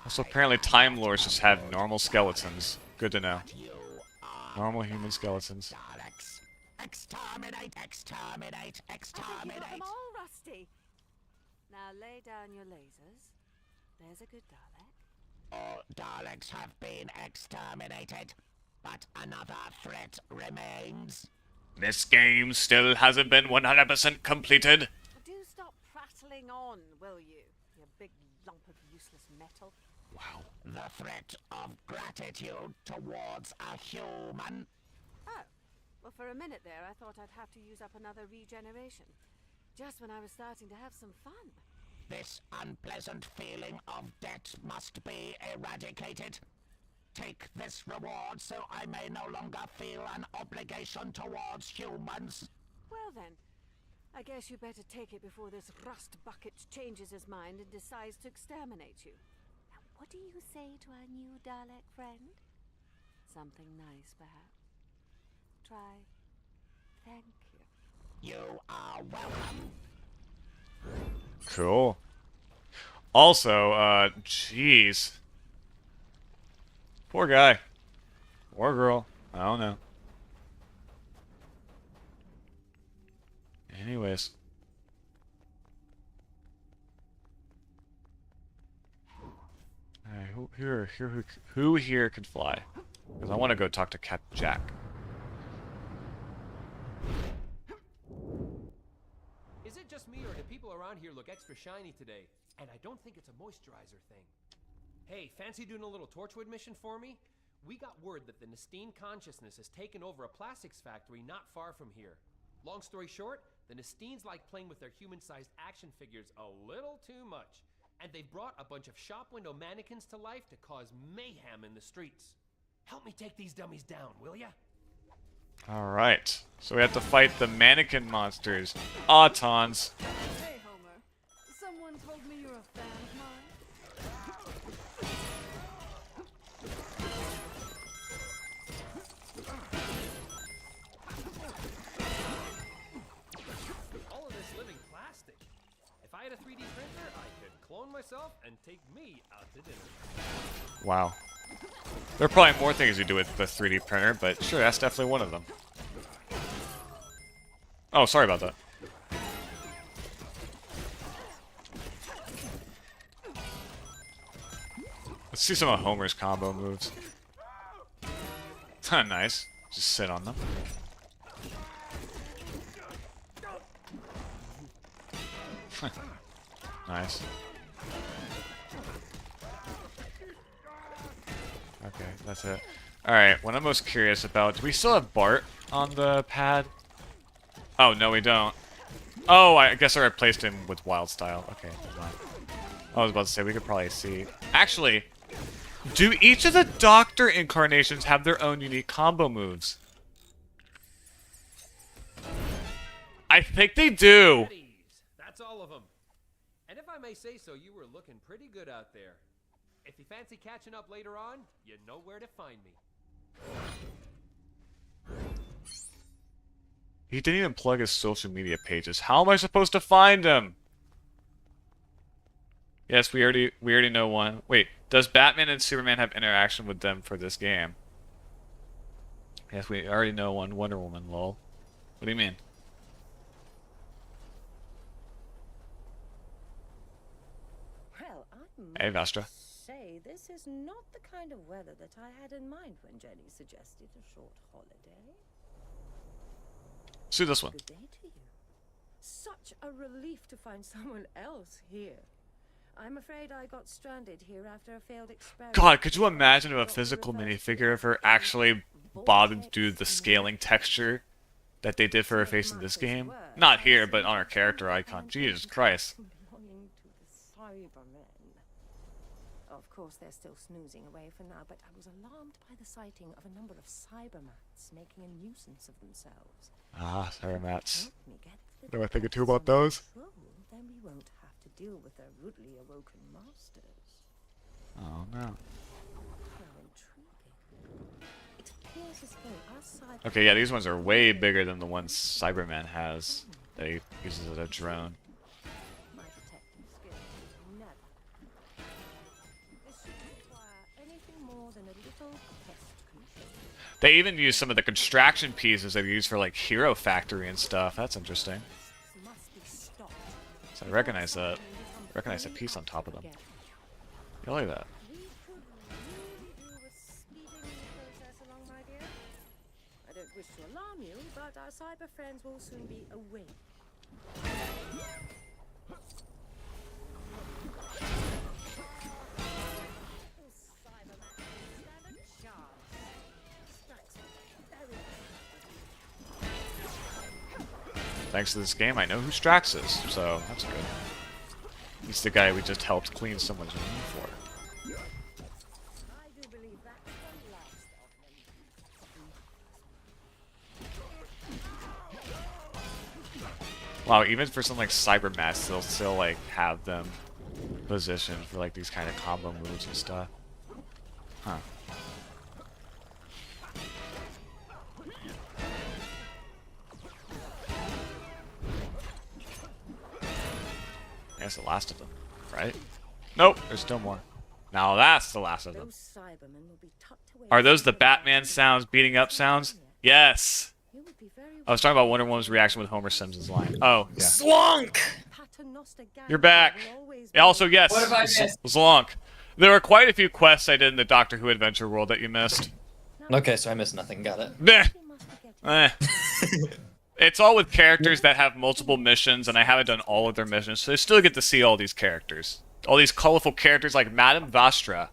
Also, apparently Time Lords just have normal skeletons. Good to know. Normal human skeletons. Daleks. Exterminate, exterminate, I think you got them exterminate. all, Rusty. Now lay down your lasers. There's a good Dalek. All Daleks have been exterminated, but another threat remains. This game still hasn't been 100% completed. Do stop prattling on, will you? You big lump of useless metal. Wow. The threat of gratitude towards a human. Oh, well, for a minute there, I thought I'd have to use up another regeneration. Just when I was starting to have some fun. This unpleasant feeling of debt must be eradicated. Take this reward so I may no longer feel an obligation towards humans. Well then, I guess you better take it before this rust bucket changes his mind and decides to exterminate you. Now, what do you say to our new Dalek friend? Something nice, perhaps? Try, thank you. You are welcome. Cool. Also, jeez. Poor guy. Or girl. I don't know. Anyways. Alright, who here could fly? Because I want to go talk to Captain Jack. Is it just me, or do people around here look extra shiny today? And I don't think it's a moisturizer thing. Hey, fancy doing a little Torchwood mission for me? We got word that the Nestine consciousness has taken over a plastics factory not far from here. Long story short, the Nestines like playing with their human-sized action figures a little too much. And they've brought a bunch of shop window mannequins to life to cause mayhem in the streets. Help me take these dummies down, will ya? Alright. So we have to fight the mannequin monsters. Autons. Hey, Homer. Someone told me you're a fan of mine. All of this living plastic. If I had a 3D printer, I could clone myself and take me out to dinner. Wow. There are probably more things you do with the 3D printer, but sure, that's definitely one of them. Oh, sorry about that. Let's see some of Homer's combo moves. Nice. Just sit on them. Nice. Okay, that's it. Alright, what I'm most curious about... Do we still have Bart on the pad? Oh, no we don't. Oh, I guess I replaced him with Wildstyle. Okay, hold on. I was about to say, we could probably see... Actually, do each of the Doctor incarnations have their own unique combo moves? I think they do! That's all of them. And if I may say so, you were looking pretty good out there. If you fancy catching up later on, you know where to find me. He didn't even plug his social media pages. How am I supposed to find him? Yes, we already know one. Wait, does Batman and Superman have interaction with them for this game? Yes, we already know one. Wonder Woman, lol. What do you mean? Well, Hey, Vastra. say this is not the kind of weather that I had in mind when Jenny suggested a short holiday. Let's do this one. Good day to you. Such a relief to find someone else here. I'm afraid I got stranded here after a failed experiment. God, could you imagine if a physical minifigure of her actually bothered to do the scaling texture that they did for her face in this game? Not here, but on her character icon. Jesus Christ. Belonging to the Cybermen. Of course, they're still snoozing away for now, but I was alarmed by the sighting of a number of cybermats making a nuisance of themselves. Ah, Cybermats. What do I think too about those? Then we won't have to deal with their rudely awoken masters. Oh no. How intriguing. It appears as though our cyber... Okay, yeah, these ones are way bigger than the ones Cyberman has that he uses as a drone. My detective skills never. This shouldn't require anything more than a little test control. They even use some of the construction pieces they use for like Hero Factory and stuff. That's interesting. So I recognize that. I recognize that piece on top of them. You like that? I don't wish to alarm you, but our cyber friends will soon be awake. Thanks to this game, I know who Strax is, so that's good. He's the guy we just helped clean someone's room for. Wow, even for something like Cybermats, they'll still like have them positioned for like these kind of combo moves and stuff. Huh. That's the last of them, right? Nope, there's still more. Now that's the last of them. Are those the Batman sounds, beating up sounds? Yes. I was talking about Wonder Woman's reaction with Homer Simpson's line. Oh, yeah. Slunk! You're back. Also, yes, What have I missed? Slunk. There were quite a few quests I did in the Doctor Who Adventure World that you missed. Okay, so I missed nothing. Got it. Meh. It's all with characters that have multiple missions, and I haven't done all of their missions, so I still get to see all these characters. All these colorful characters like Madame Vastra.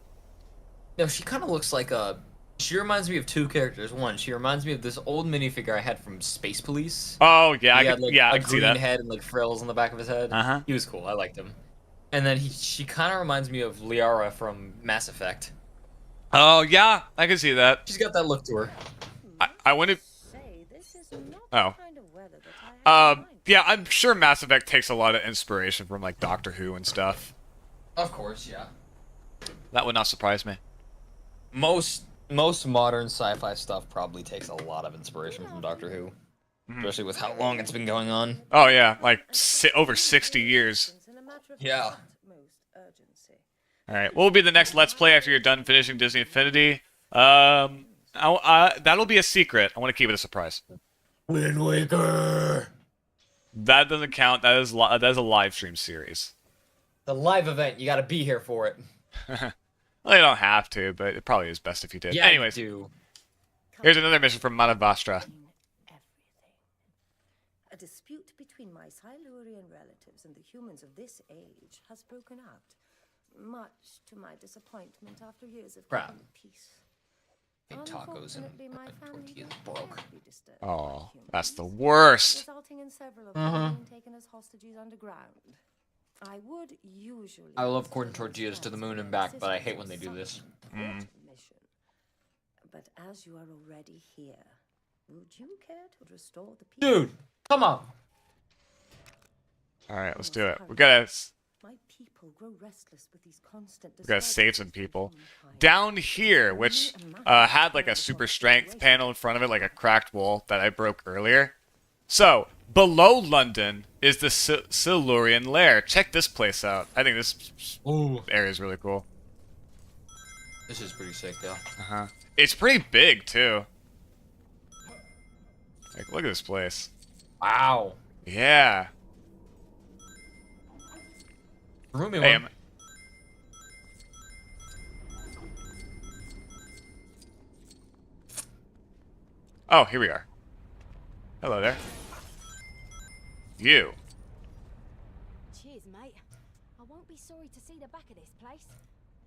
No, she kind of looks like a... She reminds me of two characters. One, she reminds me of this old minifigure I had from Space Police. Oh, yeah, He had, like, I a can see green that. head and like frills on the back of his head. Uh-huh. He was cool. I liked him. And then she kind of reminds me of Liara from Mass Effect. Oh, yeah, I can see that. She's got that look to her. I want to... Oh. Yeah, I'm sure Mass Effect takes a lot of inspiration from, like, Doctor Who and stuff. Of course, yeah. That would not surprise me. Most modern sci-fi stuff probably takes a lot of inspiration from Doctor Who. Especially with how long it's been going on. Oh, yeah, like, over 60 years. Yeah. Alright, what will be the next Let's Play after you're done finishing Disney Infinity? That'll be a secret. I want to keep it a surprise. Wind Waker! That doesn't count. That is a live stream series. The live event, you gotta be here for it. Well, you don't have to, but it probably is best if you did. Yeah, anyways, you do. Here's another mission from Madame Vastra. A dispute between my Silurian relatives and the humans of this age has broken out, much to my disappointment after years of Crap. peace. Ate tacos and tortillas broke. Oh, that's the worst. Resulting in several of them being taken as hostages underground. I would usually... I love corn tortillas to the moon and back, but I hate when they do this. Mission. But as you are already here, would you care to restore the peace? Dude, come on. Alright, let's do it. We gotta My people grow restless with these constant We gotta save some people. Down here, which had like a super strength panel in front of it, like a cracked wall that I broke earlier. So, below London is the Silurian Lair. Check this place out. I think this area is really cool. This is pretty sick, though. Uh-huh. It's pretty big, too. Like, look at this place. Wow. Yeah. Roomy Hey, one. Oh, here we are. Hello there. You. Cheers, mate. I won't be sorry to see the back of this place.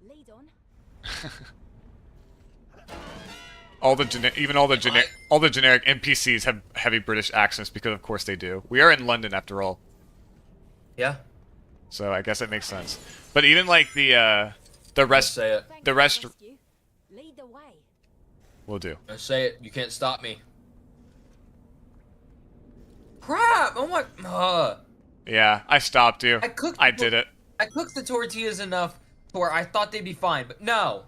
Lead on. All the generic NPCs have heavy British accents because of course they do. We are in London after all. Yeah. So I guess it makes sense. But even like the rest Say it. the rest Lead the way. will do. Say it. You can't stop me. Crap! Oh my. Yeah, I stopped you. I did it. I cooked the tortillas enough to where I thought they'd be fine, but no.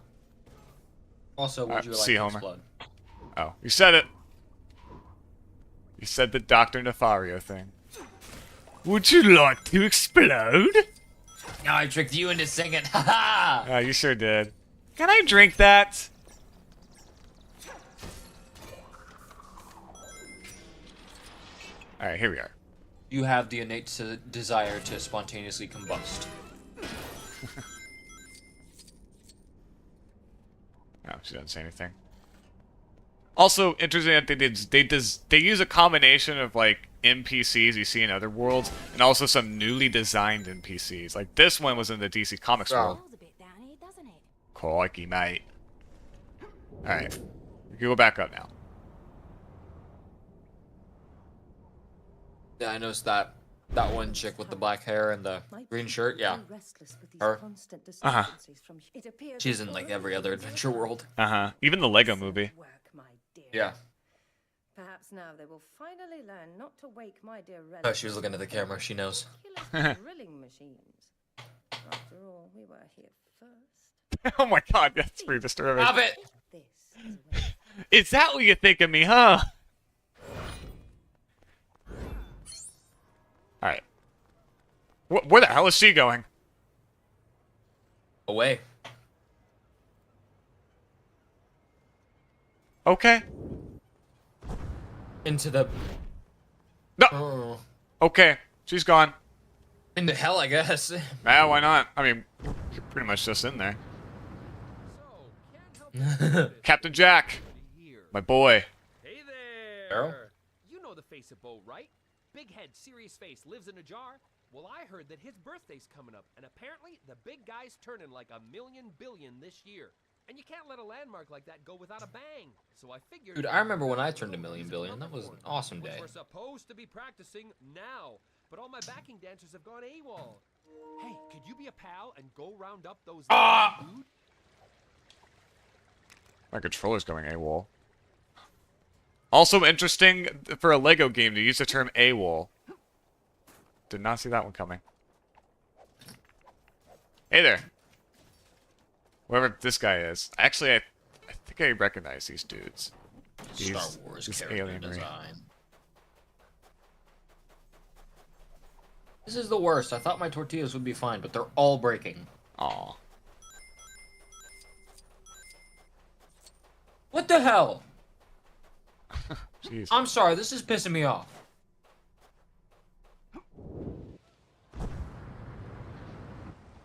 Also, would you like see to Homer. explode? Oh, you said it. You said the Dr. Nefario thing. Would you like to explode? No, I tricked you into singing. Ha Oh, you sure did. Can I drink that? Alright, here we are. You have the innate desire to spontaneously combust. Oh, she doesn't say anything. Also, interesting that they use a combination of like NPCs you see in other worlds, and also some newly designed NPCs. Like this one was in the DC Comics world. Crikey, mate. Alright. We can go back up now. Yeah, I noticed that one chick with the black hair and the green shirt. Yeah, her. Uh-huh. She's in like every other adventure world. Uh-huh. Even the Lego movie. Yeah. Perhaps now they will finally learn not to wake my dear relatives. Oh, she was looking at the camera. She knows. Drilling machines. After all, we were here first. Oh my god, that's pretty disturbing. Stop it! Is that what you think of me, huh? Alright. Where the hell is she going? Away. Okay. Into the... No! Oh. Okay, she's gone. Into hell, I guess. Ah, why not? I mean, you're pretty much just in there. Captain Jack! My boy. Hey there! Carol? You know the face of Bo, right? Big head, serious face, lives in a jar. Well, I heard that his birthday's coming up, and apparently the big guy's turning like $1 million billion this year. And you can't let a landmark like that go without a bang. So I figured... Dude, I remember when I turned $1 million billion. That was an awesome day. We're supposed to be practicing now, but all my backing dancers have gone AWOL. Hey, could you be a pal and go round up those... dude? My controller's going AWOL. Also interesting for a Lego game to use the term AWOL. Did not see that one coming. Hey there. Whoever this guy is. Actually, I think I recognize these dudes. Star Wars character design. This is the worst. I thought my tortillas would be fine, but they're all breaking. Aw. What the hell? Jeez. I'm sorry, this is pissing me off.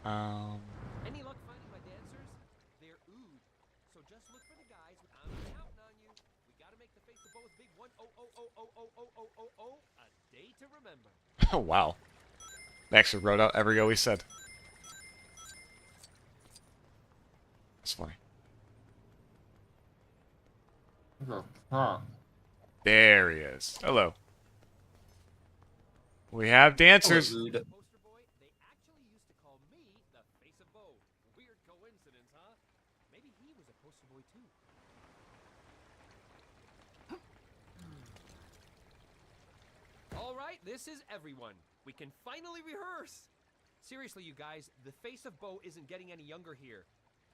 Any luck finding my dancers? They're ood. So just look for the guys. I'm counting on you. We gotta make the face of Bo's big 1-0-0-0-0-0-0-0-0 a day to remember. Oh, wow. They actually wrote out every O he said. That's funny. Huh. There he is. Hello. We have dancers. Hello, dude. All right, this is everyone. We can finally rehearse. Seriously, you guys, the face of Bo isn't getting any younger here.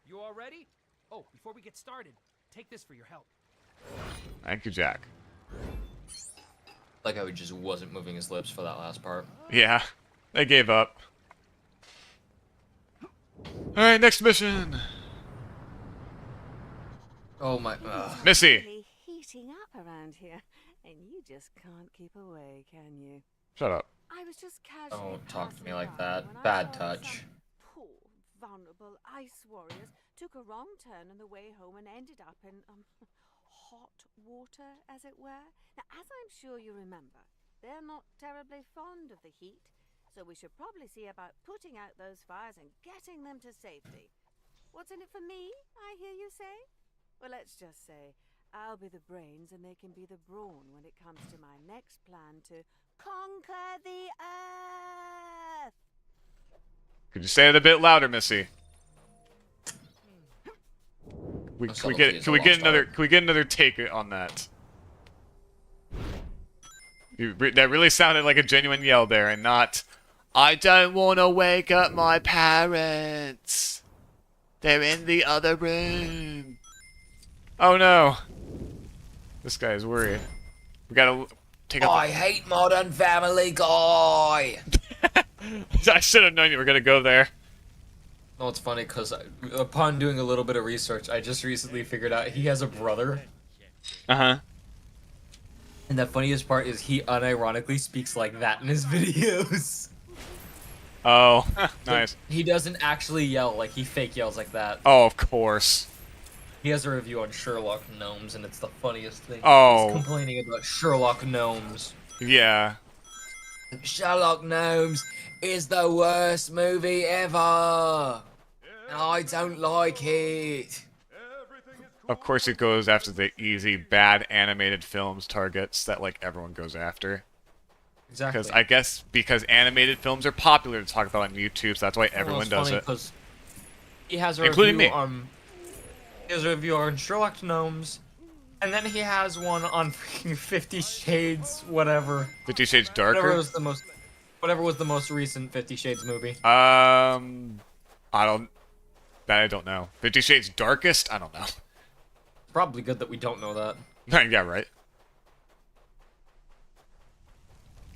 You all ready? Oh, before we get started, take this for your help. Thank you, Jack. Like how he just wasn't moving his lips for that last part. Yeah, they gave up. Alright, next mission. Oh my... Missy. Really heating up around here, and you just can't keep away, can you? Shut up. I was just casually Don't talk to me passing like by that. when I Bad saw touch. some poor, vulnerable ice warriors took a wrong turn on the way home and ended up in hot water, as it were. Now, as I'm sure you remember, they're not terribly fond of the heat, so we should probably see about putting out those fires and getting them to safety. What's in it for me, I hear you say? Well, let's just say I'll be the brains and they can be the brawn when it comes to my next plan to conquer the Earth! Could you say it a bit louder, Missy? Can we get another take on that? That really sounded like a genuine yell there, and not, I don't want to wake up my parents. They're in the other room. Oh no. This guy is worried. We gotta take out I hate Modern Family Guy! I should have known you were gonna go there. No, it's funny because upon doing a little bit of research, I just recently figured out he has a brother. Uh-huh. And the funniest part is he unironically speaks like that in his videos. Oh, nice. He doesn't actually yell, like he fake yells like that. Oh, of course. He has a review on Sherlock Gnomes, and it's the funniest thing. Oh. He's complaining about Sherlock Gnomes. Yeah. Sherlock Gnomes is the worst movie ever. And I don't like it. Of course it goes after the easy, bad animated films targets that, like, everyone goes after. Exactly. Because I guess because animated films are popular to talk about on YouTube, so that's why everyone does it. He has a Including review me. on... He has a review on Sherlock Gnomes, and then he has one on freaking 50 Shades, whatever. 50 Shades Darker? Whatever was the most recent 50 Shades movie. I don't know. 50 Shades Darkest? I don't know. Probably good that we don't know that. Yeah, right.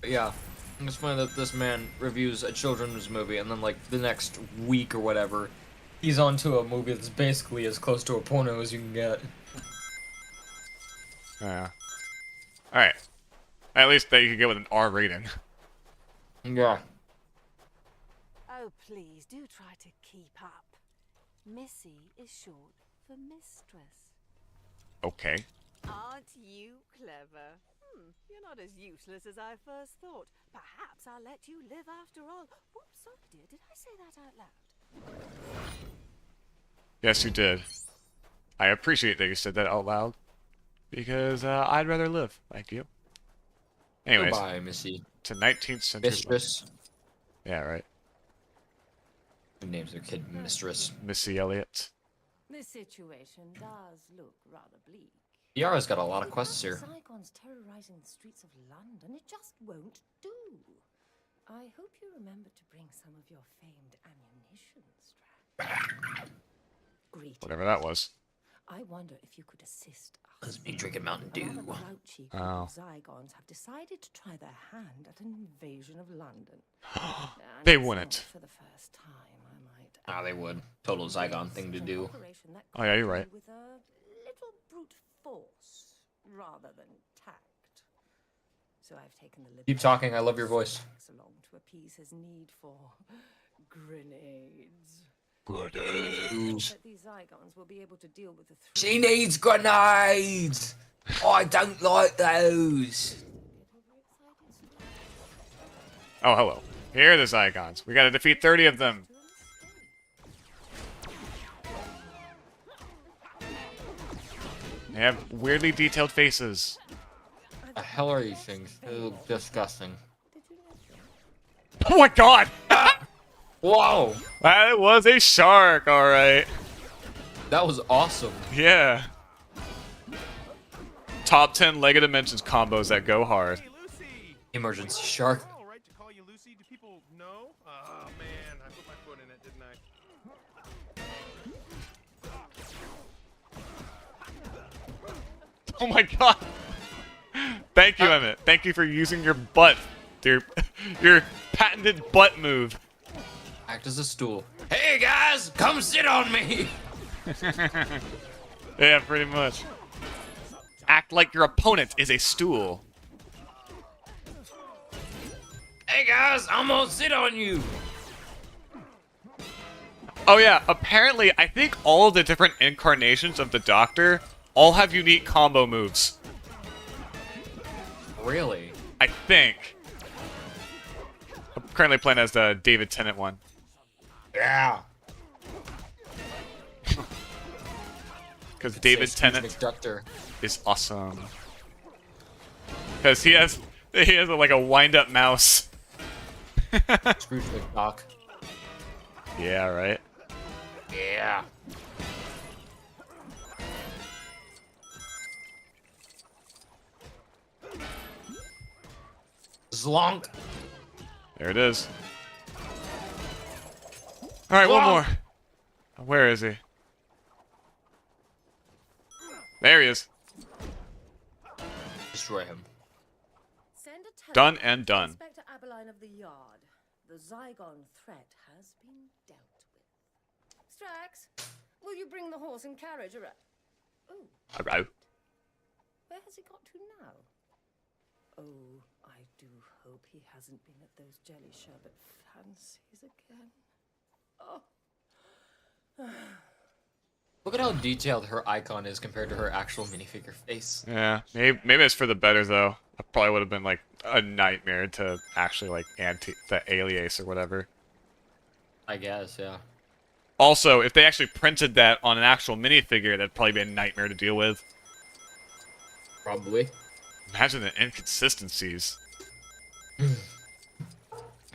But yeah, it's funny that this man reviews a children's movie, and then like the next week or whatever, he's onto a movie that's basically as close to a porno as you can get. Yeah. Alright. At least that you can get with an R rating. Yeah. Oh, please, do try to keep up. Missy is short for mistress. Okay. Aren't you clever? You're not as useless as I first thought. Perhaps I'll let you live after all. Whoops, sorry dear, did I say that out loud? Yes, you did. I appreciate that you said that out loud. Because I'd rather live. Thank you. Anyways. Goodbye, Missy. To 19th century. Mistress. Yeah, right. Who names their kid Mistress? Missy Elliott. This situation does look rather bleak. Yara's got a lot of quests here. Zygons terrorizing the streets of London. It just won't do. I hope you remember to bring some of your famed ammunition, Strap. Greetings. Whatever that was. I wonder if you could assist us. Let's be drinking Mountain Dew. A rather grouchy group of Zygons have decided to try their hand at an invasion of London. They And wouldn't. For the first time, I might. Ah, they would. Total Zygon thing to do. Oh yeah, you're right. With a little brute force rather than tact. So I've taken the liberty Keep talking, I love your voice. along to appease his need for grenades. Grenades. That these Zygons will be able to deal with the She needs grenades! I don't like those. Oh, hello. Here are the Zygons. We gotta defeat 30 of them. They have weirdly detailed faces. The hell are these things? They look disgusting. Oh my god! Whoa! That was a shark, alright. That was awesome. Yeah. Top 10 Lego Dimensions combos that go hard. Emergency shark. Alright to call you Lucy. Do people know? Oh man, Oh my god! Thank you, Emmett. Thank you for using your butt. Your patented butt move. Act as a stool. Hey guys, come sit on me! Yeah, pretty much. Act like your opponent is a stool. Hey guys, I'm gonna sit on you! Oh yeah, apparently I think all of the different incarnations of the Doctor all have unique combo moves. Really? I think. I'm currently playing as the David Tennant one. Yeah. Because David Tennant McDuctor is awesome. Because he has like a wind-up mouse. Scrooge McDuck. Yeah, right. Yeah. Zlonk. There it is. All right, one more. Where is he? There he is. Destroy him. Done and done. Inspector Abeline of the Yard. The Zygon threat has been dealt with. Strax, will you bring the horse and carriage around? Oh. Hello. Where has he got to now? Oh, I do hope he hasn't been at those jelly sherbet fancies again. Oh. Look at how detailed her icon is compared to her actual minifigure face. Yeah, maybe it's for the better though. I probably would have been like a nightmare to actually like the alias or whatever. I guess, yeah. Also, if they actually printed that on an actual minifigure, that'd probably be a nightmare to deal with. Probably. Imagine the inconsistencies. I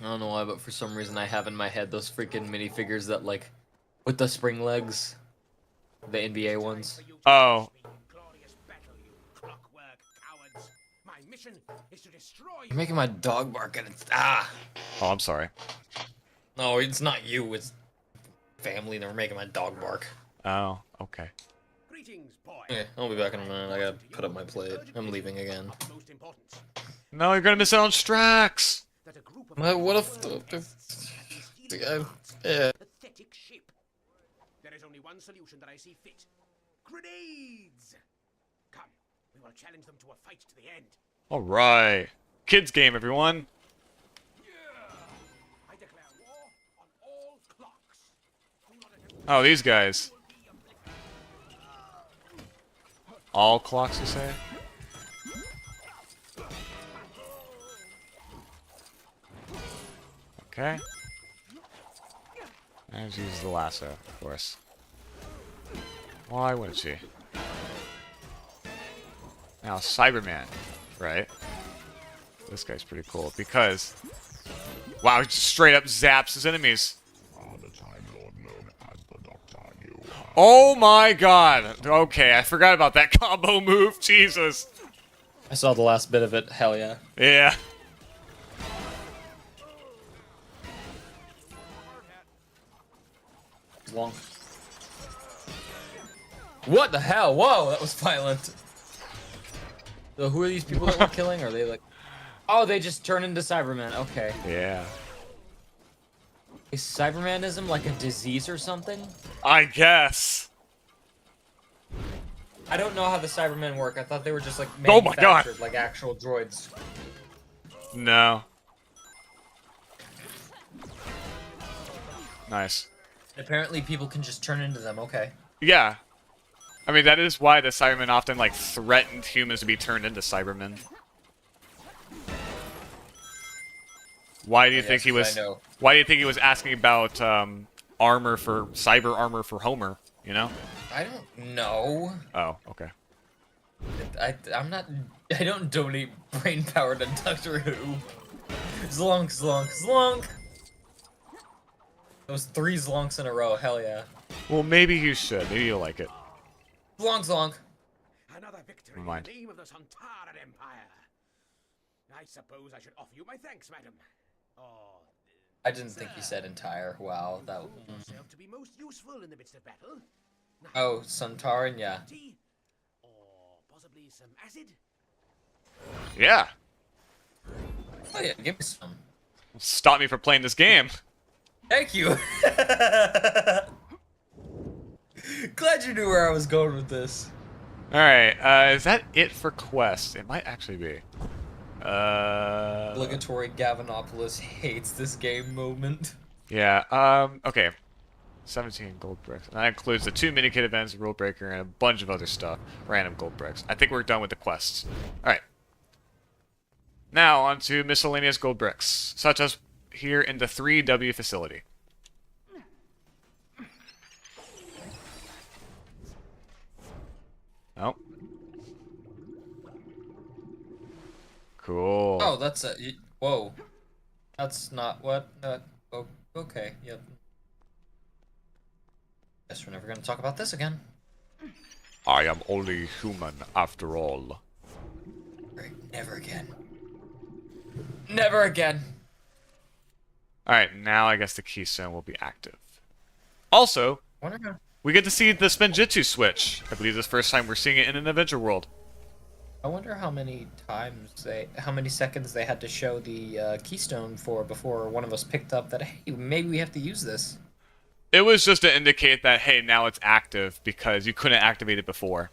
don't know why, but for some reason I have in my head those freaking minifigures that like with the spring legs. The NBA ones. Oh. You're making my dog bark and it's ah. Oh, I'm sorry. No, it's not you. It's family that were making my dog bark. Oh, okay. Yeah, I'll be back in a minute. I gotta put up my plate. I'm leaving again. No, you're gonna miss out on Strax. What if yeah. There is only one solution that I see fit. Grenades! Come, we will challenge them to a fight to the end. All right, kids game, everyone. I declare war on all clocks. Oh, these guys. All clocks, you say? Okay. And just use the lasso, of course. Why wouldn't she? Now, Cyberman, right? This guy's pretty cool because... Wow, he just straight up zaps his enemies. Oh my god! Okay, I forgot about that combo move, Jesus! I saw the last bit of it, hell yeah. Yeah. Long. What the hell? Whoa, that was violent. So who are these people that we're killing? Are they like... Oh, they just turn into Cybermen. Okay. Yeah. Is Cybermanism like a disease or something? I guess. I don't know how the Cybermen work. I thought they were just like Oh my god, like actual droids. No. Nice. Apparently people can just turn into them, okay. Yeah. I mean, that is why the Cybermen often, like, threatened humans to be turned into Cybermen. Why do you think he was... Why do you think he was asking about, armor for... cyber armor for Homer, you know? I don't know. Oh, okay. I'm not... I don't donate brain power to Doctor Who. Zlonk, zlonk, zlonk! Those 3 zlonks in a row, hell yeah. Well, maybe you should. Maybe you'll like it. Zlonk, zlonk. Another victory Never mind. in the name of the Sontaran Empire. I suppose I should offer you my thanks, madam. Oh, I didn't think you said entire. Wow, that... yourself to be most most useful in the midst of battle? Oh, Suntaran, yeah. Tea? Or possibly some acid? Yeah. Oh yeah, give me some. Stop me from playing this game. Thank you. Glad you knew where I was going with this. Alright, is that it for quests? It might actually be. Obligatory Gavinopolis hates this game moment. Yeah, okay. 17 gold bricks. And that includes the 2 mini-kit events, Rule Breaker, and a bunch of other stuff. Random gold bricks. I think we're done with the quests. Alright. Now, on to miscellaneous gold bricks, such as here in the 3W facility. Oh. Cool. Oh, that's a... Whoa. That's not what... oh, okay, yep. Guess we're never gonna talk about this again. I am only human after all. Right, never again. Never again. Alright, now I guess the keystone will be active. Also, we get to see the Spinjitzu switch. I believe this is the first time we're seeing it in an adventure world. I wonder how many how many seconds they had to show the keystone for before one of us picked up that, hey, maybe we have to use this. It was just to indicate that, hey, now it's active because you couldn't activate it before.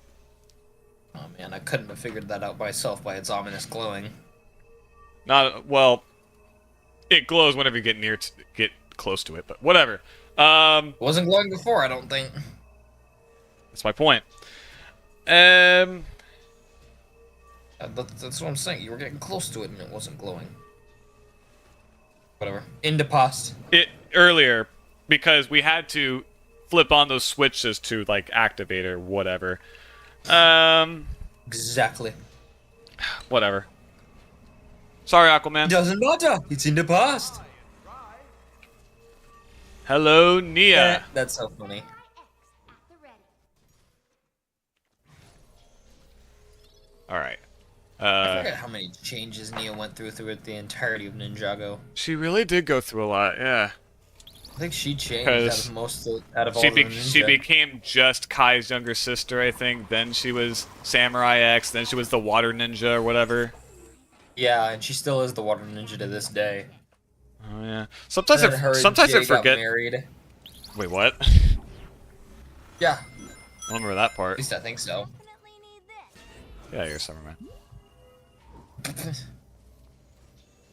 Oh man, I couldn't have figured that out myself by its ominous glowing. Well, it glows whenever you get close to it, but whatever. It wasn't glowing before, I don't think. That's my point. That's what I'm saying. You were getting close to it and it wasn't glowing. Whatever. Into past. Earlier, because we had to flip on those switches to like activate or whatever. Exactly. Whatever. Sorry, Aquaman. Doesn't matter. It's in the past. Hello, Nia. That's so funny. All right. I forget how many changes Nia went through the entirety of Ninjago. She really did go through a lot, yeah. I think she changed out of all the ninja. She became just Kai's younger sister, I think. Then she was Samurai X. Then she was the Water Ninja or whatever. Yeah, and she still is the Water Ninja to this day. Oh yeah. Sometimes I forget. Married. Wait, what? Yeah. I don't remember that part. At least I think so. Yeah, you're Summerman.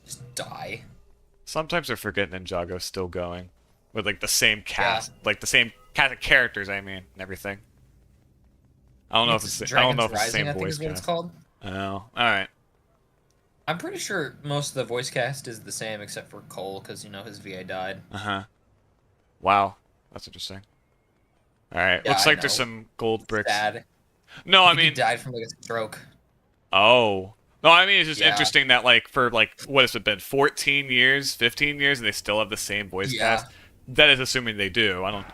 Just die. Sometimes I forget Ninjago's still going. With like the same cast, like the same cast of characters, I mean, and everything. I don't know if it's the same voice I think is what it's called. Oh, alright. I'm pretty sure most of the voice cast is the same except for Cole, because, you know, his VA died. Uh-huh. Wow. That's interesting. Alright, Yeah, looks I like there's know. some gold bricks. Sad. No, I He mean... died from, like, a stroke. Oh. No, I mean, it's just Yeah. interesting that, like, for, like, what has it been, 14 years, 15 years, and they still have the same voice Yeah. cast? That is assuming they do. I don't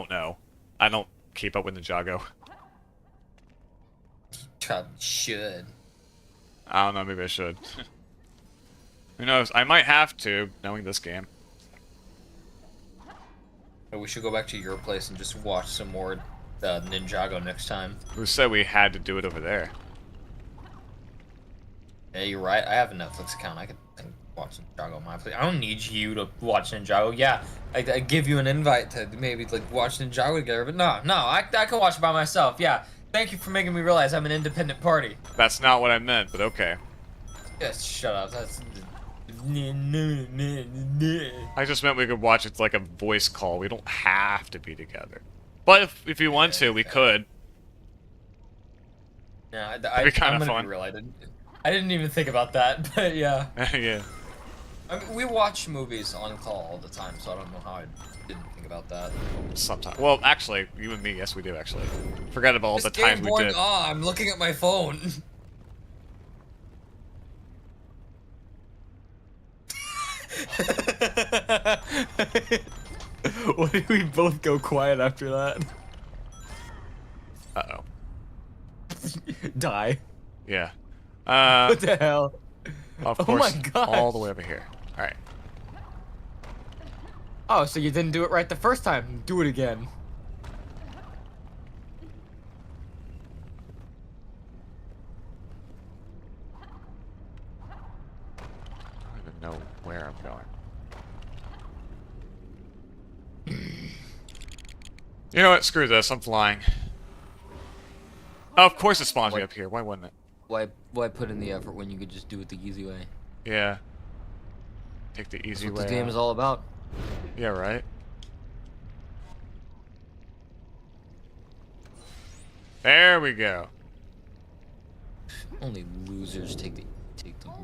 know. I don't keep up with Ninjago. Should. I don't know, maybe I should. Who knows? I might have to, knowing this game. We should go back to your place and just watch some more Ninjago next time. Who said we had to do it over there? Yeah, you're right. I have a Netflix account. I can watch Ninjago on my place. I don't need you to watch Ninjago. Yeah, I give you an invite to maybe like watch Ninjago together, but no, I can watch it by myself. Yeah, thank you for making me realize I'm an independent party. That's not what I meant, but okay. Yes, shut up. That's. I just meant we could watch it like a voice call. We don't have to be together. But if you want to, we could. Yeah, That'd be kind I'm of gonna fun. be real. I didn't even think about that, but yeah. Yeah. I mean, we watch movies on call all the time, so I don't know how I didn't think about that. Sometimes. Well, actually, you and me, yes, we do actually. Forget about all the times we did. I'm looking at my phone. Why did we both go quiet after that? Uh-oh. Die. Yeah. What the hell? Of Oh course, my god. all the way over here. Alright. Oh, so you didn't do it right the first time. Do it again. I don't even know where I'm going. You know what? Screw this. I'm flying. Oh, of course it spawns me up here. Why wouldn't it? Why put in the effort when you could just do it the easy way? Yeah. Take the easy That's what way this game out. is all about. Yeah, right? There we go. Only losers take the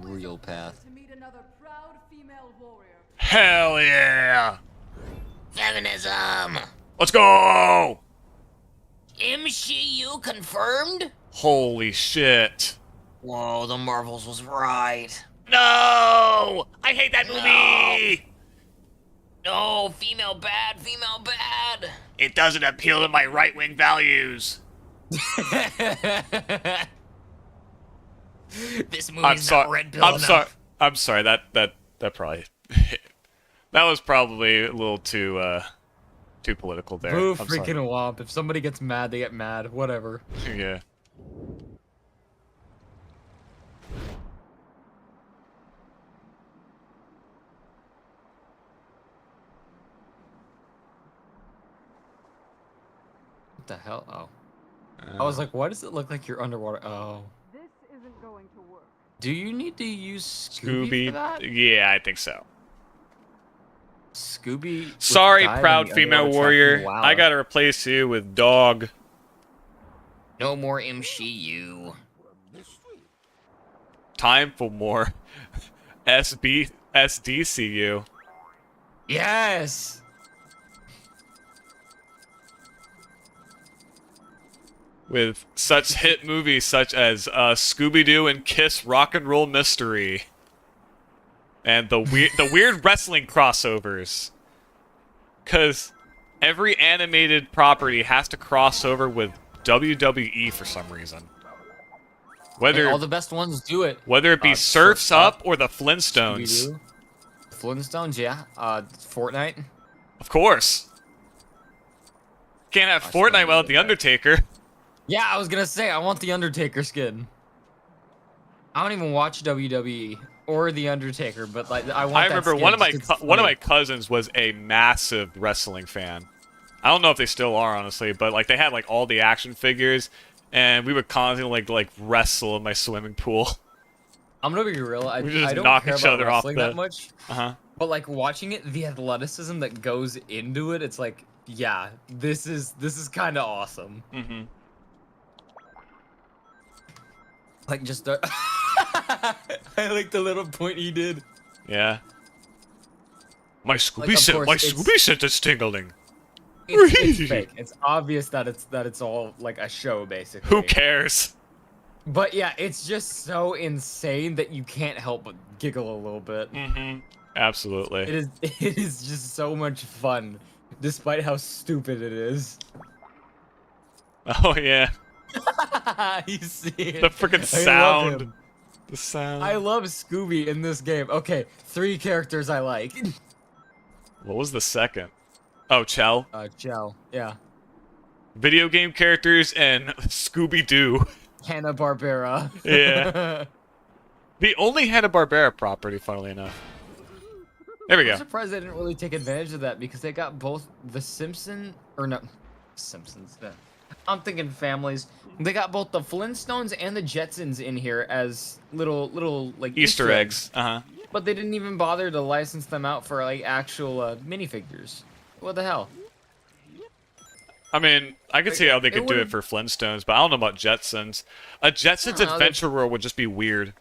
real path. To meet another proud female warrior. Hell yeah! Feminism! Let's go! MCU confirmed? Holy shit. Whoa, the Marvels was right. No! I hate that movie! No, female bad, female bad. It doesn't appeal to my right-wing values. This movie's not red pill enough. I'm sorry. That probably that was probably a little too political there. Boo I'm freaking sorry. womp. If somebody gets mad, they get mad. Whatever. Yeah. What the hell? Oh. I was like, why does it look like you're underwater? Oh. This isn't going to work. Do you need to use Scooby for that? Yeah, I think so. Scooby. Sorry, proud female warrior. Wow. I gotta replace you with dog. No more MCU. Time for more SDCU. Yes. With such hit movies such as Scooby-Doo and Kiss Rock and Roll Mystery. And the weird wrestling crossovers. Cause every animated property has to cross over with WWE for some reason. Whether And all the best ones do it. Whether it be Surf's Up or the Flintstones. Scooby-Doo. Flintstones, yeah. Fortnite. Of course. Can't have Fortnite without the Undertaker. Yeah, I was gonna say I want the Undertaker skin. I don't even watch WWE or the Undertaker, but like I want. I that remember skin one of just 'cause it's my funny. cousins was a massive wrestling fan. I don't know if they still are, honestly, but like they had like all the action figures, and we would constantly like wrestle in my swimming pool. I'm gonna be real. I We just I don't knock care each about other off wrestling the- that much. Uh-huh. But like watching it, the athleticism that goes into it, it's like, yeah, this is kind of awesome. Mm-hmm. Like just I like the little point he did. Yeah. My Like, Scooby of set, course, my it's- Scooby set is tingling. It's fake. It's obvious that it's all like a show, basically. Who cares? But yeah, it's just so insane that you can't help but giggle a little bit. Mm-hmm. Absolutely. It is just so much fun, despite how stupid it is. Oh yeah. You see it. The freaking I love sound. him. The sound. I love Scooby in this game. Okay, 3 characters I like. What was the second? Oh, Chell. Chell. Yeah. Video game characters and Scooby-Doo. Hanna-Barbera. Yeah. The only Hanna-Barbera property, funnily enough. There we I'm go. surprised they didn't really take advantage of that because they got both the Simpsons I'm thinking families. They got both the Flintstones and the Jetsons in here as little like Easter eggs. Uh-huh. But they didn't even bother to license them out for like actual minifigures. What the hell? I mean, I could see how they it could do it would've- for Flintstones, but I don't know about Jetsons. A Jetsons I don't know, Adventure World would just be weird.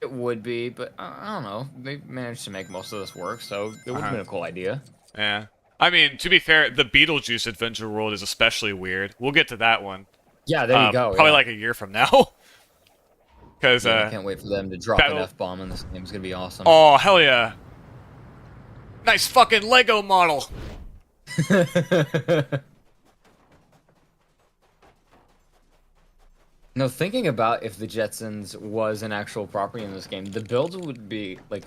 It would be, but I don't know. They managed to make most of this work, so it would have been a cool idea. Yeah. I mean, to be fair, the Beetlejuice Adventure World is especially weird. We'll get to that one. Yeah, there you go. Probably yeah. like a year from now. Because Yeah, I can't wait for them to drop Battle- an F-bomb in this game. It's gonna be awesome. Oh, hell yeah. Nice fucking Lego model. No, thinking about if the Jetsons was an actual property in this game, the builds would be like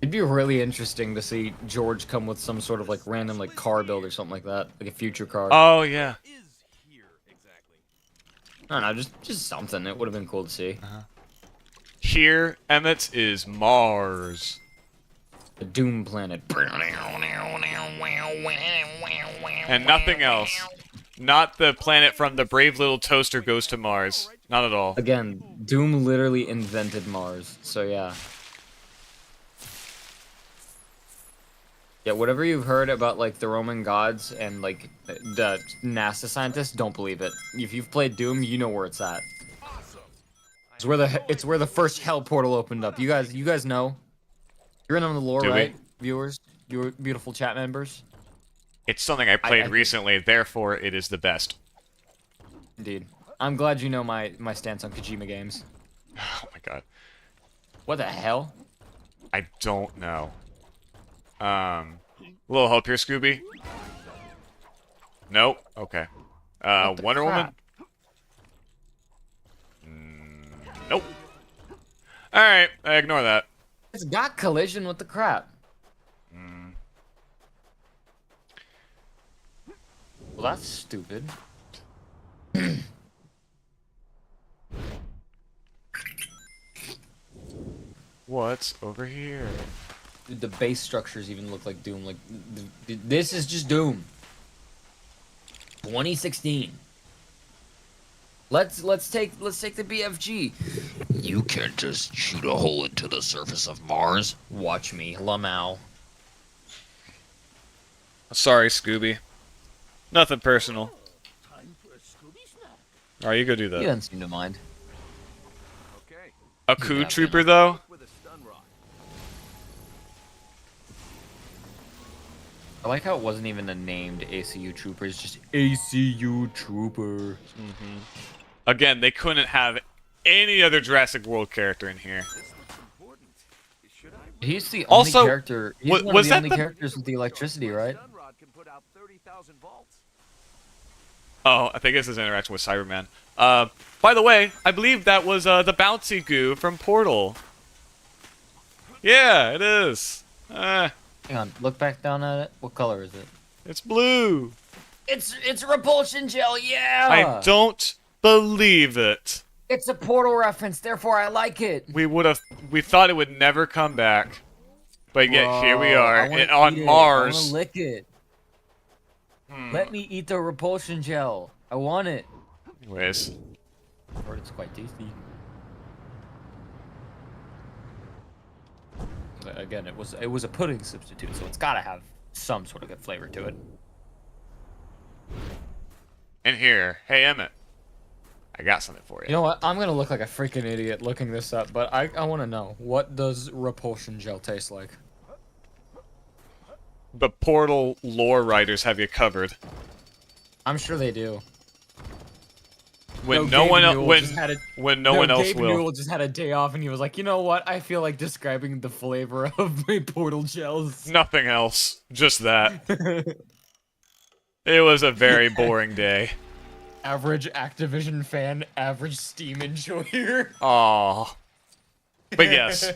It'd be really interesting to see George come with some sort of like random like car build or something like that, like a future car. Oh yeah. I don't know, just something. It would have been cool to see. Here, Emmett, is Mars. The Doom planet. And nothing else. Not the planet from The Brave Little Toaster Goes to Mars. Not at all. Again, Doom literally invented Mars, so yeah. Yeah, whatever you've heard about like the Roman gods and like the NASA scientists, don't believe it. If you've played Doom, you know where it's at. It's where the first hell portal opened up. You guys know. You're in on the lore, right, viewers? You beautiful chat members. It's something I played recently, therefore it is the best. Indeed. I'm glad you know my stance on Kojima games. Oh my god. What the hell? I don't know. A little help here, Scooby? Nope. Okay. Wonder Woman? Nope. Alright, ignore that. It's got collision with the crap. Well, that's stupid. What's over here? Dude, the base structures even look like Doom. Like, this is just Doom. 2016. Let's take the BFG. You can't just shoot a hole into the surface of Mars. Watch me, Lamau. Sorry, Scooby. Nothing personal. Alright, you go do that. He doesn't seem to mind. A coup trooper, though? I like how it wasn't even a named ACU trooper. It's just ACU trooper. Again, they couldn't have any other Jurassic World character in here. He's the only Also, character. He's one of the only characters with the electricity, right? Oh, I think it's his interaction with Cyberman. By the way, I believe that was the bouncy goo from Portal. Yeah, it is. Hang on, look back down at it. What color is it? It's blue. It's repulsion gel, yeah! I don't believe it. It's a Portal reference, therefore I like it. We thought it would never come back. But yet here we are, I on Mars. I wanna lick it. Let me eat the repulsion gel. I want it. Anyways. I've heard it's quite tasty. Again, it was a pudding substitute, so it's gotta have some sort of good flavor to it. And here, hey Emmett, I got something for you. You know what? I'm gonna look like a freaking idiot looking this up, but I want to know, what does repulsion gel taste like? The Portal lore writers have you covered. I'm sure they do. When no one else Gabe will. Newell just had a day off and he was like, you know what? I feel like describing the flavor of my Portal gels. Nothing else, just that. It was a very boring day. Average Activision fan, average Steam enjoyer. Aww. But yes.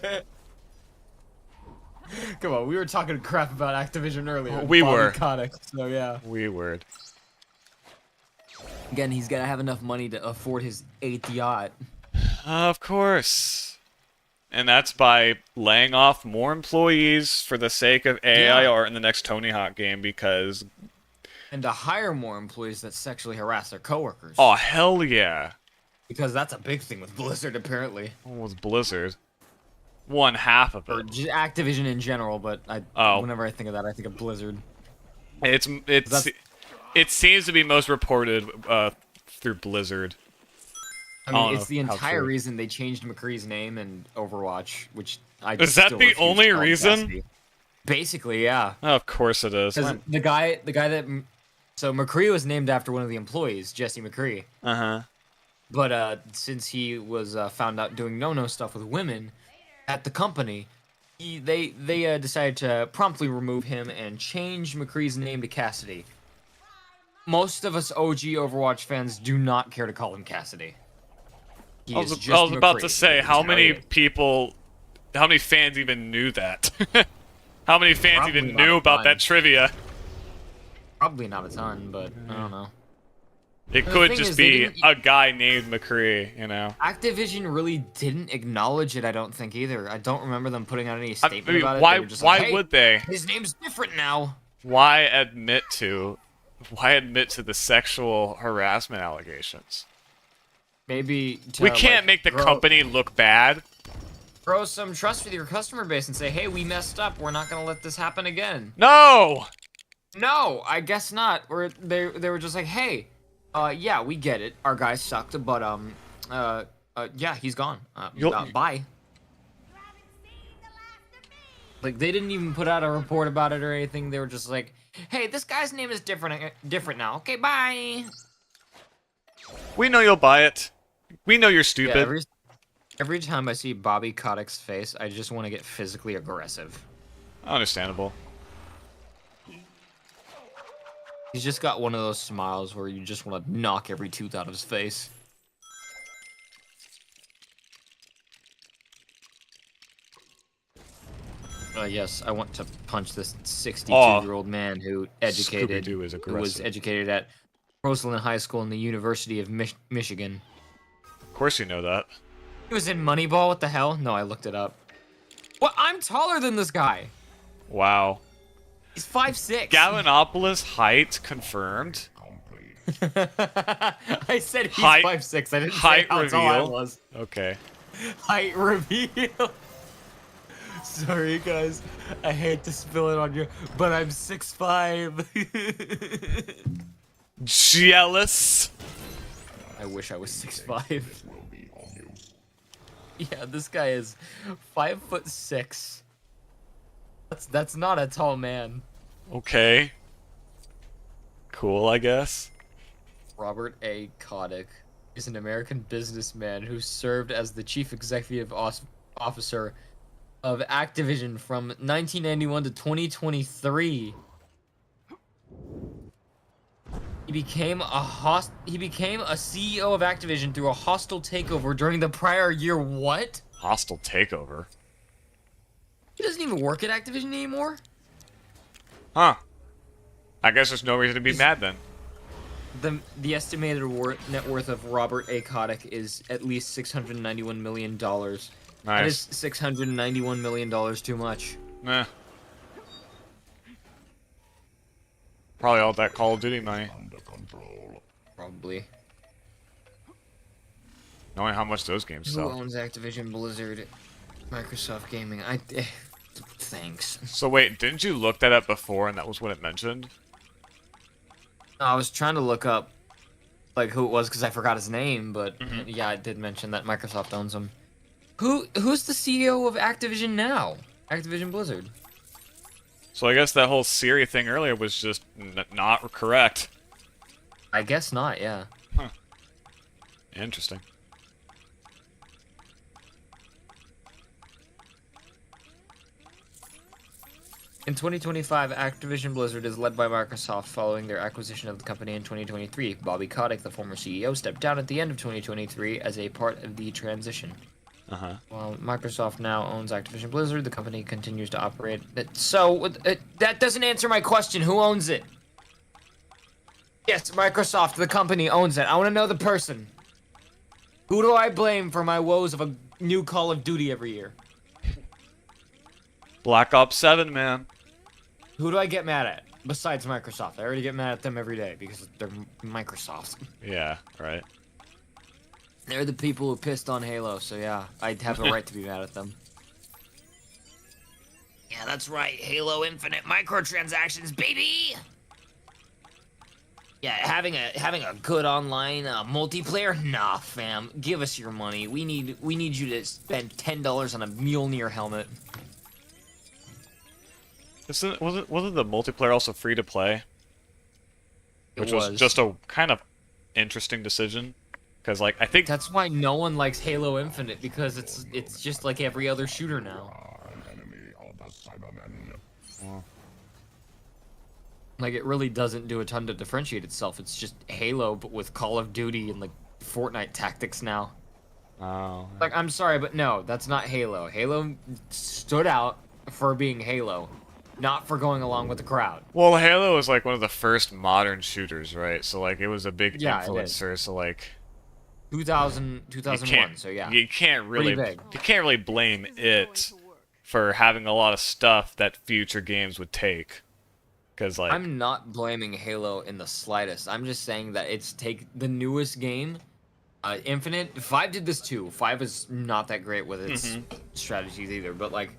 Come on, we were talking crap about Activision earlier. We Bobby were. Kotick, so yeah. We were. Again, he's gotta have enough money to afford his 8th yacht. Of course. And that's by laying off more employees for the sake of AI art in the next Tony Hawk game because... And to hire more employees that sexually harass their coworkers. Oh, hell yeah. Because that's a big thing with Blizzard, apparently. What was Blizzard? One half of it. Or just Activision in general, but whenever I think of that, I think of Blizzard. It seems to be most reported through Blizzard. I mean, it's the entire reason they changed McCree's name in Overwatch, which I Is that the only reason? Basically, yeah. Oh, of course it is. The guy that... So McCree was named after one of the employees, Jesse McCree. Uh-huh. But since he was found out doing no-no stuff with women at the company, they decided to promptly remove him and change McCree's name to Cassidy. Most of us OG Overwatch fans do not care to call him Cassidy. I was about to say, how many people how many fans even knew that? How many fans Probably even not knew a about ton. that trivia? Probably not a ton, but I don't know. It The could thing just is, they be didn't- a guy named McCree, you know? Activision really didn't acknowledge it, I don't think, either. I don't remember them putting out any I statement mean, about it. why They were just why like, hey, would they? his name's different now. Why admit to the sexual harassment allegations? Maybe We can't make the company look bad. Grow some trust with your customer base and say, hey, we messed up. We're not gonna let this happen again. No! No, I guess not. Or they were just like, hey, yeah, we get it. Our guy sucked, but yeah, he's gone. Bye. Like, they didn't even put out a report about it or anything. They were just like, hey, this guy's name is different now. Okay, bye. We know you'll buy it. We know you're stupid. Yeah, every time I see Bobby Kotick's face, I just want to get physically aggressive. Understandable. He's just got one of those smiles where you just want to knock every tooth out of his face. Yes, I want to punch this 62-year-old man who Scooby-Doo is was aggressive. educated at Roseland High School and the University of Michigan. Of course you know that. He was in Moneyball. What the hell? No, I looked it up. What? I'm taller than this guy. Wow. He's 5'6". Gavinopolis height confirmed. I said he's Height- 5'6". I didn't height say how tall I reveal. was. Okay. Height reveal. Sorry, guys. I hate to spill it on you, but I'm 6'5". Jealous. I wish I was 6'5". Yeah, this guy is 5'6". That's not a tall man. Okay. Cool, I guess. Robert A. Kotick is an American businessman who served as the chief executive officer of Activision from 1991 to 2023. He became a CEO of Activision through a hostile takeover during the prior year. What? Hostile takeover. He doesn't even work at Activision anymore? Huh. I guess there's no reason to be mad then. The estimated net worth of Robert A. Kotick is at least $691 million. That is $691 million too much. Nah. Probably all that Call of Duty money. Probably. Knowing how much those games Who sell. owns Activision Blizzard? Microsoft Gaming. Thanks. So wait, didn't you look that up before and that was what it mentioned? I was trying to look up like who it was because I forgot his name, but yeah, it did mention that Microsoft owns him. Who's the CEO of Activision now? Activision Blizzard. So I guess that whole Siri thing earlier was just not correct. I guess not, yeah. Huh. Interesting. In 2025, Activision Blizzard is led by Microsoft following their acquisition of the company in 2023. Bobby Kotick, the former CEO, stepped down at the end of 2023 as a part of the transition. Uh-huh. While Microsoft now owns Activision Blizzard, the company continues to operate. That doesn't answer my question. Who owns it? Yes, Microsoft, the company, owns it. I want to know the person. Who do I blame for my woes of a new Call of Duty every year? Black Ops 7, man. Who do I get mad at? Besides Microsoft. I already get mad at them every day because they're Microsoft. Yeah, right. They're the people who pissed on Halo, so yeah, I'd have a right to be mad at them. Yeah, that's right. Halo Infinite microtransactions, baby. Yeah, having a good online multiplayer? Nah, fam. Give us your money. We need you to spend $10 on a Mjolnir helmet. Wasn't the multiplayer also free to play? Which It was. was just a kind of interesting decision. Because, like, I think That's why no one likes Halo Infinite, because it's just like every other shooter now. Like, it really doesn't do a ton to differentiate itself. It's just Halo, but with Call of Duty and, like, Fortnite tactics now. Oh. Like, I'm sorry, but no, that's not Halo. Halo stood out for being Halo, not for going along with the crowd. Well, Halo was like one of the first modern shooters, right? So like it was a big Yeah, it is. influencer. So like 2001. So yeah, you can't really pretty big. you can't really blame it for having a lot of stuff that future games would take. Because like I'm not blaming Halo in the slightest. I'm just saying that it's take the newest game, Infinite. 5 did this too. 5 is not that great with its strategies either, but like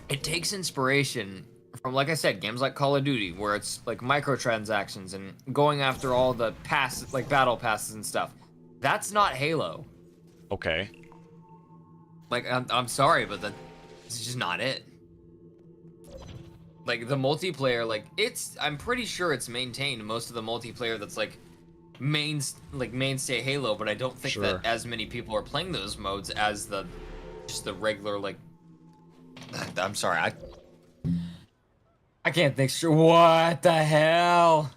it takes inspiration from, like I said, games like Call of Duty, where it's like microtransactions and going after all the passes, like battle passes and stuff. That's not Halo. Okay. Like I'm sorry, but that's just not it. Like the multiplayer, like I'm pretty sure it's maintained most of the multiplayer that's like mainstay Halo, but I don't think that as many people are playing those modes as just the regular like. I'm sorry, I can't think straight. What the hell?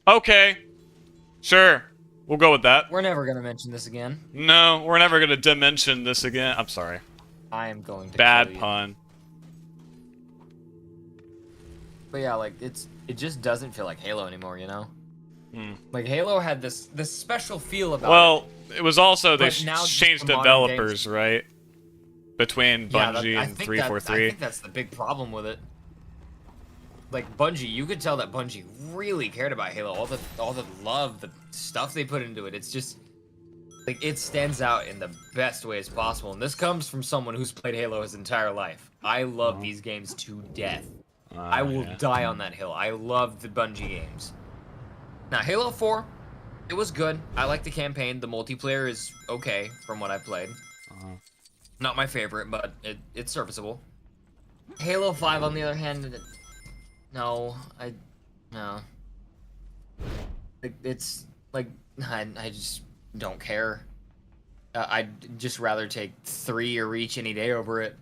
Okay, sure, we'll go with that. We're never gonna mention this again. No, we're never gonna dimension this again. I'm sorry. I am going to. Bad pun. But yeah, like it just doesn't feel like Halo anymore, you know? Hmm. Like Halo had this special feel about it. Well, it was also they But now just changed the modern developers, games- right? Between Bungie I and think 343. I think that's the big problem with it. Like Bungie, you could tell that Bungie really cared about Halo. All the love, the stuff they put into it. It's just like it stands out in the best ways possible. And this comes from someone who's played Halo his entire life. I love these games to death. I will die on that hill. I love the Bungie games. Now, Halo 4, it was good. I like the campaign. The multiplayer is okay from what I've played. Not my favorite, but it's serviceable. Halo 5, on the other hand, no. It's like, I just don't care. I'd just rather take 3 or Reach any day over it.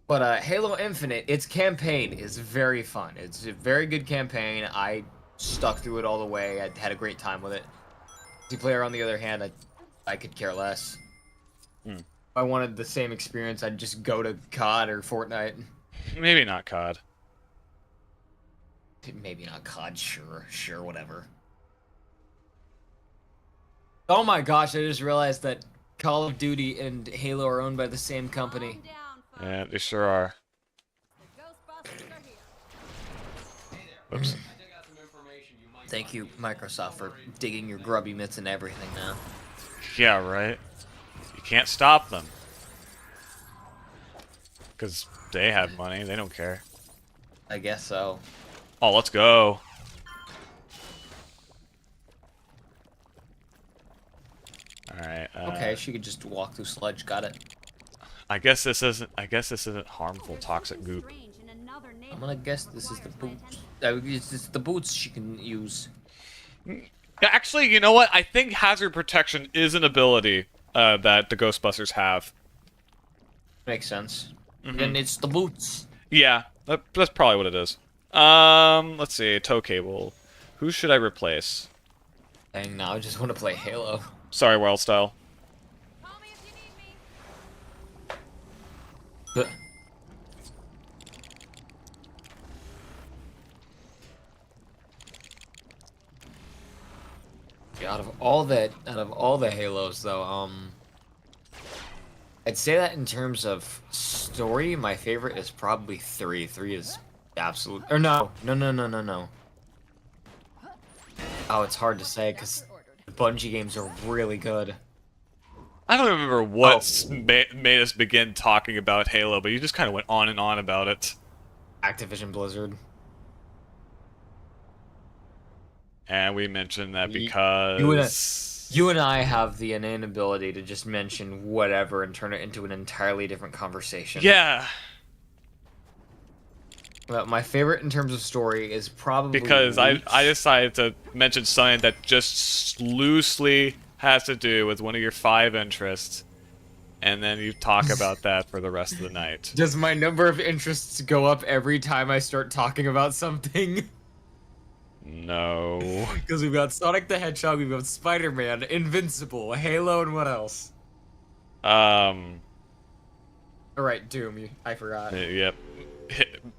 But Halo Infinite, its campaign is very fun. It's a very good campaign. I stuck through it all the way. I had a great time with it. Multiplayer, on the other hand, I could care less. If I wanted the same experience, I'd just go to COD or Fortnite. Maybe not COD. Maybe not COD, sure, whatever. Oh my gosh, I just realized that Call of Duty and Halo are owned by the same company. Yeah, they sure are. Oops. Thank you, Microsoft, for digging your grubby mitts and everything now. Yeah, right. You can't stop them. Because they have money, they don't care. I guess so. Oh, let's go. Alright, Okay, she could just walk through sludge, got it. I guess this isn't harmful toxic goop. I'm gonna guess this is the boots. It's the boots she can use. Actually, you know what? I think hazard protection is an ability that the Ghostbusters have. Makes sense. Then it's the boots. Yeah, that's probably what it is. Let's see, tow cable. Who should I replace? Dang, now I just want to play Halo. Sorry, Wild Style. Yeah, out of all the Halos, though, I'd say that in terms of story, my favorite is probably 3. 3 is absolute. Or no. Oh, it's hard to say because the Bungie games are really good. I don't remember what made us begin talking about Halo, but you just kind of went on and on about it. Activision Blizzard. And we mentioned that because... You and I have the innate ability to just mention whatever and turn it into an entirely different conversation. Yeah. But my favorite in terms of story is probably... Because I decided to mention something that just loosely has to do with one of your 5 interests. And then you talk about that for the rest of the night. Does my number of interests go up every time I start talking about something? No. Because we've got Sonic the Hedgehog, we've got Spider-Man, Invincible, Halo, and what else? Um. Alright, Doom. I forgot. Yep.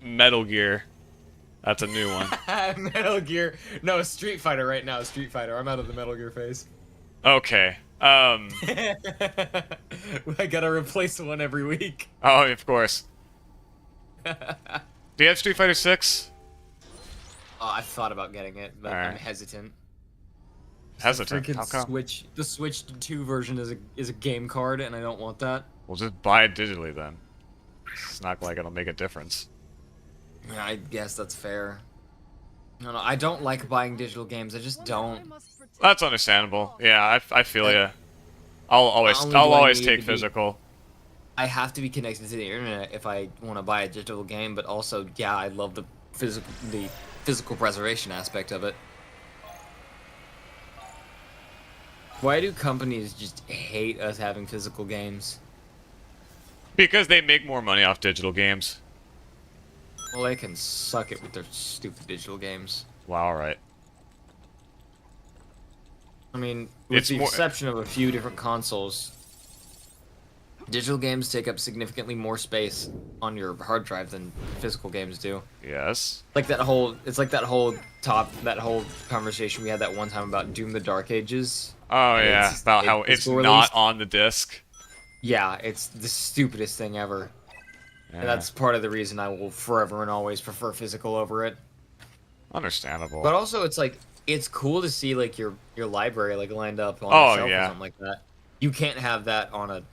Metal Gear. That's a new one. Metal Gear. No, Street Fighter right now. Street Fighter. I'm out of the Metal Gear phase. Okay. I gotta replace one every week. Oh, of course. Do you have Street Fighter 6? Oh, I thought about getting it, but I'm hesitant. Hesitant? The How come? the Switch 2 version is a game card, and I don't want that. Well, just buy it digitally then. It's not like it'll make a difference. Yeah, I guess that's fair. No, I don't like buying digital games. I just don't. That's understandable. Yeah, I feel ya. I'll always take physical. I have to be connected to the internet if I want to buy a digital game, but also, yeah, I love the physical preservation aspect of it. Why do companies just hate us having physical games? Because they make more money off digital games. Well, they can suck it with their stupid digital games. Wow, alright. I mean, with the exception of a few different consoles, digital games take up significantly more space on your hard drive than physical games do. Yes. Like that whole conversation we had that one time about Doom: The Dark Ages. Oh yeah, about how it's not on the disc. Yeah, it's the stupidest thing ever. Yeah. And that's part of the reason I will forever and always prefer physical over it. Understandable. But also, it's like it's cool to see like your library like lined up on a shelf or something like that. You can't have that on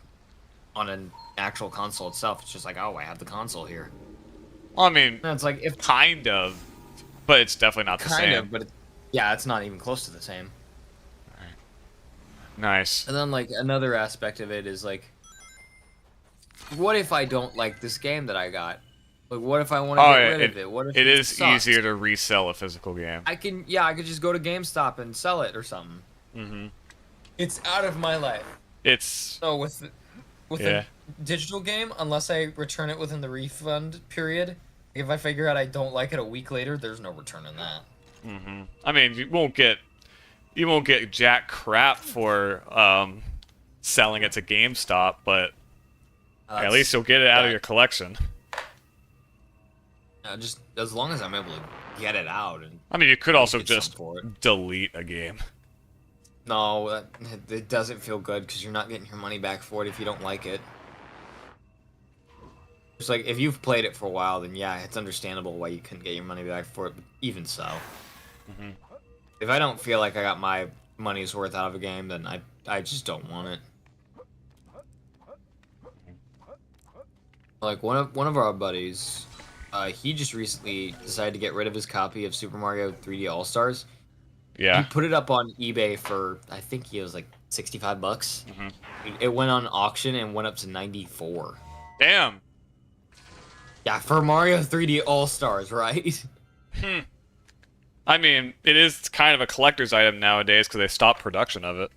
an actual console itself. It's just like, oh, I have the console here. Well, I mean, it's like if kind of, but it's definitely not the same. Kind of, but yeah, it's not even close to the same. Nice. And then like another aspect of it is like, what if I don't like this game that I got? Like, what if I want to get rid of it? What if it is sucks? easier to resell a physical game? I could just go to GameStop and sell it or something. Mm-hmm. It's out of my life. It's so with a digital game, unless I return it within the refund period. If I figure out I don't like it a week later, there's no return in that. Mm-hmm. I mean, you won't get jack crap for selling it to GameStop, but at least you'll get it out of your collection. Just as long as I'm able to get it out. And I mean, you could also just delete a game. No, it doesn't feel good because you're not getting your money back for it if you don't like it. It's like, if you've played it for a while, then yeah, it's understandable why you couldn't get your money back for it, but even so. Mm-hmm. If I don't feel like I got my money's worth out of a game, then I just don't want it. Like, one of our buddies, he just recently decided to get rid of his copy of Super Mario 3D All-Stars. Yeah. He put it up on eBay for, I think it was like $65. Mm-hmm. It went on auction and went up to 94. Damn. Yeah, for Mario 3D All-Stars, right? I mean, it is kind of a collector's item nowadays because they stopped production of it.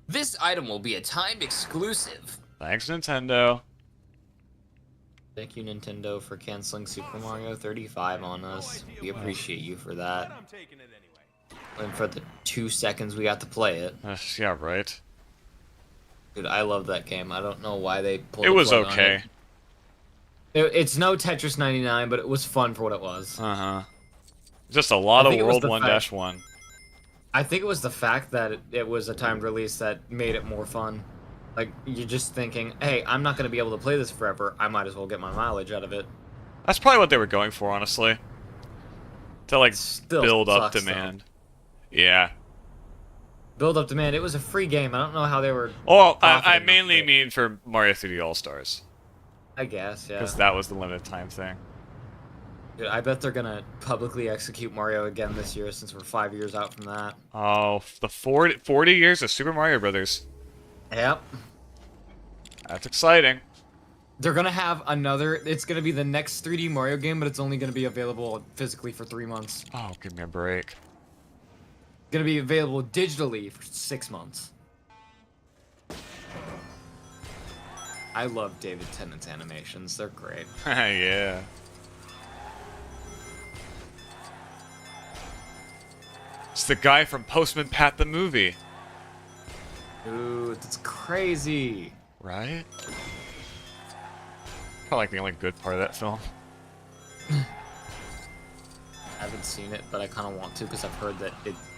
This item will be a timed exclusive. Thanks, Nintendo. Thank you, Nintendo, for canceling Super Mario 35 on us. We appreciate you for that. And for the 2 seconds we got to play it. Yeah, right. Dude, I love that game. I don't know why they pulled it. Was the plug okay. on it. It's no Tetris 99, but it was fun for what it was. Uh-huh. Just a lot of World 1-1. I think it was the fact that it was a timed release that made it more fun. Like, you're just thinking, hey, I'm not going to be able to play this forever. I might as well get my mileage out of it. That's probably what they were going for, honestly. To, like, build up sucks, demand. Yeah. Build up demand. It was a free game. I don't know how they were... Oh, I mainly mean for Mario 3D All-Stars. I guess, yeah. Because that was the limited time thing. Dude, I bet they're gonna publicly execute Mario again this year since we're 5 years out from that. Oh, the 40 years of Super Mario Brothers. Yep. That's exciting. They're gonna have another... It's gonna be the next 3D Mario game, but it's only gonna be available physically for 3 months. Oh, give me a break. It's gonna be available digitally for 6 months. I love David Tennant's animations. They're great. Yeah. It's the guy from Postman Pat the movie. Dude, that's crazy. Right? Probably like the only good part of that film. I haven't seen it, but I kind of want to because I've heard that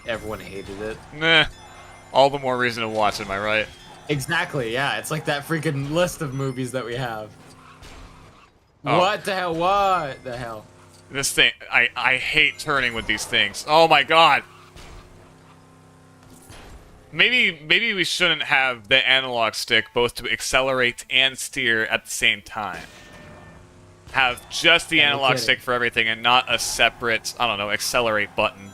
everyone hated it. Nah. All the more reason to watch it, am I right? Exactly, yeah. It's like that freaking list of movies that we have. Oh. What the hell? What the hell? This thing, I hate turning with these things. Oh my god. Maybe we shouldn't have the analog stick both to accelerate and steer at the same time. Have just the analog stick for everything and not a separate, I don't know, accelerate button.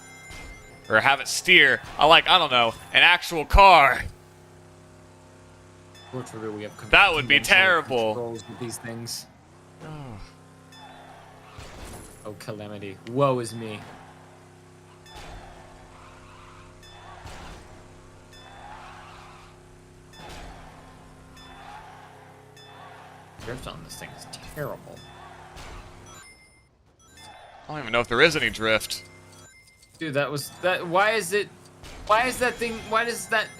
Or have it steer, I don't know, an actual car. Fortunately, we have that would be terrible. Controls with these things. Oh, calamity. Woe is me. Drift on this thing is terrible. I don't even know if there is any drift. Dude, why is that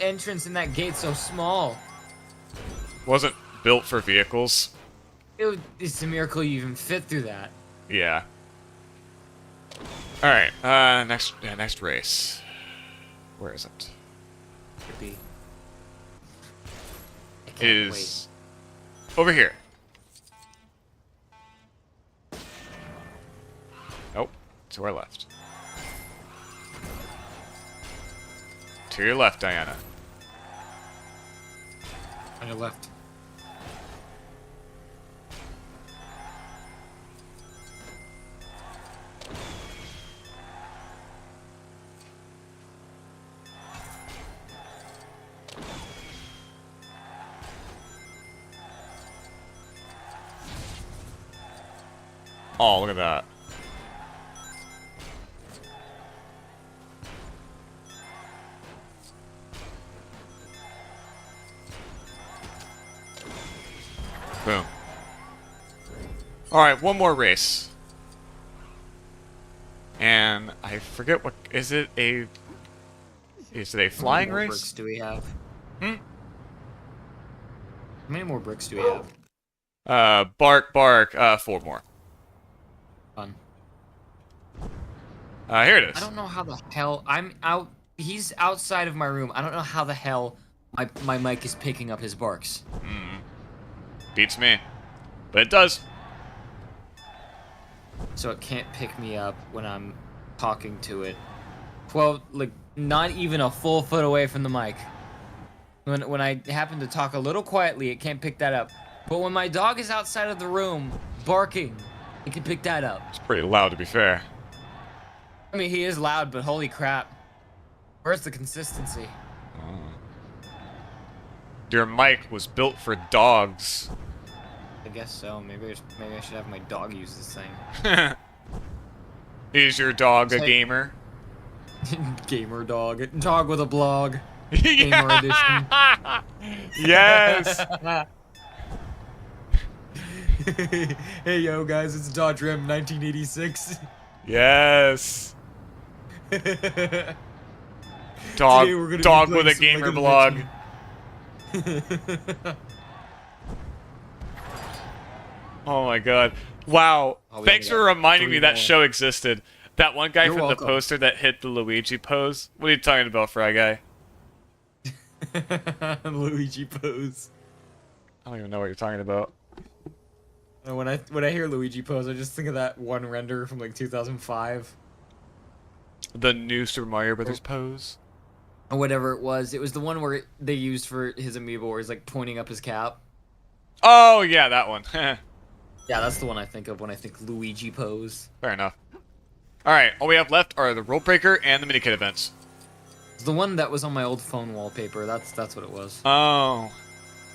entrance in that gate so small? Wasn't built for vehicles. It's a miracle you even fit through that. Yeah. Alright, next race. Where is it? Could be. It is over here. Nope, to our left. To your left, Diana. On your left. Oh, look at that. Boom. Alright, one more race. And I forget what is it a flying How many more race? bricks do we have? Hmm? How many more bricks do we have? Bark, 4 more. Fun. Here it is. I don't know how the hell I'm out. He's outside of my room. I don't know how the hell my mic is picking up his barks. Beats me. But it does. So it can't pick me up when I'm talking to it. Well, like, not even a full foot away from the mic. When I happen to talk a little quietly, it can't pick that up. But when my dog is outside of the room barking, it can pick that up. It's pretty loud, to be fair. I mean, he is loud, but holy crap. Where's the consistency? Your mic was built for dogs. I guess so. Maybe I should have my dog use this thing. Is your dog a It's like- gamer? Gamer dog. Dog with a blog. Gamer edition. Yes! Hey, yo, guys, it's Dodge Ram 1986. Yes! Today Dog we're gonna be with playing a some gamer Lego blog. Oh my god. Wow. Oh, we Thanks only for got reminding me 3 that more. show existed. That one guy You're from welcome. the poster that hit the Luigi pose. What are you talking about, Fry Guy? Luigi pose. I don't even know what you're talking about. When I hear Luigi pose, I just think of that one render from like 2005 The new Super Mario Brothers pose? or whatever it was. It was the one where they used for his amiibo, where he's like pointing up his cap. Oh, yeah, that one. Yeah, that's the one I think of when I think Luigi pose. Fair enough. Alright, all we have left are the rope breaker and the minikit events. It's the one that was on my old phone wallpaper. That's what it was. Oh.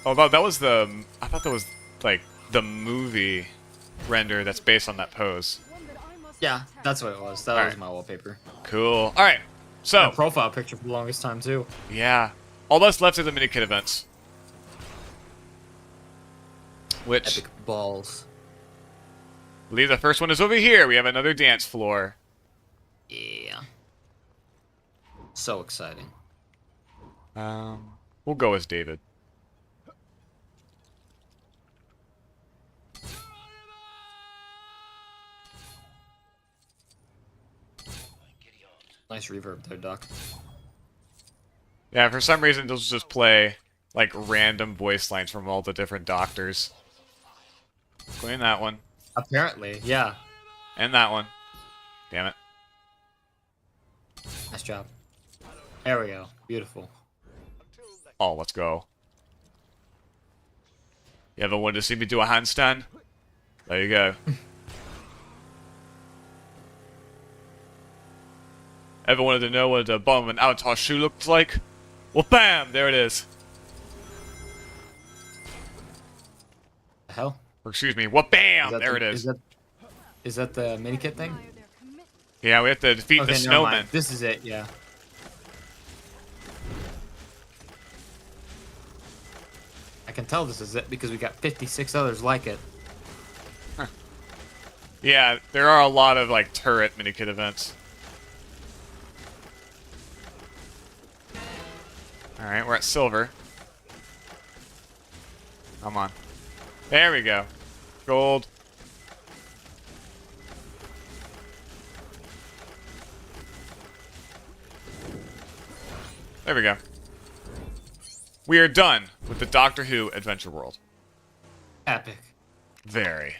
Oh, that was the... I thought that was, like, the movie render that's based on that pose. Yeah, that's what it was. That was my wallpaper. Cool. Alright, so... My profile picture for the longest time, too. Yeah. All that's left are the minikit events. Which... Epic balls. I believe the first one is over here. We have another dance floor. Yeah. So exciting. We'll go as David. Nice reverb there, Doc. Yeah, for some reason, they'll just play, like, random voice lines from all the different doctors. Including that one. Apparently, yeah. And that one. Damn it. Nice job. There we go. Beautiful. Oh, let's go. You ever wanted to see me do a handstand? There you go. Ever wanted to know what the bottom of an Avatar shoe looks like? Well, bam! There it is. The hell? Or excuse me, what bam! There it is. Is that the mini kit thing? Yeah, we have to defeat the never mind. snowman. This is it, yeah. I can tell this is it because we got 56 others like it. Yeah, there are a lot of, like, turret minikit events. Alright, we're at silver. Come on. There we go. Gold. There we go. We are done with the Doctor Who Adventure World. Epic. Very.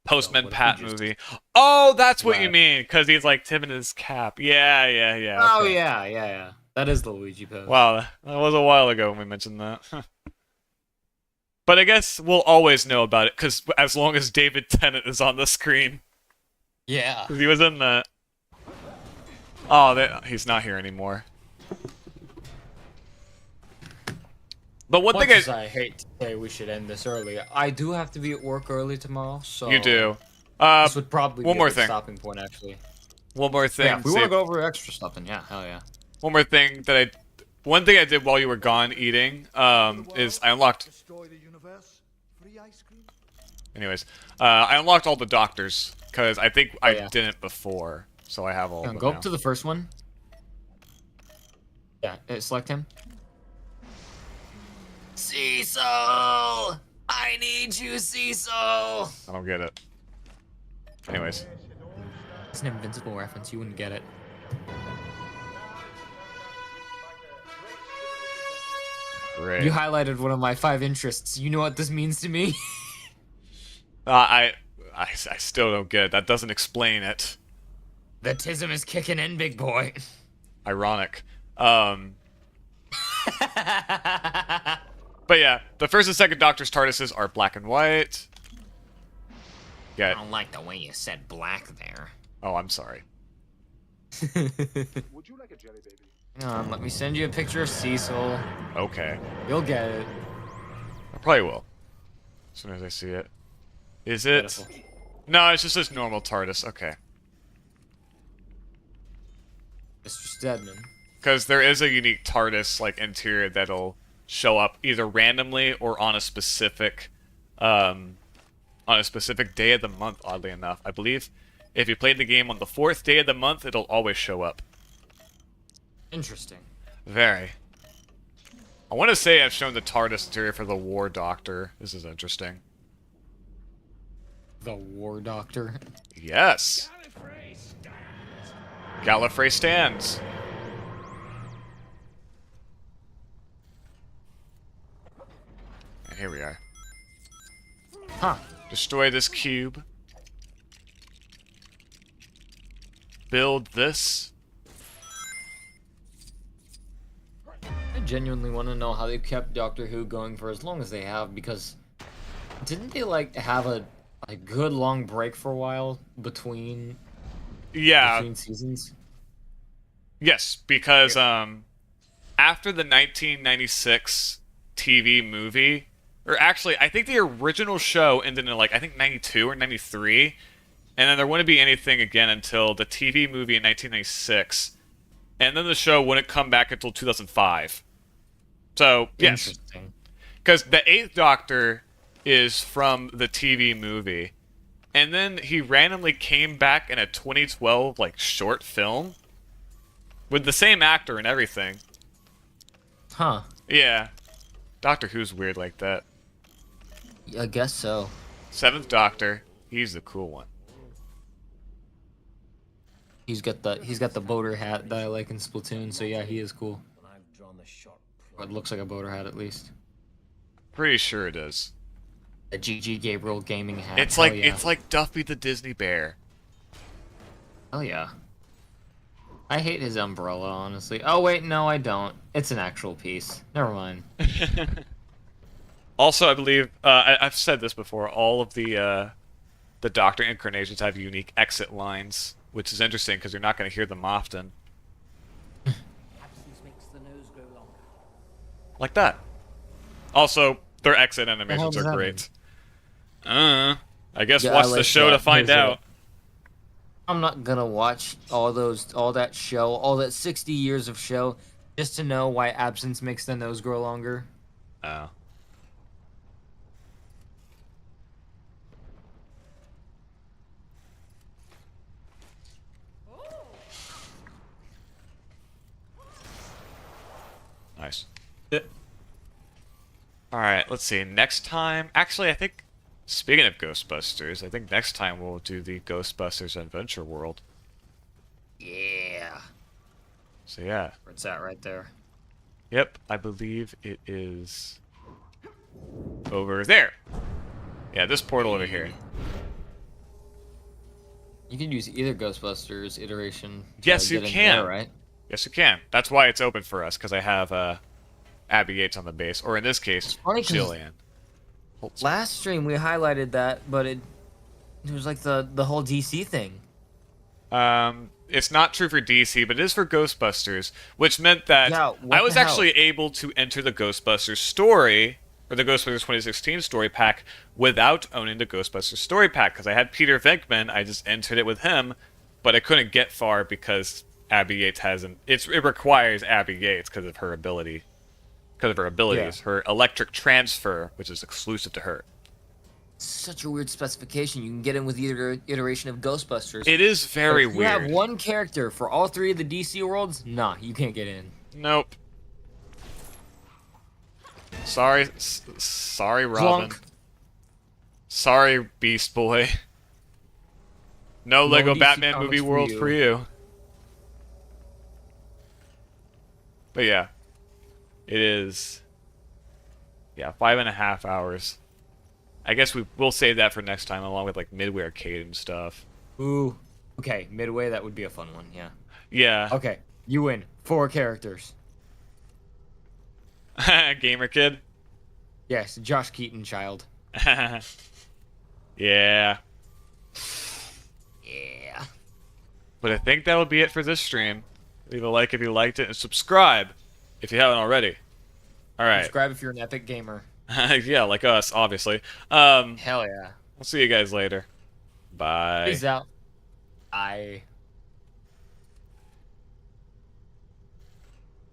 Postman Pat movie. Oh, that's what you mean, because he's like Tim in his cap. Yeah, yeah, yeah. Oh, okay. yeah. That is the Luigi pose. Wow, that was a while ago when we mentioned that. But I guess we'll always know about it, because as long as David Tennant is on the screen. Yeah. Because he was in that. Oh, he's not here anymore. But one Much thing as I hate to say we should end this early, I do have to be at work early tomorrow, so... You do. This would probably one be more a good thing. stopping point, actually. One more thing. Yeah, if we want to go over extra stuff, then yeah, hell yeah. One more thing that one thing I did while you were gone eating, is I unlocked... Anyways, I unlocked all the doctors, because I think I didn't before, so I have all of them Go now. up to the first one. Yeah, select him. Cecil! I need you, Cecil! I don't get it. Anyways. It's an Invincible reference, you wouldn't get it. Great. You highlighted one of my 5 interests. You know what this means to me? I still don't get it. That doesn't explain it. The tism is kicking in, big boy. Ironic. But yeah, the first and second Doctor's TARDISes are black and white. Yeah. I don't like the way you said black there. Oh, I'm sorry. Would you like a jelly baby? Hang on, let me send you a picture of Cecil. Okay. You'll get it. I probably will. As soon as I see it. Is it? Beautiful. No, it's just this normal TARDIS. Okay. Mr. Stedman. Because there is a unique TARDIS like interior that'll show up either randomly or on a specific day of the month, oddly enough. I believe if you played the game on the 4th day of the month, it'll always show up. Interesting. Very. I want to say I've shown the TARDIS interior for the War Doctor. This is interesting. The War Doctor? Yes. Gallifrey stands. And here we are. Huh. Destroy this cube. Build this. I genuinely want to know how they kept Doctor Who going for as long as they have, because didn't they like have a good long break for a while between seasons? Yes, because after the 1996 TV movie, or actually I think the original show ended in like I think 92 or 93, and then there wouldn't be anything again until the TV movie in 1996, and then the show wouldn't come back until 2005. So yes, because the 8th Doctor is from the TV movie, and then he randomly came back in a 2012 like short film with the same actor and everything. Huh. Yeah. Doctor Who's weird like that. I guess so. Seventh Doctor, he's the cool one. He's got the boater hat that I like in Splatoon, so yeah, he is cool. Or it looks like a boater hat at least. Pretty sure it is. A GG Gabriel gaming hat. It's Hell like yeah. it's like Duffy the Disney Bear. Hell yeah. I hate his umbrella, honestly. Oh wait, no, I don't. It's an actual piece. Never mind. Also, I believe I've said this before. All of the Doctor incarnations have unique exit lines, which is interesting because you're not going to hear them often. Absence makes the nose grow longer. Like that. Also, their exit hell animations does are that great. I guess Yeah, watch I the like show that. to find There's out. I'm not gonna watch all that show, all that 60 years of show, just to know why absence makes the nose grow longer. Oh. Nice. Alright, let's see. Next time... Actually, I think... Speaking of Ghostbusters, I think next time we'll do the Ghostbusters Adventure World. Yeah. So yeah. Where it's at right there. Yep, I believe it is... over there. Yeah, this portal over here. You can use either Ghostbusters iteration. to Yes, you get in can. there, right? Yes, you can. That's why it's open for us, because I have Abby Yates on the base, or in this case, funny 'cause Jillian. Last stream we highlighted that, but it was like the whole DC thing. It's not true for DC, but it is for Ghostbusters, which meant that Yeah, what I was the hell? actually able to enter the Ghostbusters story, or the Ghostbusters 2016 story pack, without owning the Ghostbusters story pack, because I had Peter Venkman, I just entered it with him, but I couldn't get far because Abby Yates hasn't... It requires Abby Yates because of her ability. Because of her abilities. Yeah. Her electric transfer, which is exclusive to her. Such a weird specification. You can get in with either iteration of Ghostbusters. It is very But if you have weird. one character for all three of the DC worlds, nah, you can't get in. Nope. Sorry, sorry, Robin. Clunk. Sorry, Beast Boy. No No Lego DC Batman comics movie for world you. for you. But yeah, it is. Yeah, 5.5 hours. I guess we'll save that for next time, along with like Midway Arcade and stuff. Ooh. Okay, Midway, that would be a fun one, yeah. Yeah. Okay, you win. 4 characters. Gamer Kid. Yes, Josh Keaton child. Yeah. Yeah. But I think that'll be it for this stream. Leave a like if you liked it, and subscribe if you haven't already. Alright. Subscribe if you're an epic gamer. Yeah, like us, obviously. Hell yeah. We'll see you guys later. Bye. Peace out. Bye.